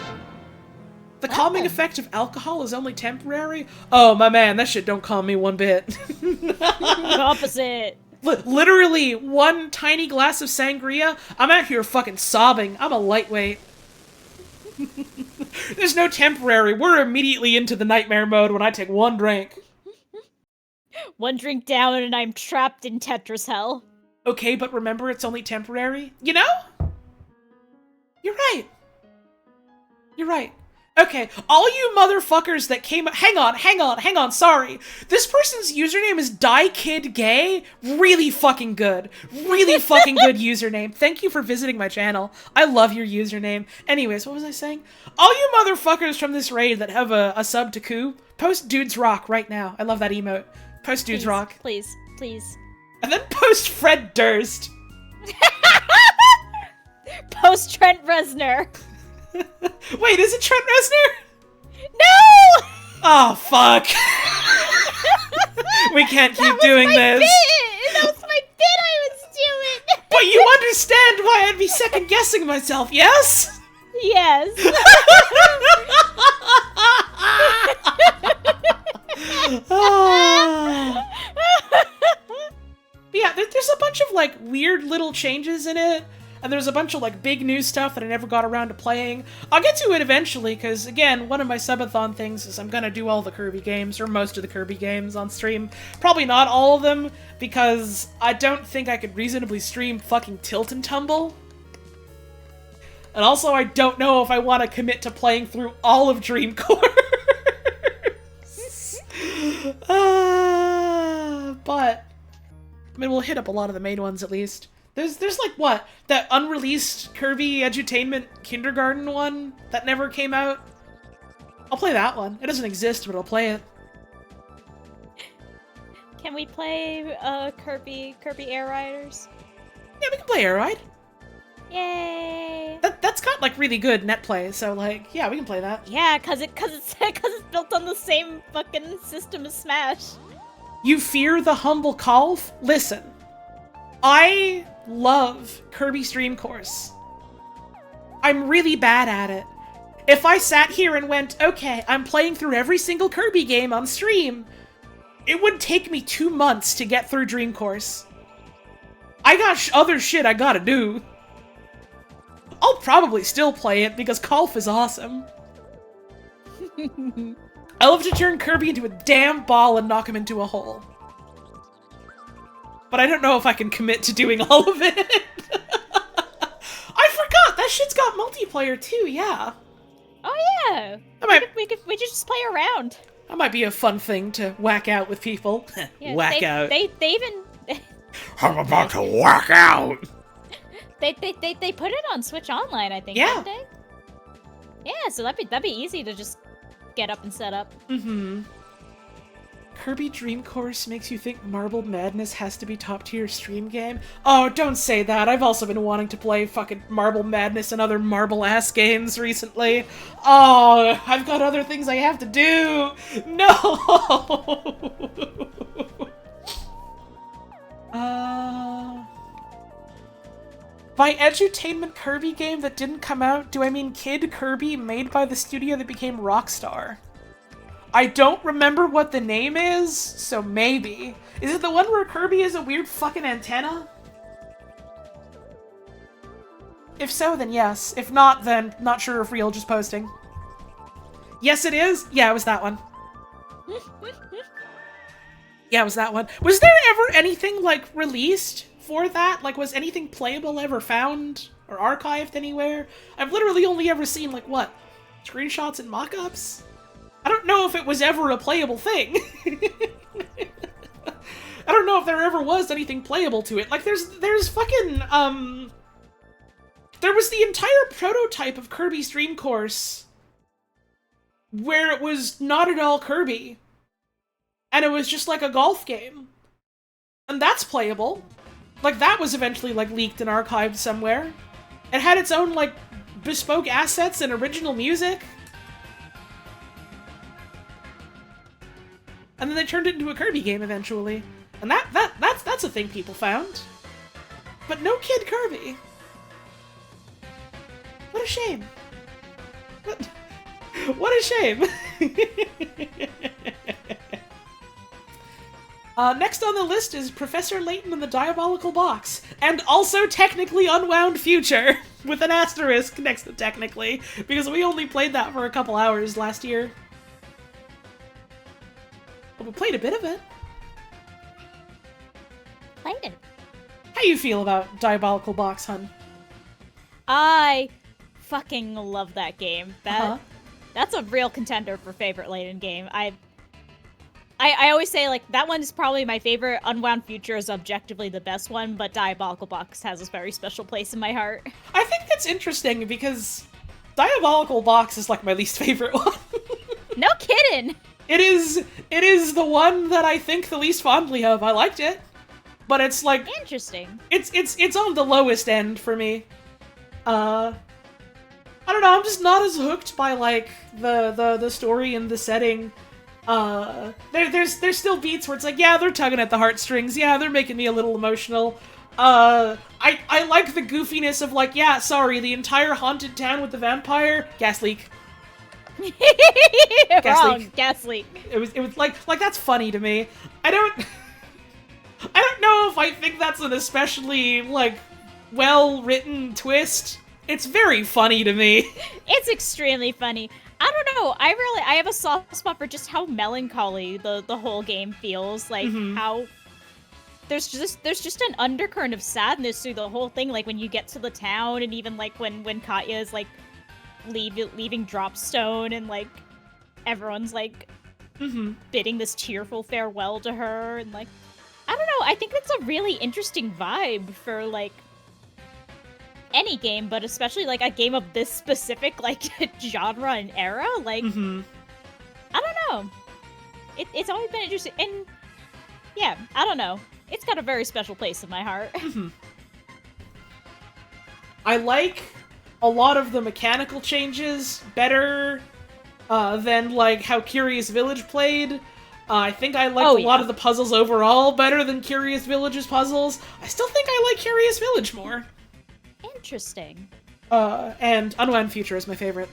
The calming effect of alcohol is only temporary? Oh, my man, that shit don't calm me one bit. Opposite. Literally, one tiny glass of sangria, I'm out here fucking sobbing. I'm a lightweight. There's no temporary. We're immediately into the nightmare mode when I take one drink. One drink down and I'm trapped in Tetris hell. Okay, but remember, it's only temporary. You know? You're right. You're right. Okay, all you motherfuckers that came- hang on, sorry. This person's username is DieKidGay. Really fucking good. Really fucking good username. Thank you for visiting my channel. I love your username. Anyways, what was I saying? All you motherfuckers from this raid that have a sub to Koo, post Dudes Rock right now. I love that emote. Post Dudes Rock. Please. And then post Fred Durst. Post Trent Reznor. Wait, is it Trent Reznor? No! Oh, fuck. We can't keep doing this. That was my bit I was doing! But you understand why I'd be second-guessing myself, yes? Yes. Yeah, there's a bunch of, like, weird little changes in it. And there's a bunch of, like, big new stuff that I never got around to playing. I'll get to it eventually, because, again, one of my subathon things is I'm gonna do all the Kirby games, or most of the Kirby games on stream. Probably not all of them, because I don't think I could reasonably stream fucking Tilt and Tumble. And also, I don't know if I want to commit to playing through all of Dream Course. But, I mean, we'll hit up a lot of the main ones, at least. There's like, what? That unreleased Kirby Edutainment Kindergarten one that never came out? I'll play that one. It doesn't exist, but I'll play it. Can we play Kirby Air Riders? Yeah, we can play Air Ride. Yay! That's got like really good net play, so like yeah, we can play that. Yeah, cause it's built on the same fucking system as Smash. You fear the humble calf? Listen, I love Kirby Stream Course. I'm really bad at it. If I sat here and went, okay, I'm playing through every single Kirby game on stream, it would take me 2 months to get through Dream Course. I got other shit I gotta do. I'll probably still play it because Kolf is awesome. I love to turn Kirby into a damn ball and knock him into a hole. But I don't know if I can commit to doing all of it. I forgot! That shit's got multiplayer too, yeah. Oh yeah! We could just play around. That might be a fun thing to whack out with people. Yeah, whack out. They even... I'm about to whack out! They put it on Switch Online, I think, Yeah. didn't they? Yeah, so that'd be easy to just get up and set up. Mm-hmm. Kirby Dream Course makes you think Marble Madness has to be top-tier stream game? Oh, don't say that. I've also been wanting to play fucking Marble Madness and other marble-ass games recently. Oh, I've got other things I have to do! No! By edutainment Kirby game that didn't come out, do I mean Kid Kirby made by the studio that became Rockstar? I don't remember what the name is, so maybe. Is it the one where Kirby is a weird fucking antenna? If so, then yes. If not, then not sure if real, just posting. Yes, it is? Yeah, it was that one. Yeah, it was that one. Was there ever anything, like, released for that? Like, was anything playable ever found or archived anywhere? I've literally only ever seen, like, what? Screenshots and mock-ups? I don't know if it was ever a playable thing. I don't know if there ever was anything playable to it. Like, there's fucking, there was the entire prototype of Kirby's Dream Course where it was not at all Kirby. And it was just like a golf game. And that's playable. Like, that was eventually, like, leaked and archived somewhere. It had its own, like, bespoke assets and original music. And then they turned it into a Kirby game eventually. And that's a thing people found. But no Kid Kirby. What a shame. What a shame. Next on the list is Professor Layton and the Diabolical Box, and also technically Unwound Future, with an asterisk next to technically, because we only played that for a couple hours last year. But we played a bit of it. Played it. How you feel about Diabolical Box, hun? I fucking love that game. That's a real contender for favorite Layton game. I always say, like, that one is probably my favorite. Unwound Future is objectively the best one, but Diabolical Box has a very special place in my heart. I think that's interesting because Diabolical Box is like my least favorite one. No kidding! It is the one that I think the least fondly of. I liked it, but it's like Interesting. It's on the lowest end for me. I don't know. I'm just not as hooked by like the story and the setting. There's still beats where it's like, yeah, they're tugging at the heartstrings. Yeah, they're making me a little emotional. I like the goofiness of like, yeah, sorry, the entire haunted town with the vampire gas leak. Wrong. Gas leak. It was like that's funny to me. I don't know if I think that's an especially like well-written twist. It's very funny to me. It's extremely funny. I don't know. I have a soft spot for just how melancholy the whole game feels. Like how there's just an undercurrent of sadness through the whole thing. Like when you get to the town, and even like when Katya is like leaving Dropstone, and like everyone's like bidding this tearful farewell to her, and like I don't know. I think that's a really interesting vibe for like any game, but especially like a game of this specific like genre and era. Like I don't know. It's always been interesting, and Yeah, I don't know. It's got a very special place in my heart. I like a lot of the mechanical changes better than like how Curious Village played. I think I liked a lot of the puzzles overall better than Curious Village's puzzles. I still think I like Curious Village more. Interesting. And Unwound Future is my favorite.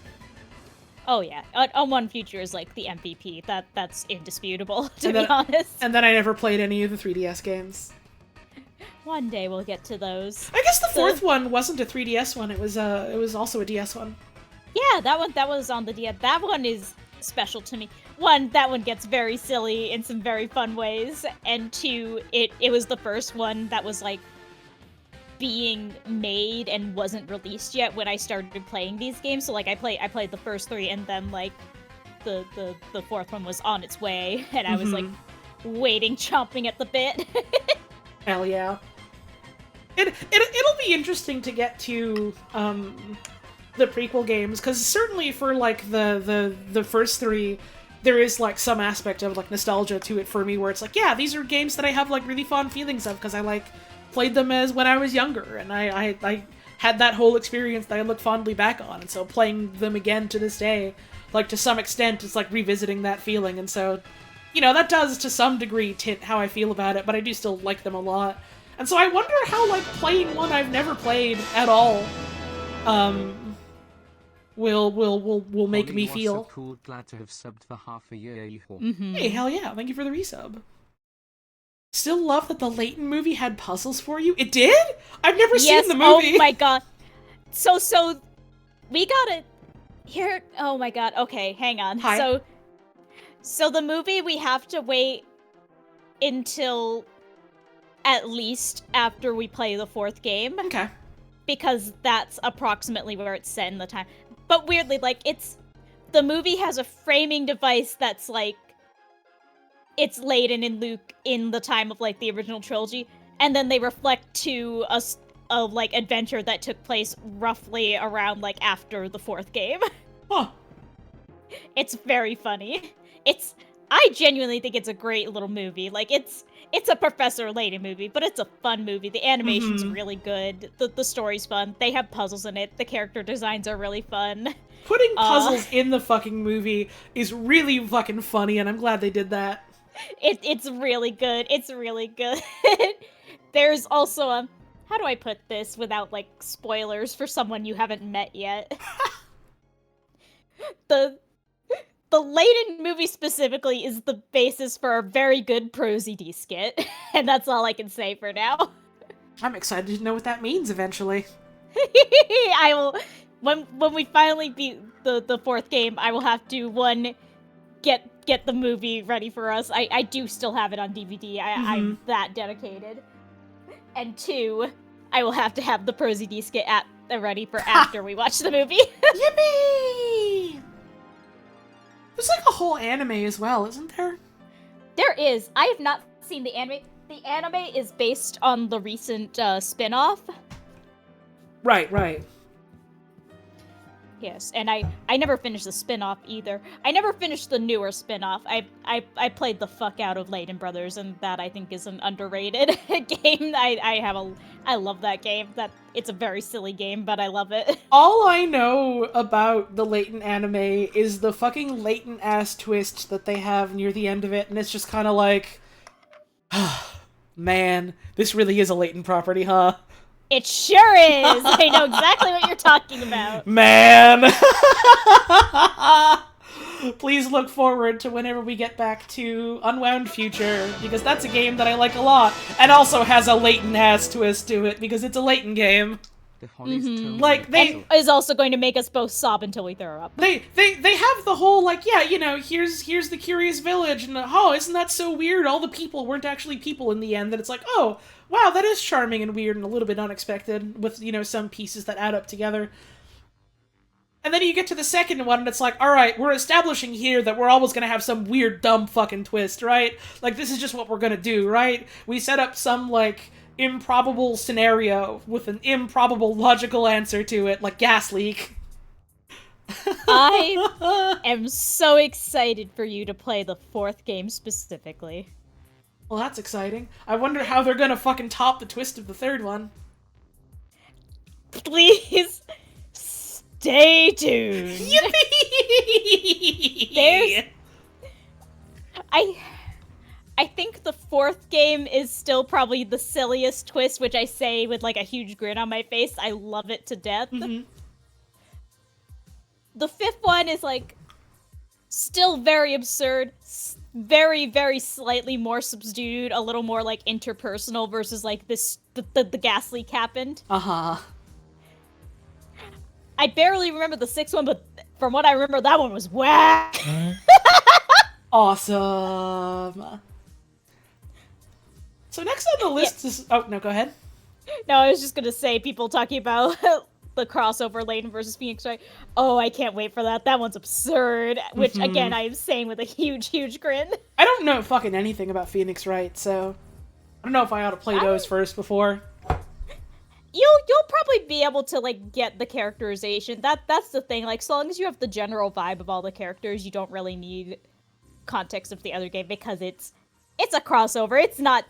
Oh yeah, Unwound Future is like the MVP. That's indisputable, to be honest. And then I never played any of the 3DS games. One day we'll get to those. I guess the fourth one wasn't a 3DS one. It was also a DS one. Yeah, that was on the DS. That one is special to me. One, that one gets very silly in some very fun ways, and two, it was the first one that was like being made and wasn't released yet when I started playing these games. So like I played the first three, and then like the fourth one was on its way, and I was like waiting, chomping at the bit. Hell yeah. It'll be interesting to get to the prequel games, because certainly for like the first three, there is like some aspect of like nostalgia to it for me, where it's like, yeah, these are games that I have like really fond feelings of because I like played them as when I was younger, and I had that whole experience that I look fondly back on, and so playing them again to this day, like to some extent, it's like revisiting that feeling, and so, you know, that does to some degree tint how I feel about it, but I do still like them a lot. And so I wonder how like playing one I've never played at all will make me feel. So cool. Glad to have subbed for half a year. Hey, hell yeah! Thank you for the resub. Still love that the Layton movie had puzzles for you. It did? I've never seen the movie. Oh my god. So we got it here. Oh my god. Okay, hang on. Hi. So the movie, we have to wait until at least after we play the fourth game. Okay. Because that's approximately where it's set in the time. But weirdly, like, the movie has a framing device that's like, it's Layton and Luke in the time of like the original trilogy, and then they reflect to a like adventure that took place roughly around like after the fourth game. Huh. It's very funny. I genuinely think it's a great little movie. Like, it's a Professor Layton movie, but it's a fun movie. The animation's really good. The story's fun. They have puzzles in it. The character designs are really fun. Putting puzzles in the fucking movie is really fucking funny, and I'm glad they did that. It's really good. It's really good. There's also how do I put this without like spoilers for someone you haven't met yet? The Layton movie specifically is the basis for a very good Prosy D skit, and that's all I can say for now. I'm excited to know what that means eventually. I will, when we finally beat the fourth game, I will have to get the movie ready for us. I do still have it on DVD. I'm that dedicated. And two, I will have to have the Prosy D skit ready for after we watch the movie. Yippee! There's like a whole anime as well, isn't there? There is. I have not seen the anime. The anime is based on the recent spin-off. Right. Yes, and I never finished the spin-off either. I never finished the newer spin-off. I played the fuck out of Layton Brothers, and that I think is an underrated game. I love that game. It's a very silly game, but I love it. All I know about the Layton anime is the fucking Layton ass twist that they have near the end of it, and it's just kind of like, man, this really is a Layton property, huh? It sure is! I know exactly what you're talking about. Man! Please look forward to whenever we get back to Unwound Future, because that's a game that I like a lot, and also has a Layton-ass twist to it, because it's a Layton game. Like, and is also going to make us both sob until we throw up. They have the whole, like, yeah, you know, here's the Curious Village, and oh, isn't that so weird? All the people weren't actually people in the end, and it's like, oh, wow, that is charming and weird and a little bit unexpected, with, you know, some pieces that add up together. And then you get to the second one, and it's like, alright, we're establishing here that we're always gonna have some weird, dumb fucking twist, right? Like, this is just what we're gonna do, right? We set up some, like, improbable scenario with an improbable logical answer to it, like gas leak. I am so excited for you to play the fourth game specifically. Well, that's exciting. I wonder how they're gonna fucking top the twist of the third one. Please stay tuned. There's... I think the fourth game is still probably the silliest twist, which I say with like a huge grin on my face. I love it to death. Mm-hmm. The fifth one is like still very absurd, very, very slightly more subdued, a little more like interpersonal versus like this the gas leak happened. Uh-huh. I barely remember the sixth one, but from what I remember, that one was whack. Awesome. So next on the list is... Oh, no, go ahead. No, I was just gonna say, people talking about the crossover Layton versus Phoenix, right? Oh, I can't wait for that. That one's absurd. Which, again, I am saying with a huge, huge grin. I don't know fucking anything about Phoenix Wright, so... I don't know if I ought to play those first before. You'll probably be able to, like, get the characterization. That's the thing. Like, so long as you have the general vibe of all the characters, you don't really need context of the other game, because it's a crossover. It's not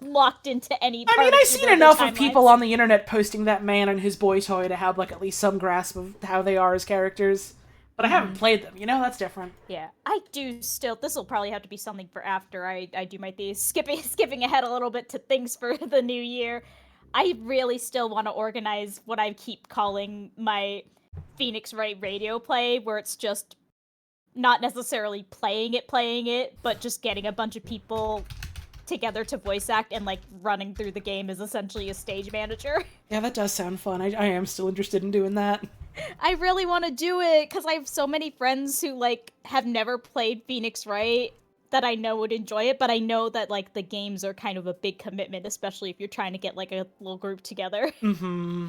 locked into any part. I mean, I've seen enough of people timelines. on the internet posting that man and his boy toy to have, like, at least some grasp of how they are as characters. But I haven't played them, you know? That's different. Yeah, I do still. This will probably have to be something for after I do my things. Skipping ahead a little bit to things for the new year. I really still want to organize what I keep calling my Phoenix Wright radio play, where it's just not necessarily playing it, but just getting a bunch of people together to voice act and, like, running through the game as essentially a stage manager. Yeah, that does sound fun. I am still interested in doing that. I really want to do it, because I have so many friends who, like, have never played Phoenix Wright that I know would enjoy it, but I know that, like, the games are kind of a big commitment, especially if you're trying to get, like, a little group together. Mm-hmm.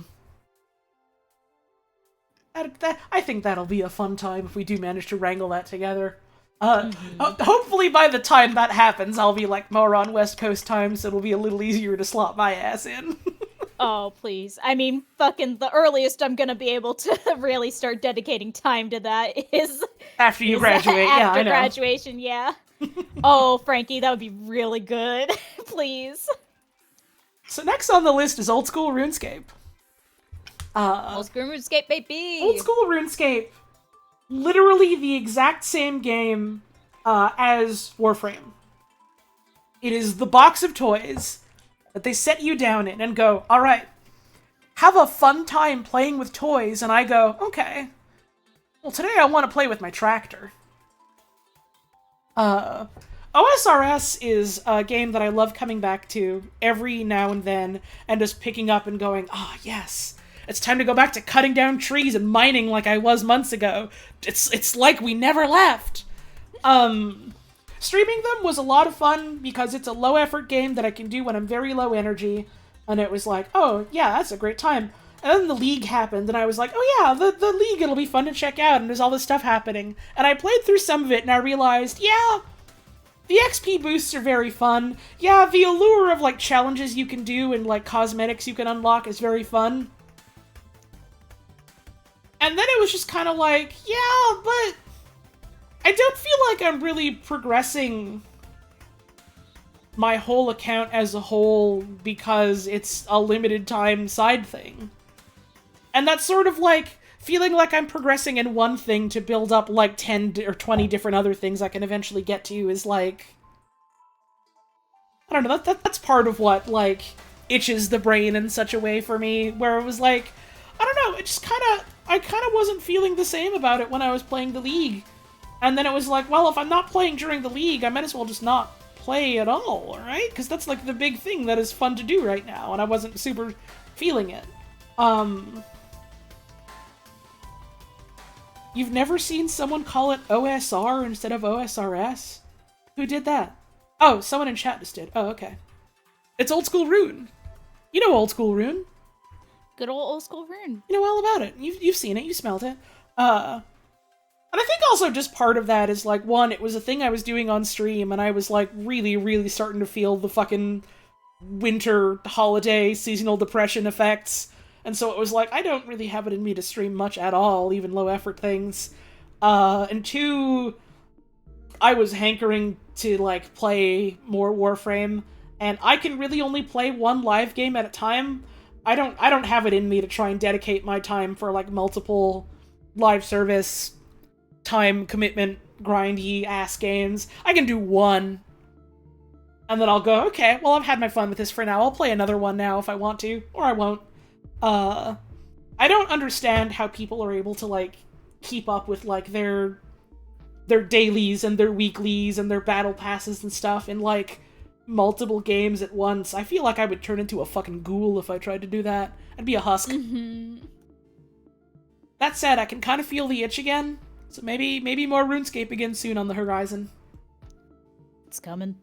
I think that'll be a fun time if we do manage to wrangle that together. Hopefully by the time that happens, I'll be, like, more on West Coast time, so it'll be a little easier to slot my ass in. Oh, please. I mean, fucking the earliest I'm gonna be able to really start dedicating time to that is... After you graduate, yeah, I know. After graduation, yeah. Oh, Frankie, that would be really good. Please. So next on the list is Old School RuneScape. Old School RuneScape, baby! Old School RuneScape, literally the exact same game as Warframe. It is the box of toys that they set you down in and go, alright, have a fun time playing with toys, and I go, okay, well today I want to play with my tractor. OSRS is a game that I love coming back to every now and then, and just picking up and going, ah, yes, it's time to go back to cutting down trees and mining like I was months ago. It's like we never left. Streaming them was a lot of fun because it's a low-effort game that I can do when I'm very low energy, and it was like, oh, yeah, that's a great time. And then the League happened, and I was like, oh yeah, the League, it'll be fun to check out, and there's all this stuff happening. And I played through some of it, and I realized, yeah, the XP boosts are very fun. Yeah, the allure of, like, challenges you can do and, like, cosmetics you can unlock is very fun. And then it was just kind of like, yeah, but I don't feel like I'm really progressing my whole account as a whole because it's a limited time side thing. And that's sort of like feeling like I'm progressing in one thing to build up like 10 or 20 different other things I can eventually get to is like... I don't know, that's part of what, like, itches the brain in such a way for me, where it was like, I don't know, it just I kind of wasn't feeling the same about it when I was playing the League. And then it was like, well, if I'm not playing during the League, I might as well just not play at all, right? Because that's like the big thing that is fun to do right now, and I wasn't super feeling it. You've never seen someone call it OSR instead of OSRS? Who did that? Oh, someone in chat just did. Oh, okay. It's Old School Rune. You know Old School Rune. Good old school Rune. You know all about it. You've seen it. You smelled it. And I think also just part of that is, like, one, it was a thing I was doing on stream, and I was, like, really, really starting to feel the fucking winter holiday seasonal depression effects. And so it was like, I don't really have it in me to stream much at all, even low-effort things. And two, I was hankering to, like, play more Warframe, and I can really only play one live game at a time. I don't have it in me to try and dedicate my time for, like, multiple live service, time commitment, grindy ass games. I can do one, and then I'll go, okay, well, I've had my fun with this for now. I'll play another one now if I want to, or I won't. I don't understand how people are able to, like, keep up with, like, their dailies and their weeklies and their battle passes and stuff in, like, multiple games at once. I feel like I would turn into a fucking ghoul if I tried to do that. I'd be a husk. Mm-hmm. That said, I can kind of feel the itch again, so maybe more RuneScape again soon on the horizon. It's coming.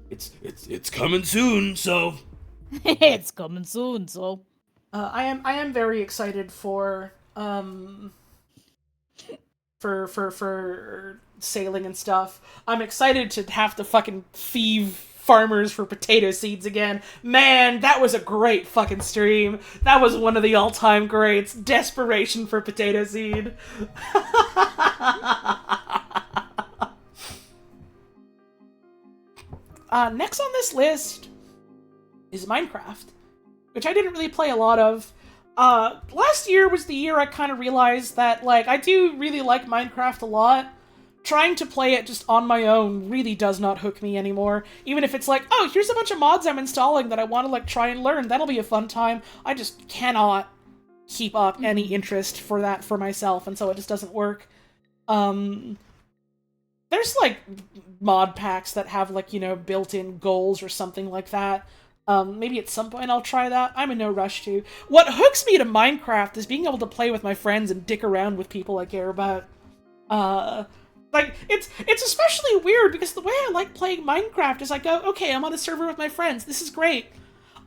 It's coming soon, so... It's coming soon, so... I am very excited for sailing and stuff. I'm excited to have to fucking thieve farmers for potato seeds again. Man, that was a great fucking stream. That was one of the all-time greats. Desperation for potato seed. Next on this list is Minecraft, which I didn't really play a lot of. Last year was the year I kind of realized that, like, I do really like Minecraft a lot. Trying to play it just on my own really does not hook me anymore. Even if it's like, oh, here's a bunch of mods I'm installing that I want to, like, try and learn. That'll be a fun time. I just cannot keep up any interest for that for myself, and so it just doesn't work. There's, like, mod packs that have, like, you know, built-in goals or something like that. Maybe at some point I'll try that. I'm in no rush to. What hooks me to Minecraft is being able to play with my friends and dick around with people I care about. Like, it's especially weird because the way I like playing Minecraft is I go, okay, I'm on a server with my friends. This is great.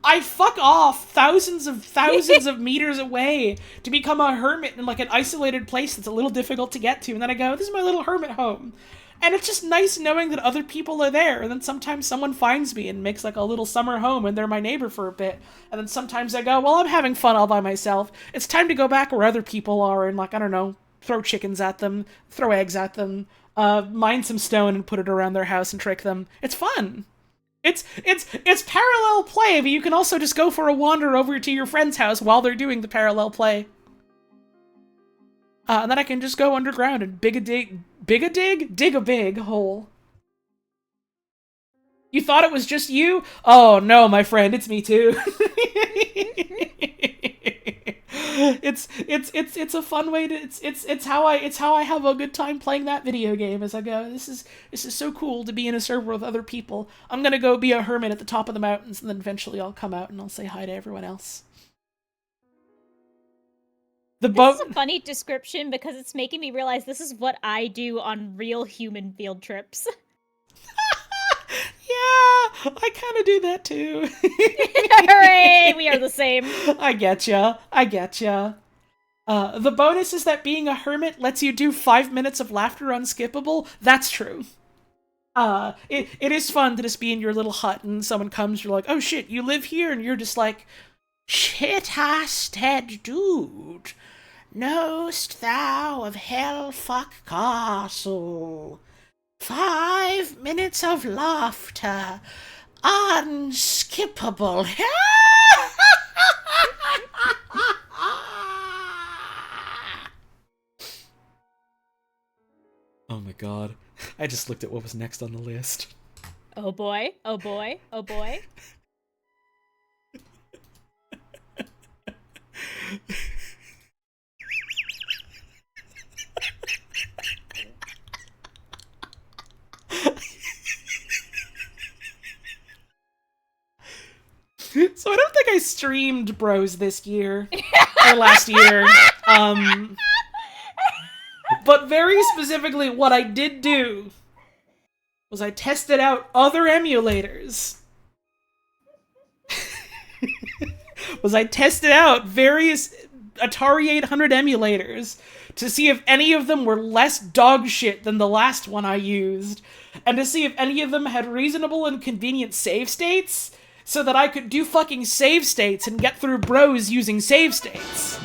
I fuck off thousands of meters away to become a hermit in, like, an isolated place that's a little difficult to get to. And then I go, this is my little hermit home. And it's just nice knowing that other people are there, and then sometimes someone finds me and makes, like, a little summer home, and they're my neighbor for a bit. And then sometimes I go, well, I'm having fun all by myself. It's time to go back where other people are and, like, I don't know, throw chickens at them, throw eggs at them, mine some stone and put it around their house and trick them. It's fun. It's parallel play, but you can also just go for a wander over to your friend's house while they're doing the parallel play. And then I can just go underground and dig a big hole. You thought it was just you? Oh no, my friend, it's me too. It's a fun way to it's how I have a good time playing that video game as I go, this is so cool to be in a server with other people. I'm gonna go be a hermit at the top of the mountains, and then eventually I'll come out and I'll say hi to everyone else. This is a funny description because it's making me realize this is what I do on real human field trips. Yeah, I kind of do that too. Hooray, we are the same. I getcha. The bonus is that being a hermit lets you do 5 minutes of laughter unskippable. That's true. It is fun to just be in your little hut and someone comes, you're like, oh shit, you live here? And you're just like, shit-ass dead dude. Knowst thou of Hellfuck Castle? 5 minutes of laughter. Unskippable. Oh my god. I just looked at what was next on the list. Oh boy, oh boy, oh boy. So I don't think I streamed Bros this year, or last year, but very specifically what I did do was I tested out other emulators. I tested out various Atari 800 emulators to see if any of them were less dog shit than the last one I used, and to see if any of them had reasonable and convenient save states, so that I could do fucking save states and get through Bros using save states.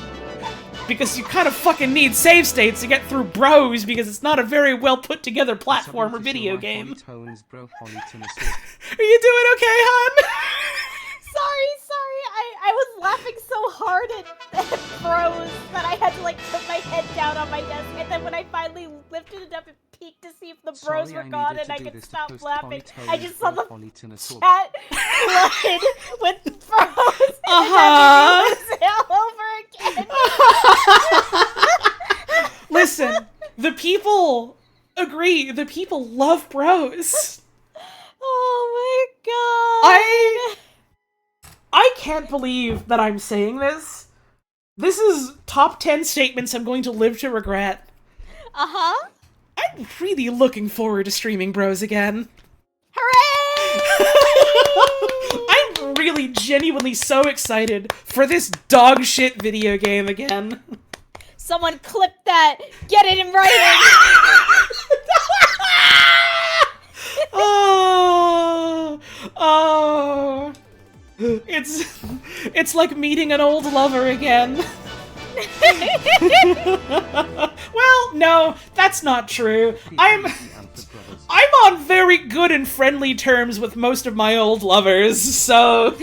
because you kind of fucking need save states to get through Bros, because it's not a very well put together platformer video game. Are you doing okay, hon? Sorry. I was laughing so hard at Bros that I had to like put my head down on my desk, and then when I finally lifted it up and peeked to see if the Bros were gone and I could stop laughing, I just saw the chat flooded with Bros and then all over again. Listen, the people agree. The people love Bros. Oh my god. I can't believe that I'm saying this. This is top 10 statements I'm going to live to regret. Uh-huh. I'm really looking forward to streaming Bros again. Hooray! I'm really genuinely so excited for this dog shit video game again. Someone clip that. Get it in writing. Oh. It's like meeting an old lover again. Well, no, that's not true. I'm on very good and friendly terms with most of my old lovers, so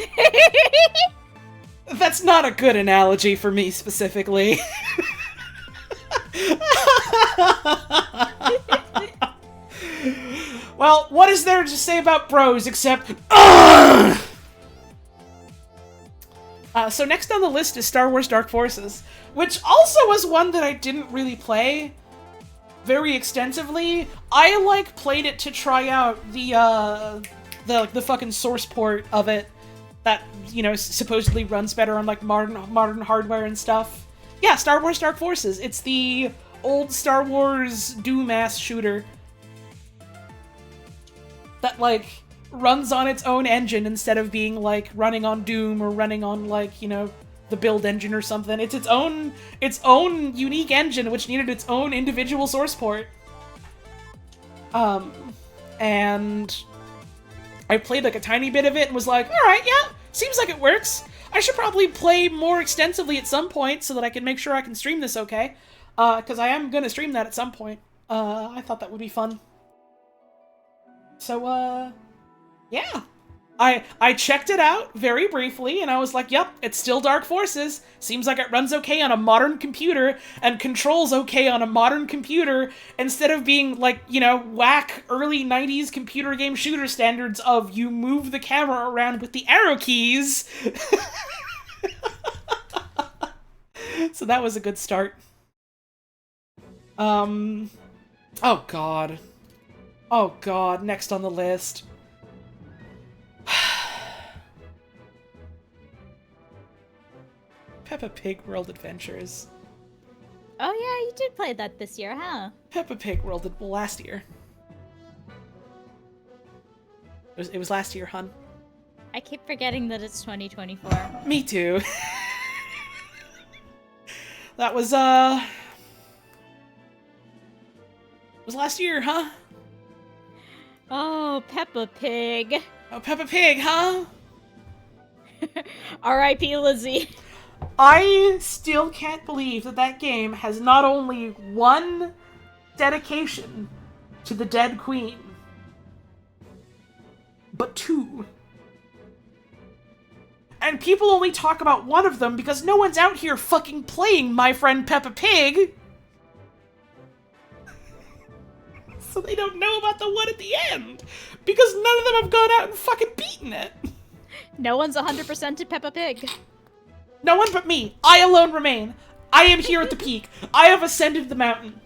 that's not a good analogy for me specifically. Well, what is there to say about Bros except so next on the list is Star Wars Dark Forces, which also was one that I didn't really play very extensively. I played it to try out the fucking source port of it that, you know, supposedly runs better on modern hardware and stuff. Yeah, Star Wars Dark Forces. It's the old Star Wars Doom-ass shooter that runs on its own engine instead of being running on Doom or running on the build engine or something. It's its own unique engine which needed its own individual source port. And I played a tiny bit of it and was like, alright, yeah, seems like it works. I should probably play more extensively at some point so that I can make sure I can stream this okay. Because I am gonna stream that at some point. I thought that would be fun. So, yeah. I checked it out very briefly, and I was like, yep, it's still Dark Forces. Seems like it runs okay on a modern computer, and controls okay on a modern computer, instead of being whack early 90s computer game shooter standards of you move the camera around with the arrow keys. So that was a good start. Oh god. Oh god, next on the list. Peppa Pig World Adventures. Oh yeah, you did play that this year, huh? Peppa Pig last year. It was last year, hun. I keep forgetting that it's 2024. Me too. That was last year, huh? Oh, Peppa Pig. Oh, Peppa Pig, huh? R.I.P. Lizzie. I still can't believe that game has not only one dedication to the dead queen, but two. And people only talk about one of them because no one's out here fucking playing My Friend Peppa Pig. So they don't know about the one at the end. Because none of them have gone out and fucking beaten it. No one's 100% to Peppa Pig. No one but me. I alone remain. I am here at the peak. I have ascended the mountain.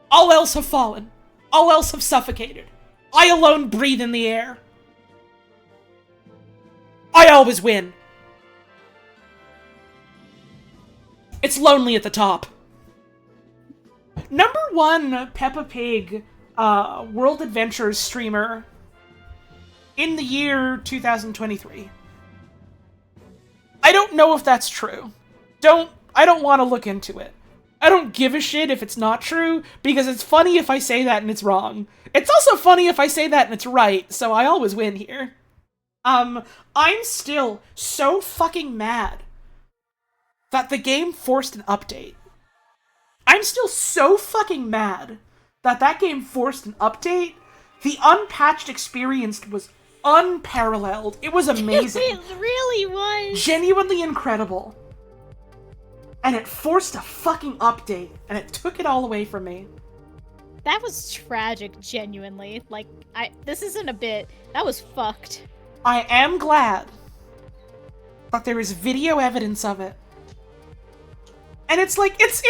All else have fallen. All else have suffocated. I alone breathe in the air. I always win. It's lonely at the top. Number one Peppa Pig World Adventures streamer in the year 2023. I don't know if that's true. I don't want to look into it. I don't give a shit if it's not true, because it's funny if I say that and it's wrong. It's also funny if I say that and it's right, so I always win here. I'm still so fucking mad that the game forced an update. I'm still so fucking mad that that game forced an update. The unpatched experience was unparalleled. It was amazing. It really was. Genuinely incredible. And it forced a fucking update, and it took it all away from me. That was tragic, genuinely. Like, this isn't a bit. That was fucked. I am glad that there is video evidence of it. And it's like, it's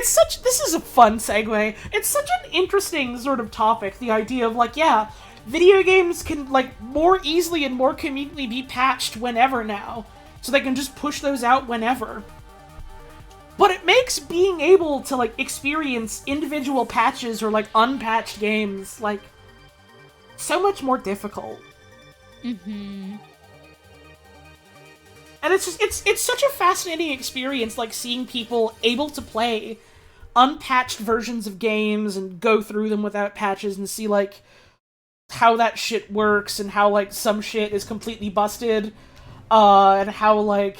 such, this is a fun segue. It's such an interesting sort of topic, the idea of like, yeah, video games can like more easily and more conveniently be patched whenever now. So they can just push those out whenever. But it makes being able to like experience individual patches or like unpatched games like so much more difficult. Mm-hmm. And it's just, it's such a fascinating experience, like, seeing people able to play unpatched versions of games and go through them without patches and see, like, how that shit works and how, like, some shit is completely busted, and how, like,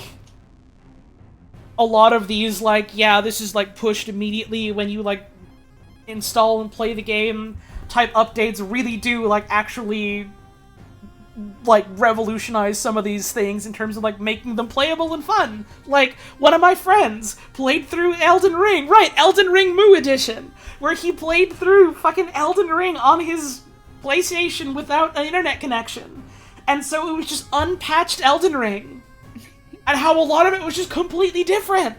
a lot of these, like, yeah, this is, like, pushed immediately when you, like, install and play the game type updates really do, like, actually like revolutionize some of these things in terms of like making them playable and fun. Like, one of my friends played through Elden Ring, right, Elden Ring Mu Edition, where he played through fucking Elden Ring on his PlayStation without an internet connection. And so it was just unpatched Elden Ring. And how a lot of it was just completely different.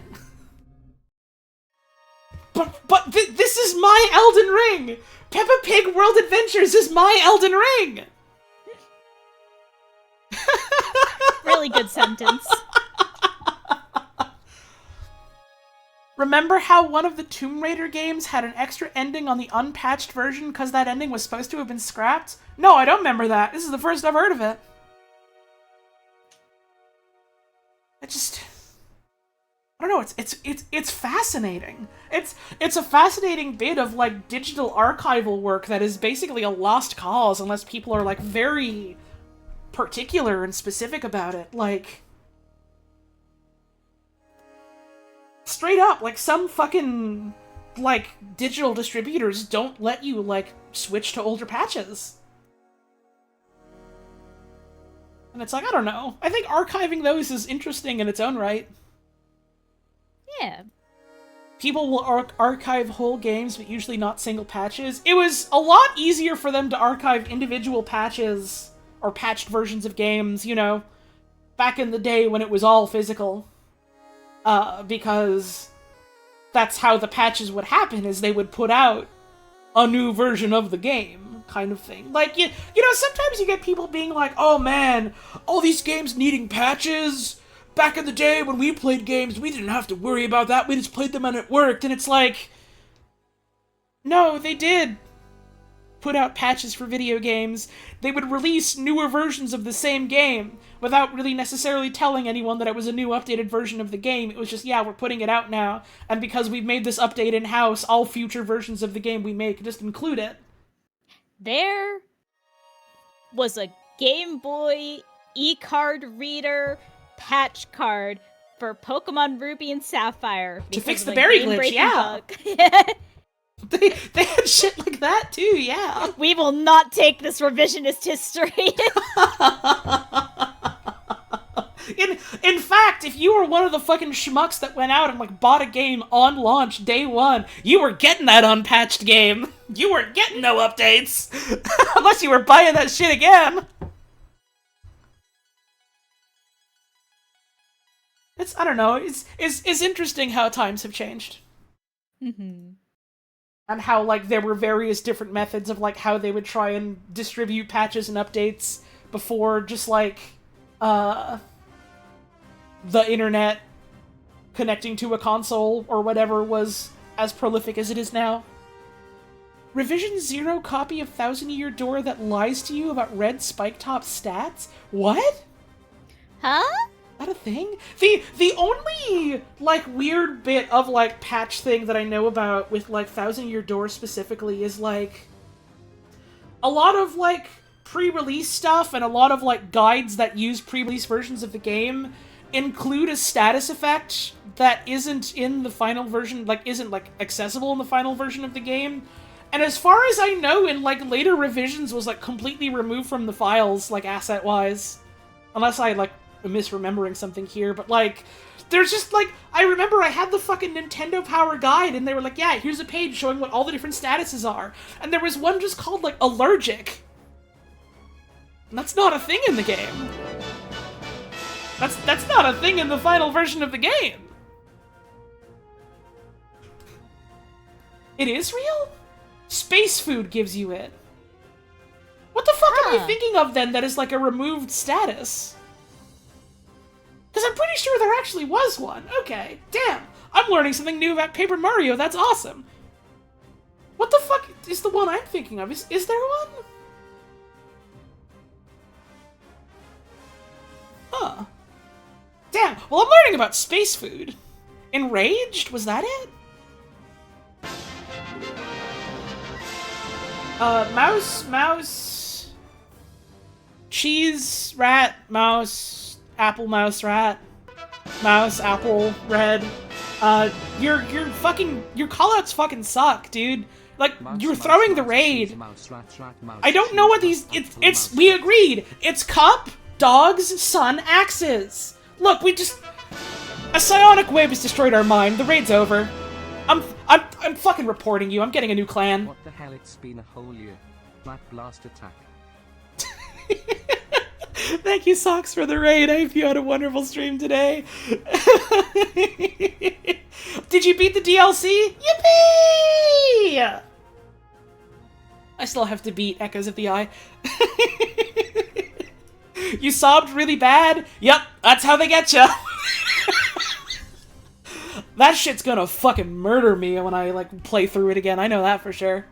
But this is my Elden Ring! Peppa Pig World Adventures is my Elden Ring! Really good sentence. Remember how one of the Tomb Raider games had an extra ending on the unpatched version because that ending was supposed to have been scrapped? No, I don't remember that. This is the first I've heard of it. I don't know, it's fascinating. It's a fascinating bit of like digital archival work that is basically a lost cause unless people are like very particular and specific about it. Like, straight up, like, some fucking like digital distributors don't let you like switch to older patches. And it's like, I don't know. I think archiving those is interesting in its own right. Yeah. People will archive whole games, but usually not single patches. It was a lot easier for them to archive individual patches or patched versions of games, you know, back in the day when it was all physical. Because that's how the patches would happen, is they would put out a new version of the game, kind of thing. Like, you know, sometimes you get people being like, oh man, all these games needing patches. Back in the day when we played games, we didn't have to worry about that, we just played them and it worked. And it's like, no, they did put out patches for video games. They would release newer versions of the same game without really necessarily telling anyone that it was a new updated version of the game. It was just, yeah, we're putting it out now, and because we've made this update in-house, all future versions of the game we make just include it. There was a Game Boy e-card reader patch card for Pokemon Ruby and Sapphire. To fix of the a berry glitch, game-breaking yeah. bug. They had shit like that too, yeah. We will not take this revisionist history. In fact, if you were one of the fucking schmucks that went out and like bought a game on launch day one, you were getting that unpatched game. You weren't getting no updates. Unless you were buying that shit again. I don't know, it's interesting how times have changed. Mm-hmm. And how, like, there were various different methods of, like, how they would try and distribute patches and updates before just, like, the internet connecting to a console or whatever was as prolific as it is now. Revision 0 copy of Thousand Year Door that lies to you about red spike top stats? What? Huh? Is that a thing? The only, like, weird bit of, like, patch thing that I know about with, like, Thousand Year Door specifically is, like, a lot of, like, pre-release stuff and a lot of, like, guides that use pre-release versions of the game include a status effect that isn't in the final version, like, isn't, like, accessible in the final version of the game. And as far as I know, in, like, later revisions was, like, completely removed from the files, like, asset-wise. Unless I, like, am misremembering something here, but, like, there's just, like, I remember I had the fucking Nintendo Power Guide, and they were like, yeah, here's a page showing what all the different statuses are. And there was one just called, like, Allergic. And that's not a thing in the game. That's not a thing in the final version of the game. It is real? Space food gives you it. What the fuck am I thinking of, then, that is, like, a removed status? Because I'm pretty sure there actually was one. Okay, damn. I'm learning something new about Paper Mario. That's awesome. What the fuck is the one I'm thinking of? Is there one? Huh. Damn. Well, I'm learning about space food. Enraged? Was that it? Mouse, cheese, rat, mouse, apple, mouse, rat, mouse, apple, red. Your callouts fucking suck, dude. Like, you're throwing the raid. I don't know what these, we agreed. It's cup, dogs, sun, axes. Look, a psionic wave has destroyed our mind. The raid's over. I'm fucking reporting you. I'm getting a new clan. What the hell? It's been a whole year. Flat blast attack. Thank you, Socks, for the raid. I hope you had a wonderful stream today. Did you beat the DLC? Yippee! I still have to beat Echoes of the Eye. You sobbed really bad? Yep, that's how they get ya. That shit's gonna fucking murder me when I, like, play through it again. I know that for sure.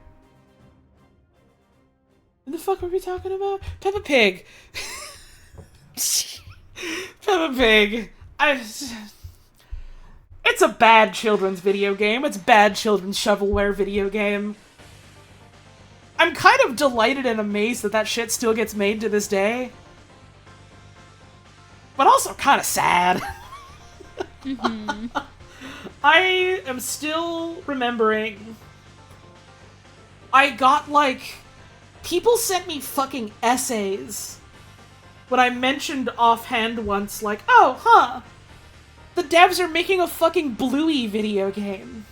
What the fuck were we talking about? Peppa Pig. Peppa Pig. It's a bad children's video game. It's bad children's shovelware video game. I'm kind of delighted and amazed that shit still gets made to this day. But also kind of sad. Mm-hmm. I am still remembering, I got, like, people sent me fucking essays when I mentioned offhand once, like, oh, huh, the devs are making a fucking Bluey video game.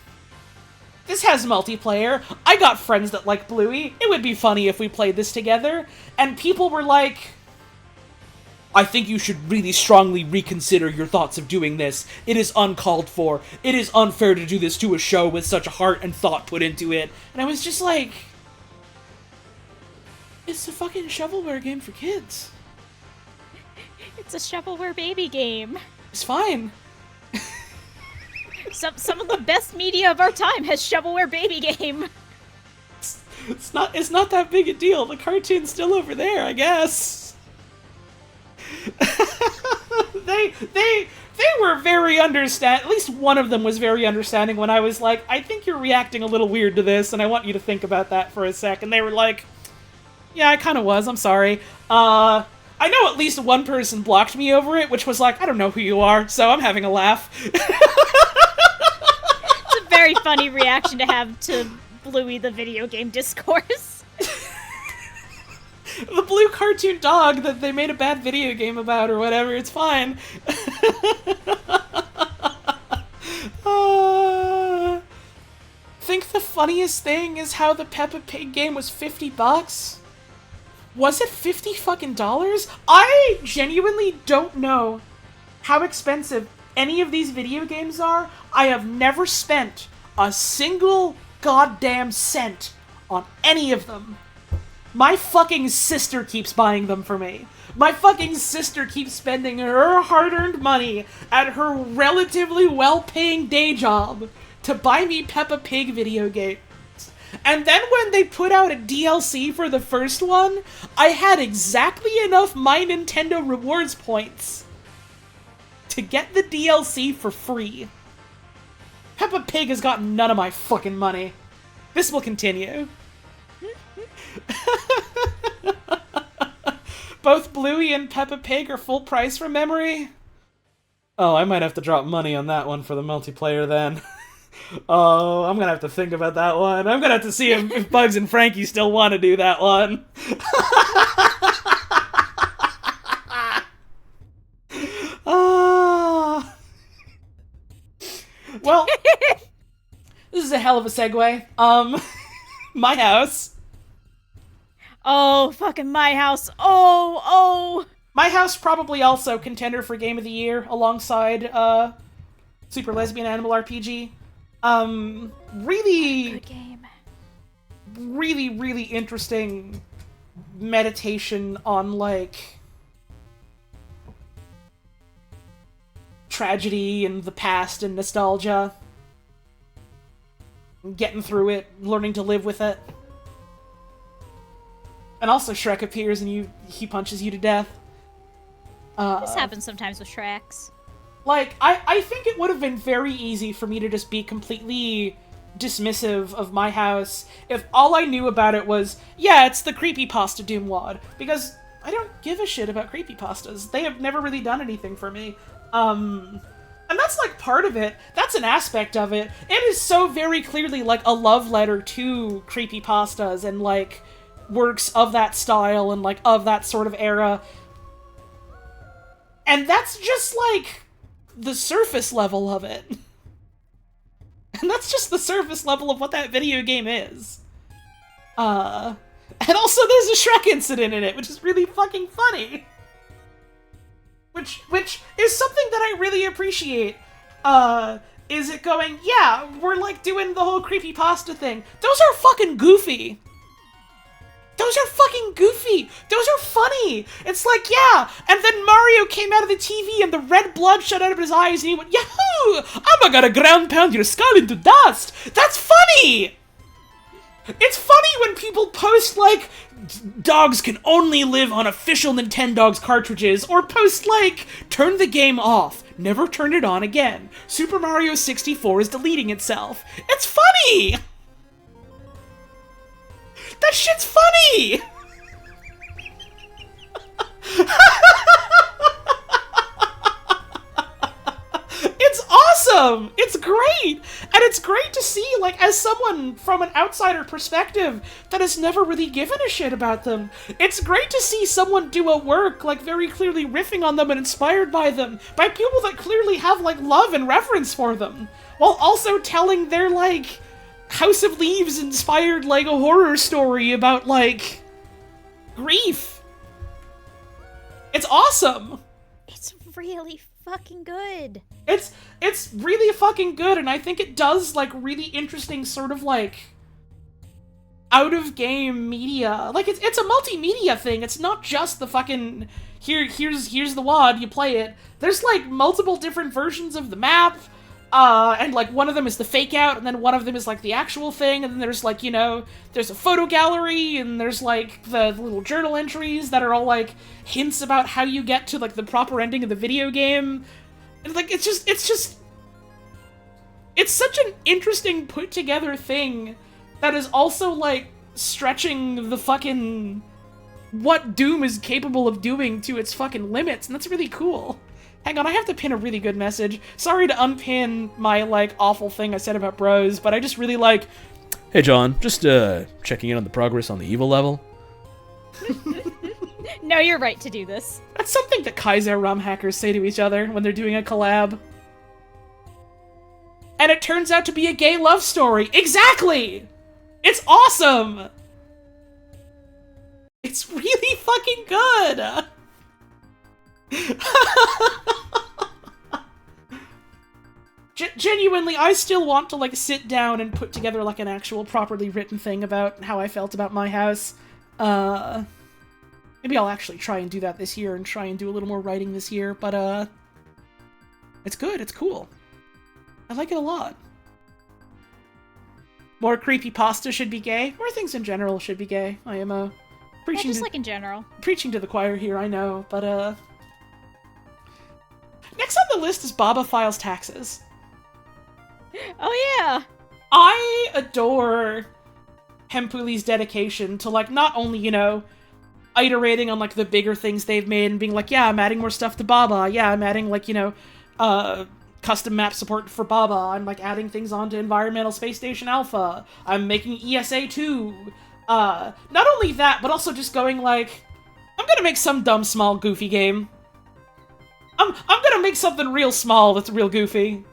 This has multiplayer. I got friends that like Bluey. It would be funny if we played this together. And people were like, I think you should really strongly reconsider your thoughts of doing this. It is uncalled for. It is unfair to do this to a show with such heart and thought put into it. And I was just like, it's a fucking shovelware game for kids. It's a shovelware baby game. It's fine. Some of the best media of our time has shovelware baby game. It's not that big a deal. The cartoon's still over there, I guess. they were very understand. At least one of them was very understanding when I was like, I think you're reacting a little weird to this, and I want you to think about that for a sec. And they were like, yeah, I kind of was. I'm sorry. I know at least one person blocked me over it, which was like, I don't know who you are, so I'm having a laugh. It's a very funny reaction to have to Bluey the video game discourse. The blue cartoon dog that they made a bad video game about or whatever, it's fine. Think the funniest thing is how the Peppa Pig game was $50? Was it $50 fucking dollars? I genuinely don't know how expensive any of these video games are. I have never spent a single goddamn cent on any of them. My fucking sister keeps buying them for me. My fucking sister keeps spending her hard-earned money at her relatively well-paying day job to buy me Peppa Pig video games. And then when they put out a DLC for the first one, I had exactly enough My Nintendo Rewards points to get the DLC for free. Peppa Pig has gotten none of my fucking money. This will continue. Both Bluey and Peppa Pig are full price from memory. Oh, I might have to drop money on that one for the multiplayer then. Oh, I'm gonna have to think about that one. I'm gonna have to see if Bugs and Frankie still want to do that one. Well, this is a hell of a segue. My house. Oh, fucking my house. Oh. My house probably also contender for Game of the Year alongside Super Lesbian Animal RPG. Really Good game. Really interesting meditation on, like, tragedy and the past and nostalgia. Getting through it, learning to live with it. And also Shrek appears and he punches you to death. This happens sometimes with Shreks. Like, I think it would have been very easy for me to just be completely dismissive of my house if all I knew about it was, yeah, it's the creepypasta Doomwad. Because I don't give a shit about creepypastas. They have never really done anything for me. And that's, like, part of it. That's an aspect of it. It is so very clearly, like, a love letter to creepypastas and, like, works of that style and, like, of that sort of era. And that's just, like, the surface level of it. And that's just the surface level of what that video game is. And also there's a Shrek incident in it, which is really fucking funny. Which is something that I really appreciate. Is it going, yeah, we're, like, doing the whole creepypasta thing. Those are fucking goofy. Those are fucking goofy. Those are funny. It's like, yeah. And then Mario came out of the TV and the red blood shot out of his eyes and he went, Yahoo! I'm gonna ground pound your skull into dust. That's funny. It's funny when people post, like, dogs can only live on official Nintendogs cartridges, or post, like, turn the game off, never turn it on again. Super Mario 64 is deleting itself. It's funny! That shit's funny! It's awesome! It's great! And it's great to see, like, as someone from an outsider perspective that has never really given a shit about them, it's great to see someone do a work, like, very clearly riffing on them and inspired by them, by people that clearly have, like, love and reverence for them, while also telling their, like, House of Leaves inspired, like, a horror story about, like, grief. It's awesome! It's really fucking good. It's really fucking good, and I think it does, like, really interesting sort of, like, out-of-game media. Like, it's a multimedia thing. It's not just the fucking, here's the WAD, you play it. There's, like, multiple different versions of the map, and, like, one of them is the fake out, and then one of them is, like, the actual thing, and then there's, like, you know, there's a photo gallery, and there's, like, the little journal entries that are all, like, hints about how you get to, like, the proper ending of the video game. And, like, it's such an interesting put-together thing that is also, like, stretching the fucking what Doom is capable of doing to its fucking limits, and that's really cool. Hang on, I have to pin a really good message. Sorry to unpin my, like, awful thing I said about bros, but I just really like... Hey John, just checking in on the progress on the evil level. No, you're right to do this. That's something that Kaiser ROM hackers say to each other when they're doing a collab. And it turns out to be a gay love story. Exactly! It's awesome! It's really fucking good! Genuinely, I still want to, like, sit down and put together, like, an actual properly written thing about how I felt about my house. Maybe I'll actually try and do that this year and try and do a little more writing this year, but, it's good, it's cool. I like it a lot. More creepypasta should be gay. More things in general should be gay. I am, preaching Just like in general. preaching to the choir here, I know, but, next on the list is Baba Files Taxes. Oh yeah! I adore Hempuli's dedication to, like, not only, you know, iterating on, like, the bigger things they've made and being like, yeah, I'm adding more stuff to Baba, yeah, I'm adding, like, you know, custom map support for Baba. I'm like adding things onto Environmental Space Station Alpha. I'm making ESA 2. Not only that, but also just going like, I'm gonna make some dumb, small, goofy game. I'm gonna make something real small that's real goofy.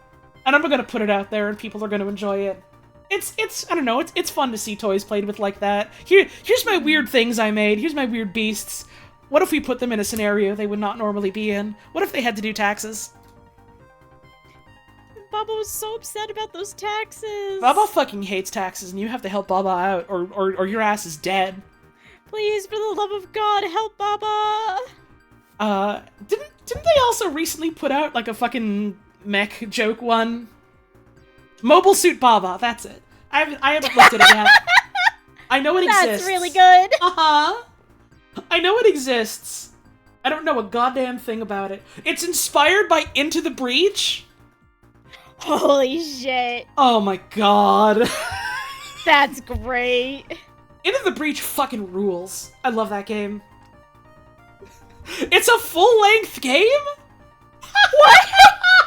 And I'm gonna put it out there and people are gonna enjoy it. It's I don't know, it's fun to see toys played with like that. Here's my weird things I made. Here's my weird beasts. What if we put them in a scenario they would not normally be in? What if they had to do taxes? Baba was so upset about those taxes. Baba fucking hates taxes, and you have to help Baba out, or your ass is dead. Please, for the love of God, help Baba! Didn't they also recently put out, like, a fucking mech joke one? Mobile Suit Baba, that's it. I haven't looked at it yet. I know it exists. That's really good! Uh-huh. I know it exists. I don't know a goddamn thing about it. It's inspired by Into the Breach? Holy shit. Oh my god. That's great. Into the Breach fucking rules. I love that game. It's a full-length game? What?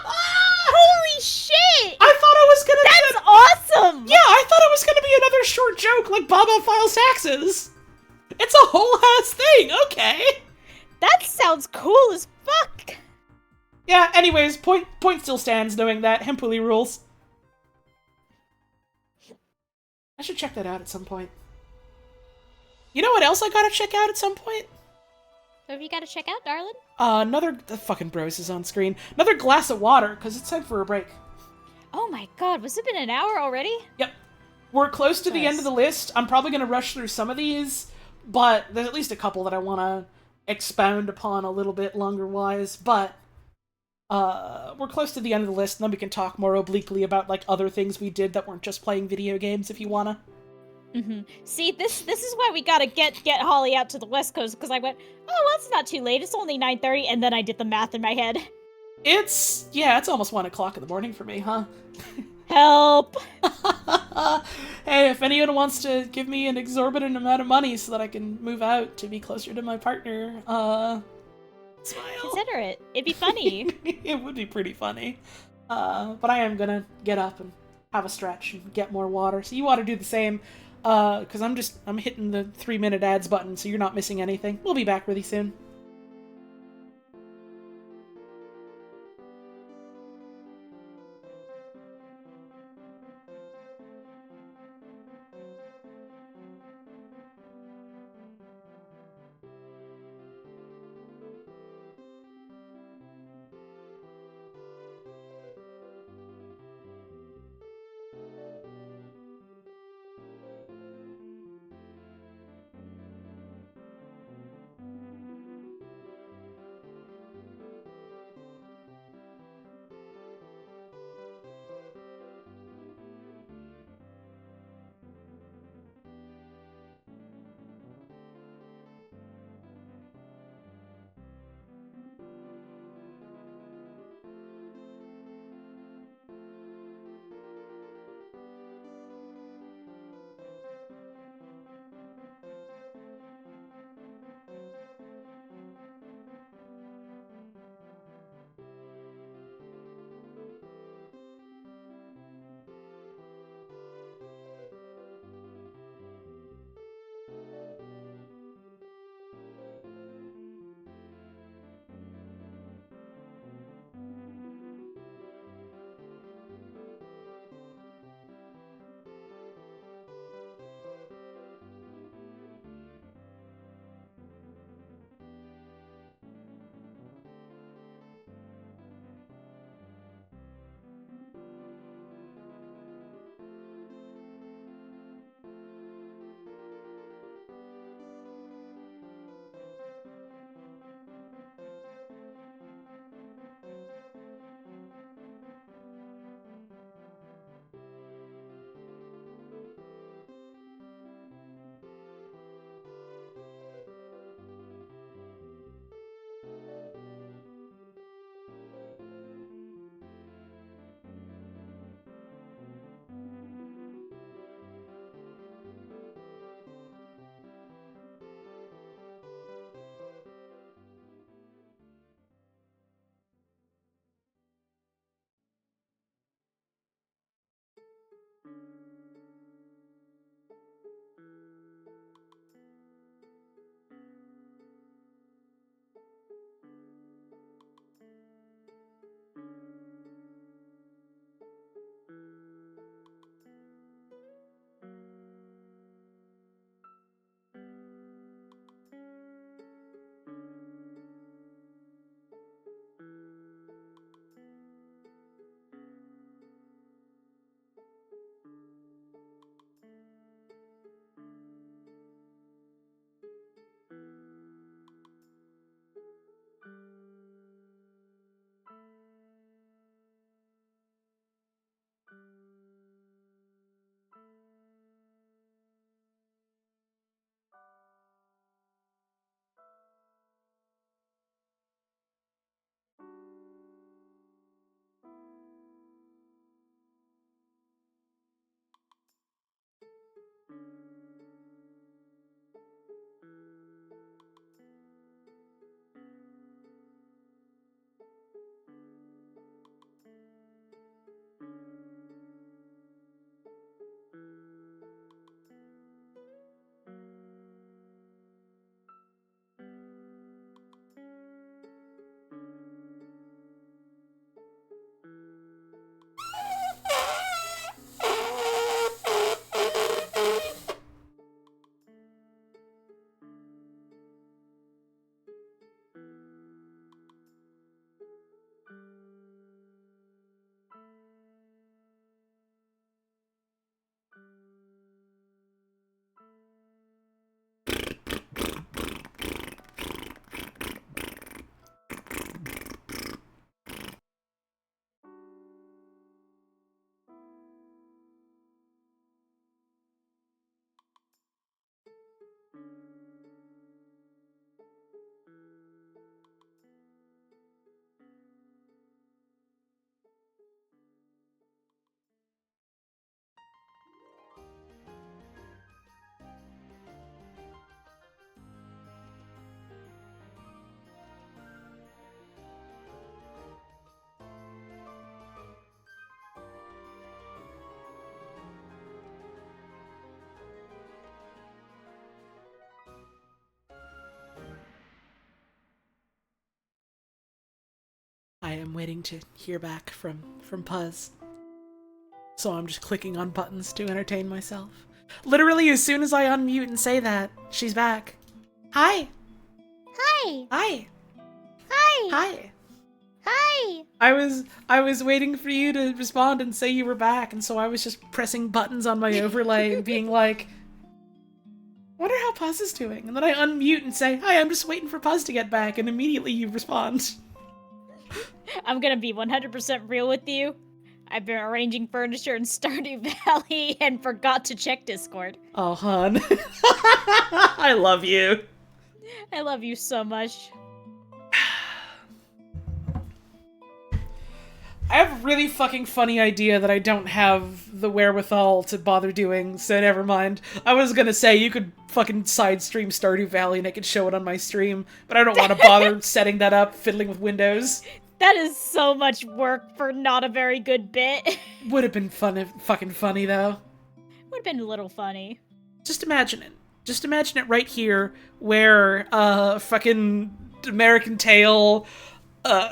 Holy shit! I thought it was gonna That's be awesome! Yeah, I thought it was gonna be another short joke like Baba files taxes. It's a whole-ass thing, okay. That sounds cool as fuck! Yeah, anyways, point still stands knowing that Hempuli rules. I should check that out at some point. You know what else I gotta check out at some point? What have you got to check out, darling? The fucking bros is on screen. Another glass of water, because it's time for a break. Oh my god, was it been an hour already? Yep. We're close to the Nice. end of the list. I'm probably gonna rush through some of these, but there's at least a couple that I wanna expound upon a little bit longer-wise, but we're close to the end of the list, and then we can talk more obliquely about, like, other things we did that weren't just playing video games, if you wanna. Mm-hmm. See, this is why we gotta get Holly out to the West Coast, because I went, oh, well, it's not too late, it's only 9:30, and then I did the math in my head. It's almost 1 o'clock in the morning for me, huh? Help! Hey, if anyone wants to give me an exorbitant amount of money so that I can move out to be closer to my partner, smile. Consider it. It'd be funny. It would be pretty funny. But I am gonna get up and have a stretch and get more water. So you ought to do the same. Because I'm hitting the 3-minute ads button, so you're not missing anything. We'll be back really soon. I'm waiting to hear back from Puzz. So I'm just clicking on buttons to entertain myself. Literally, as soon as I unmute and say that, she's back. Hi! Hi! Hi! Hi! Hi! Hi! I was waiting for you to respond and say you were back, and so I was just pressing buttons on my overlay and being like, wonder how Puzz is doing. And then I unmute and say, hi, I'm just waiting for Puzz to get back, and immediately you respond. I'm gonna be 100% real with you. I've been arranging furniture in Stardew Valley and forgot to check Discord. Oh, hun. I love you. I love you so much. I have a really fucking funny idea that I don't have the wherewithal to bother doing, so never mind. I was gonna say you could fucking side stream Stardew Valley and I could show it on my stream, but I don't want to bother setting that up, fiddling with Windows. That is so much work for not a very good bit. Would have been fucking funny though. Would have been a little funny. Just imagine it. Just imagine it right here, where fucking American Tail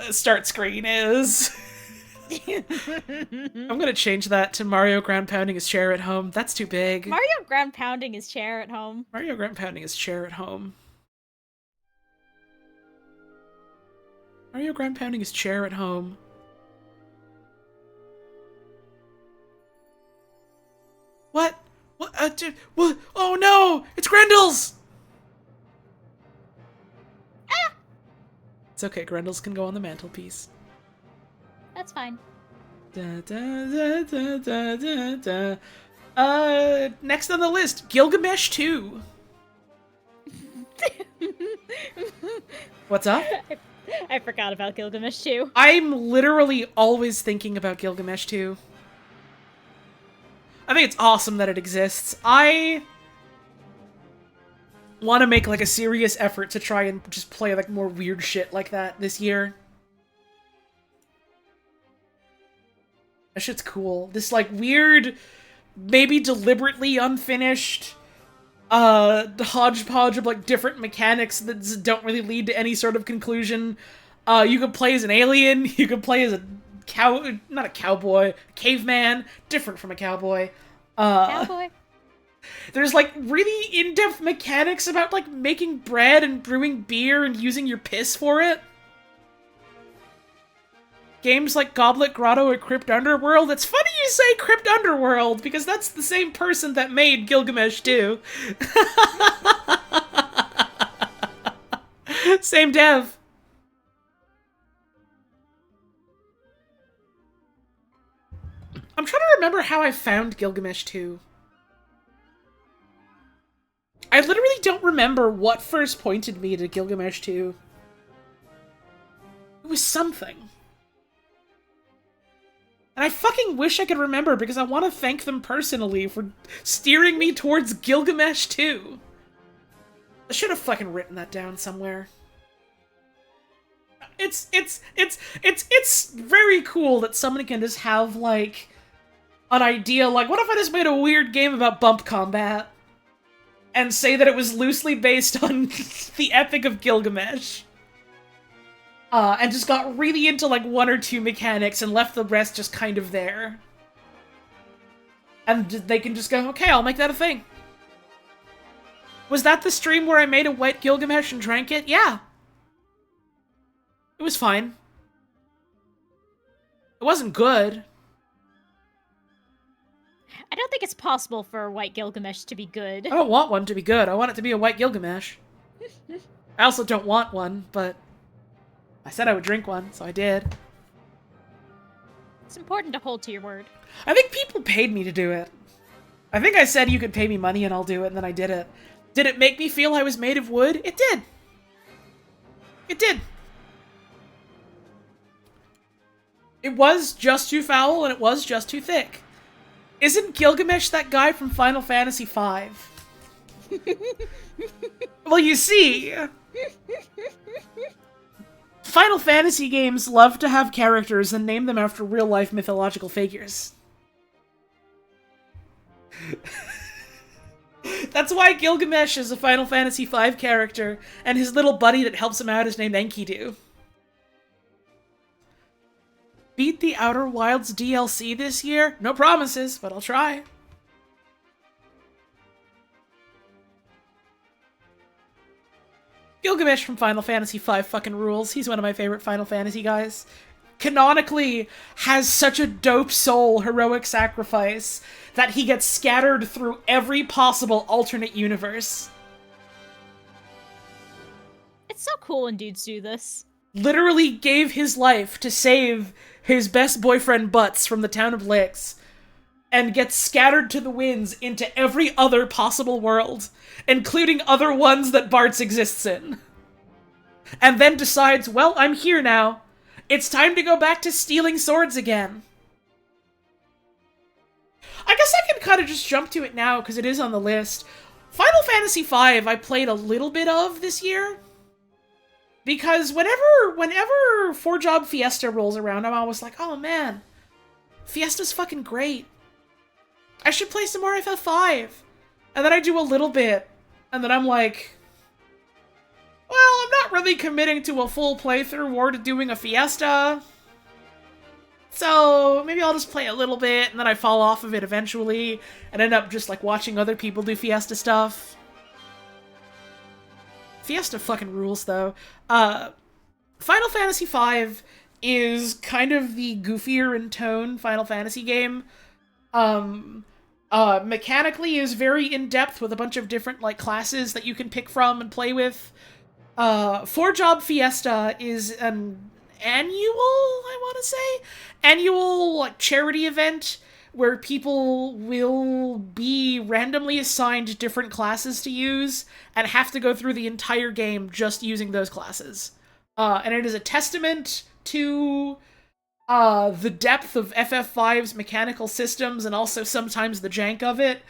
start screen is. I'm gonna change that to Mario ground pounding his chair at home. That's too big. Mario ground pounding his chair at home. Mario ground pounding his chair at home. Mario ground pounding his chair at home. What? What? Dude, what? Oh no! It's Grendel's! Ah! It's okay, Grendel's can go on the mantelpiece. That's fine. Da, da, da, da, da, da, da. Next on the list, Gilgamesh 2. What's up? I forgot about Gilgamesh too. I'm literally always thinking about Gilgamesh 2. I think it's awesome that it exists. I want to make like a serious effort to try and just play like more weird shit like that this year. That shit's cool. This like weird, maybe deliberately unfinished hodgepodge of like different mechanics that don't really lead to any sort of conclusion. You could play as an alien, you could play as a not a cowboy, a caveman, different from a cowboy. Cowboy? There's like really in-depth mechanics about like making bread and brewing beer and using your piss for it. Games like Goblet Grotto or Crypt Underworld. It's funny you say Crypt Underworld, because that's the same person that made Gilgamesh 2. Same dev. I'm trying to remember how I found Gilgamesh 2. I literally don't remember what first pointed me to Gilgamesh 2. It was something. And I fucking wish I could remember, because I want to thank them personally for steering me towards Gilgamesh 2. I should have fucking written that down somewhere. It's very cool that someone can just have, like, an idea, like, what if I just made a weird game about bump combat? And say that it was loosely based on the Epic of Gilgamesh. And just got really into, like, one or two mechanics and left the rest just kind of there. And they can just go, okay, I'll make that a thing. Was that the stream where I made a wet Gilgamesh and drank it? Yeah. It was fine. It wasn't good. I don't think it's possible for a white Gilgamesh to be good. I don't want one to be good. I want it to be a white Gilgamesh. I also don't want one, but I said I would drink one, so I did. It's important to hold to your word. I think people paid me to do it. I think I said you could pay me money and I'll do it, and then I did it. Did it make me feel I was made of wood? It did. It did. It was just too foul, and it was just too thick. Isn't Gilgamesh that guy from Final Fantasy V? Well, you see, Final Fantasy games love to have characters and name them after real-life mythological figures. That's why Gilgamesh is a Final Fantasy V character, and his little buddy that helps him out is named Enkidu. beat the Outer Wilds DLC this year. No promises, but I'll try. Gilgamesh from Final Fantasy V fucking rules. He's one of my favorite Final Fantasy guys. Canonically has such a dope soul heroic sacrifice that he gets scattered through every possible alternate universe. It's so cool when dudes do this. Literally gave his life to save his best boyfriend Butts from the town of Licks, and gets scattered to the winds into every other possible world, including other ones that Bartz exists in. And then decides, well, I'm here now. It's time to go back to stealing swords again. I guess I can kind of just jump to it now, because it is on the list. Final Fantasy V I played a little bit of this year. Because whenever 4-Job Fiesta rolls around, I'm always like, oh man, Fiesta's fucking great. I should play some more FF5. And then I do a little bit, and then I'm like, well, I'm not really committing to a full playthrough or to doing a Fiesta. So maybe I'll just play a little bit, and then I fall off of it eventually, and end up just like watching other people do Fiesta stuff. Fiesta fucking rules, though. Final Fantasy V is kind of the goofier in tone Final Fantasy game. Mechanically is very in-depth with a bunch of different, like, classes that you can pick from and play with. 4-Job Fiesta is an annual, like, charity event where people will be randomly assigned different classes to use and have to go through the entire game just using those classes. And it is a testament to the depth of FF5's mechanical systems and also sometimes the jank of it,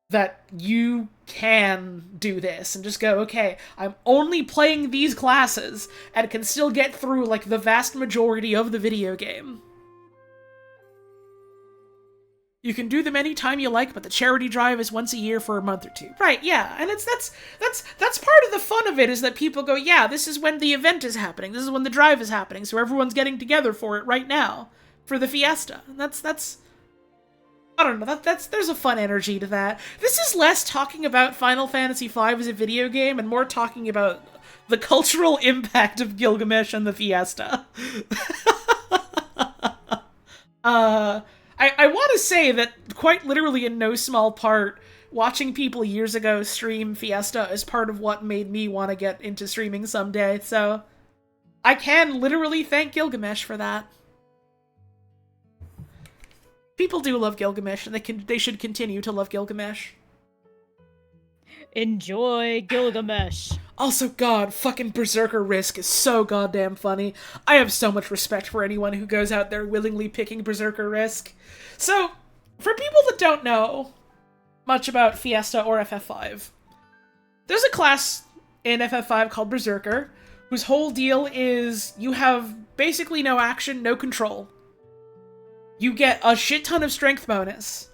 that you can do this and just go, okay, I'm only playing these classes and can still get through, like, the vast majority of the video game. You can do them anytime you like, but the charity drive is once a year for a month or two. Right, yeah, and that's part of the fun of it, is that people go, yeah, this is when the event is happening, this is when the drive is happening, so everyone's getting together for it right now, for the Fiesta. And that's I don't know, there's a fun energy to that. This is less talking about Final Fantasy V as a video game, and more talking about the cultural impact of Gilgamesh and the Fiesta. I want to say that, quite literally in no small part, watching people years ago stream Fiesta is part of what made me want to get into streaming someday, so I can literally thank Gilgamesh for that. People do love Gilgamesh, and they should continue to love Gilgamesh. Enjoy Gilgamesh. Also, God, fucking Berserker Risk is so goddamn funny. I have so much respect for anyone who goes out there willingly picking Berserker Risk. So, for people that don't know much about Fiesta or FF5, there's a class in FF5 called Berserker, whose whole deal is you have basically no action, no control. You get a shit ton of strength bonus,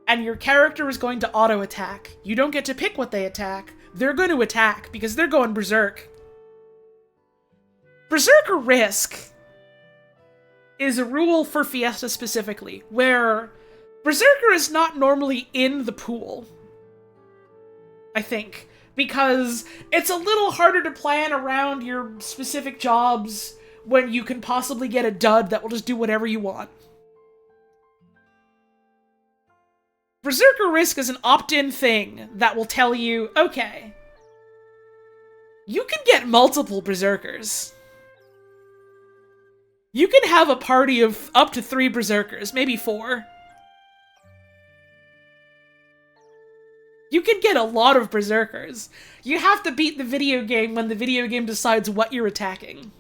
and your character is going to auto-attack. You don't get to pick what they attack. They're going to attack, because they're going berserk. Berserker Risk is a rule for Fiesta specifically, where Berserker is not normally in the pool, I think, because it's a little harder to plan around your specific jobs when you can possibly get a dud that will just do whatever you want. Berserker Risk is an opt-in thing that will tell you, okay, you can get multiple Berserkers. You can have a party of up to 3 Berserkers, maybe 4. You can get a lot of Berserkers. You have to beat the video game when the video game decides what you're attacking.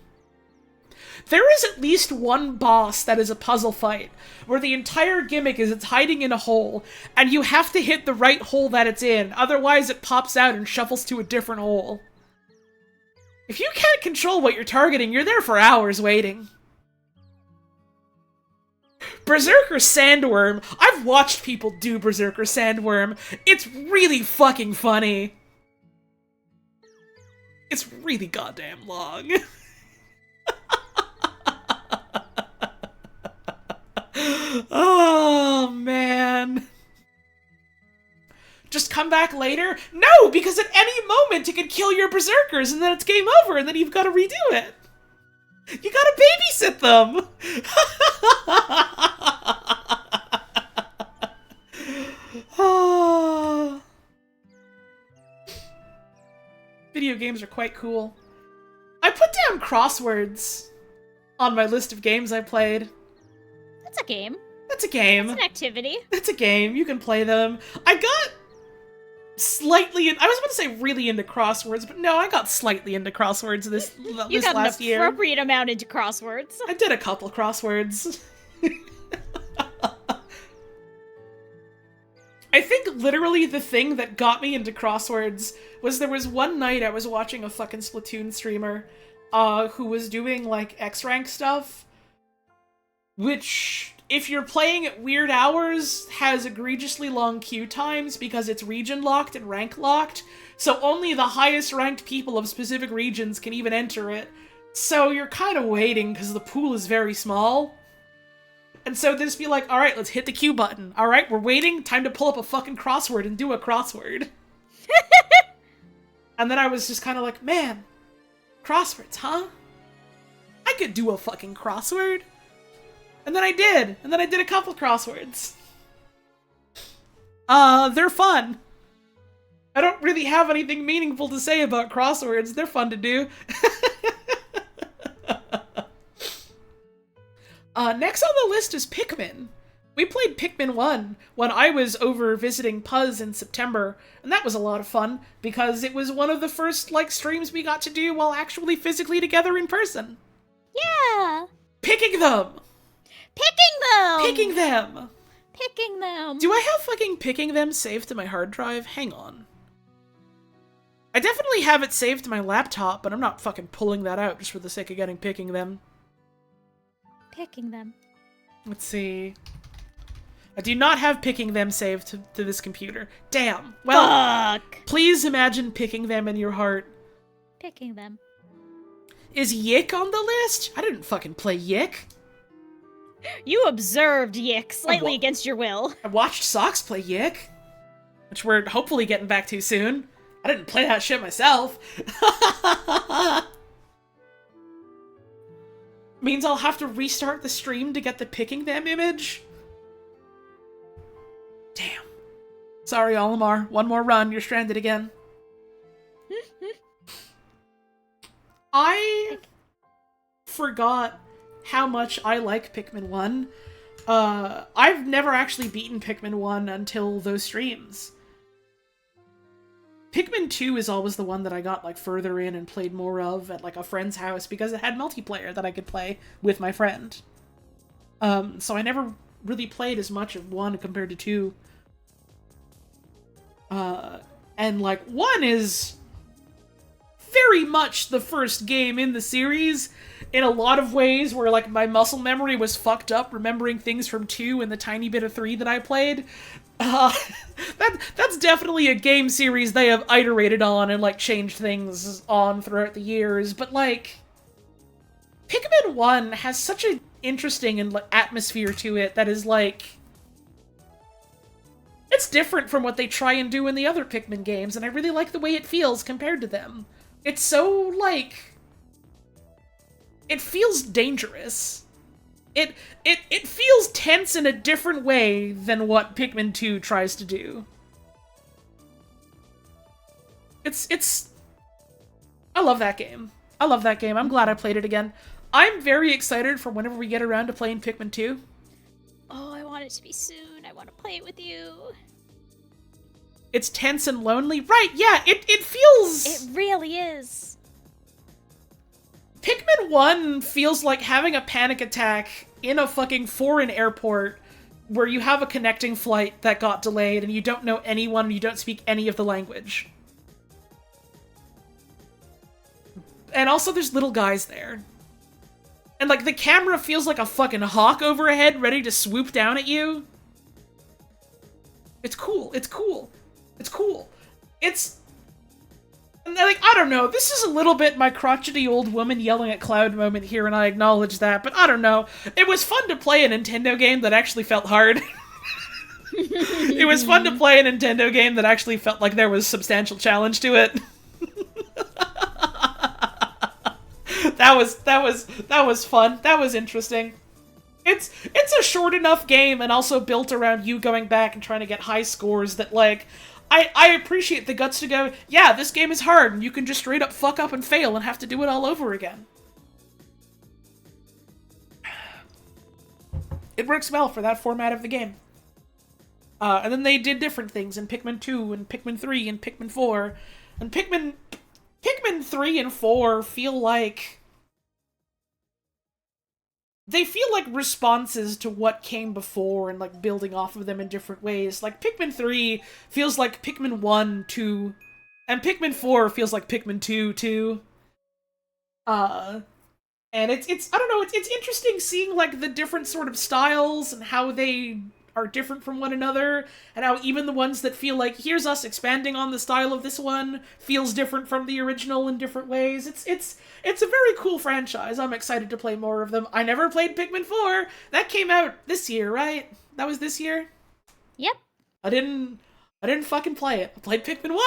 There is at least one boss that is a puzzle fight, where the entire gimmick is it's hiding in a hole, and you have to hit the right hole that it's in, otherwise it pops out and shuffles to a different hole. If you can't control what you're targeting, you're there for hours waiting. Berserker Sandworm, I've watched people do Berserker Sandworm. It's really fucking funny. It's really goddamn long. come back later? No, because at any moment it could kill your berserkers and then it's game over and then you've got to redo it. You gotta babysit them! Video games are quite cool. I put down crosswords on my list of games I played. That's a game. That's a game. That's an activity. That's a game. You can play them. I got slightly... I was about to say really into crosswords, but no, I got slightly into crosswords this last year. You got an appropriate amount into crosswords. I did a couple crosswords. I think literally the thing that got me into crosswords was there was one night I was watching a fucking Splatoon streamer who was doing, like, X-Rank stuff, which, if you're playing at weird hours, has egregiously long queue times because it's region-locked and rank-locked, so only the highest-ranked people of specific regions can even enter it. So you're kind of waiting because the pool is very small. And so they just be like, alright, let's hit the Q button. Alright, we're waiting. Time to pull up a fucking crossword and do a crossword. And then I was just kind of like, man, crosswords, huh? I could do a fucking crossword. And then I did. And then I did a couple crosswords. They're fun. I don't really have anything meaningful to say about crosswords. They're fun to do. Next on the list is Pikmin. We played Pikmin 1 when I was over visiting Puzz in September, and that was a lot of fun, because it was one of the first, like, streams we got to do while actually physically together in person. Yeah! Picking them! Picking them! Picking them! Picking them! Do I have fucking Picking Them saved to my hard drive? Hang on. I definitely have it saved to my laptop, but I'm not fucking pulling that out just for the sake of getting Picking Them. Picking them. Let's see. I do not have Picking Them saved to this computer. Damn. Well, fuck! Please imagine Picking Them in your heart. Picking them. Is Yik on the list? I didn't fucking play Yik. You observed Yik slightly against your will. I watched Socks play Yik, which we're hopefully getting back to soon. I didn't play that shit myself. Means I'll have to restart the stream to get the Picking Them image? Damn. Sorry, Olimar. One more run, you're stranded again. I forgot how much I like Pikmin 1. I've never actually beaten Pikmin 1 until those streams. Pikmin 2 is always the one that I got, like, further in and played more of at, like, a friend's house because it had multiplayer that I could play with my friend. So I never really played as much of 1 compared to 2. And, like, 1 is very much the first game in the series in a lot of ways where, like, my muscle memory was fucked up remembering things from 2 and the tiny bit of 3 that I played. That's definitely a game series they have iterated on and, like, changed things on throughout the years, but, like, Pikmin 1 has such an interesting and, like, atmosphere to it that is, like, it's different from what they try and do in the other Pikmin games, and I really like the way it feels compared to them. It's so, like, it feels dangerous. It feels tense in a different way than what Pikmin 2 tries to do. I love that game. I love that game. I'm glad I played it again. I'm very excited for whenever we get around to playing Pikmin 2. Oh, I want it to be soon. I want to play it with you. It's tense and lonely. Right, yeah, it feels... It really is. Pikmin 1 feels like having a panic attack in a fucking foreign airport where you have a connecting flight that got delayed and you don't know anyone and you don't speak any of the language. And also there's little guys there. And, like, the camera feels like a fucking hawk overhead ready to swoop down at you. It's cool. It's cool. It's cool. It's... like, I don't know, this is a little bit my crotchety old woman yelling at Cloud moment here, and I acknowledge that, but I don't know. It was fun to play a Nintendo game that actually felt hard. It was fun to play a Nintendo game that actually felt like there was substantial challenge to it. That was fun. That was interesting. It's a short enough game and also built around you going back and trying to get high scores that, like, I appreciate the guts to go, yeah, this game is hard and you can just straight up fuck up and fail and have to do it all over again. It works well for that format of the game. And then they did different things in Pikmin 2 and Pikmin 3 and Pikmin 4. And Pikmin 3 and 4 feel like... They feel like responses to what came before and, like, building off of them in different ways. Like, Pikmin 3 feels like Pikmin 1, 2, and Pikmin 4 feels like Pikmin 2, 2. And it's I don't know, it's interesting seeing, like, the different sort of styles and how they are different from one another, and how even the ones that feel like, here's us expanding on the style of this one, feels different from the original in different ways. It's a very cool franchise. I'm excited to play more of them. I never played Pikmin 4. That came out this year, right? That was this year? Yep. I didn't fucking play it. I played Pikmin 1!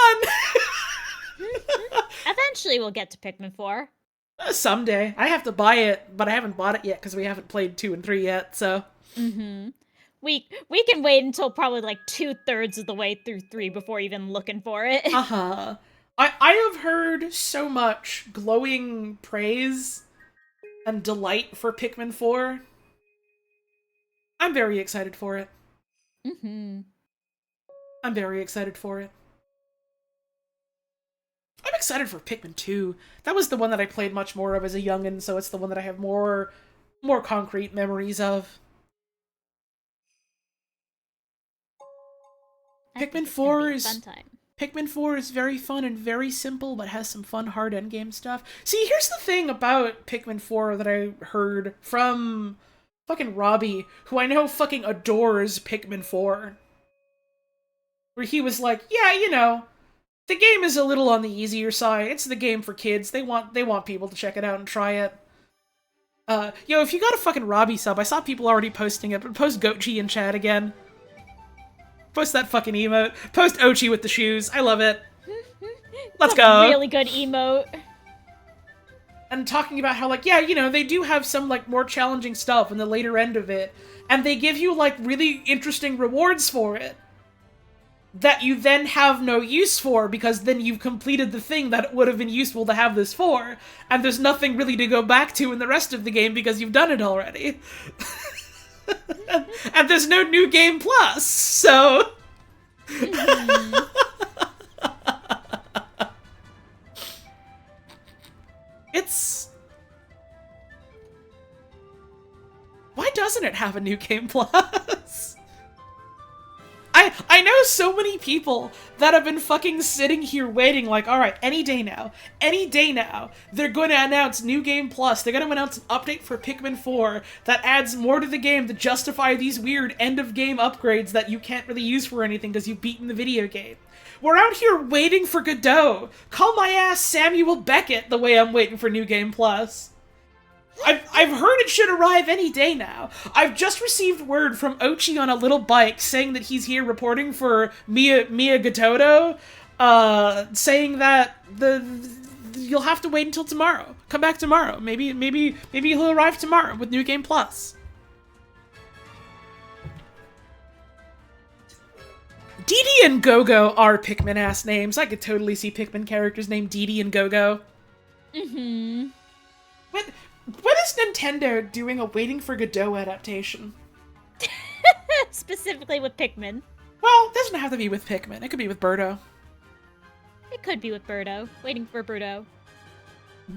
Eventually we'll get to Pikmin 4. Someday. I have to buy it, but I haven't bought it yet because we haven't played 2 and 3 yet, so... Mm-hmm. We can wait until probably like 2/3 of the way through 3 before even looking for it. Uh-huh. I have heard so much glowing praise and delight for Pikmin 4. I'm very excited for it. Mm-hmm. I'm very excited for it. I'm excited for Pikmin 2. That was the one that I played much more of as a youngin', so it's the one that I have more concrete memories of. Pikmin 4 is fun time. Pikmin 4 is very fun and very simple, but has some fun hard endgame stuff. See, here's the thing about Pikmin 4 that I heard from fucking Robbie, who I know fucking adores Pikmin 4. Where he was like, yeah, you know, the game is a little on the easier side. It's the game for kids. They want people to check it out and try it. Yo, if you got a fucking Robbie sub, I saw people already posting it, but post Gochi in chat again. Post that fucking emote. Post Ochi with the shoes. I love it. Let's go. Really good emote. And talking about how, like, yeah, you know, they do have some, like, more challenging stuff in the later end of it. And they give you, like, really interesting rewards for it. That you then have no use for, because then you've completed the thing that it would have been useful to have this for. And there's nothing really to go back to in the rest of the game because you've done it already. And there's no new game plus, so... It's... Why doesn't it have a new game plus? I know so many people that have been fucking sitting here waiting like, alright, any day now, they're going to announce New Game Plus, they're going to announce an update for Pikmin 4 that adds more to the game to justify these weird end-of-game upgrades that you can't really use for anything because you've beaten the video game. We're out here waiting for Godot. Call my ass Samuel Beckett the way I'm waiting for New Game Plus. I've heard it should arrive any day now. I've just received word from Ochi on a little bike saying that he's here reporting for Mia Gatodo, saying that you'll have to wait until tomorrow. Come back tomorrow. Maybe he'll arrive tomorrow with New Game Plus. Dee Dee and Go-Go are Pikmin ass names. I could totally see Pikmin characters named Dee Dee and Go-Go. Mm-hmm. When is Nintendo doing a Waiting for Godot adaptation? Specifically with Pikmin. Well, it doesn't have to be with Pikmin. It could be with Birdo. It could be with Birdo. Waiting for Birdo.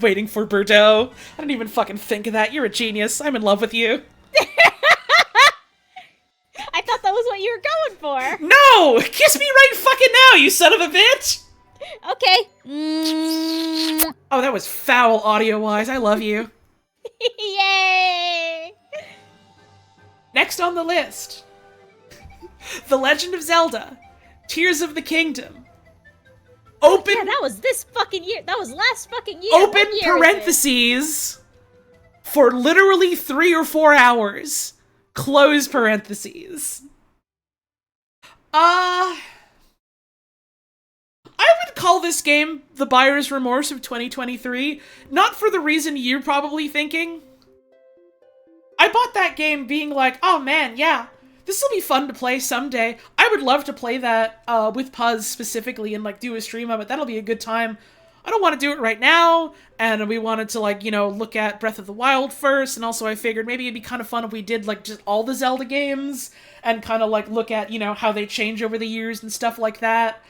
Waiting for Birdo? I didn't even fucking think of that. You're a genius. I'm in love with you. I thought that was what you were going for. No! Kiss me right fucking now, you son of a bitch! Okay. Oh, that was foul audio-wise. I love you. Yay! Next on the list, The Legend of Zelda, Tears of the Kingdom. Open... Yeah, that was this fucking year. That was last fucking year. Open What year is it? parentheses for literally 3 or 4 hours. Close parentheses. I would call this game the buyer's remorse of 2023, not for the reason you're probably thinking. I bought that game being like, oh man, yeah, this will be fun to play someday. I would love to play that with Puzz specifically and like do a stream of it. That'll be a good time. I don't want to do it right now, and we wanted to like, you know, look at Breath of the Wild first, and also I figured maybe it'd be kind of fun if we did like just all the Zelda games and kind of like look at, you know, how they change over the years and stuff like that.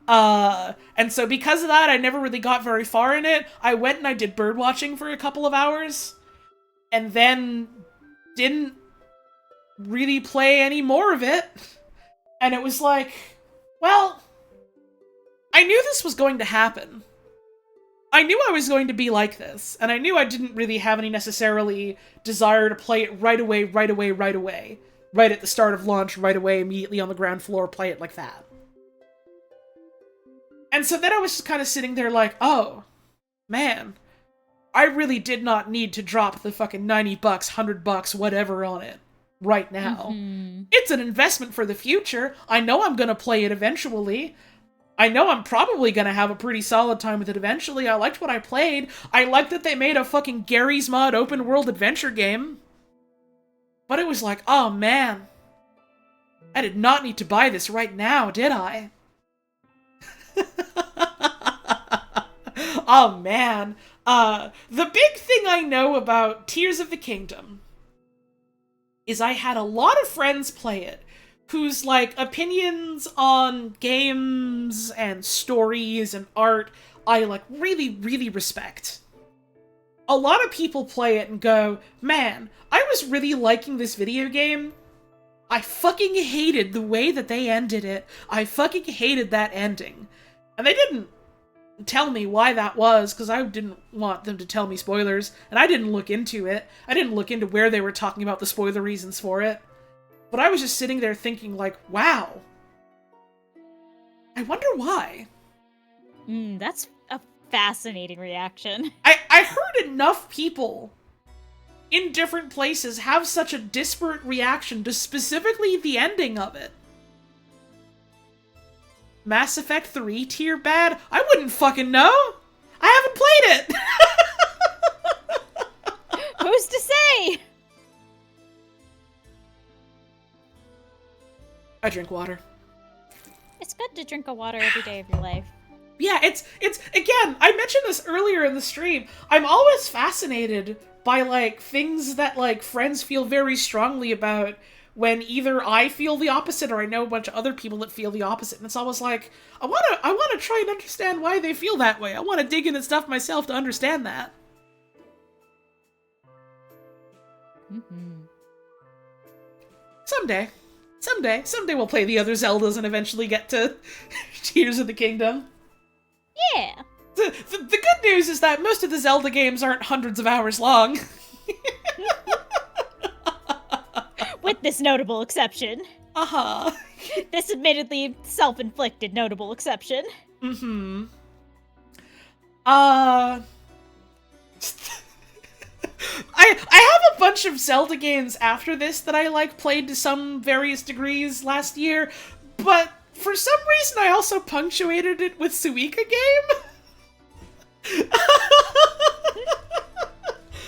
And so because of that, I never really got very far in it. I went and I did bird watching for a couple of hours, and then didn't really play any more of it. And it was like, well, I knew this was going to happen. I knew I was going to be like this, and I knew I didn't really have any necessarily desire to play it right away. Right at the start of launch, right away, immediately on the ground floor, play it like that. And so then I was just kind of sitting there like, oh, man, I really did not need to drop the fucking $90, $100, whatever on it right now. Mm-hmm. It's an investment for the future. I know I'm gonna play it eventually. I know I'm probably gonna have a pretty solid time with it eventually. I liked what I played. I liked that they made a fucking Garry's Mod open world adventure game. But it was like, oh man, I did not need to buy this right now, did I? Oh man. The big thing I know about Tears of the Kingdom is I had a lot of friends play it whose, like, opinions on games and stories and art I, like, really, really respect. A lot of people play it and go, man, I was really liking this video game. I fucking hated the way that they ended it. I fucking hated that ending. And they didn't tell me why that was, because I didn't want them to tell me spoilers, and I didn't look into it. I didn't look into where they were talking about the spoiler reasons for it. But I was just sitting there thinking, like, wow. I wonder why. That's a fascinating reaction. I heard enough people in different places have such a disparate reaction to specifically the ending of it. Mass Effect 3 tier bad? I wouldn't fucking know! I haven't played it! Who's to say? I drink water. It's good to drink a water every day of your life. Yeah, it's again, I mentioned this earlier in the stream. I'm always fascinated by, like, things that, like, friends feel very strongly about when either I feel the opposite or I know a bunch of other people that feel the opposite. And it's always like, I wanna try and understand why they feel that way. I wanna dig into stuff myself to understand that. Mm-hmm. Someday we'll play the other Zeldas and eventually get to Tears of the Kingdom. Yeah. The good news is that most of the Zelda games aren't hundreds of hours long. With this notable exception. Uh-huh. This admittedly self-inflicted notable exception. Mm-hmm. I have a bunch of Zelda games after this that I, like, played to some various degrees last year, but for some reason I also punctuated it with Suika game.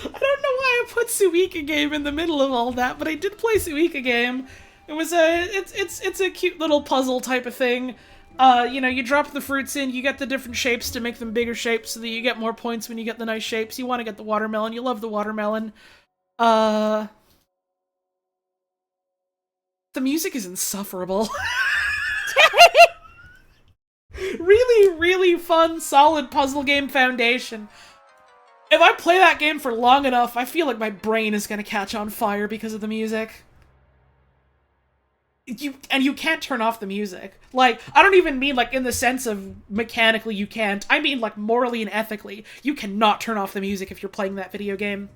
I don't know why I put Suika game in the middle of all that, but I did play Suika game. It was it's a cute little puzzle type of thing. You know, you drop the fruits in, you get the different shapes to make them bigger shapes so that you get more points when you get the nice shapes. You want to get the watermelon, you love the watermelon. The music is insufferable. Really, really fun, solid puzzle game foundation. If I play that game for long enough, I feel like my brain is gonna catch on fire because of the music. You can't turn off the music. Like, I don't even mean, like, in the sense of mechanically you can't. I mean, like, morally and ethically. You cannot turn off the music if you're playing that video game.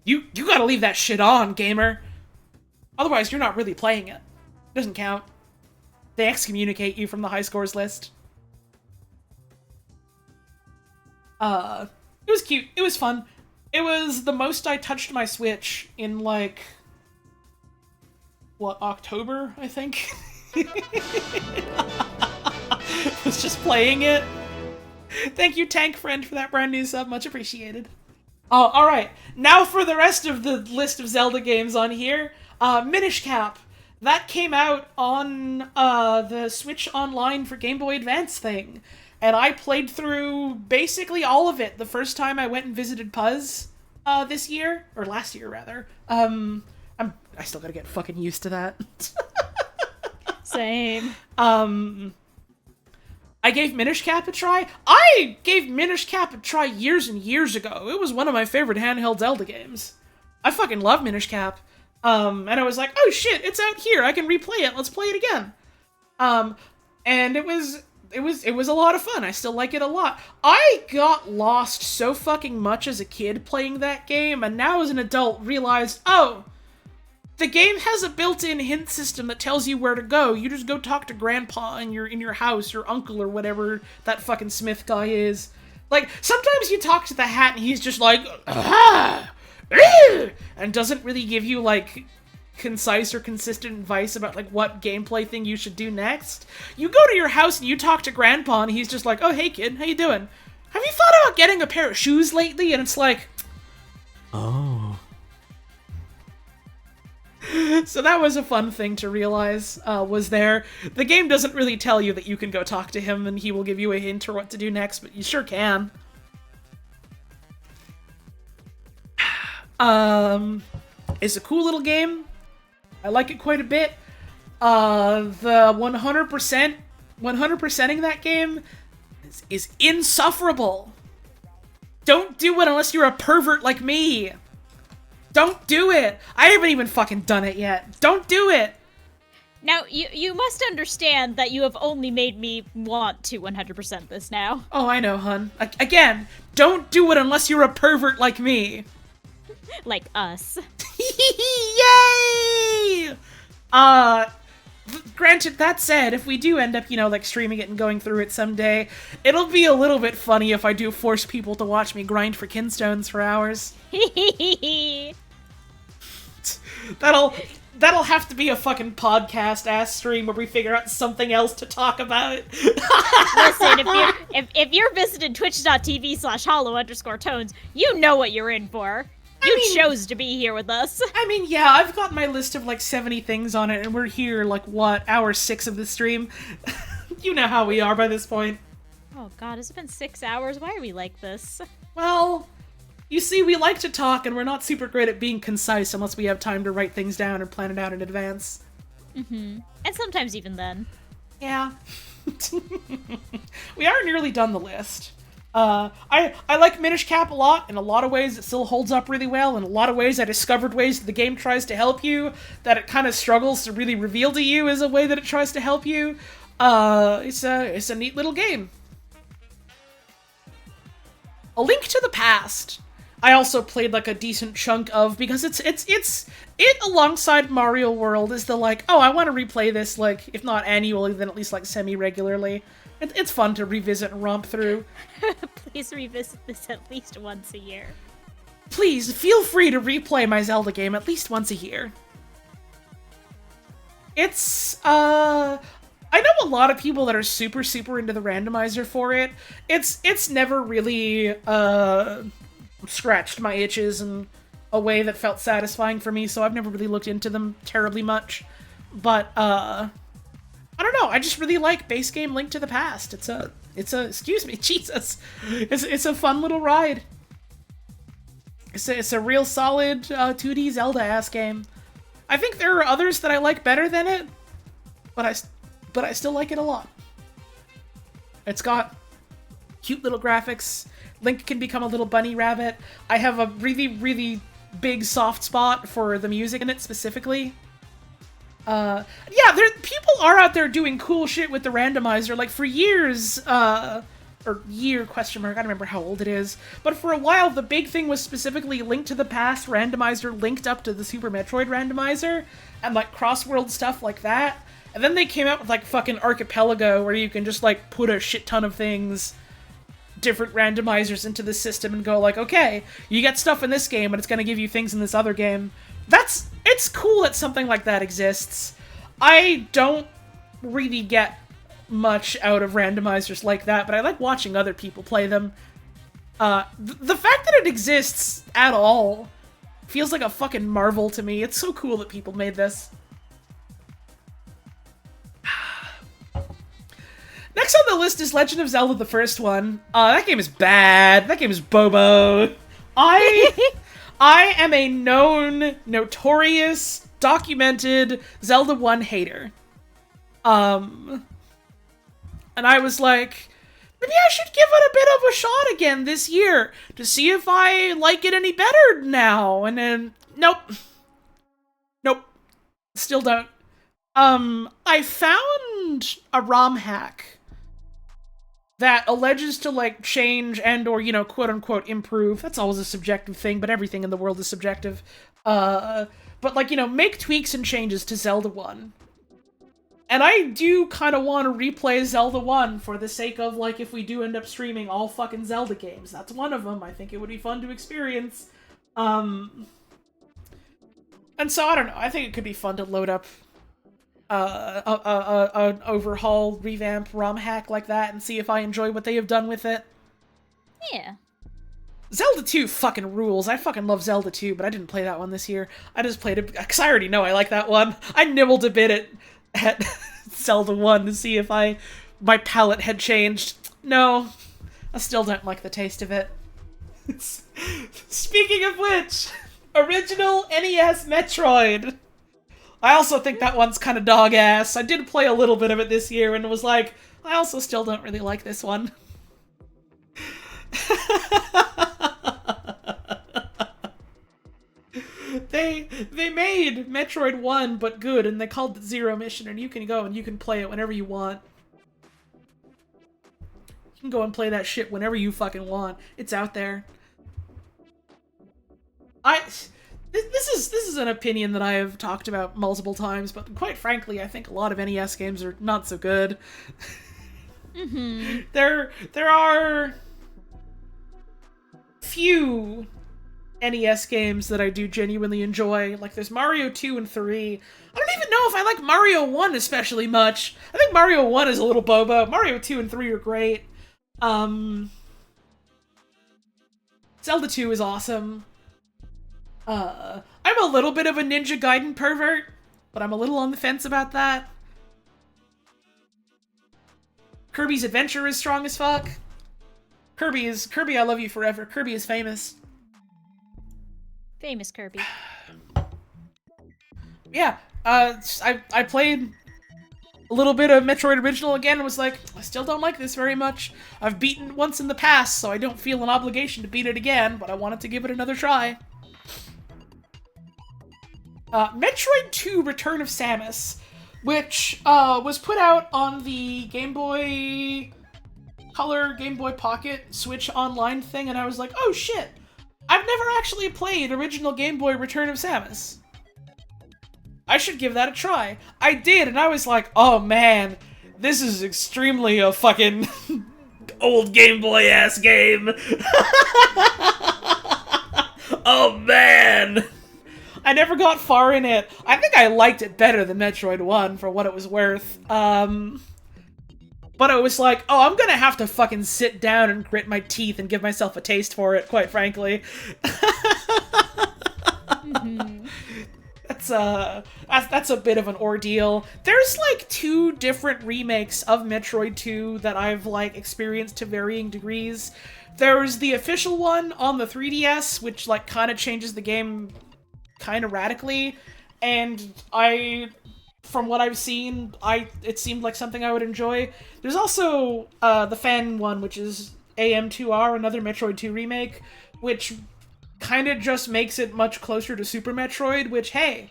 You gotta leave that shit on, gamer. Otherwise, you're not really playing it. It doesn't count. They excommunicate you from the high scores list. It was cute. It was fun. It was the most I touched my Switch in, like, October, I think. Was just playing it. Thank you, Tank Friend, for that brand new sub. Much appreciated. Oh, alright. Now for the rest of the list of Zelda games on here. Minish Cap. That came out on the Switch Online for Game Boy Advance thing. And I played through basically all of it the first time I went and visited Puzz this year. Or last year, rather. I still gotta get fucking used to that. Same. I gave Minish Cap a try. I gave Minish Cap a try years and years ago. It was one of my favorite handheld Zelda games. I fucking love Minish Cap. And I was like, oh shit, it's out here. I can replay it. Let's play it again. And it was a lot of fun. I still like it a lot. I got lost so fucking much as a kid playing that game, and now as an adult realized, oh, the game has a built-in hint system that tells you where to go. You just go talk to Grandpa in your house, or uncle, or whatever that fucking Smith guy is. Like, sometimes you talk to the hat and he's just like, ah, and doesn't really give you, like, concise or consistent advice about, like, what gameplay thing you should do next. You go to your house and you talk to Grandpa and he's just like, oh, hey, kid, how you doing? Have you thought about getting a pair of shoes lately? And it's like, Oh. so that was a fun thing to realize was there. The game doesn't really tell you that you can go talk to him and he will give you a hint or what to do next, but you sure can. It's a cool little game. I like it quite a bit. The 100%ing that game is insufferable. Don't do it unless you're a pervert like me. Don't do it. I haven't even fucking done it yet. Don't do it. Now, you must understand that you have only made me want to 100% this now. Oh, I know, hun. Again, don't do it unless you're a pervert like me. Like us. Yay! Granted, that said, if we do end up, like streaming it and going through it someday, it'll be a little bit funny if I do force people to watch me grind for kinstones for hours. That'll have to be a fucking podcast-ass stream where we figure out something else to talk about. Listen, if you're visiting twitch.tv/hollow_tones, you know what you're in for. You chose to be here with us. I mean, yeah, I've got my list of like 70 things on it, and we're here like, what, hour 6 of the stream? You know how we are by this point. Oh god, has it been 6 hours? Why are we like this? Well, you see, we like to talk, and we're not super great at being concise unless we have time to write things down or plan it out in advance. Mm-hmm. And sometimes even then. Yeah. We are nearly done the list. I like Minish Cap a lot. In a lot of ways, it still holds up really well. In a lot of ways, I discovered ways that the game tries to help you that it kind of struggles to really reveal to you as a way that it tries to help you. It's a neat little game. A Link to the Past. I also played like a decent chunk of, because it alongside Mario World is the like, oh, I want to replay this, like, if not annually, then at least like semi-regularly. It's fun to revisit and romp through. Please revisit this at least once a year. Please, feel free to replay my Zelda game at least once a year. It's, I know a lot of people that are super, super into the randomizer for it. It's never really, scratched my itches in a way that felt satisfying for me, so I've never really looked into them terribly much. But, I don't know, I just really like base game Link to the Past. It's a, excuse me, Jesus. It's a fun little ride. It's a real solid, 2D Zelda-ass game. I think there are others that I like better than it, but I still like it a lot. It's got cute little graphics. Link can become a little bunny rabbit. I have a really, really big soft spot for the music in it specifically. Yeah, people are out there doing cool shit with the randomizer. Like, for years, or year, question mark, I don't remember how old it is. But for a while, the big thing was specifically Link to the Past randomizer linked up to the Super Metroid randomizer, and, like, cross-world stuff like that. And then they came out with, like, fucking Archipelago, where you can just, like, put a shit ton of things, different randomizers into the system and go, like, okay, you get stuff in this game, but it's gonna give you things in this other game. That's it's cool that something like that exists. I don't really get much out of randomizers like that, but I like watching other people play them. The fact that it exists at all feels like a fucking marvel to me. It's so cool that people made this. Next on the list is Legend of Zelda, the first one. That game is bad. That game is bobo. I am a notorious, documented Zelda 1 hater. And I was like, maybe I should give it a bit of a shot again this year to see if I like it any better now. And then, nope. Still don't. I found a ROM hack that alleges to, like, change and or, you know, quote-unquote improve. That's always a subjective thing, but everything in the world is subjective. But, like, you know, make tweaks and changes to Zelda 1. And I do kind of want to replay Zelda 1 for the sake of, like, if we do end up streaming all fucking Zelda games. That's one of them. I think it would be fun to experience. And so, I don't know. I think it could be fun to load up an overhaul, revamp, ROM hack like that and see if I enjoy what they have done with it. Yeah. Zelda 2 fucking rules. I fucking love Zelda 2, but I didn't play that one this year. I just played it because I already know I like that one. I nibbled a bit at Zelda 1 to see if my palate had changed. No, I still don't like the taste of it. Speaking of which, original NES Metroid. I also think that one's kind of dog-ass. I did play a little bit of it this year and was like, I also still don't really like this one. They made Metroid 1 but good, and they called it Zero Mission, and you can go and you can play it whenever you want. You can go and play that shit whenever you fucking want. It's out there. This is an opinion that I have talked about multiple times, but quite frankly, I think a lot of NES games are not so good. Mm-hmm. There are few NES games that I do genuinely enjoy. Like, there's Mario 2 and 3. I don't even know if I like Mario 1 especially much. I think Mario 1 is a little bobo. Mario 2 and 3 are great. Zelda 2 is awesome. I'm a little bit of a Ninja Gaiden pervert, but I'm a little on the fence about that. Kirby's Adventure is strong as fuck. Kirby, I love you forever. Kirby is famous. Famous Kirby. Yeah, I played a little bit of Metroid Original again and was like, I still don't like this very much. I've beaten it once in the past, so I don't feel an obligation to beat it again, but I wanted to give it another try. Metroid 2 Return of Samus, which was put out on the Game Boy Color, Game Boy Pocket, Switch Online thing, and I was like, oh shit, I've never actually played original Game Boy Return of Samus. I should give that a try. I did, and I was like, oh man, this is extremely a fucking old Game Boy ass game. Oh man! I never got far in it. I think I liked it better than Metroid 1 for what it was worth. But it was like, oh, I'm gonna have to fucking sit down and grit my teeth and give myself a taste for it, quite frankly. Mm-hmm. That's a bit of an ordeal. There's like 2 different remakes of Metroid 2 that I've like experienced to varying degrees. There's the official one on the 3DS, which like kind of changes the game kind of radically, and from what I've seen, it seemed like something I would enjoy. There's also the fan one, which is AM2R, another Metroid 2 remake, which kind of just makes it much closer to Super Metroid, which, hey,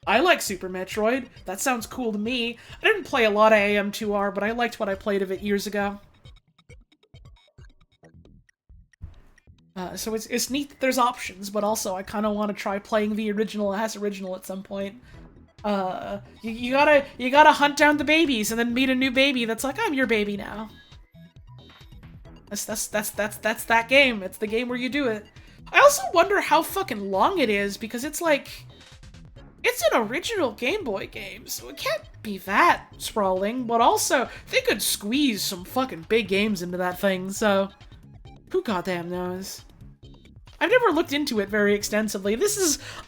I like Super Metroid. That sounds cool to me. I didn't play a lot of AM2R, but I liked what I played of it years ago. So it's neat that there's options, but also I kind of want to try playing the original as original at some point. You gotta hunt down the babies and then meet a new baby that's like, I'm your baby now. That's that game. It's the game where you do it. I also wonder how fucking long it is, because it's like It's an original Game Boy game, so it can't be that sprawling, but also, they could squeeze some fucking big games into that thing, so who goddamn knows? I've never looked into it very extensively.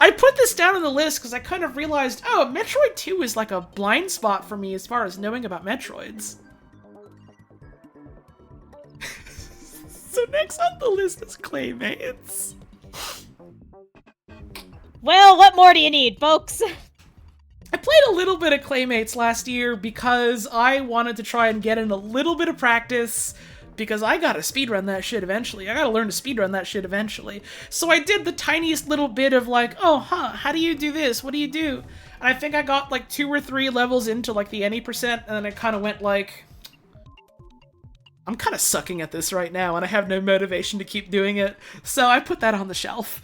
I put this down on the list because I kind of realized, oh, Metroid 2 is like a blind spot for me as far as knowing about Metroids. So next on the list is Claymates. Well, what more do you need, folks? I played a little bit of Claymates last year because I wanted to try and get in a little bit of practice because I gotta speedrun that shit eventually. I gotta learn to speedrun that shit eventually. So I did the tiniest little bit of like, oh, how do you do this? What do you do? And I think I got like 2 or 3 levels into like the any percent, and then it kind of went like, I'm kind of sucking at this right now, and I have no motivation to keep doing it. So I put that on the shelf.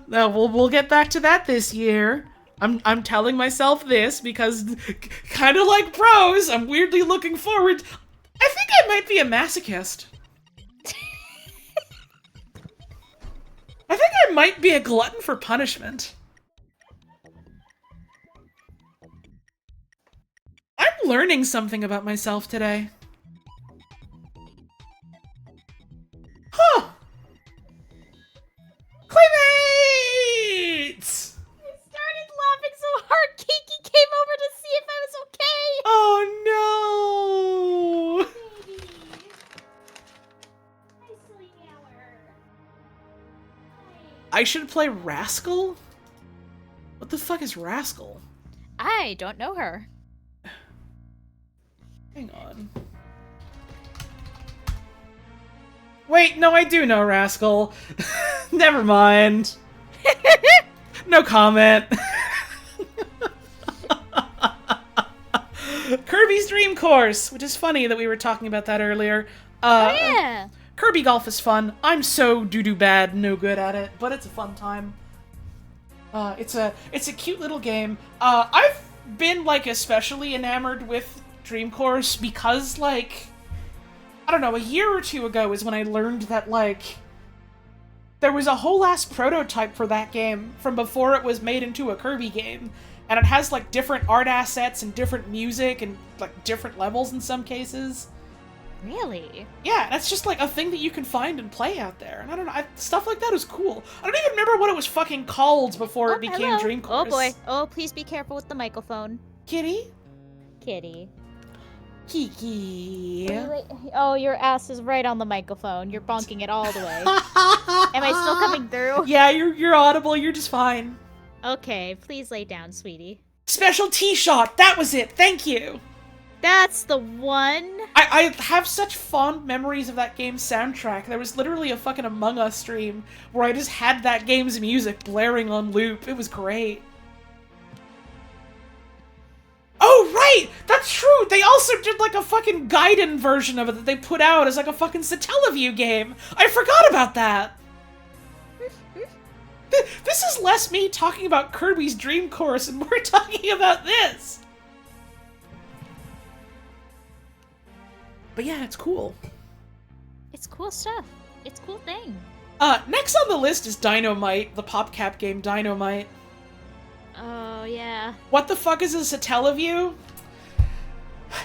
Now we'll get back to that this year. I'm telling myself this because, kind of like pros, I'm weirdly looking forward. I think I might be a masochist. I think I might be a glutton for punishment. I'm learning something about myself today. Huh. Claymates! I started laughing so hard, Kiki came over to see if I was okay. Oh no! Baby. Hi, silly Gower. I should play Rascal? What the fuck is Rascal? I don't know her. Hang on. Wait, no, I do know Rascal. Never mind. No comment. Kirby's Dream Course, which is funny that we were talking about that earlier. Oh, yeah. Kirby golf is fun. I'm so doo-doo bad, no good at it, but it's a fun time. It's a cute little game. I've been, like, especially enamored with Dream Course because, like, I don't know, a year or two ago is when I learned that, like, there was a whole ass prototype for that game from before it was made into a Kirby game. And it has, like, different art assets and different music and, like, different levels in some cases. Really? Yeah, that's just, like, a thing that you can find and play out there. And I don't know, stuff like that is cool. I don't even remember what it was fucking called before it became hello. Dream Course. Oh, boy. Oh, please be careful with the microphone. Kitty? Kitty. Kiki. Oh, your ass is right on the microphone. You're bonking it all the way. Am I still coming through? Yeah, you're audible. You're just fine. Okay, please lay down, sweetie. Special T-shot. That was it. Thank you. That's the one. I have such fond memories of that game's soundtrack. There was literally a fucking Among Us stream where I just had that game's music blaring on loop. It was great. Oh, right! That's true! They also did, like, a fucking Gaiden version of it that they put out as, like, a fucking Satellaview game! I forgot about that! This is less me talking about Kirby's Dream Course and more talking about this! But yeah, it's cool. It's cool stuff. It's a cool thing. Next on the list is Dynamite, the PopCap game Dynamite. Oh, yeah. What the fuck is a Satellaview?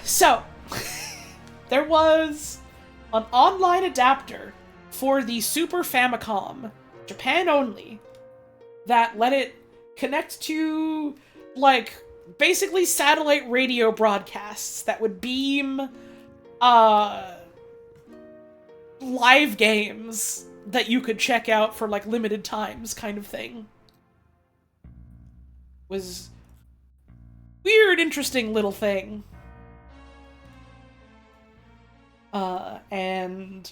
So, there was an online adapter for the Super Famicom, Japan only, that let it connect to, like, basically satellite radio broadcasts that would beam, live games that you could check out for, like, limited times kind of thing. Was weird, interesting little thing. And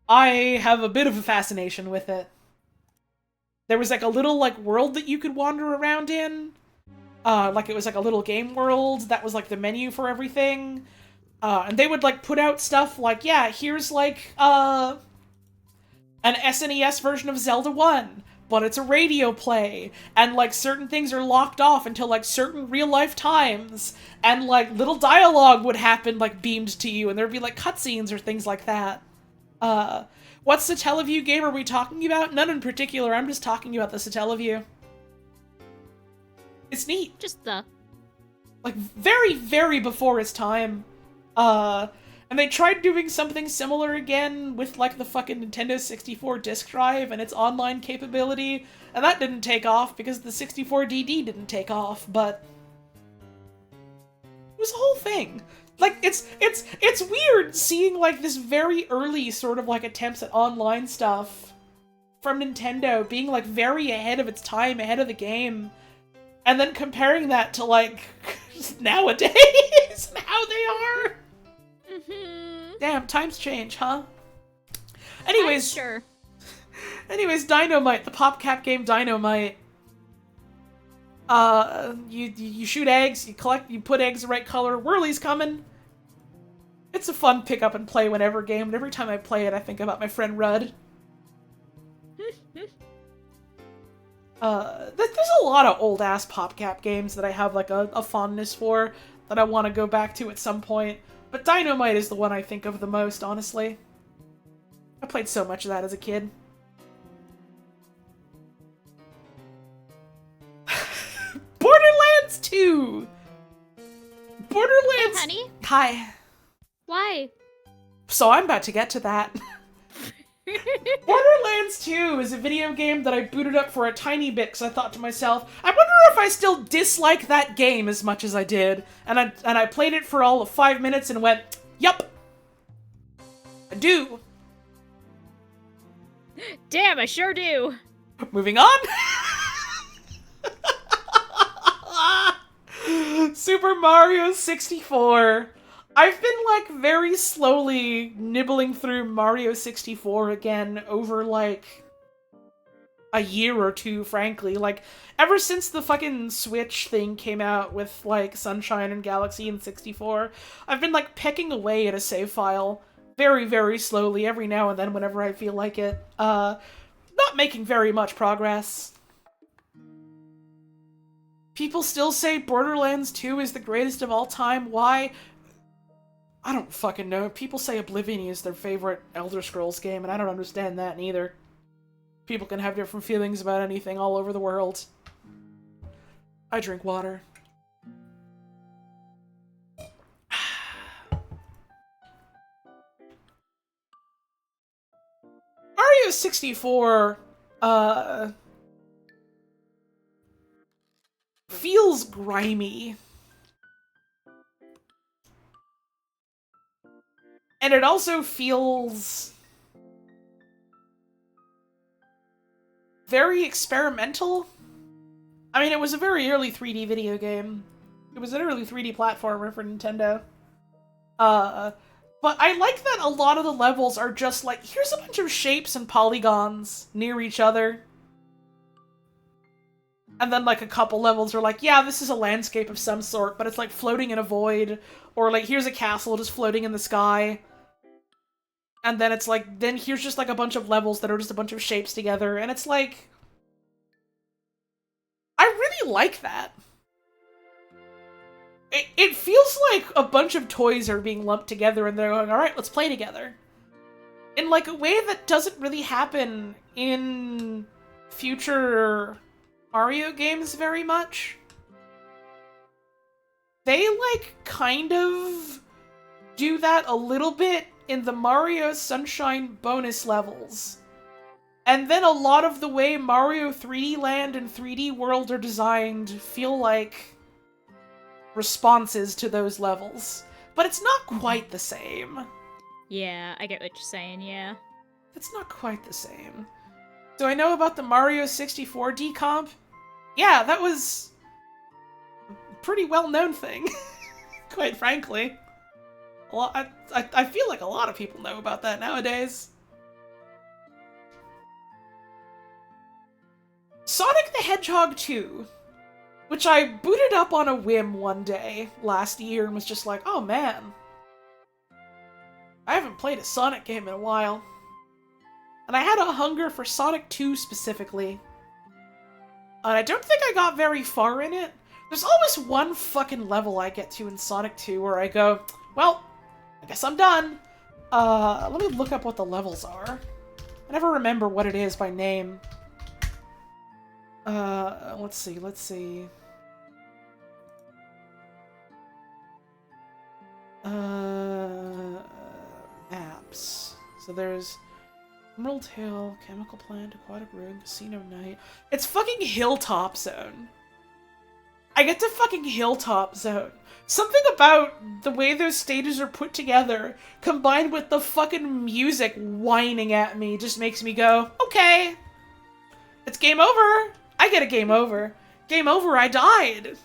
I have a bit of a fascination with it. There was like a little like world that you could wander around in. Like it was like a little game world that was like the menu for everything. And they would like put out stuff like, yeah, here's like an SNES version of Zelda 1. But it's a radio play, and, like, certain things are locked off until, like, certain real-life times, and, like, little dialogue would happen, like, beamed to you, and there'd be, like, cutscenes or things like that. What Satellaview game are we talking about? None in particular, I'm just talking about the Satellaview. It's neat. Just the... Like, very, very before its time. And they tried doing something similar again with, like, the fucking Nintendo 64 disk drive and its online capability, and that didn't take off because the 64DD didn't take off, but... It was a whole thing. Like, it's weird seeing, like, this very early sort of, like, attempts at online stuff from Nintendo being, like, very ahead of its time, ahead of the game, and then comparing that to, like, nowadays and how they are. Damn, times change, huh? Anyways, sure. Anyways, Dynamite, the PopCap game Dynamite. You shoot eggs, you put eggs the right color, Whirly's coming. It's a fun pick up and play whenever game, and every time I play it I think about my friend Rudd. There's a lot of old-ass PopCap games that I have, like, a fondness for, that I want to go back to at some point. But Dynamite is the one I think of the most, honestly. I played so much of that as a kid. Borderlands 2! Borderlands... Hey, honey? Hi. Why? So I'm about to get to that. Borderlands 2 is a video game that I booted up for a tiny bit because I thought to myself, I wonder if I still dislike that game as much as I did. And I played it for all of 5 minutes and went, yup, I do. Damn, I sure do. Moving on. Super Mario 64. I've been, like, very slowly nibbling through Mario 64 again over, like, a year or two, frankly. Like, ever since the fucking Switch thing came out with, like, Sunshine and Galaxy and 64, I've been, like, pecking away at a save file very, very slowly every now and then whenever I feel like it. Not making very much progress. People still say Borderlands 2 is the greatest of all time. Why? I don't fucking know. People say Oblivion is their favorite Elder Scrolls game, and I don't understand that neither. People can have different feelings about anything all over the world. I drink water. Mario 64, feels grimy. And it also feels very experimental. I mean, it was a very early 3D video game. It was an early 3D platformer for Nintendo. But I like that a lot of the levels are just like, here's a bunch of shapes and polygons near each other. And then, like, a couple levels are like, yeah, this is a landscape of some sort, but it's, like, floating in a void. Or, like, here's a castle just floating in the sky. And then it's like, then here's just, like, a bunch of levels that are just a bunch of shapes together. And it's like... I really like that. It feels like a bunch of toys are being lumped together and they're going, alright, let's play together. In, like, a way that doesn't really happen in future Mario games very much. They, like, kind of do that a little bit in the Mario Sunshine bonus levels. And then a lot of the way Mario 3D Land and 3D World are designed feel like responses to those levels. But it's not quite the same. Yeah, I get what you're saying, yeah. It's not quite the same. Do I know about the Mario 64 decomp? Yeah, that was a pretty well-known thing, quite frankly. I feel like a lot of people know about that nowadays. Sonic the Hedgehog 2, which I booted up on a whim one day last year and was just like, oh man, I haven't played a Sonic game in a while. And I had a hunger for Sonic 2 specifically. And I don't think I got very far in it. There's always one fucking level I get to in Sonic 2 where I go, well, I guess I'm done. Let me look up what the levels are. I never remember what it is by name. Let's see. Maps. So there's Emerald Hill, Chemical Plant, Aquatic Ruin, Casino Night. It's fucking Hilltop Zone. I get to fucking Hilltop Zone. Something about the way those stages are put together, combined with the fucking music whining at me, just makes me go, okay. It's game over. I get a game over. Game over, I died.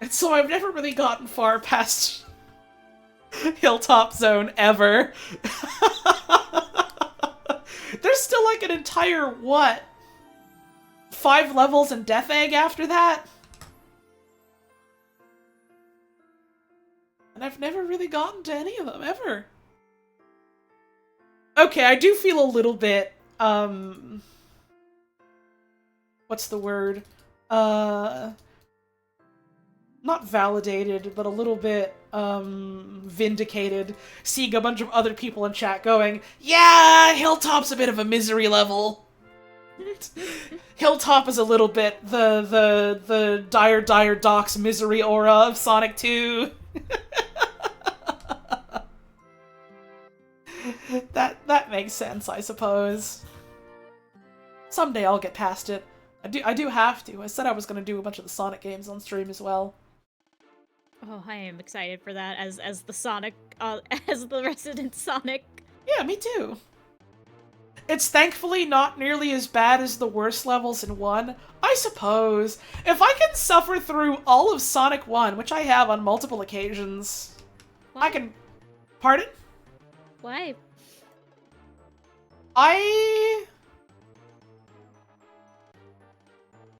And so I've never really gotten far past Hilltop Zone ever. There's still like an entire, what? 5 levels in Death Egg after that? And I've never really gotten to any of them, ever. Okay, I do feel a little bit, what's the word? Not validated, but a little bit, vindicated, seeing a bunch of other people in chat going, yeah, Hilltop's a bit of a misery level. Hilltop is a little bit the dire Doc's misery aura of Sonic 2. That makes sense, I suppose. Someday I'll get past it. I do have to. I said I was gonna do a bunch of the Sonic games on stream as well. Oh, I am excited for that as the Sonic, as the resident Sonic. Yeah, me too. It's thankfully not nearly as bad as the worst levels in 1. I suppose. If I can suffer through all of Sonic 1, which I have on multiple occasions, Why? I can... Pardon? Why? I...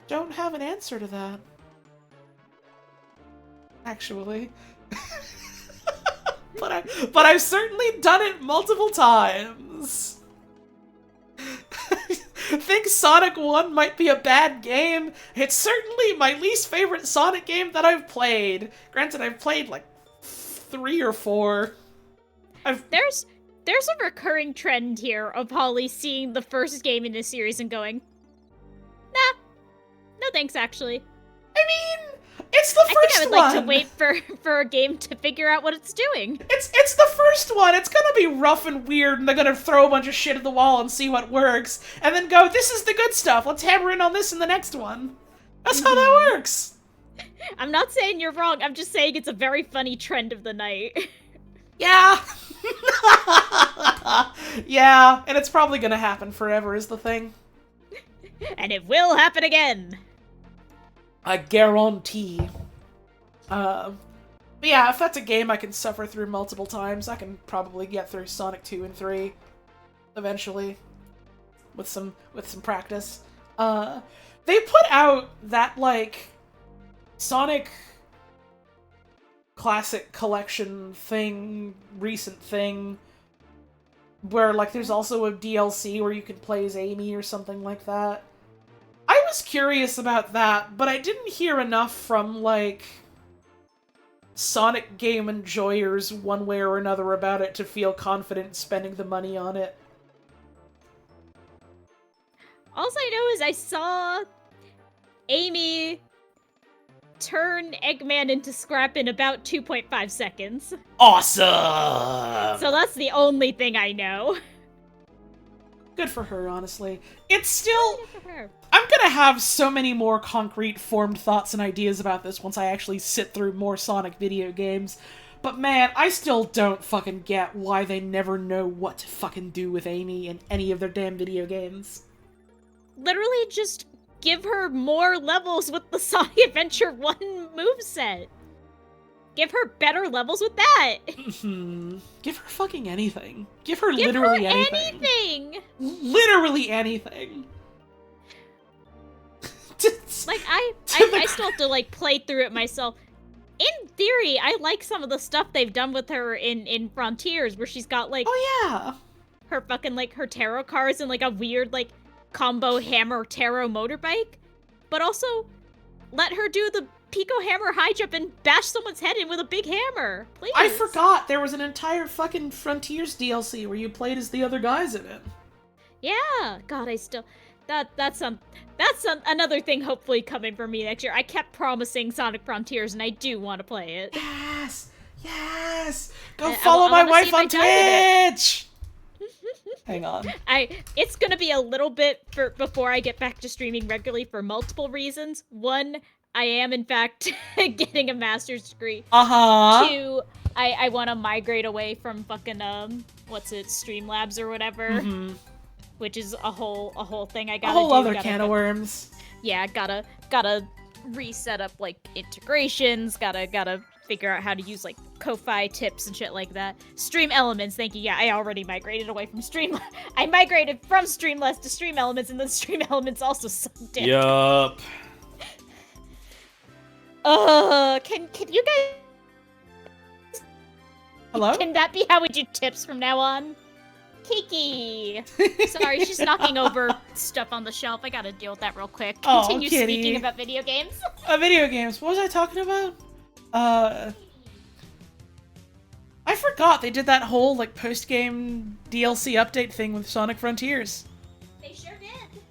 don't have an answer to that. Actually. But I've certainly done it multiple times. Think Sonic 1 might be a bad game. It's certainly my least favorite Sonic game that I've played. Granted, I've played like 3 or 4. There's a recurring trend here of Holly seeing the first game in this series and going, nah, no thanks, actually. I mean, it's the first one. I think I would like to wait for a game to figure out what it's doing. It's the first one. It's gonna be rough and weird, and they're gonna throw a bunch of shit at the wall and see what works, and then go, this is the good stuff. Let's hammer in on this in the next one. That's how that works. I'm not saying you're wrong. I'm just saying it's a very funny trend of the night. Yeah. Yeah, and it's probably gonna happen forever is the thing. And it will happen again. I guarantee. But yeah, if that's a game I can suffer through multiple times, I can probably get through Sonic 2 and 3 eventually with some practice. They put out that like Sonic Classic Collection thing, recent thing, where like there's also a DLC where you can play as Amy or something like that. I was curious about that, but I didn't hear enough from, like, Sonic game enjoyers one way or another about it to feel confident spending the money on it. All I know is I saw Amy turn Eggman into scrap in about 2.5 seconds. Awesome! So that's the only thing I know. Good for her, honestly. It's still... Good for her. I'm gonna have so many more concrete, formed thoughts and ideas about this once I actually sit through more Sonic video games. But man, I still don't fucking get why they never know what to fucking do with Amy in any of their damn video games. Literally just give her more levels with the Sonic Adventure 1 moveset. Give her better levels with that. Give her fucking anything. Give her literally anything. Literally anything. Like, I still have to, like, play through it myself. In theory, I like some of the stuff they've done with her in Frontiers, where she's got, like... Oh, yeah! Her fucking, like, her tarot cards and, like, a weird, like, combo hammer tarot motorbike. But also, let her do Pico Hammer high jump and bash someone's head in with a big hammer. Please. I forgot there was an entire fucking Frontiers DLC where you played as the other guys in it. Yeah. God, I still... That's another thing hopefully coming for me next year. I kept promising Sonic Frontiers, and I do want to play it. Yes! Go follow my wife on Twitch! Hang on. It's gonna be a little bit before I get back to streaming regularly for multiple reasons. One, I am in fact getting a master's degree. Uh-huh. Two, I want to migrate away from fucking Streamlabs or whatever. Mm-hmm. Which is a whole thing I gotta do. A whole other gotta, can of worms. Yeah, gotta reset up like integrations, gotta figure out how to use like Ko-Fi tips and shit like that. Stream Elements, thank you. Yeah, I already migrated away from I migrated from Streamlabs to Stream Elements, and then Stream Elements also sucked in. Yup. Can you guys... Hello? Can that be how we do tips from now on? Kiki! Sorry, she's knocking over stuff on the shelf. I gotta deal with that real quick. Continue speaking about video games. Video games. What was I talking about? I forgot they did that whole, like, post-game DLC update thing with Sonic Frontiers. They sure did.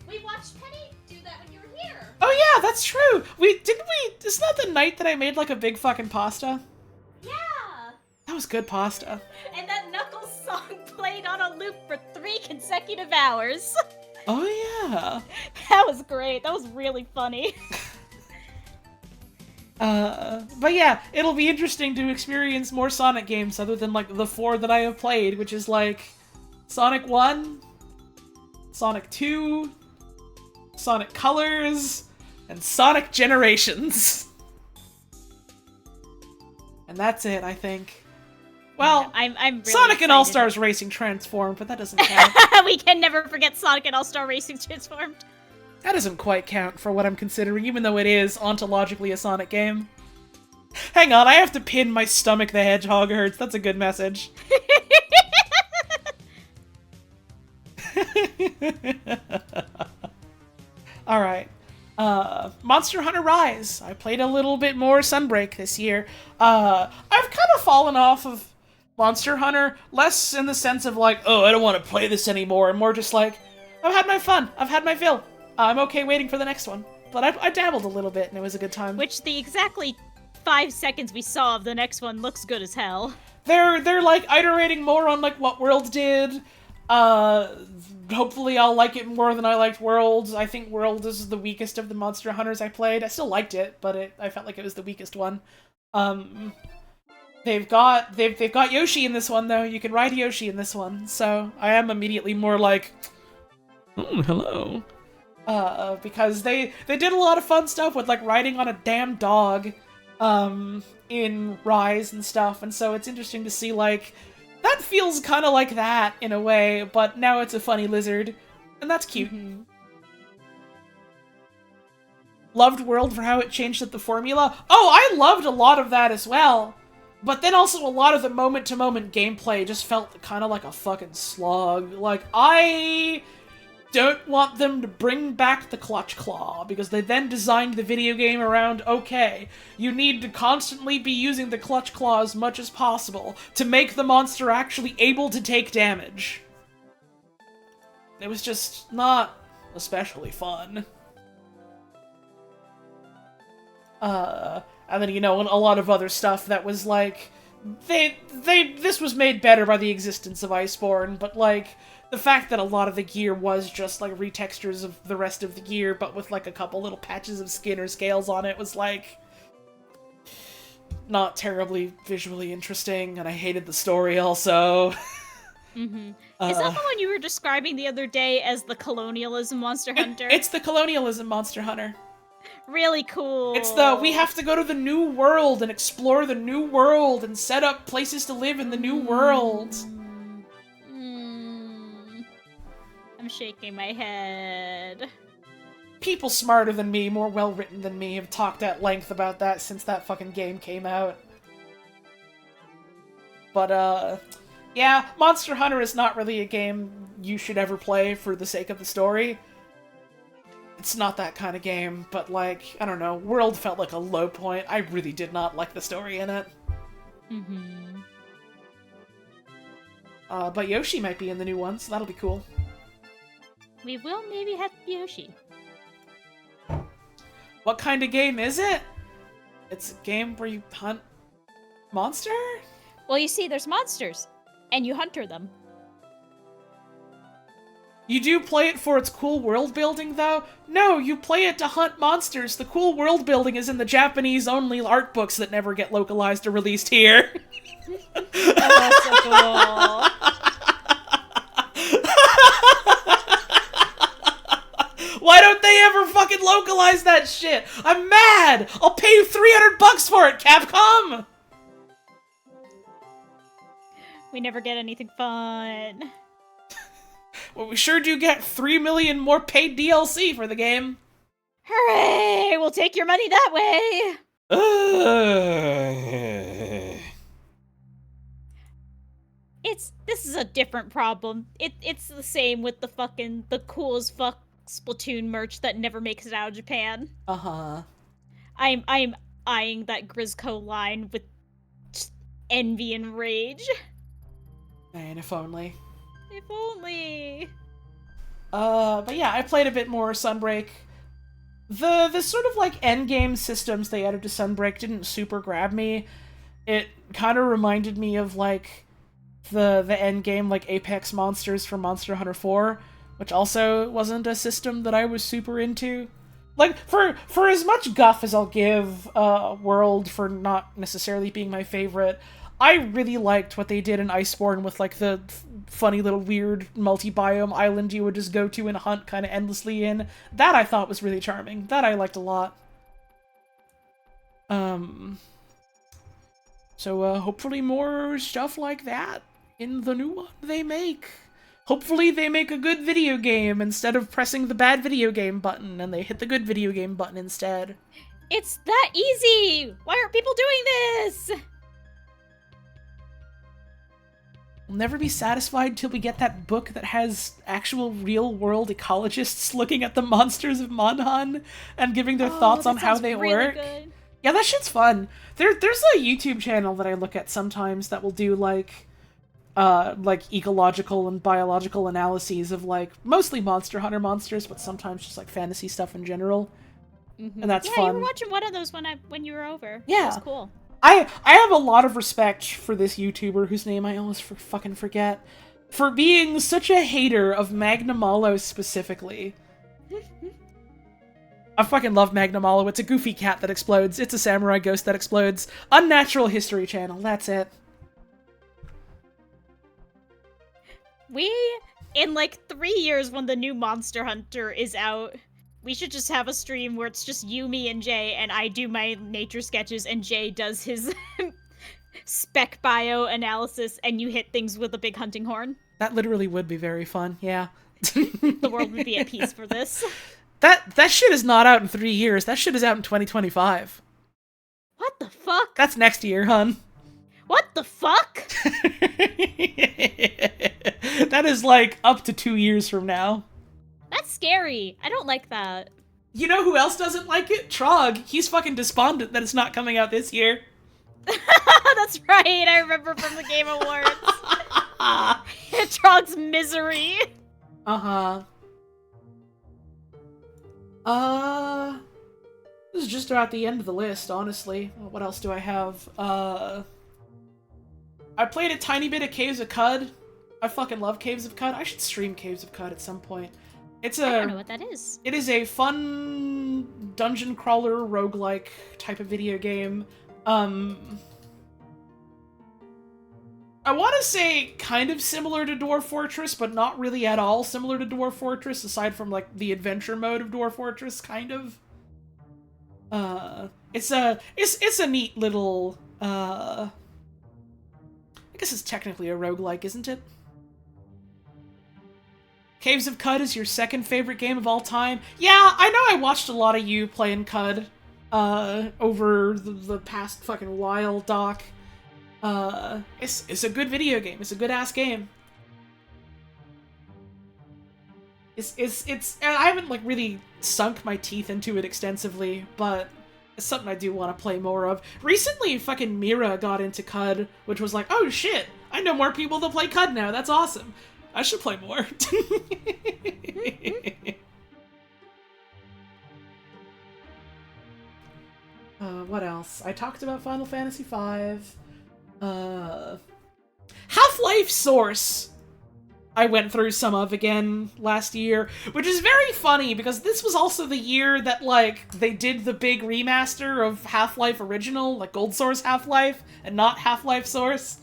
We watched Penny do that when you were here. Oh yeah, that's true! Isn't that the night that I made, like, a big fucking pasta? Yeah! That was good pasta. And that Knuckles song played on a loop for 3 consecutive hours. Oh yeah. That was great. That was really funny. But yeah, it'll be interesting to experience more Sonic games other than, like, the 4 that I have played, which is, like, Sonic 1, Sonic 2, Sonic Colors, and Sonic Generations. And that's it, I think. Well, I'm really Sonic excited. and All-Stars Racing Transformed, but that doesn't count. We can never forget Sonic and All-Star Racing Transformed. That doesn't quite count for what I'm considering, even though it is ontologically a Sonic game. Hang on, I have to pin my stomach the hedgehog hurts. That's a good message. Alright. Monster Hunter Rise. I played a little bit more Sunbreak this year. I've kind of fallen off of Monster Hunter, less in the sense of like, oh, I don't want to play this anymore, and more just like, I've had my fun, I've had my fill. I'm okay waiting for the next one. But I dabbled a little bit, and it was a good time. Which the exactly 5 seconds we saw of the next one looks good as hell. They're like iterating more on like what World did. Hopefully I'll like it more than I liked Worlds. I think World is the weakest of the Monster Hunters I played. I still liked it, but I felt like it was the weakest one. They've got Yoshi in this one though. You can ride Yoshi in this one, so I am immediately more like, Hello. because they did a lot of fun stuff with like riding on a damn dog, in Rise and stuff, and so it's interesting to see like that feels kind of like that in a way, but now it's a funny lizard, and that's cute. Mm-hmm. Loved World for how it changed up the formula. Oh, I loved a lot of that as well. But then also a lot of the moment-to-moment gameplay just felt kind of like a fucking slog. Like, I don't want them to bring back the Clutch Claw, because they then designed the video game around, okay, you need to constantly be using the Clutch Claw as much as possible to make the monster actually able to take damage. It was just not especially fun. And then, you know, a lot of other stuff that was like, this was made better by the existence of Iceborne, but like, the fact that a lot of the gear was just like retextures of the rest of the gear, but with like a couple little patches of skin or scales on it was like, not terribly visually interesting, and I hated the story also. Mm-hmm. Is that the one you were describing the other day as the colonialism Monster Hunter? It's the colonialism Monster Hunter. Really cool. It's we have to go to the new world and explore the new world and set up places to live in the new world. I'm shaking my head. People smarter than me, more well-written than me, have talked at length about that since that fucking game came out. But, yeah, Monster Hunter is not really a game you should ever play for the sake of the story. it's not that kind of game, but like, I don't know, World felt like a low point. I really did not like the story in it. Mm-hmm. But Yoshi might be in the new one, so that'll be cool. We will maybe have Yoshi. What kind of game is it? It's a game where you hunt monster? Well, you see, there's monsters, and you hunter them. You do play it for its cool world building, though? No, you play it to hunt monsters. The cool world building is in the Japanese-only art books that never get localized or released here. Oh, that's so cool. Why don't they ever fucking localize that shit? I'm mad! I'll pay you $300 for it, Capcom! We never get anything fun. Well, we sure do get 3 million more paid DLC for the game. Hooray! We'll take your money that way! This is a different problem. It's the same with the cool as fuck Splatoon merch that never makes it out of Japan. Uh-huh. I'm eyeing that Grizzco line with just envy and rage. Man, if only. If only. But yeah, I played a bit more Sunbreak. The sort of like endgame systems they added to Sunbreak didn't super grab me. It kind of reminded me of like the endgame like Apex monsters from Monster Hunter 4, which also wasn't a system that I was super into. Like, for as much guff as I'll give World for not necessarily being my favorite, I really liked what they did in Iceborne with, like, the funny little weird multi-biome island you would just go to and hunt kind of endlessly in. That I thought was really charming. That I liked a lot. So, hopefully more stuff like that in the new one they make. Hopefully they make a good video game instead of pressing the bad video game button, and they hit the good video game button instead. It's that easy! Why aren't people doing this? We'll never be satisfied till we get that book that has actual real-world ecologists looking at the monsters of Monhan and giving their thoughts on how they really work. Good. Yeah, that shit's fun. There's a YouTube channel that I look at sometimes that will do, like ecological and biological analyses of, like, mostly Monster Hunter monsters, but sometimes just, like, fantasy stuff in general. Mm-hmm. And that's yeah, fun. you were watching one of those when you were over. Yeah. That was cool. I have a lot of respect for this YouTuber, whose name I always fucking forget, for being such a hater of Magnamalo specifically. I fucking love Magnamalo. It's a goofy cat that explodes. It's a samurai ghost that explodes. Unnatural History Channel. That's it. We, in like 3 years when the new Monster Hunter is out, we should just have a stream where it's just you, me, and Jay, and I do my nature sketches, and Jay does his spec bio analysis, and you hit things with a big hunting horn. That literally would be very fun, yeah. The world would be at peace for this. That shit is not out in 3 years. That shit is out in 2025. What the fuck? That's next year, hun. What the fuck? That is, like, up to 2 years from now. That's scary. I don't like that. You know who else doesn't like it? Trog. He's fucking despondent that it's not coming out this year. That's right. I remember from the Game Awards. Trog's misery. Uh-huh. This is just about the end of the list, honestly. What else do I have? I played a tiny bit of Caves of Cud. I fucking love Caves of Cud. I should stream Caves of Cud at some point. I don't know what that is. It is a fun dungeon crawler roguelike type of video game. I want to say kind of similar to Dwarf Fortress, but not really at all similar to Dwarf Fortress, aside from, like, the adventure mode of Dwarf Fortress, kind of. It's a neat little, I guess it's technically a roguelike, isn't it? Caves of Cud is your second favorite game of all time? Yeah, I know I watched a lot of you playing Cud, over the past fucking while, Doc. It's a good video game. It's a good-ass game. it's I haven't like really sunk my teeth into it extensively, but it's something I do want to play more of. Recently, fucking Mira got into CUD, which was like, oh shit, I know more people that play CUD now. That's awesome. I should play more. What else? I talked about Final Fantasy V. Half-Life Source I went through some of again last year, which is very funny because this was also the year that, like, they did the big remaster of Half-Life Original, like Gold Source Half-Life, and not Half-Life Source.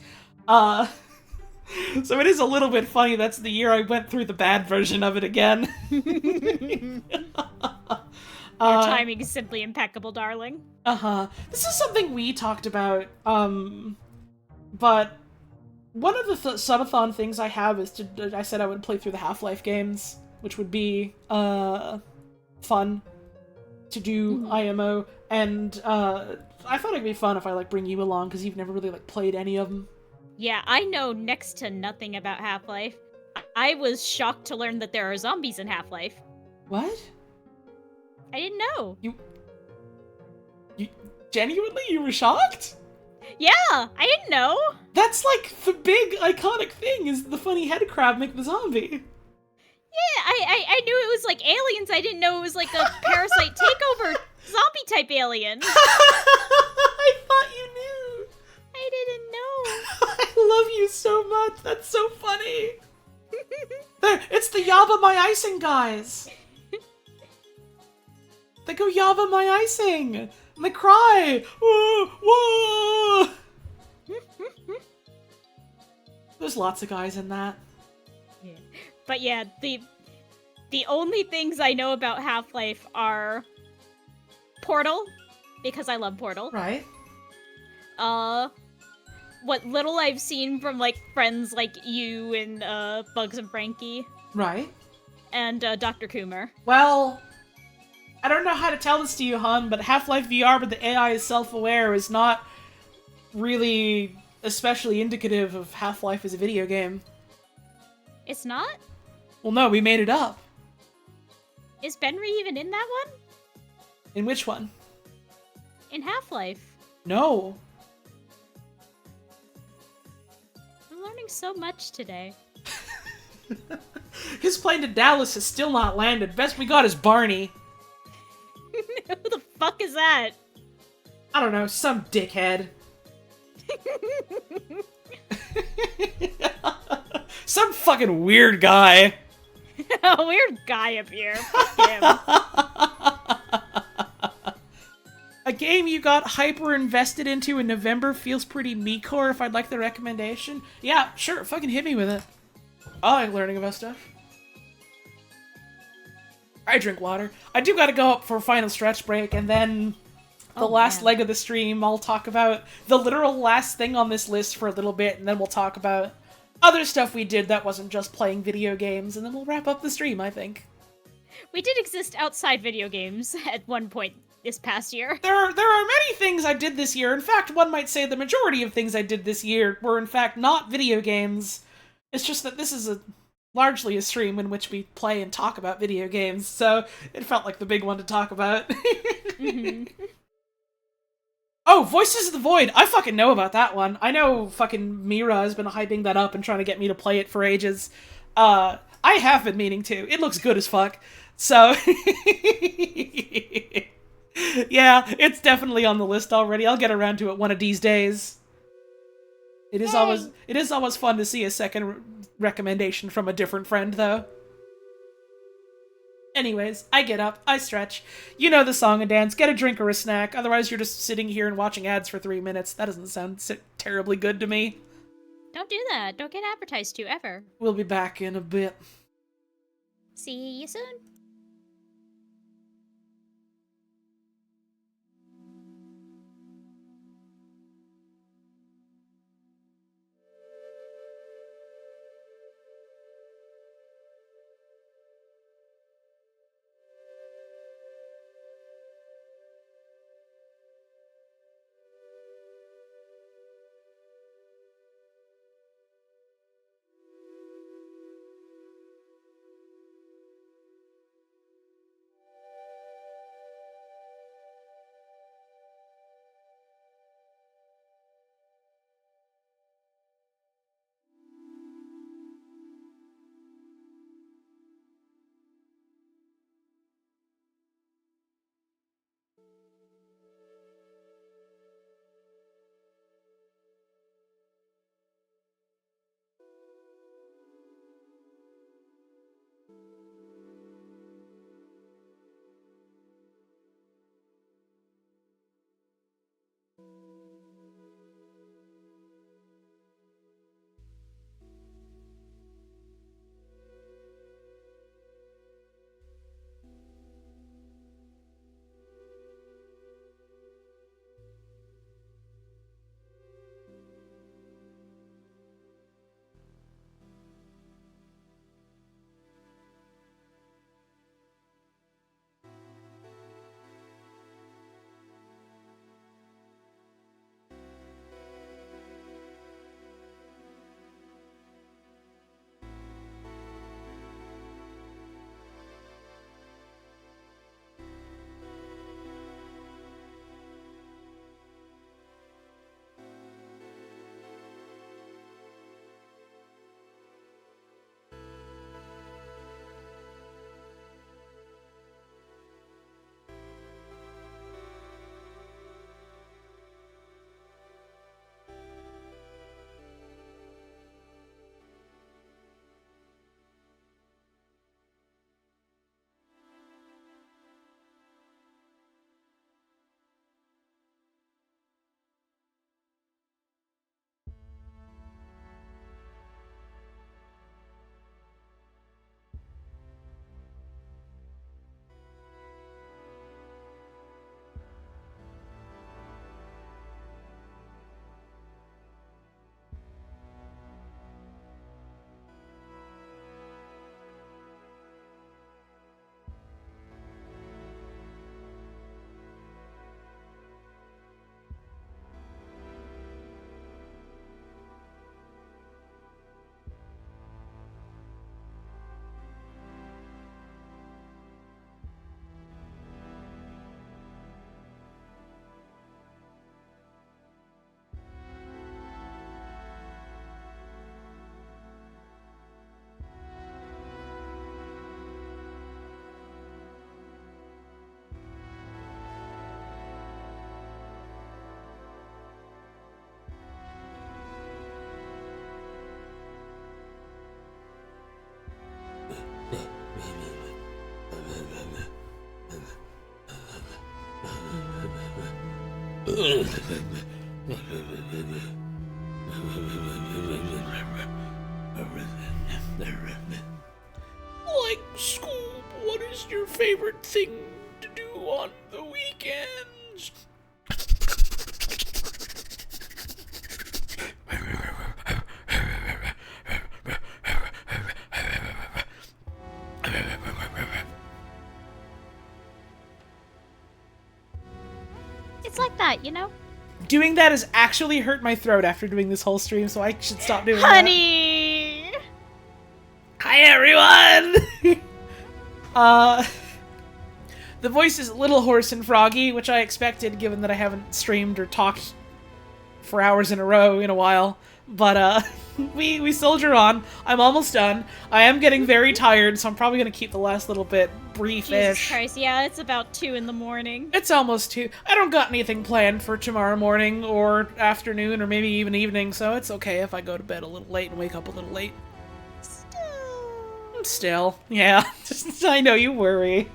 So it is a little bit funny that's the year I went through the bad version of it again. Your timing is simply impeccable, darling. This is something we talked about, but one of the subathon things I have is I said I would play through the Half-Life games, which would be, fun to do IMO, and, I thought it'd be fun if I, like, bring you along, because you've never really, like, played any of them. Yeah, I know next to nothing about Half-Life. I was shocked to learn that there are zombies in Half-Life. What? I didn't know. You genuinely, you were shocked? Yeah, I didn't know. That's like the big iconic thing is the funny head crab make the zombie. Yeah, I knew it was like aliens. I didn't know it was like a parasite takeover zombie type alien. I thought you knew. I didn't know. I love you so much. That's so funny. There, it's the Yaba my icing guys. They go Yaba my icing. And they cry. Whoa, whoa. There's lots of guys in that. Yeah. But yeah, the only things I know about Half-Life are Portal, because I love Portal. Right. What little I've seen from like friends like you and Bugs and Frankie. Right. And Dr. Coomer. Well, I don't know how to tell this to you, hon, but Half-Life VR, but the AI is self-aware, is not really especially indicative of Half-Life as a video game. It's not? Well, no, we made it up. Is Benry even in that one? In which one? In Half-Life. No. I'm learning so much today. His plane to Dallas has still not landed. Best we got is Barney. Who the fuck is that? I don't know, some dickhead. Some fucking weird guy. A weird guy up here. Fuck him. A game you got hyper invested into in November feels pretty me-core if I'd like the recommendation. Yeah, sure, fucking hit me with it. I like learning about stuff. I drink water. I do gotta go up for a final stretch break, and then the last leg of the stream, I'll talk about the literal last thing on this list for a little bit, and then we'll talk about other stuff we did that wasn't just playing video games, and then we'll wrap up the stream, I think. We did exist outside video games at one point this past year. There are many things I did this year. In fact, one might say the majority of things I did this year were in fact not video games. It's just that this is largely a stream in which we play and talk about video games, so it felt like the big one to talk about. Oh, Voices of the Void! I fucking know about that one. I know fucking Mira has been hyping that up and trying to get me to play it for ages. I have been meaning to. It looks good as fuck. So, yeah, it's definitely on the list already. I'll get around to it one of these days. It is always fun to see a second recommendation from a different friend, though. Anyways, I get up, I stretch. You know the song and dance, get a drink or a snack, otherwise you're just sitting here and watching ads for 3 minutes. That doesn't sound terribly good to me. Don't do that. Don't get advertised to, ever. We'll be back in a bit. See you soon. Like school, what is your favorite thing to do on the weekends? It's like that, you know? Doing that has actually hurt my throat after doing this whole stream, so I should stop doing Honey! that. Hi, everyone! The voice is a little hoarse and froggy, which I expected given that I haven't streamed or talked for hours in a row in a while. But, we soldier on. I'm almost done. I am getting very tired, so I'm probably gonna keep the last little bit briefish. Jesus Christ, yeah, it's about 2 in the morning. It's almost 2. I don't got anything planned for tomorrow morning or afternoon or maybe even evening, so it's okay if I go to bed a little late and wake up a little late. Still, yeah. I know you worry.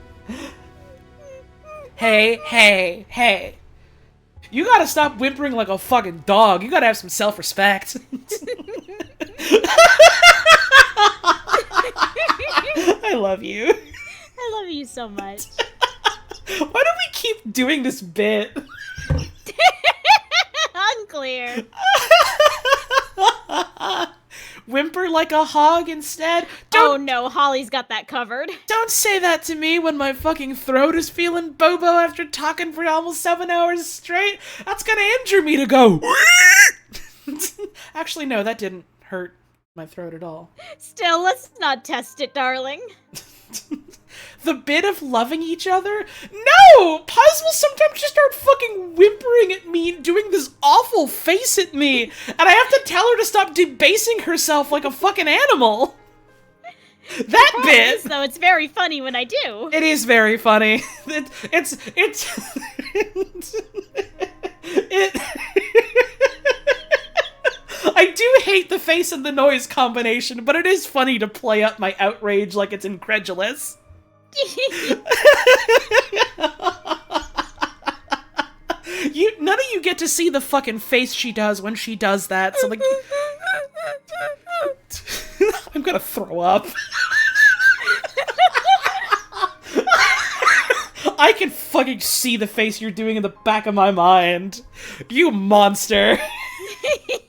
Hey. You gotta stop whimpering like a fucking dog. You gotta have some self-respect. I love you. I love you so much. Why do we keep doing this bit? Unclear. Whimper like a hog instead? Oh no, Holly's got that covered. Don't say that to me when my fucking throat is feeling bobo after talking for almost 7 hours straight. That's gonna injure me to go. Actually, no, that didn't hurt my throat at all. Still, let's not test it, darling. The bit of loving each other? No! Puzz will sometimes just start fucking whimpering at me and doing this awful face at me, and I have to tell her to stop debasing herself like a fucking animal. That bit! Though it's very funny when I do. It is very funny. I do hate the face and the noise combination, but it is funny to play up my outrage like it's incredulous. None of you get to see the fucking face she does when she does that, so like... I'm gonna throw up. I can fucking see the face you're doing in the back of my mind. You monster.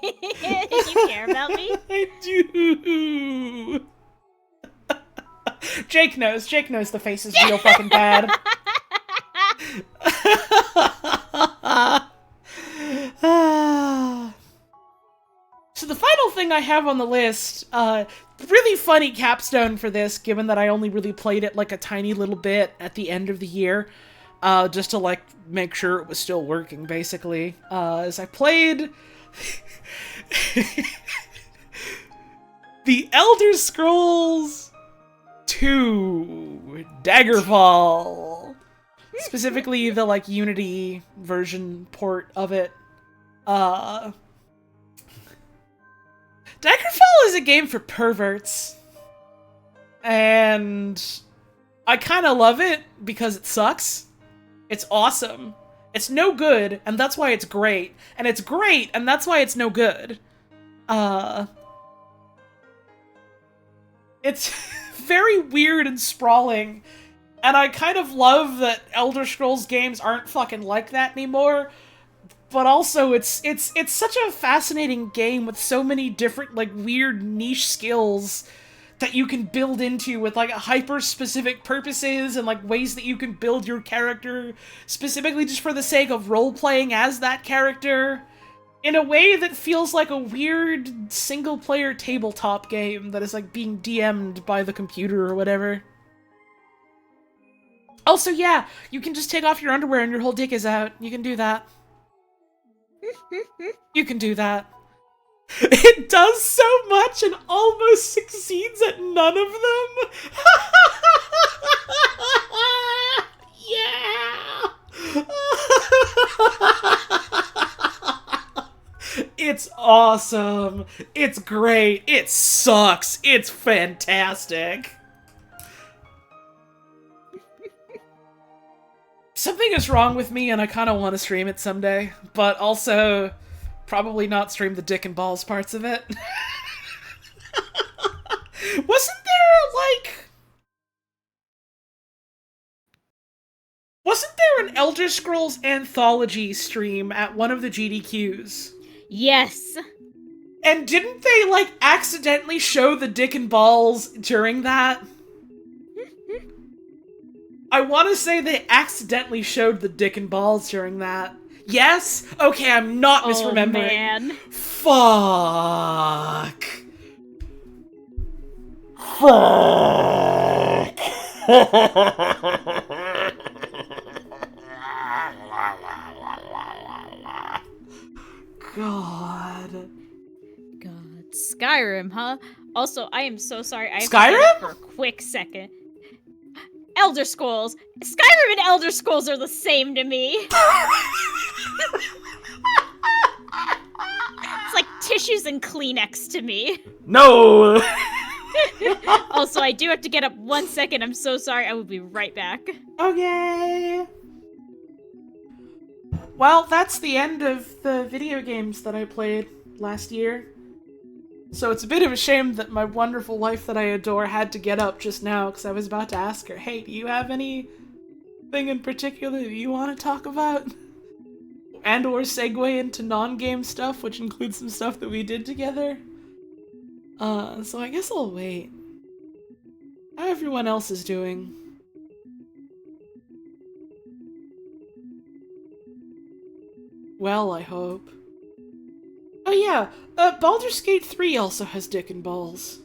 You care about me? I do. Jake knows the face is real fucking bad. So the final thing I have on the list, really funny capstone for this, given that I only really played it like a tiny little bit at the end of the year, just to like make sure it was still working, basically, is I played The Elder Scrolls 2 Daggerfall. Specifically the like Unity version port of it. Daggerfall is a game for perverts. And I kind of love it because it sucks. It's awesome. It's no good, and that's why it's great. And it's great, and that's why it's no good. It's very weird and sprawling, and I kind of love that Elder Scrolls games aren't fucking like that anymore. But also, it's such a fascinating game with so many different, like, weird niche skills that you can build into with, like, hyper-specific purposes and, like, ways that you can build your character specifically just for the sake of role-playing as that character in a way that feels like a weird single-player tabletop game that is, like, being DM'd by the computer or whatever. Also, yeah, you can just take off your underwear and your whole dick is out. You can do that. You can do that. It does so much and almost succeeds at none of them. Yeah. It's awesome. It's great. It sucks. It's fantastic. Something is wrong with me, and I kind of want to stream it someday, but also probably not stream the dick and balls parts of it. Wasn't there an Elder Scrolls anthology stream at one of the GDQs? Yes. And didn't they, like, accidentally show the dick and balls during that? I want to say they accidentally showed the dick and balls during that. Yes? Okay, I'm not misremembering. Oh, man. Fuck. God. Skyrim, huh? Also, I am so sorry. I have Skyrim? to say that for a quick second. Elder Scrolls. Skyrim and Elder Scrolls are the same to me. It's like tissues and Kleenex to me. No! Also, I do have to get up 1 second. I'm so sorry. I will be right back. Okay. Well, that's the end of the video games that I played last year. So it's a bit of a shame that my wonderful wife that I adore had to get up just now, because I was about to ask her, hey, do you have anything in particular that you want to talk about? And or segue into non-game stuff, which includes some stuff that we did together. So I guess I'll wait. How everyone else is doing. Well, I hope. Oh yeah, Baldur's Gate 3 also has dick and balls.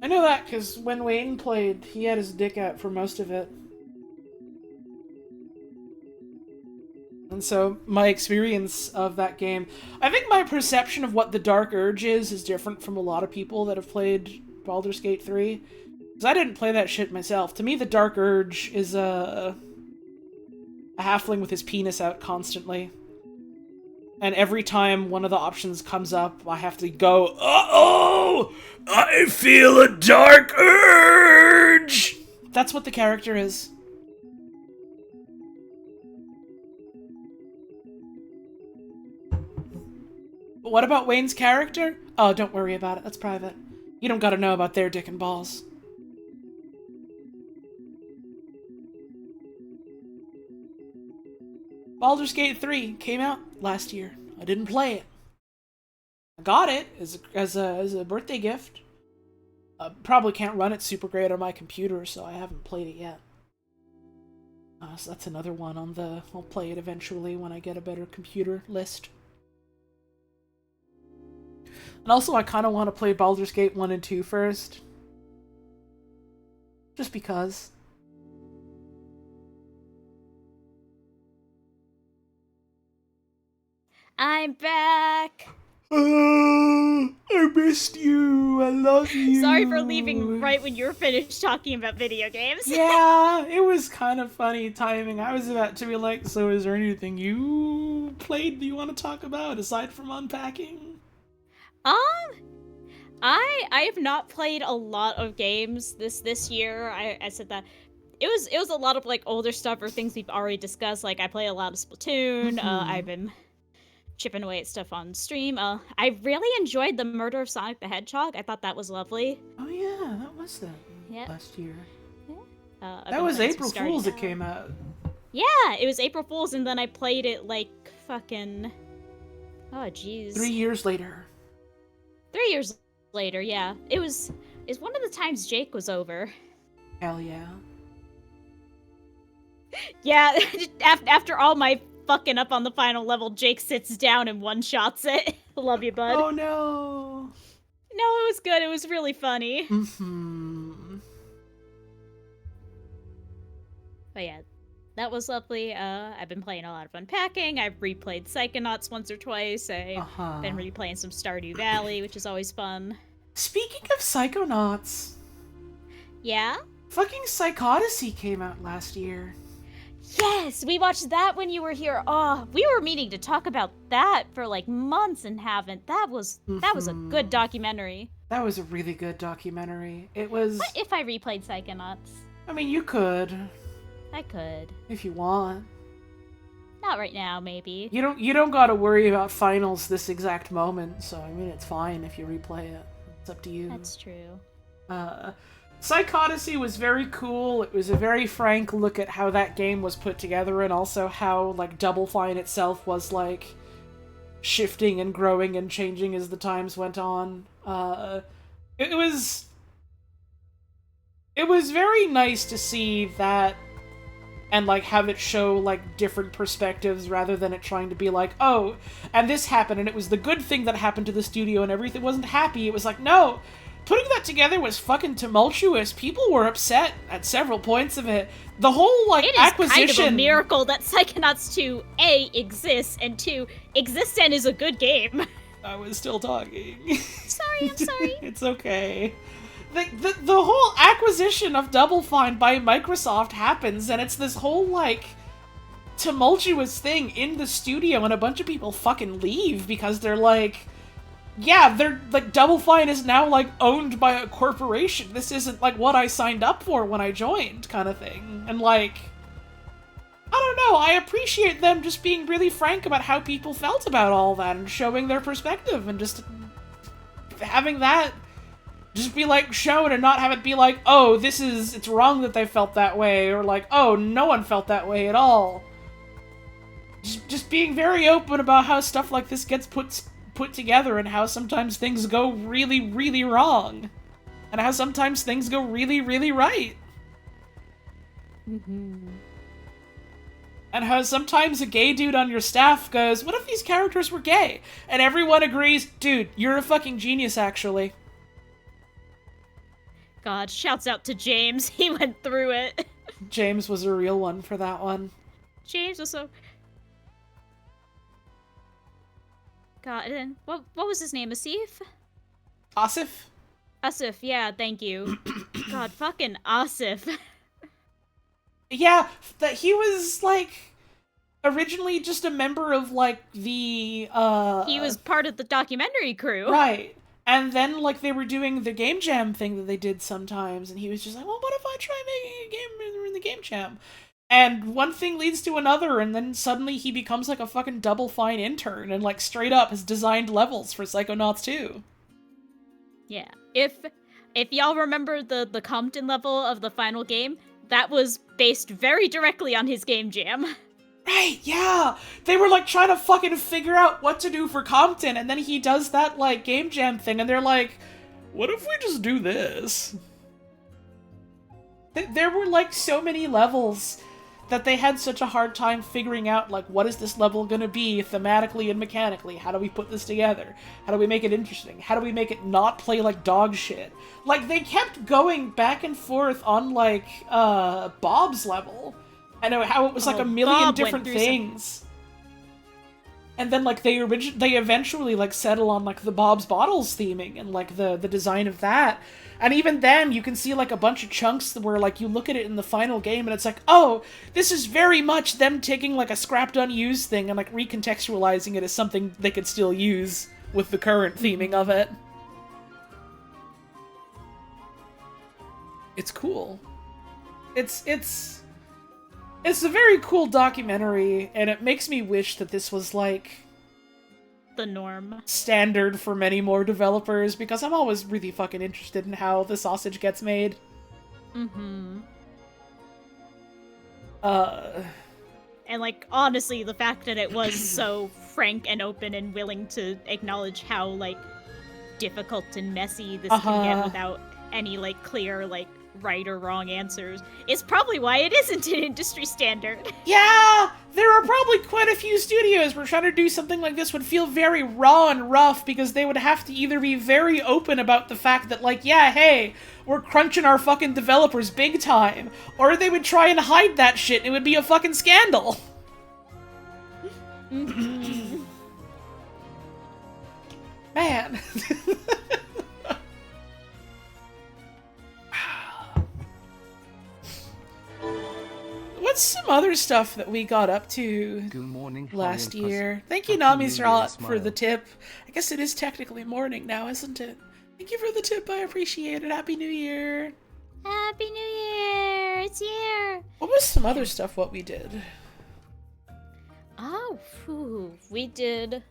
I know that because when Wayne played, he had his dick out for most of it. And so, my experience of that game... I think my perception of what the Dark Urge is different from a lot of people that have played Baldur's Gate 3. Because I didn't play that shit myself. To me, the Dark Urge is a halfling with his penis out constantly. And every time one of the options comes up, I have to go, uh-oh! I feel a dark urge! That's what the character is. But what about Wayne's character? Oh, don't worry about it. That's private. You don't gotta know about their dick and balls. Baldur's Gate 3 came out last year. I didn't play it. I got it as a birthday gift. Probably can't run it super great on my computer, so I haven't played it yet. So that's another one on the... I'll play it eventually when I get a better computer list. And also, I kind of want to play Baldur's Gate 1 and 2 first. Just because. I'm back. I missed you. I love you. Sorry for leaving right when you were finished talking about video games. Yeah, it was kind of funny timing. I was about to be like, so is there anything you played that you want to talk about aside from Unpacking? I have not played a lot of games this year. I said that. It was a lot of like older stuff or things we've already discussed. Like I play a lot of Splatoon. I've been chipping away at stuff on stream. I really enjoyed the murder of Sonic the Hedgehog. I thought that was lovely. Oh yeah, that was that last year. Yeah. That was April Fool's it came out. Yeah, it was April Fool's, and then I played it like fucking... Oh, jeez. 3 years later. 3 years later, yeah. It's one of the times Jake was over. Hell yeah. Yeah, after all my fucking up on the final level, Jake sits down and one-shots it. Love you, bud. Oh, no. No, it was good. It was really funny. But yeah, that was lovely. I've been playing a lot of Unpacking. I've replayed Psychonauts once or twice. I've been replaying some Stardew Valley, which is always fun. Speaking of Psychonauts... Yeah? Fucking Psychodyssey came out last year. Yes, we watched that when you were here. Oh, we were meaning to talk about that for like months and haven't. That was a good documentary. That was a really good documentary. It was... What if I replayed Psychonauts? I mean, you could. I could. if you want. Not right now, maybe. You don't gotta worry about finals this exact moment, so I mean it's fine if you replay it. It's up to you. That's true. Psychodyssey was very cool. It was a very frank look at how that game was put together, and also how, like, Double Fine itself was, like, shifting and growing and changing as the times went on. It was very nice to see that and, like, have it show, like, different perspectives rather than it trying to be like, oh, and this happened, and it was the good thing that happened to the studio and everything wasn't happy. It was like, no, putting that together was fucking tumultuous. People were upset at several points of it. The whole, like, It is acquisition... kind of a miracle that Psychonauts 2, A, exists, and 2, exists and is a good game. I was still talking. Sorry, I'm sorry. It's okay. The whole acquisition of Double Fine by Microsoft happens, and it's this whole, like, tumultuous thing in the studio, and a bunch of people fucking leave because they're like, yeah, they're, like, Double Fine is now, like, owned by a corporation. This isn't, like, what I signed up for when I joined, kind of thing. And, like, I don't know, I appreciate them just being really frank about how people felt about all that, and showing their perspective, and just having that just be, like, shown and not have it be like, oh, it's wrong that they felt that way, or like, oh, no one felt that way at all. Just being very open about how stuff like this gets put together, and how sometimes things go really, really wrong. And how sometimes things go really, really right. Mm-hmm. And how sometimes a gay dude on your staff goes, what if these characters were gay? And everyone agrees, dude, you're a fucking genius, actually. God, shouts out to James. He went through it. James was a real one for that one. James was so... God, and then, what was his name? Asif? Asif? Asif, yeah, thank you. God, fucking Asif. Yeah, that he was, like, originally just a member of, like, the, He was part of the documentary crew. Right. And then, like, they were doing the Game Jam thing that they did sometimes, and he was just like, well, what if I try making a game in the Game Jam? And one thing leads to another, and then suddenly he becomes, like, a fucking Double Fine intern, and, like, straight up has designed levels for Psychonauts 2. Yeah. If y'all remember the Compton level of the final game, that was based very directly on his Game Jam. Right, yeah! They were, like, trying to fucking figure out what to do for Compton, and then he does that, like, Game Jam thing, and they're like, what if we just do this? There were, like, so many levels that they had such a hard time figuring out, like, what is this level gonna be thematically and mechanically? How do we put this together? How do we make it interesting? How do we make it not play like dog shit? Like, they kept going back and forth on, like, Bob's level. I know how it was, like, a million Bob different things. And then, like, they eventually, like, settle on, like, the Bob's Bottles theming and, like, the design of that. And even then, you can see, like, a bunch of chunks where, like, you look at it in the final game and it's like, oh, this is very much them taking, like, a scrapped unused thing and, like, recontextualizing it as something they could still use with the current theming of it. It's cool. It's a very cool documentary, and it makes me wish that this was, like, The norm. standard for many more developers, because I'm always really fucking interested in how the sausage gets made. Mm-hmm. And, like, honestly, the fact that it was so frank and open and willing to acknowledge how, like, difficult and messy this can get without any, like, clear, like, right or wrong answers is probably why it isn't an industry standard. Yeah! There are probably quite a few studios where trying to do something like this would feel very raw and rough, because they would have to either be very open about the fact that, like, yeah, hey, we're crunching our fucking developers big time, or they would try and hide that shit and it would be a fucking scandal. Mm-hmm. Man. What's some other stuff that we got up to Good morning, last Holly and year? Puzz. Thank you, Happy Nami New Srot, Year, for the smile. tip. I guess it is technically morning now, isn't it? Thank you for the tip, I appreciate it. Happy New Year. Happy New Year! here! It's here! What was some other stuff what we did? Oh, phew. We did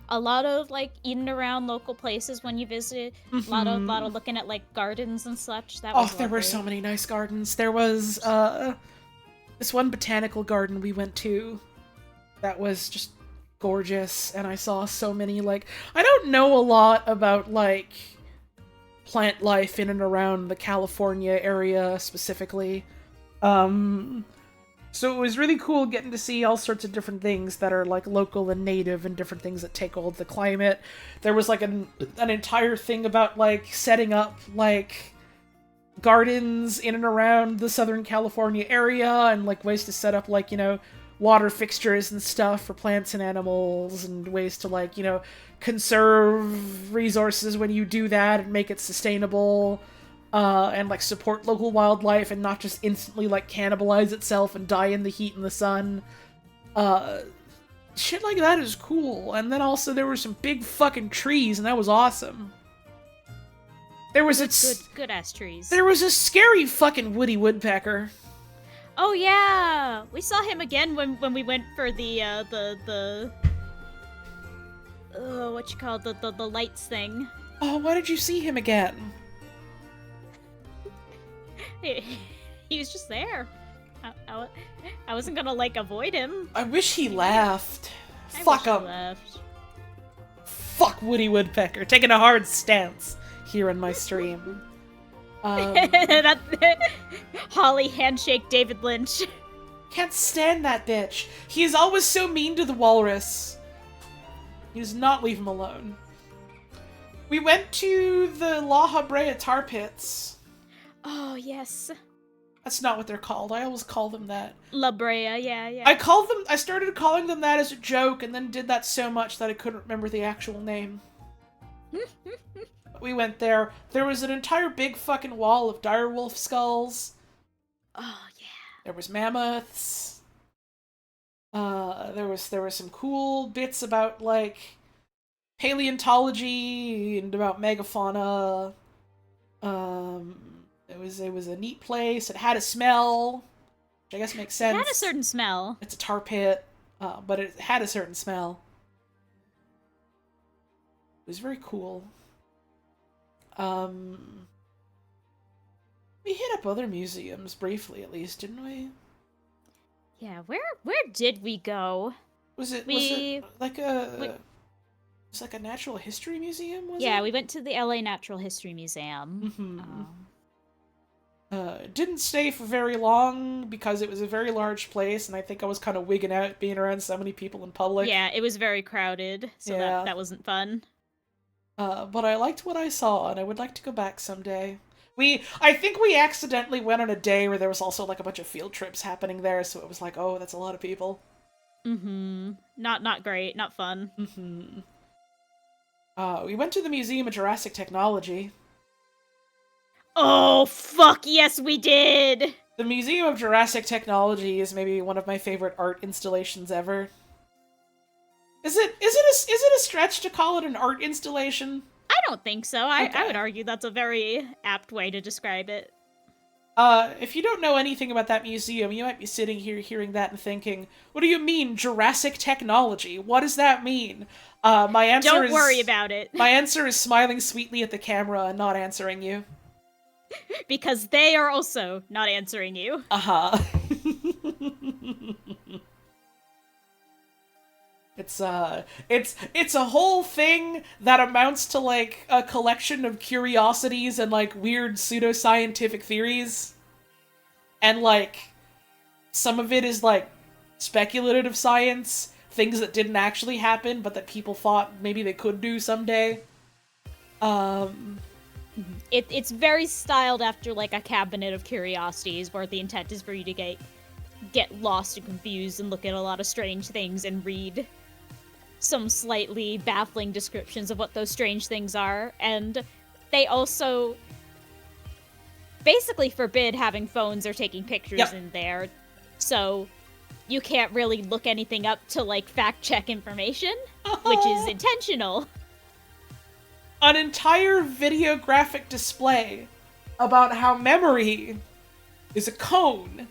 a lot of, like, eating around local places when you visited. A lot of looking at, like, gardens and such. That was There were lovely. so many nice gardens. There was, this one botanical garden we went to that was just gorgeous, and I saw so many, like, I don't know a lot about, like, plant life in and around the California area specifically. So it was really cool getting to see all sorts of different things that are, like, local and native and different things that take hold of the climate. There was, like, an entire thing about, like, setting up, like, gardens in and around the Southern California area and, like, ways to set up, like, you know, water fixtures and stuff for plants and animals and ways to, like, you know, conserve resources when you do that and make it sustainable. And, like, support local wildlife and not just instantly, like, cannibalize itself and die in the heat and the sun. Shit like that is cool. And then also there were some big fucking trees, and that was awesome. There was Good ass trees. There was a scary fucking woody woodpecker. Oh yeah! We saw him again when we went for the what you call the lights thing. Oh, why did you see him again? He was just there. I wasn't gonna, like, avoid him. I wish he left. I Fuck wish he him. left. Fuck Woody Woodpecker. Taking a hard stance here in my stream. That Holly handshake David Lynch. Can't stand that bitch. He is always so mean to the walrus. He does not leave him alone. We went to the La Habrea tar pits. Oh yes. That's not what they're called. I always call them that. La Brea, yeah. I started calling them that as a joke and then did that so much that I couldn't remember the actual name. We went there. There was an entire big fucking wall of direwolf skulls. Oh yeah. There was mammoths. There was some cool bits about, like, paleontology and about megafauna. It was a neat place. It had a smell, which I guess makes sense. It had a certain smell. It's a tar pit, but it had a certain smell. It was very cool. We hit up other museums briefly, at least, didn't we? Yeah, where did we go? Was it like it's like a natural history museum? Yeah, we went to the LA Natural History Museum. Mm-hmm. Didn't stay for very long because it was a very large place, and I think I was kind of wigging out being around so many people in public. Yeah, it was very crowded, so Yeah. that wasn't fun. But I liked what I saw, and I would like to go back someday. I think we accidentally went on a day where there was also, like, a bunch of field trips happening there, so it was like, oh, that's a lot of people. Mm-hmm. Not great, not fun. Mm-hmm. We went to the Museum of Jurassic Technology. Oh, fuck, yes we did! The Museum of Jurassic Technology is maybe one of my favorite art installations ever. Is it a stretch to call it an art installation? I don't think so. I Okay. would argue that's a very apt way to describe it. If you don't know anything about that museum, you might be sitting here hearing that and thinking, what do you mean, Jurassic Technology? What does that mean? My answer Don't worry about it. My answer is smiling sweetly at the camera and not answering you. Because they are also not answering you. Uh-huh. It's a whole thing that amounts to, like, a collection of curiosities and, like, weird pseudoscientific theories. And, like, some of it is, like, speculative science, things that didn't actually happen, but that people thought maybe they could do someday. It's very styled after, like, a cabinet of curiosities, where the intent is for you to get lost and confused and look at a lot of strange things and read some slightly baffling descriptions of what those strange things are. And they also basically forbid having phones or taking pictures in there, so you can't really look anything up to, like, fact check information, which is intentional. An entire videographic display about how memory is a cone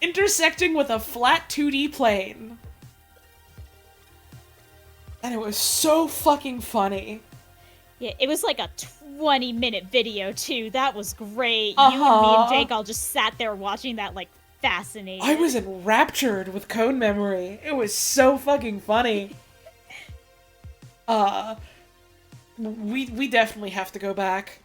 intersecting with a flat 2D plane. And it was so fucking funny. Yeah, it was like a 20-minute video, too. That was great. You and me and Jake all just sat there watching that, like, fascinated. I was enraptured with cone memory. It was so fucking funny. We definitely have to go back.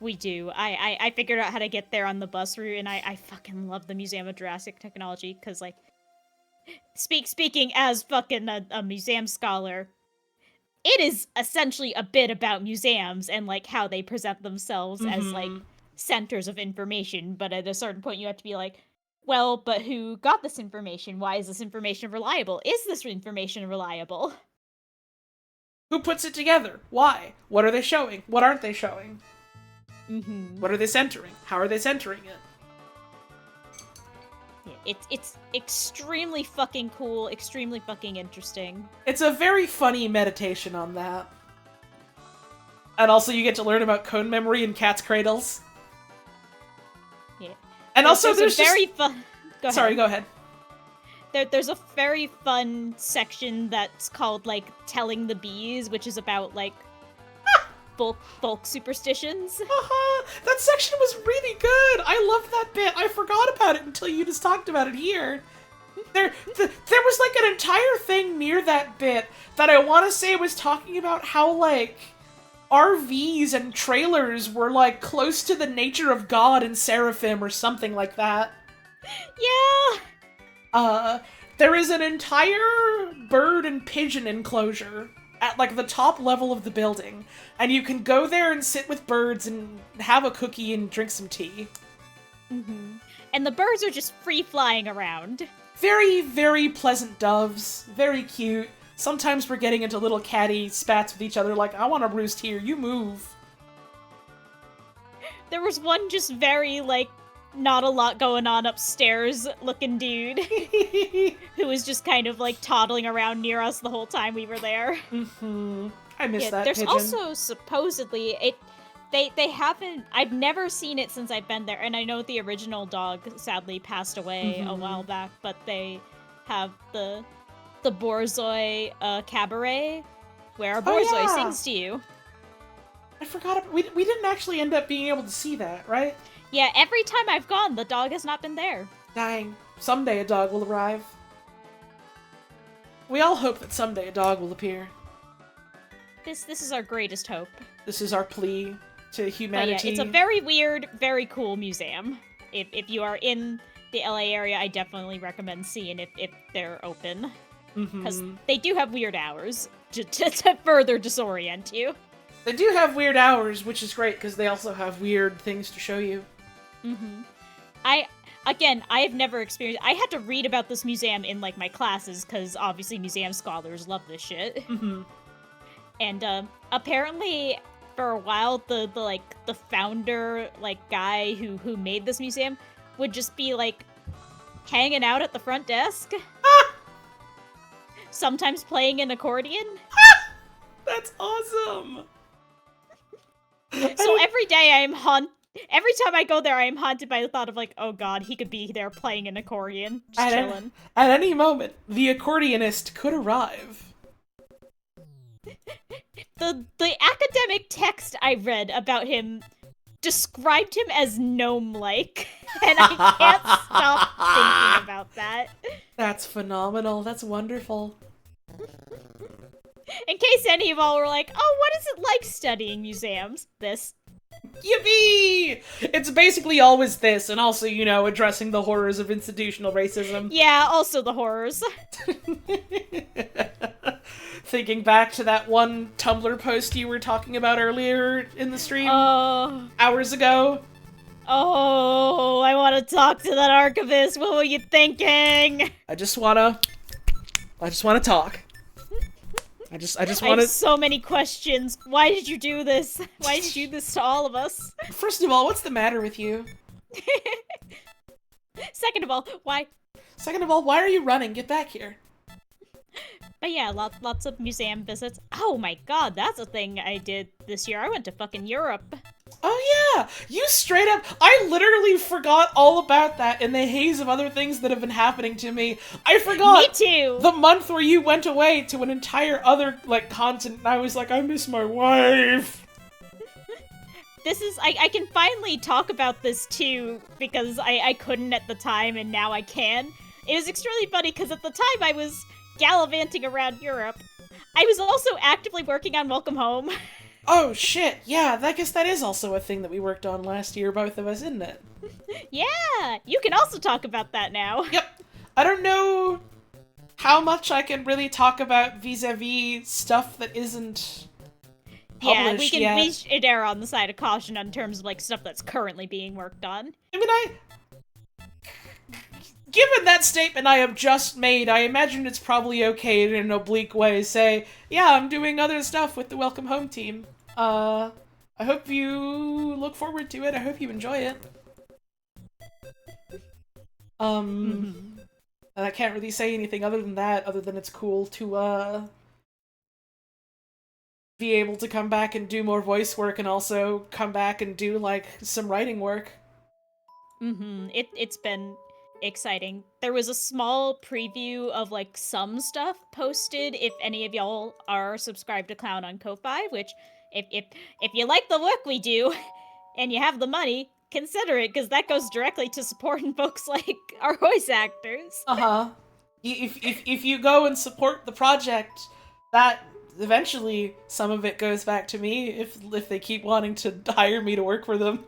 We do. I figured out how to get there on the bus route, and I fucking love the Museum of Jurassic Technology, because, like, speaking as fucking a museum scholar, it is essentially a bit about museums and, like, how they present themselves as, like, centers of information, but at a certain point you have to be like, well, but who got this information? Why is this information reliable? Is this information reliable? Who puts it together? Why? What are they showing? What aren't they showing? What are they centering? How are they centering it? Yeah, it's extremely fucking cool, extremely fucking interesting. It's a very funny meditation on that. And also you get to learn about cone memory and cat's cradles. Yeah. And also there's a very fun... Sorry, go ahead. There's a very fun section that's called, like, Telling the Bees, which is about, like, folk superstitions. That section was really good! I loved that bit! I forgot about it until you just talked about it here. There was, like, an entire thing near that bit that I want to say was talking about how, like, RVs and trailers were, like, close to the nature of God and seraphim or something like that. Yeah! There is an entire bird and pigeon enclosure at, like, the top level of the building, and you can go there and sit with birds and have a cookie and drink some tea. And the birds are just free flying around. Very, very pleasant doves. Very cute. Sometimes we're getting into little catty spats with each other like, I want to roost here, you move. There was one just very, like, not a lot going on upstairs looking dude who was just kind of, like, toddling around near us the whole time we were there. I miss that there's pigeon. also supposedly they haven't, I've never seen it since I've been there, and I know the original dog sadly passed away a while back, but they have the Borzoi cabaret where a Borzoi sings to you. I forgot, we didn't actually end up being able to see that, right? Yeah, every time I've gone, the dog has not been there. Dang. Someday a dog will arrive. We all hope that someday a dog will appear. This is our greatest hope. This is our plea to humanity. But yeah, it's a very weird, very cool museum. If you are in the LA area, I definitely recommend seeing if they're open. Because they do have weird hours to further disorient you. They do have weird hours, which is great, because they also have weird things to show you. I have never experienced... I had to read about this museum in, like, my classes, because obviously museum scholars love this shit. And, apparently, for a while, the founder, like, guy who made this museum would just be, like, hanging out at the front desk. Sometimes playing an accordion. That's awesome! So every day every time I go there, I am haunted by the thought of, like, oh god, he could be there playing an accordion, just chilling. At any moment, the accordionist could arrive. The academic text I read about him described him as gnome-like, and I can't stop thinking about that. That's phenomenal. That's wonderful. In case any of y'all were like, oh, what is it like studying museums? This. Yippee! It's basically always this, and also, you know, addressing the horrors of institutional racism. Yeah, also the horrors. Thinking back to that one Tumblr post you were talking about earlier in the stream, hours ago. Oh, I want to talk to that archivist. What were you thinking? I just wanna talk. I just I wanna... have so many questions. Why did you do this? Why did you do this to all of us? First of all, what's the matter with you? Second of all, why? Second of all, why are you running? Get back here. But yeah, lots of museum visits. Oh my god, that's a thing I did this year. I went to fucking Europe. Oh yeah, you straight up, I literally forgot all about that in the haze of other things that have been happening to me. I forgot Me too. the month where you went away to an entire other, like, continent, and I was like, I miss my wife. This is, I can finally talk about this too, because I couldn't at the time, and now I can. It was extremely funny, because at the time I was gallivanting around Europe. I was also actively working on Welcome Home. Oh shit, yeah, I guess that is also a thing that we worked on last year, both of us, isn't it? Yeah, you can also talk about that now. Yep. I don't know how much I can really talk about vis-a-vis stuff that isn't published yet. We should err on the side of caution in terms of, like, stuff that's currently being worked on. I mean, given that statement I have just made, I imagine it's probably okay to, in an oblique way, say, yeah, I'm doing other stuff with the Welcome Home team. I hope you look forward to it. I hope you enjoy it. And I can't really say anything other than that, other than it's cool to, be able to come back and do more voice work and also come back and do, like, some writing work. It's been exciting. There was a small preview of, like, some stuff posted if any of y'all are subscribed to Clown on Ko-Fi, which, if you like the work we do, and you have the money, consider it, because that goes directly to supporting folks like our voice actors. If you go and support the project, that eventually some of it goes back to me if they keep wanting to hire me to work for them.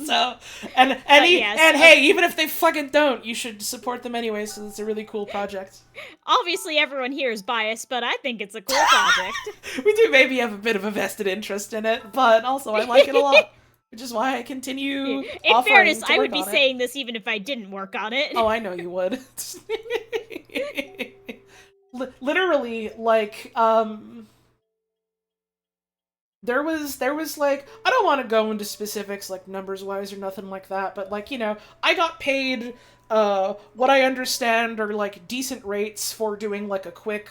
So, hey, even if they fucking don't, you should support them anyway, so it's a really cool project. Obviously everyone here is biased, but I think it's a cool project. We do maybe have a bit of a vested interest in it, but also I like it a lot. Which is why I continue In fairness, I would be on saying this even if I didn't work on it. Oh, I know you would. Literally, like, there was like, I don't want to go into specifics, like, numbers-wise or nothing like that, but, like, you know, I got paid, what I understand are, like, decent rates for doing, like, a quick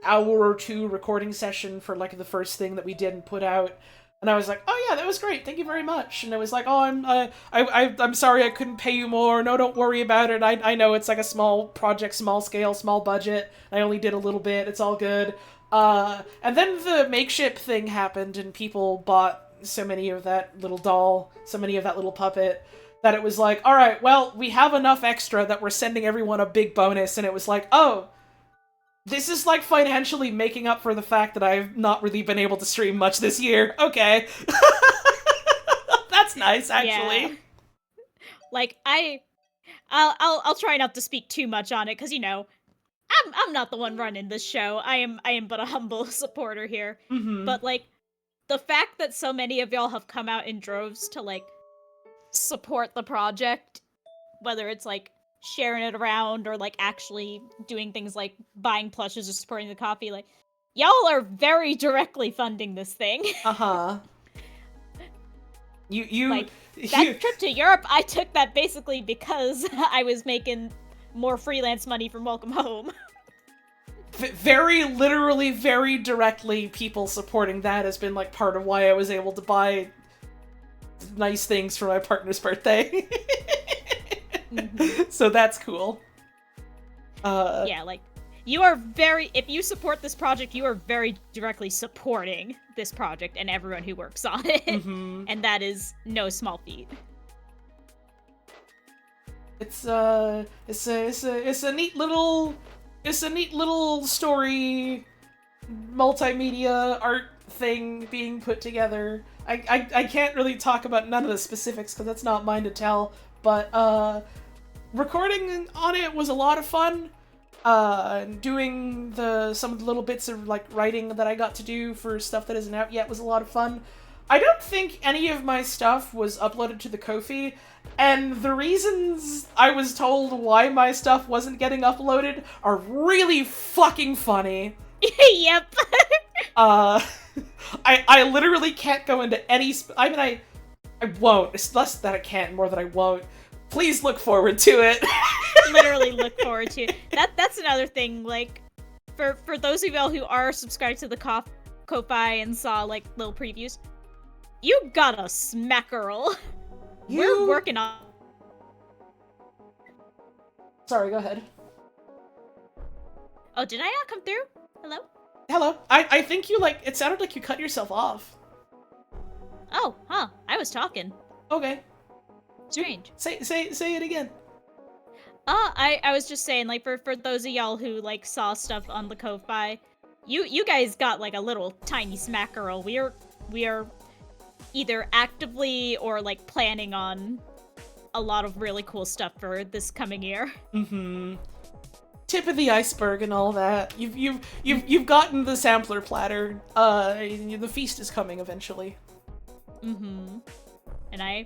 hour or two recording session for, like, the first thing that we did and put out. And I was like, oh yeah, that was great, thank you very much. And it was like, oh, I'm sorry I couldn't pay you more, no, don't worry about it, I know it's like a small project, small scale, small budget, I only did a little bit, it's all good. And then the makeshift thing happened and people bought so many of that little doll, so many of that little puppet, that it was like, alright, well, we have enough extra that we're sending everyone a big bonus, and it was like, oh, this is, like, financially making up for the fact that I've not really been able to stream much this year. Okay. That's nice, actually. Yeah. Like, I'll try not to speak too much on it, because, you know, I'm not the one running this show. I am but a humble supporter here. But, like, the fact that so many of y'all have come out in droves to, like, support the project, whether it's, like, sharing it around or, like, actually doing things like buying plushes or supporting the coffee, like, y'all are very directly funding this thing. Like, that trip to Europe, I took that basically because I was making more freelance money from Welcome Home. Very literally, very directly, people supporting that has been, like, part of why I was able to buy nice things for my partner's birthday. So that's cool. Yeah, like, you are if you support this project, you are very directly supporting this project and everyone who works on it. And that is no small feat. It's a neat little story, multimedia art thing being put together. I can't really talk about none of the specifics because that's not mine to tell, but recording on it was a lot of fun. Doing some of the little bits of, like, writing that I got to do for stuff that isn't out yet was a lot of fun. I don't think any of my stuff was uploaded to the Ko-fi, and the reasons I was told why my stuff wasn't getting uploaded are really fucking funny. Yep. I literally can't go into any I won't. It's less that I can't, more that I won't. Please look forward to it. Literally look forward to it. That's another thing, like, for those of y'all who are subscribed to the Ko-Fi and saw like little previews. You got a smackerel. We're working on. Sorry, go ahead. Oh, did I not come through? Hello? Hello. I think you like. It sounded like you cut yourself off. Oh, huh. I was talking. Okay. Strange. Say it again. I was just saying, like, for those of y'all who like saw stuff on the Ko-Fi, you guys got like a little tiny smackerel. We are either actively or like planning on a lot of really cool stuff for this coming year. Mm-hmm. Tip of the iceberg and all that. You've gotten the sampler platter. The feast is coming eventually. Mm-hmm. And I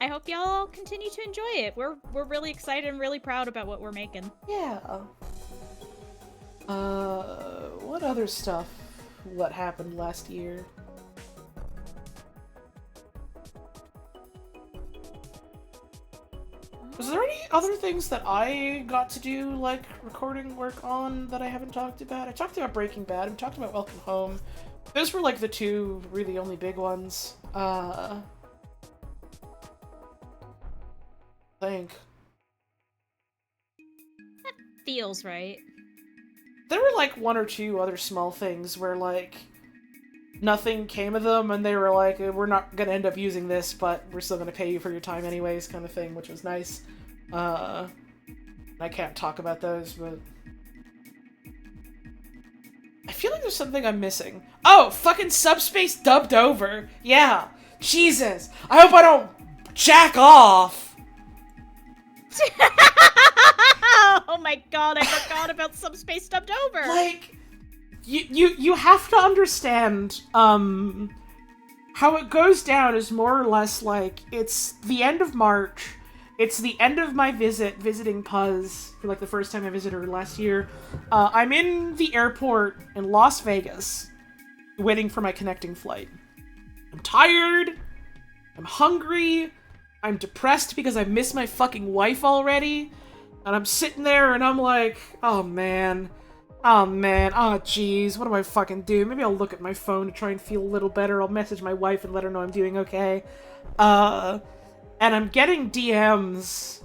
hope y'all continue to enjoy it. We're really excited and really proud about what we're making. Yeah. What other stuff? What happened last year? Was there any other things that I got to do, like recording work on, that I haven't talked about? I talked about Breaking Bad. I talked about Welcome Home. Those were like the two really only big ones. I think. That feels right. There were like one or two other small things where like nothing came of them, and they were like, we're not gonna end up using this, but we're still gonna pay you for your time anyways, kind of thing, which was nice. I can't talk about those, but I feel like there's something I'm missing. Oh, fucking Subspace dubbed over. Yeah. Jesus. I hope I don't jack off. Oh my god, I forgot about Subspace dubbed over. Like, you have to understand, how it goes down is more or less like, it's the end of March, it's the end of my visiting Puzz, for like the first time I visited her last year. I'm in the airport in Las Vegas, waiting for my connecting flight. I'm tired, I'm hungry, I'm depressed because I miss my fucking wife already, and I'm sitting there and I'm like, oh man, oh jeez, what do I fucking do? Maybe I'll look at my phone to try and feel a little better. I'll message my wife and let her know I'm doing okay. And I'm getting DMs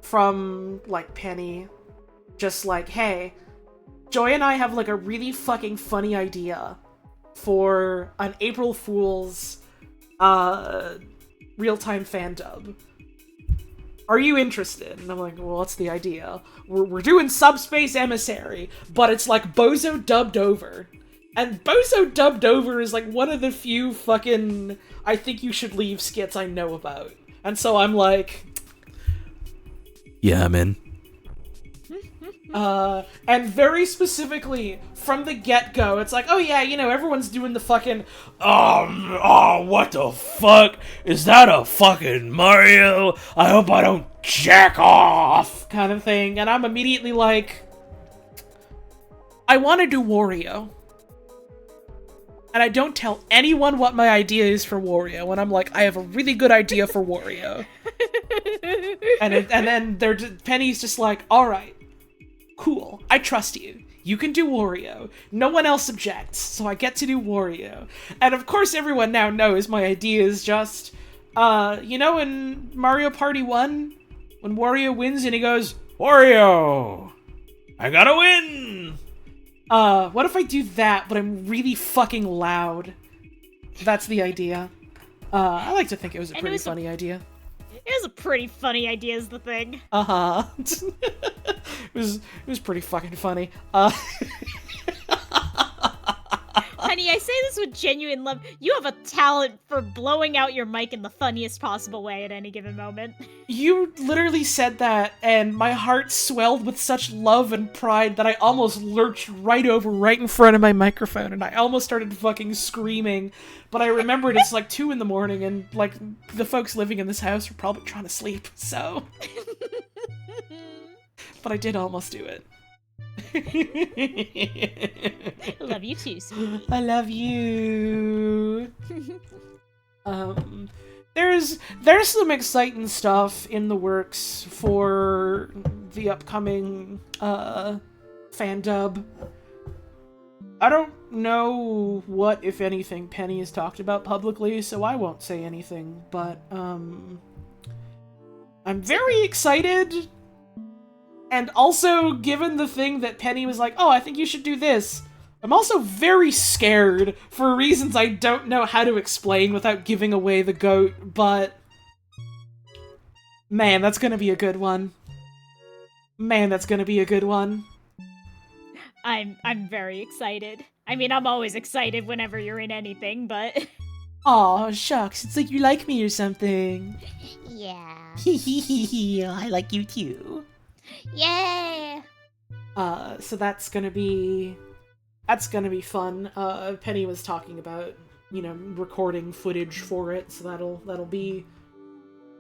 from, like, Penny, just like, hey, Joy and I have, like, a really fucking funny idea for an April Fool's, real-time fan dub. Are you interested? And I'm like, well, what's the idea? We're doing Subspace Emissary, but it's like Bozo dubbed over. And Bozo dubbed over is like one of the few fucking I think you should leave skits I know about. And so I'm like, Yeah, I'm in. and very specifically, from the get-go, it's like, oh yeah, you know, everyone's doing the fucking, Oh, what the fuck? Is that a fucking Mario? I hope I don't jack off. kind of thing, and I'm immediately like, I want to do Wario. And I don't tell anyone what my idea is for Wario, and I'm like, I have a really good idea for Wario. and then Penny's just like, alright, cool, I trust you. You can do Wario. No one else objects, so I get to do Wario. And of course everyone now knows my idea is just, you know in Mario Party 1? When Wario wins and he goes, Wario! I gotta win! What if I do that, but I'm really fucking loud? That's the idea. I like to think it was a pretty funny idea. It was a pretty funny idea is the thing. Uh-huh. It was pretty fucking funny. Honey, I say this with genuine love. You have a talent for blowing out your mic in the funniest possible way at any given moment. You literally said that, and my heart swelled with such love and pride that I almost lurched right in front of my microphone, and I almost started fucking screaming. But I remembered it's like 2 a.m, and like the folks living in this house are probably trying to sleep, so. But I did almost do it. I love you too, sweetie. I love you. There's some exciting stuff in the works for the upcoming fan dub. I don't know what, if anything, Penny has talked about publicly, so I won't say anything, but, I'm very excited, and also, given the thing that Penny was like, oh, I think you should do this, I'm also very scared for reasons I don't know how to explain without giving away the goat, but man, that's gonna be a good one. Man, that's gonna be a good one. I'm very excited. I mean, I'm always excited whenever you're in anything, but Aw, shucks, it's like you like me or something. yeah. I like you too. Yeah. So that's gonna be fun. Penny was talking about, you know, recording footage for it, so that'll be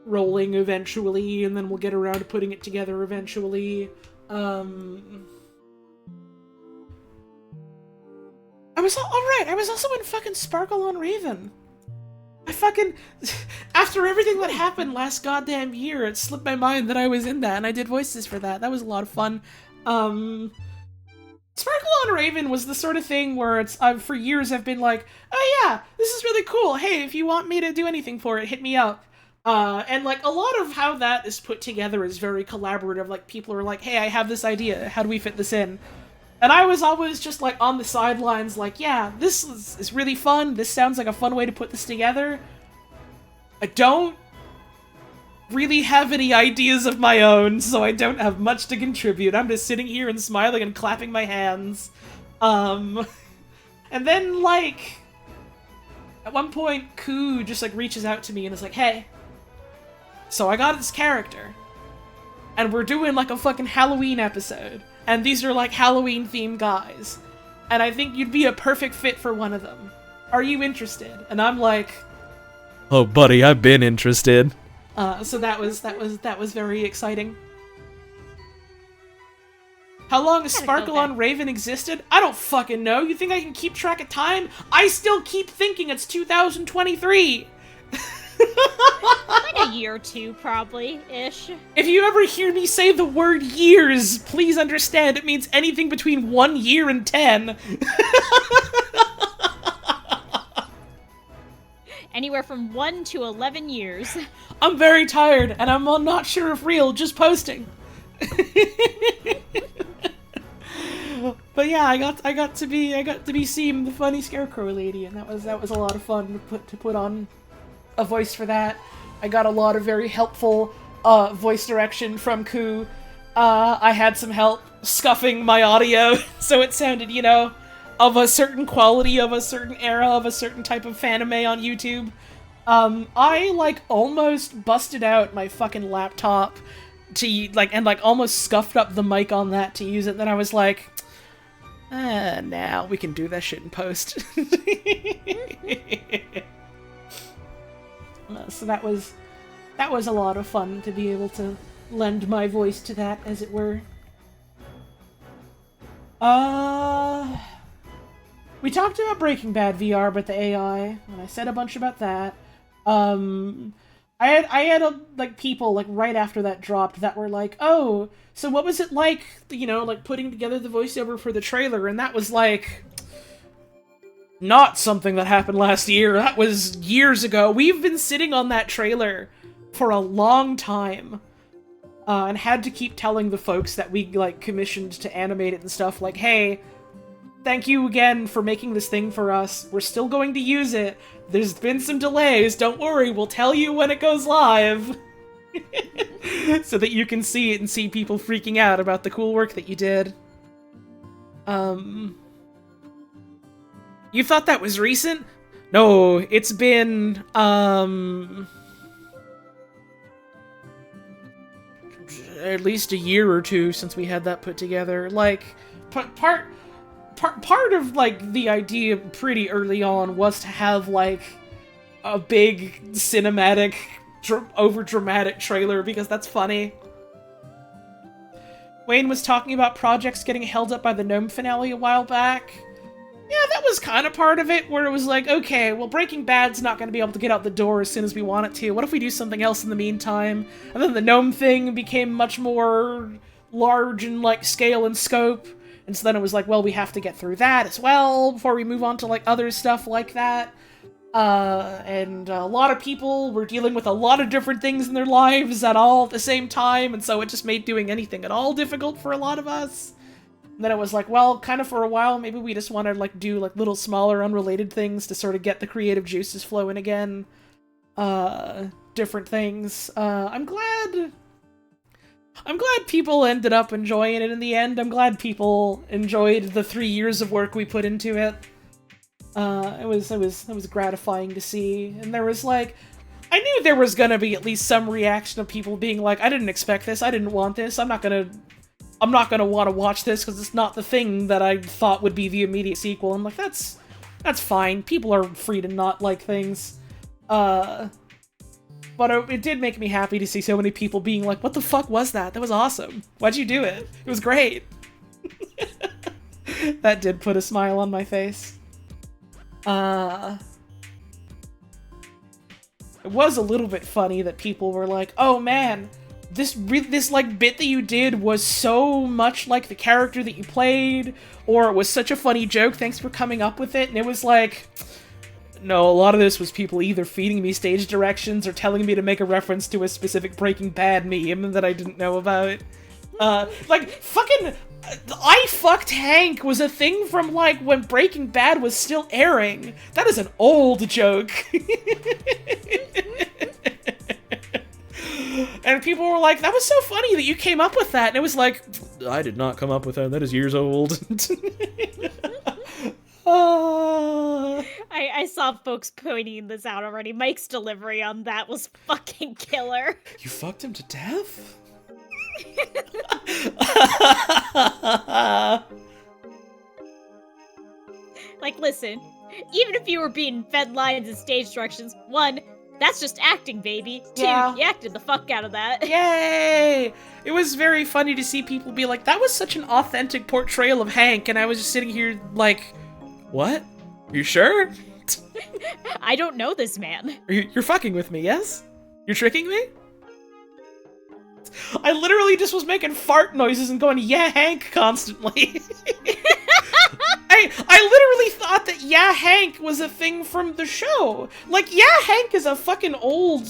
rolling eventually, and then we'll get around to putting it together eventually. I was also in fucking Sparkle on Raven. I fucking, after everything that happened last goddamn year, it slipped my mind that I was in that, and I did voices for that. That was a lot of fun. Sparkle on Raven was the sort of thing where it's, for years I've been like, oh yeah, this is really cool. Hey, if you want me to do anything for it, hit me up. And like, a lot of how that is put together is very collaborative. Like, people are like, hey, I have this idea. How do we fit this in? And I was always just like on the sidelines like, yeah, this is really fun. This sounds like a fun way to put this together. I don't really have any ideas of my own, so I don't have much to contribute. I'm just sitting here and smiling and clapping my hands. And then, like, at one point, Koo just, like, reaches out to me and is like, hey, so I got this character, and we're doing, like, a fucking Halloween episode, and these are, like, Halloween-themed guys, and I think you'd be a perfect fit for one of them. Are you interested? And I'm like, Oh, buddy, I've been interested. so that was very exciting. How long has Sparkle on Raven existed? I don't fucking know. You think I can keep track of time? I still keep thinking it's 2023! Like a year or two, probably-ish. If you ever hear me say the word years, please understand it means anything between 1 year and 10. Anywhere from 1 to 11 years. I'm very tired, and I'm not sure if real, just posting. But yeah, I got to be Seam, the funny scarecrow lady, and that was a lot of fun to put on a voice for that. I got a lot of very helpful voice direction from Koo. I had some help scuffing my audio so it sounded, you know, of a certain quality, of a certain era, of a certain type of fanime on YouTube. I, like, almost busted out my fucking laptop to, like, and, like, almost scuffed up the mic on that to use it, then I was like, nah, we can do that shit in post. So that was a lot of fun to be able to lend my voice to that, as it were. We talked about Breaking Bad VR, but the AI, and I said a bunch about that. I had like people like right after that dropped that were like, oh, so what was it like, you know, like putting together the voiceover for the trailer? And that was like not something that happened last year. That was years ago. We've been sitting on that trailer for a long time. And had to keep telling the folks that we like commissioned to animate it and stuff like, hey, thank you again for making this thing for us. We're still going to use it. There's been some delays. Don't worry, we'll tell you when it goes live. So that you can see it and see people freaking out about the cool work that you did. You thought that was recent? No, it's been, at least a year or two since we had that put together. Like, part of, like, the idea pretty early on was to have, like, a big cinematic, over-dramatic trailer, because that's funny. Wayne was talking about projects getting held up by the Gnome finale a while back. Yeah, that was kind of part of it, where it was like, okay, well, Breaking Bad's not going to be able to get out the door as soon as we want it to. What if we do something else in the meantime? And then the Gnome thing became much more large in, like, scale and scope. And so then it was like, well, we have to get through that as well before we move on to, like, other stuff like that. And a lot of people were dealing with a lot of different things in their lives at the same time, and so it just made doing anything at all difficult for a lot of us. And then it was like, well, kind of for a while, maybe we just want to, like, do, like, little smaller unrelated things to sort of get the creative juices flowing again. Different things. I'm glad people ended up enjoying it in the end. I'm glad people enjoyed the 3 years of work we put into it. It was gratifying to see. And there was, like, I knew there was gonna be at least some reaction of people being like, I didn't expect this, I didn't want this, I'm not gonna want to watch this because it's not the thing that I thought would be the immediate sequel. I'm like, that's fine. People are free to not like things. But it did make me happy to see so many people being like, what the fuck was that? That was awesome. Why'd you do it? It was great. That did put a smile on my face. It was a little bit funny that people were like, oh man, this like bit that you did was so much like the character that you played, or it was such a funny joke, thanks for coming up with it. And it was like, no, a lot of this was people either feeding me stage directions or telling me to make a reference to a specific Breaking Bad meme that I didn't know about. Like, fucking, I fucked Hank was a thing from, like, when Breaking Bad was still airing. That is an old joke. And people were like, that was so funny that you came up with that. And it was like, I did not come up with that. That is years old. I saw folks pointing this out already. Mike's delivery on that was fucking killer. You fucked him to death? Like, listen, even if you were being fed lines and stage directions, 1, that's just acting, baby. 2, Yeah. You acted the fuck out of that. Yay! It was very funny to see people be like, that was such an authentic portrayal of Hank, and I was just sitting here like, what? You sure? I don't know this man. You're fucking with me, yes? You're tricking me? I literally just was making fart noises and going, yeah, Hank, constantly. I literally thought that yeah, Hank was a thing from the show. Like, yeah, Hank is a fucking old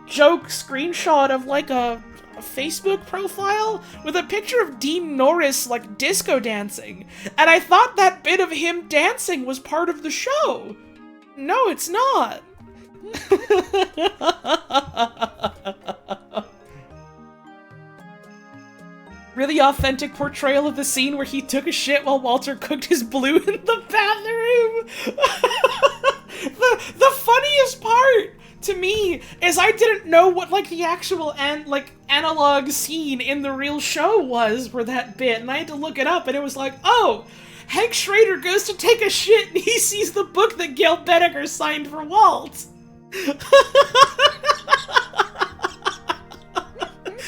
joke screenshot of, like, a Facebook profile with a picture of Dean Norris, like, disco dancing. And I thought that bit of him dancing was part of the show. No, it's not. Really authentic portrayal of the scene where he took a shit while Walter cooked his blue in the bathroom. The funniest part to me is I didn't know what, like, the actual analog scene in the real show was for that bit, and I had to look it up, and it was like, oh, Hank Schrader goes to take a shit and he sees the book that Gail Bedecker signed for Walt.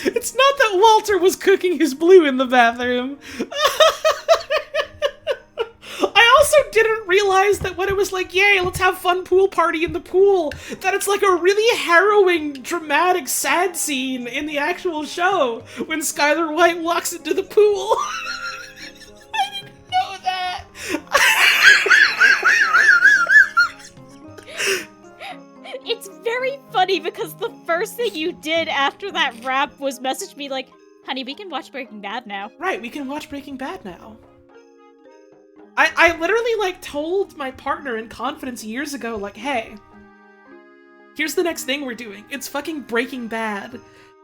It's not that Walter was cooking his blue in the bathroom. I also didn't realize that when it was like, yay, let's have fun pool party in the pool, that it's like a really harrowing, dramatic, sad scene in the actual show when Skylar White walks into the pool. I didn't know that. It's very funny because the first thing you did after that rap was message me like, honey, we can watch Breaking Bad now. Right, we can watch Breaking Bad now. I literally, like, told my partner in confidence years ago, like, hey, here's the next thing we're doing. It's fucking Breaking Bad.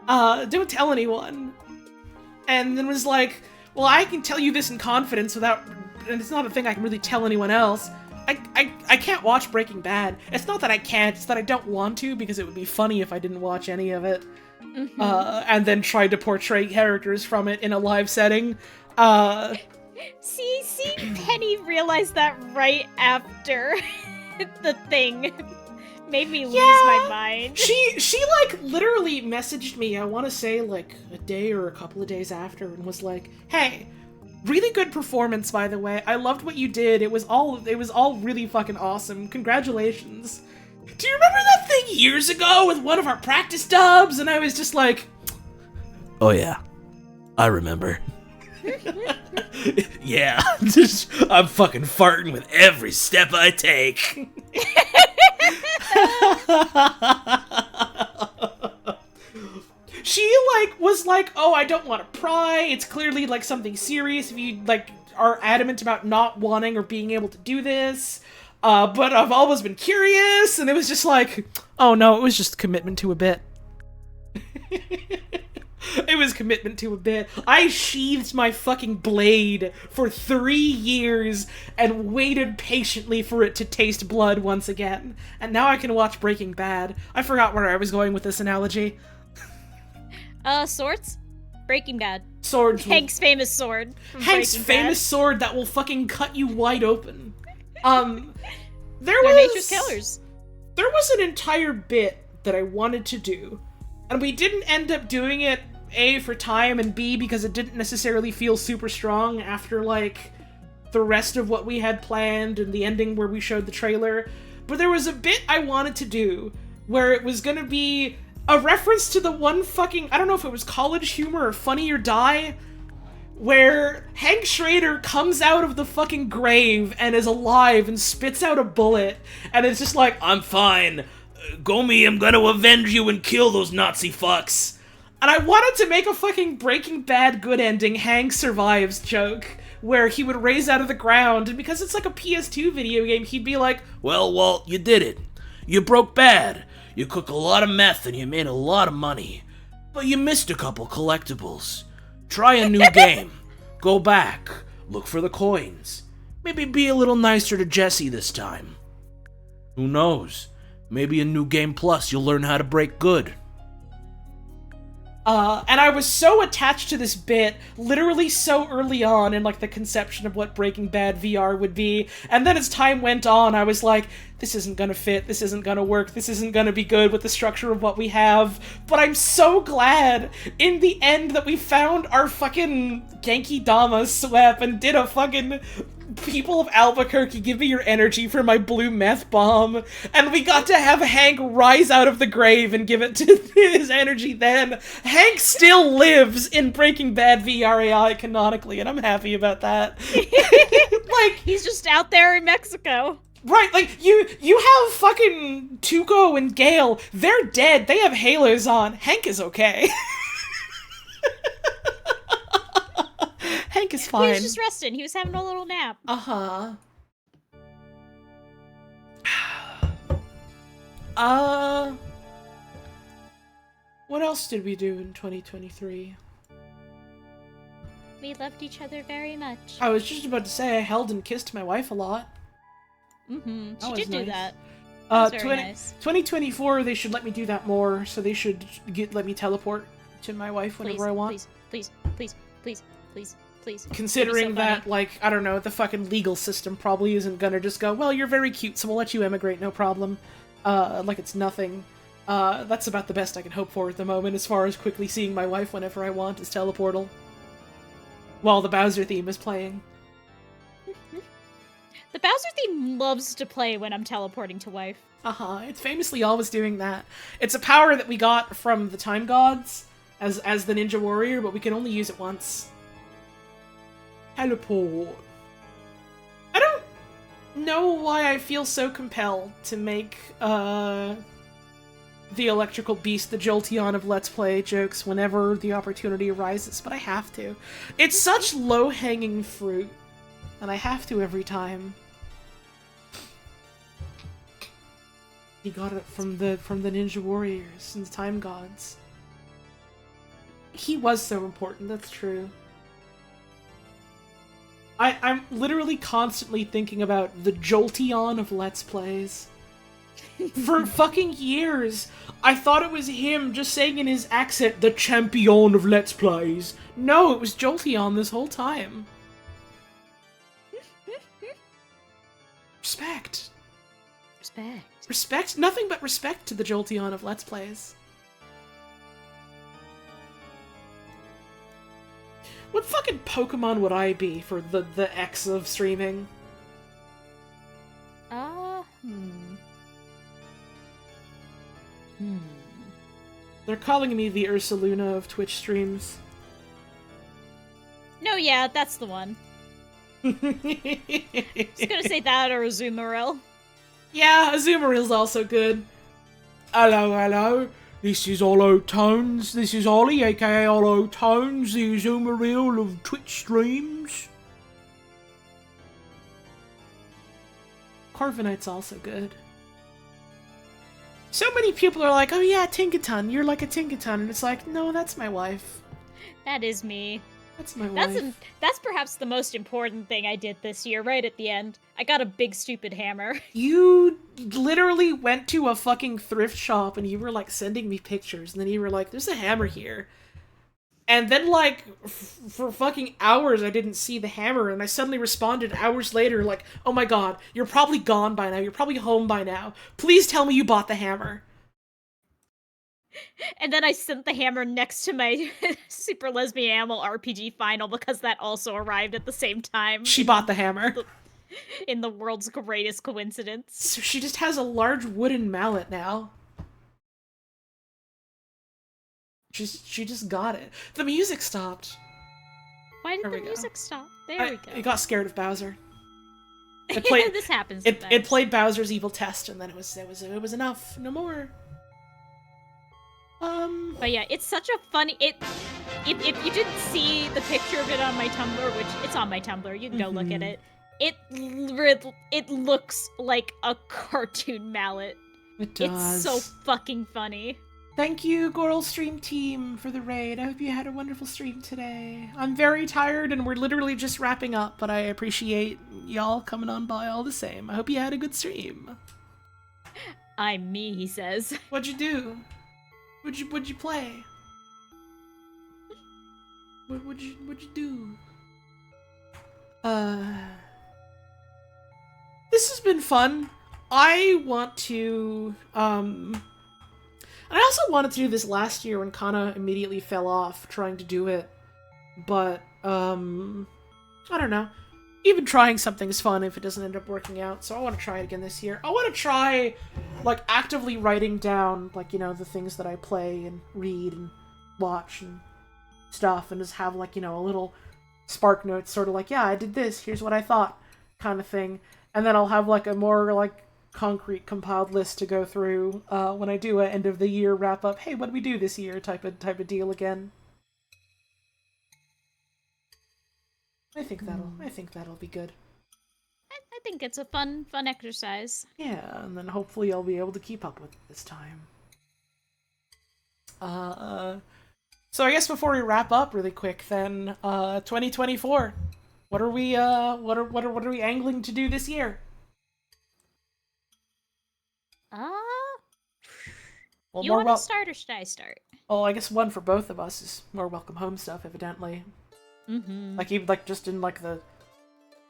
Don't tell anyone. And then was like, well, I can tell you this in confidence without, and it's not a thing I can really tell anyone else. I can't watch Breaking Bad. It's not that I can't, it's that I don't want to, because it would be funny if I didn't watch any of it. Mm-hmm. And then tried to portray characters from it in a live setting. See, Penny realized that right after the thing made me lose my mind. She like literally messaged me, I want to say like a day or a couple of days after, and was like, hey, really good performance, by the way. I loved what you did. It was all really fucking awesome. Congratulations. Do you remember that thing years ago with one of our practice dubs? And I was just like, oh yeah, I remember. Yeah, I'm fucking farting with every step I take. She, like, was like, oh, I don't want to pry. It's clearly, like, something serious if you, like, are adamant about not wanting or being able to do this. But I've always been curious, and it was just like, oh no, it was just commitment to a bit. It was commitment to a bit. I sheathed my fucking blade for 3 years and waited patiently for it to taste blood once again. And now I can watch Breaking Bad. I forgot where I was going with this analogy. Swords? Breaking Bad. Swords. Hank's famous sword. from Hank's Breaking famous Bad. sword that will fucking cut you wide open. They're nature's killers. There was an entire bit that I wanted to do, and we didn't end up doing it, A, for time, and B, because it didn't necessarily feel super strong after, like, the rest of what we had planned and the ending where we showed the trailer. But there was a bit I wanted to do where it was gonna be a reference to the one fucking, I don't know if it was College Humor or Funny or Die, where Hank Schrader comes out of the fucking grave and is alive and spits out a bullet, and it's just like, I'm fine. Gomi, I'm gonna avenge you and kill those Nazi fucks. and I wanted to make a fucking Breaking Bad good ending Hank survives joke, where he would raise out of the ground, and because it's like a PS2 video game, he'd be like, Well, Walt, you did it. You broke bad. You cooked a lot of meth and you made a lot of money. But you missed a couple collectibles. Try a new game. Go back. Look for the coins. Maybe be a little nicer to Jesse this time. Who knows? Maybe in New Game Plus you'll learn how to break good. and I was so attached to this bit, literally so early on in, like, the conception of what Breaking Bad VR would be, and then as time went on, I was like, this isn't gonna fit, this isn't gonna work, this isn't gonna be good with the structure of what we have, but I'm so glad, in the end, that we found our fucking Genki Dama swap and did a fucking People of Albuquerque, give me your energy for my blue meth bomb, and we got to have Hank rise out of the grave and give it to his energy then. Hank still lives in Breaking Bad VRAI canonically, and I'm happy about that. Like, He's just out there in Mexico. right, like, you have fucking Tuco and Gale, they're dead, they have halos on, Hank is okay. Hank is He fine. was just resting. He was having a little nap. Uh-huh. What else did we do in 2023? We loved each other very much. I was just about to say I held and kissed my wife a lot. Mm-hmm. That She was did do nice. that. That was very nice. 2024, they should let me do that more, so they should let me teleport to my wife whenever Please, I want. please, please, please, please, please, please. Considering That'd be so that, funny. like, I don't know, the fucking legal system probably isn't gonna just go, well, you're very cute, so we'll let you emigrate, no problem. Like it's nothing. That's about the best I can hope for at the moment, as far as quickly seeing my wife whenever I want is teleportal. While the Bowser theme is playing. The Bowser theme loves to play when I'm teleporting to wife. Uh-huh, it's famously always doing that. It's a power that we got from the Time Gods, as the Ninja Warrior, but we can only use it once. Teleport. I don't know why I feel so compelled to make, the Electrical Beast the Jolteon of Let's Play jokes whenever the opportunity arises, but I have to. It's such low-hanging fruit, and I have to every time. He got it from the Ninja Warriors and the Time Gods. He was so important, that's true. I'm literally constantly thinking about the Jolteon of Let's Plays. For fucking years, I thought it was him just saying in his accent, the champion of Let's Plays. No, it was Jolteon this whole time. Respect. Respect. Respect? Nothing but respect to the Jolteon of Let's Plays. What fucking Pokemon would I be for the X of streaming? They're calling me the Ursaluna of Twitch streams. No, Oh yeah, that's the one. I was gonna say that or Azumarill. Yeah, Azumaril's also good. Hello. This is Hollow Tones. This is Ollie, aka Hollow Tones, the Azumarill of Twitch streams. Corviknight's also good. So many people are like, oh yeah, Tinkaton, you're like a Tinkaton, and it's like, no, that's my wife. That is me. That's my wife. That's perhaps the most important thing I did this year, right at the end. I got a big stupid hammer. You literally went to a fucking thrift shop and you were like sending me pictures, and then you were like, there's a hammer here. And then like, for fucking hours I didn't see the hammer, and I suddenly responded hours later like, oh my god, you're probably gone by now, you're probably home by now. Please tell me you bought the hammer. And then I sent the hammer next to my Super Lesbian Animal RPG final because that also arrived at the same time. She bought the hammer. In the world's greatest coincidence. So she just has a large wooden mallet now. She just got it. The music stopped. Why did There the we go. music stop? There we go. It got scared of Bowser. It played, this happens. it played Bowser's Evil Test, and then it was enough. No more. But yeah, it's such a funny. If you didn't see the picture of it on my Tumblr, which it's on my Tumblr, you can go look at it. It looks like a cartoon mallet. It does. It's so fucking funny. Thank you, Goral Stream Team, for the raid. I hope you had a wonderful stream today. I'm very tired, and we're literally just wrapping up, but I appreciate y'all coming on by all the same. I hope you had a good stream. I'm me, he says. What'd you do? What'd you play? What'd you do? This has been fun. I want to, and I also wanted to do this last year when Kana immediately fell off trying to do it, but, I don't know. Even trying something's fun if it doesn't end up working out, so I want to try it again this year. I want to try, like, actively writing down, like, you know, the things that I play and read and watch and stuff, and just have, like, you know, a little spark notes, sort of like, yeah, I did this, here's what I thought, kind of thing. And then I'll have, like, a more, like, concrete compiled list to go through when I do a end of the year wrap up. Hey, what did we do this year? Type of deal again. I think that'll be good. I think it's a fun exercise. Yeah, and then hopefully I'll be able to keep up with it this time. So I guess before we wrap up really quick, then 2024. What are we angling to do this year? Well, You want to start or should I start? Oh, I guess one for both of us is more welcome home stuff, evidently. Mm-hmm. Like even like just in like the,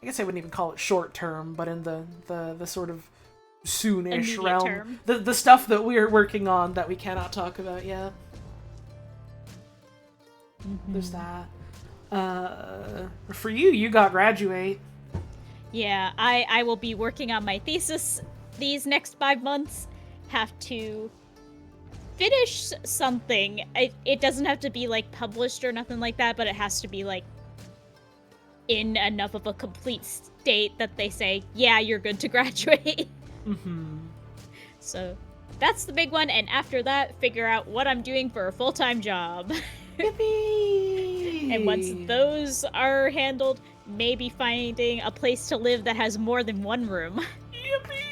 I guess I wouldn't even call it short term, but in the sort of soonish Immediate realm, term. the stuff that we're working on that we cannot talk about yet. Mm-hmm. There's that. For you got graduate. Yeah, I will be working on my thesis these next 5 months. Have to finish something. It doesn't have to be like published or nothing like that, but it has to be like in enough of a complete state that they say, yeah, you're good to graduate. Mm-hmm. So that's the big one, and after that, figure out what I'm doing for a full-time job. Yippee! And once those are handled, maybe finding a place to live that has more than one room. Yippee!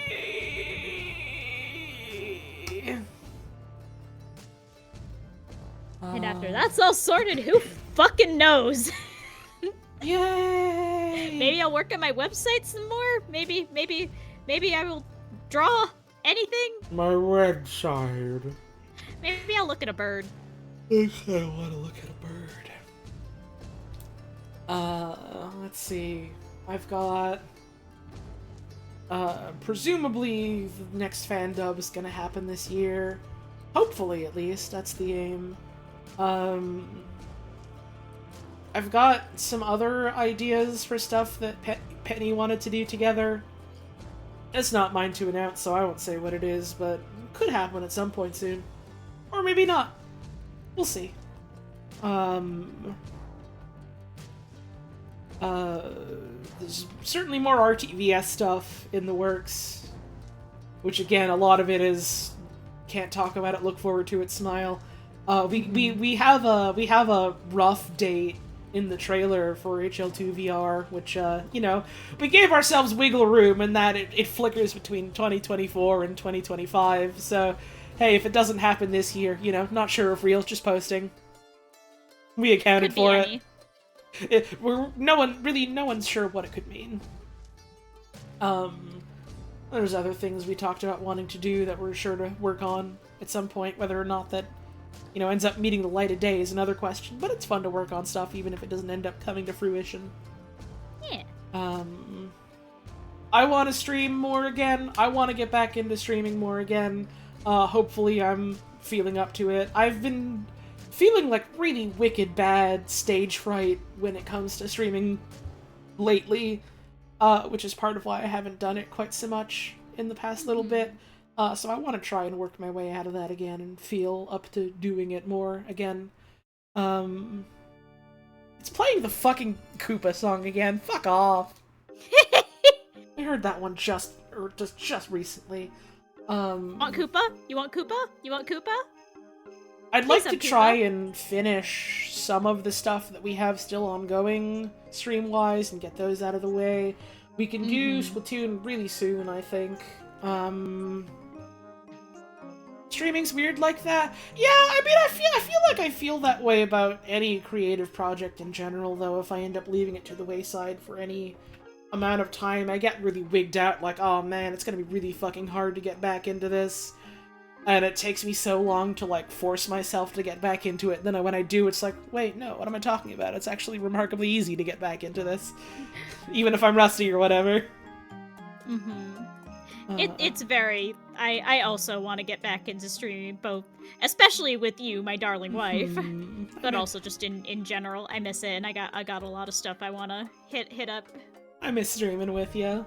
And after that's all sorted, who fucking knows? Yay! Maybe I'll work on my website some more. Maybe I will draw anything. My website. Maybe I'll look at a bird. I want to look at a bird. Let's see. I've got, presumably the next fan dub is gonna happen this year. Hopefully, at least. That's the aim. I've got some other ideas for stuff that Penny wanted to do together. It's not mine to announce, so I won't say what it is, but it could happen at some point soon. Or maybe not. We'll see. There's certainly more RTVS stuff in the works, which again, a lot of it is can't talk about it, look forward to it, smile. We have a rough date in the trailer for HL2 VR, which we gave ourselves wiggle room in that it flickers between 2024 and 2025. So hey, if it doesn't happen this year, not sure if Real's just posting. We accounted for it. No one's sure what it could mean. There's other things we talked about wanting to do that we're sure to work on at some point. Whether or not that, ends up meeting the light of day is another question. But it's fun to work on stuff, even if it doesn't end up coming to fruition. Yeah. I want to stream more again. I want to get back into streaming more again. Hopefully I'm feeling up to it. I've been feeling like really wicked bad stage fright when it comes to streaming lately, which is part of why I haven't done it quite so much in the past little bit. So I want to try and work my way out of that again and feel up to doing it more again. It's playing the fucking Koopa song again. Fuck off. I heard that one just recently. Want Koopa? You want Koopa? You want Koopa? I'd like to Koopa. try and finish some of the stuff that we have still ongoing stream-wise and get those out of the way. We can do Splatoon really soon, I think. Streaming's weird like that. Yeah, I mean, I feel like I feel that way about any creative project in general, though. If I end up leaving it to the wayside for any amount of time, I get really wigged out, like, oh man, it's gonna be really fucking hard to get back into this. And it takes me so long to, like, force myself to get back into it. Then when I do, it's like, wait, no, what am I talking about? It's actually remarkably easy to get back into this. Even if I'm rusty or whatever. It's very... I also want to get back into streaming, both, especially with you, my darling wife, but also just in general. I miss it, and I got a lot of stuff I want to hit up. I miss streaming with you.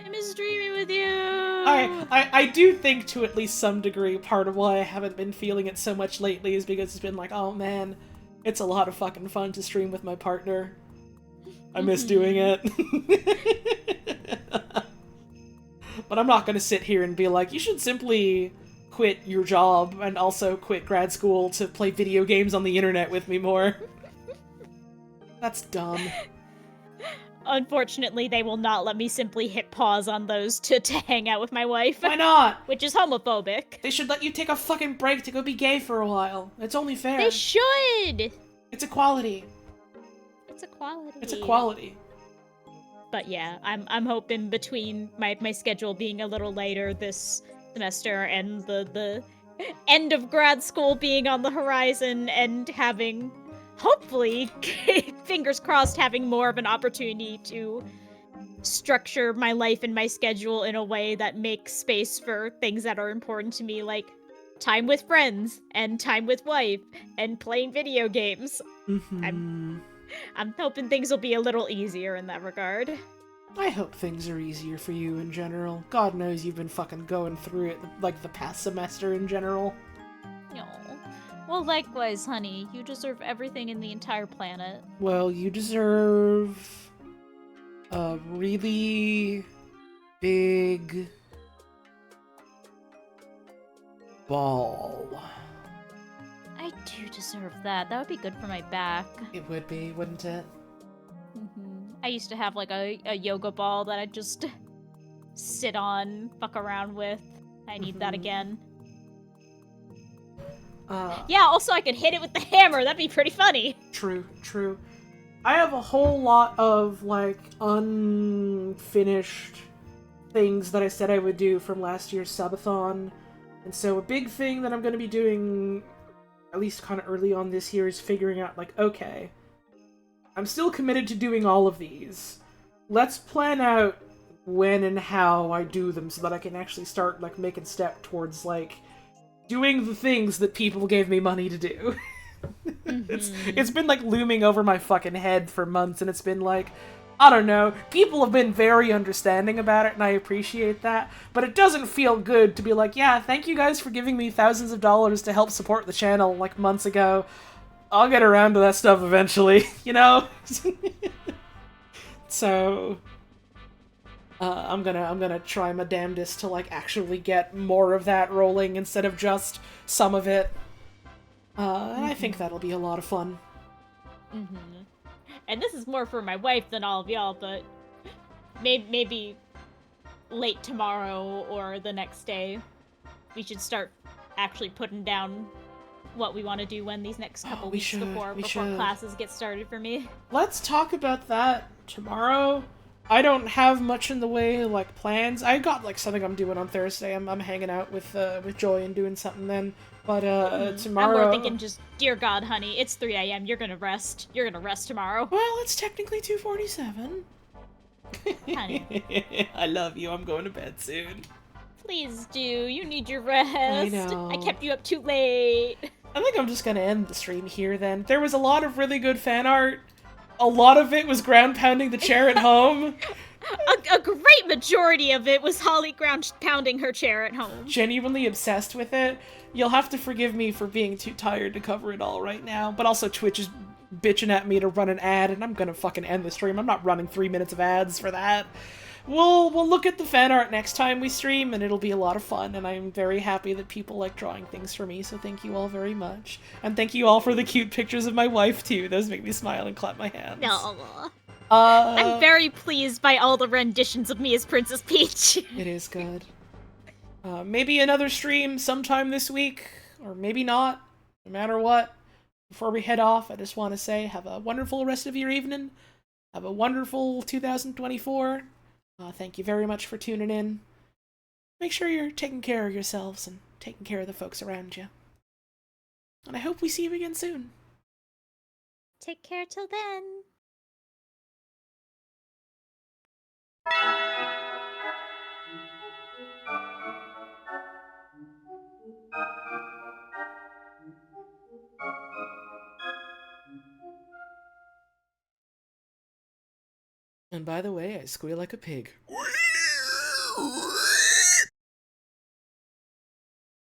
I miss streaming with you! I do think, to at least some degree, part of why I haven't been feeling it so much lately is because it's been like, oh man, it's a lot of fucking fun to stream with my partner. I miss doing it. But I'm not gonna sit here and be like, you should simply quit your job and also quit grad school to play video games on the internet with me more. That's dumb. Unfortunately, they will not let me simply hit pause on those to hang out with my wife. Why not? Which is homophobic. They should let you take a fucking break to go be gay for a while. It's only fair. They should! It's equality. It's equality. It's equality. But yeah, I'm hoping between my schedule being a little lighter this semester and the end of grad school being on the horizon and having, hopefully, fingers crossed, having more of an opportunity to structure my life and my schedule in a way that makes space for things that are important to me, like time with friends and time with wife and playing video games. I'm hoping things will be a little easier in that regard. I hope things are easier for you in general. God knows you've been fucking going through it like the past semester in general. No. Well, likewise, honey. You deserve everything in the entire planet. Well, you deserve a really big ball. I do deserve that. That would be good for my back. It would be, wouldn't it? I used to have like a yoga ball that I'd just sit on, fuck around with. I need that again. Yeah, also I could hit it with the hammer. That'd be pretty funny. True. I have a whole lot of, like, unfinished things that I said I would do from last year's subathon. And so a big thing that I'm going to be doing, at least kind of early on this year, is figuring out, like, okay, I'm still committed to doing all of these. Let's plan out when and how I do them so that I can actually start, like, making step towards, like, doing the things that people gave me money to do. It's been, like, looming over my fucking head for months, and it's been like, I don't know, people have been very understanding about it, and I appreciate that, but it doesn't feel good to be like, yeah, thank you guys for giving me thousands of dollars to help support the channel, like, months ago. I'll get around to that stuff eventually, you know? So I'm gonna try my damnedest to like actually get more of that rolling instead of just some of it. And I think that'll be a lot of fun. And this is more for my wife than all of y'all, but maybe late tomorrow or the next day, we should start actually putting down what we want to do when these next couple weeks before classes get started for me. Let's talk about that tomorrow. I don't have much in the way of like plans. I got like something I'm doing on Thursday. I'm hanging out with Joy and doing something then. But tomorrow. I'm more thinking just, dear God, honey, it's 3 a.m. You're gonna rest. You're gonna rest tomorrow. Well, it's technically 2:47. Honey. I love you. I'm going to bed soon. Please do. You need your rest. I know. I kept you up too late. I think I'm just gonna end the stream here then. There was a lot of really good fan art. A lot of it was ground pounding the chair at home. A great majority of it was Holly ground pounding her chair at home. Genuinely obsessed with it. You'll have to forgive me for being too tired to cover it all right now, but also Twitch is bitching at me to run an ad, and I'm gonna fucking end the stream. I'm not running 3 minutes of ads for that. We'll look at the fan art next time we stream, and it'll be a lot of fun, and I'm very happy that people like drawing things for me, so thank you all very much. And thank you all for the cute pictures of my wife, too. Those make me smile and clap my hands. No. I'm very pleased by all the renditions of me as Princess Peach. It is good. Maybe another stream sometime this week, or maybe not, no matter what. Before we head off, I just want to say have a wonderful rest of your evening. Have a wonderful 2024. Thank you very much for tuning in. Make sure you're taking care of yourselves and taking care of the folks around you. And I hope we see you again soon. Take care till then. And by the way, I squeal like a pig.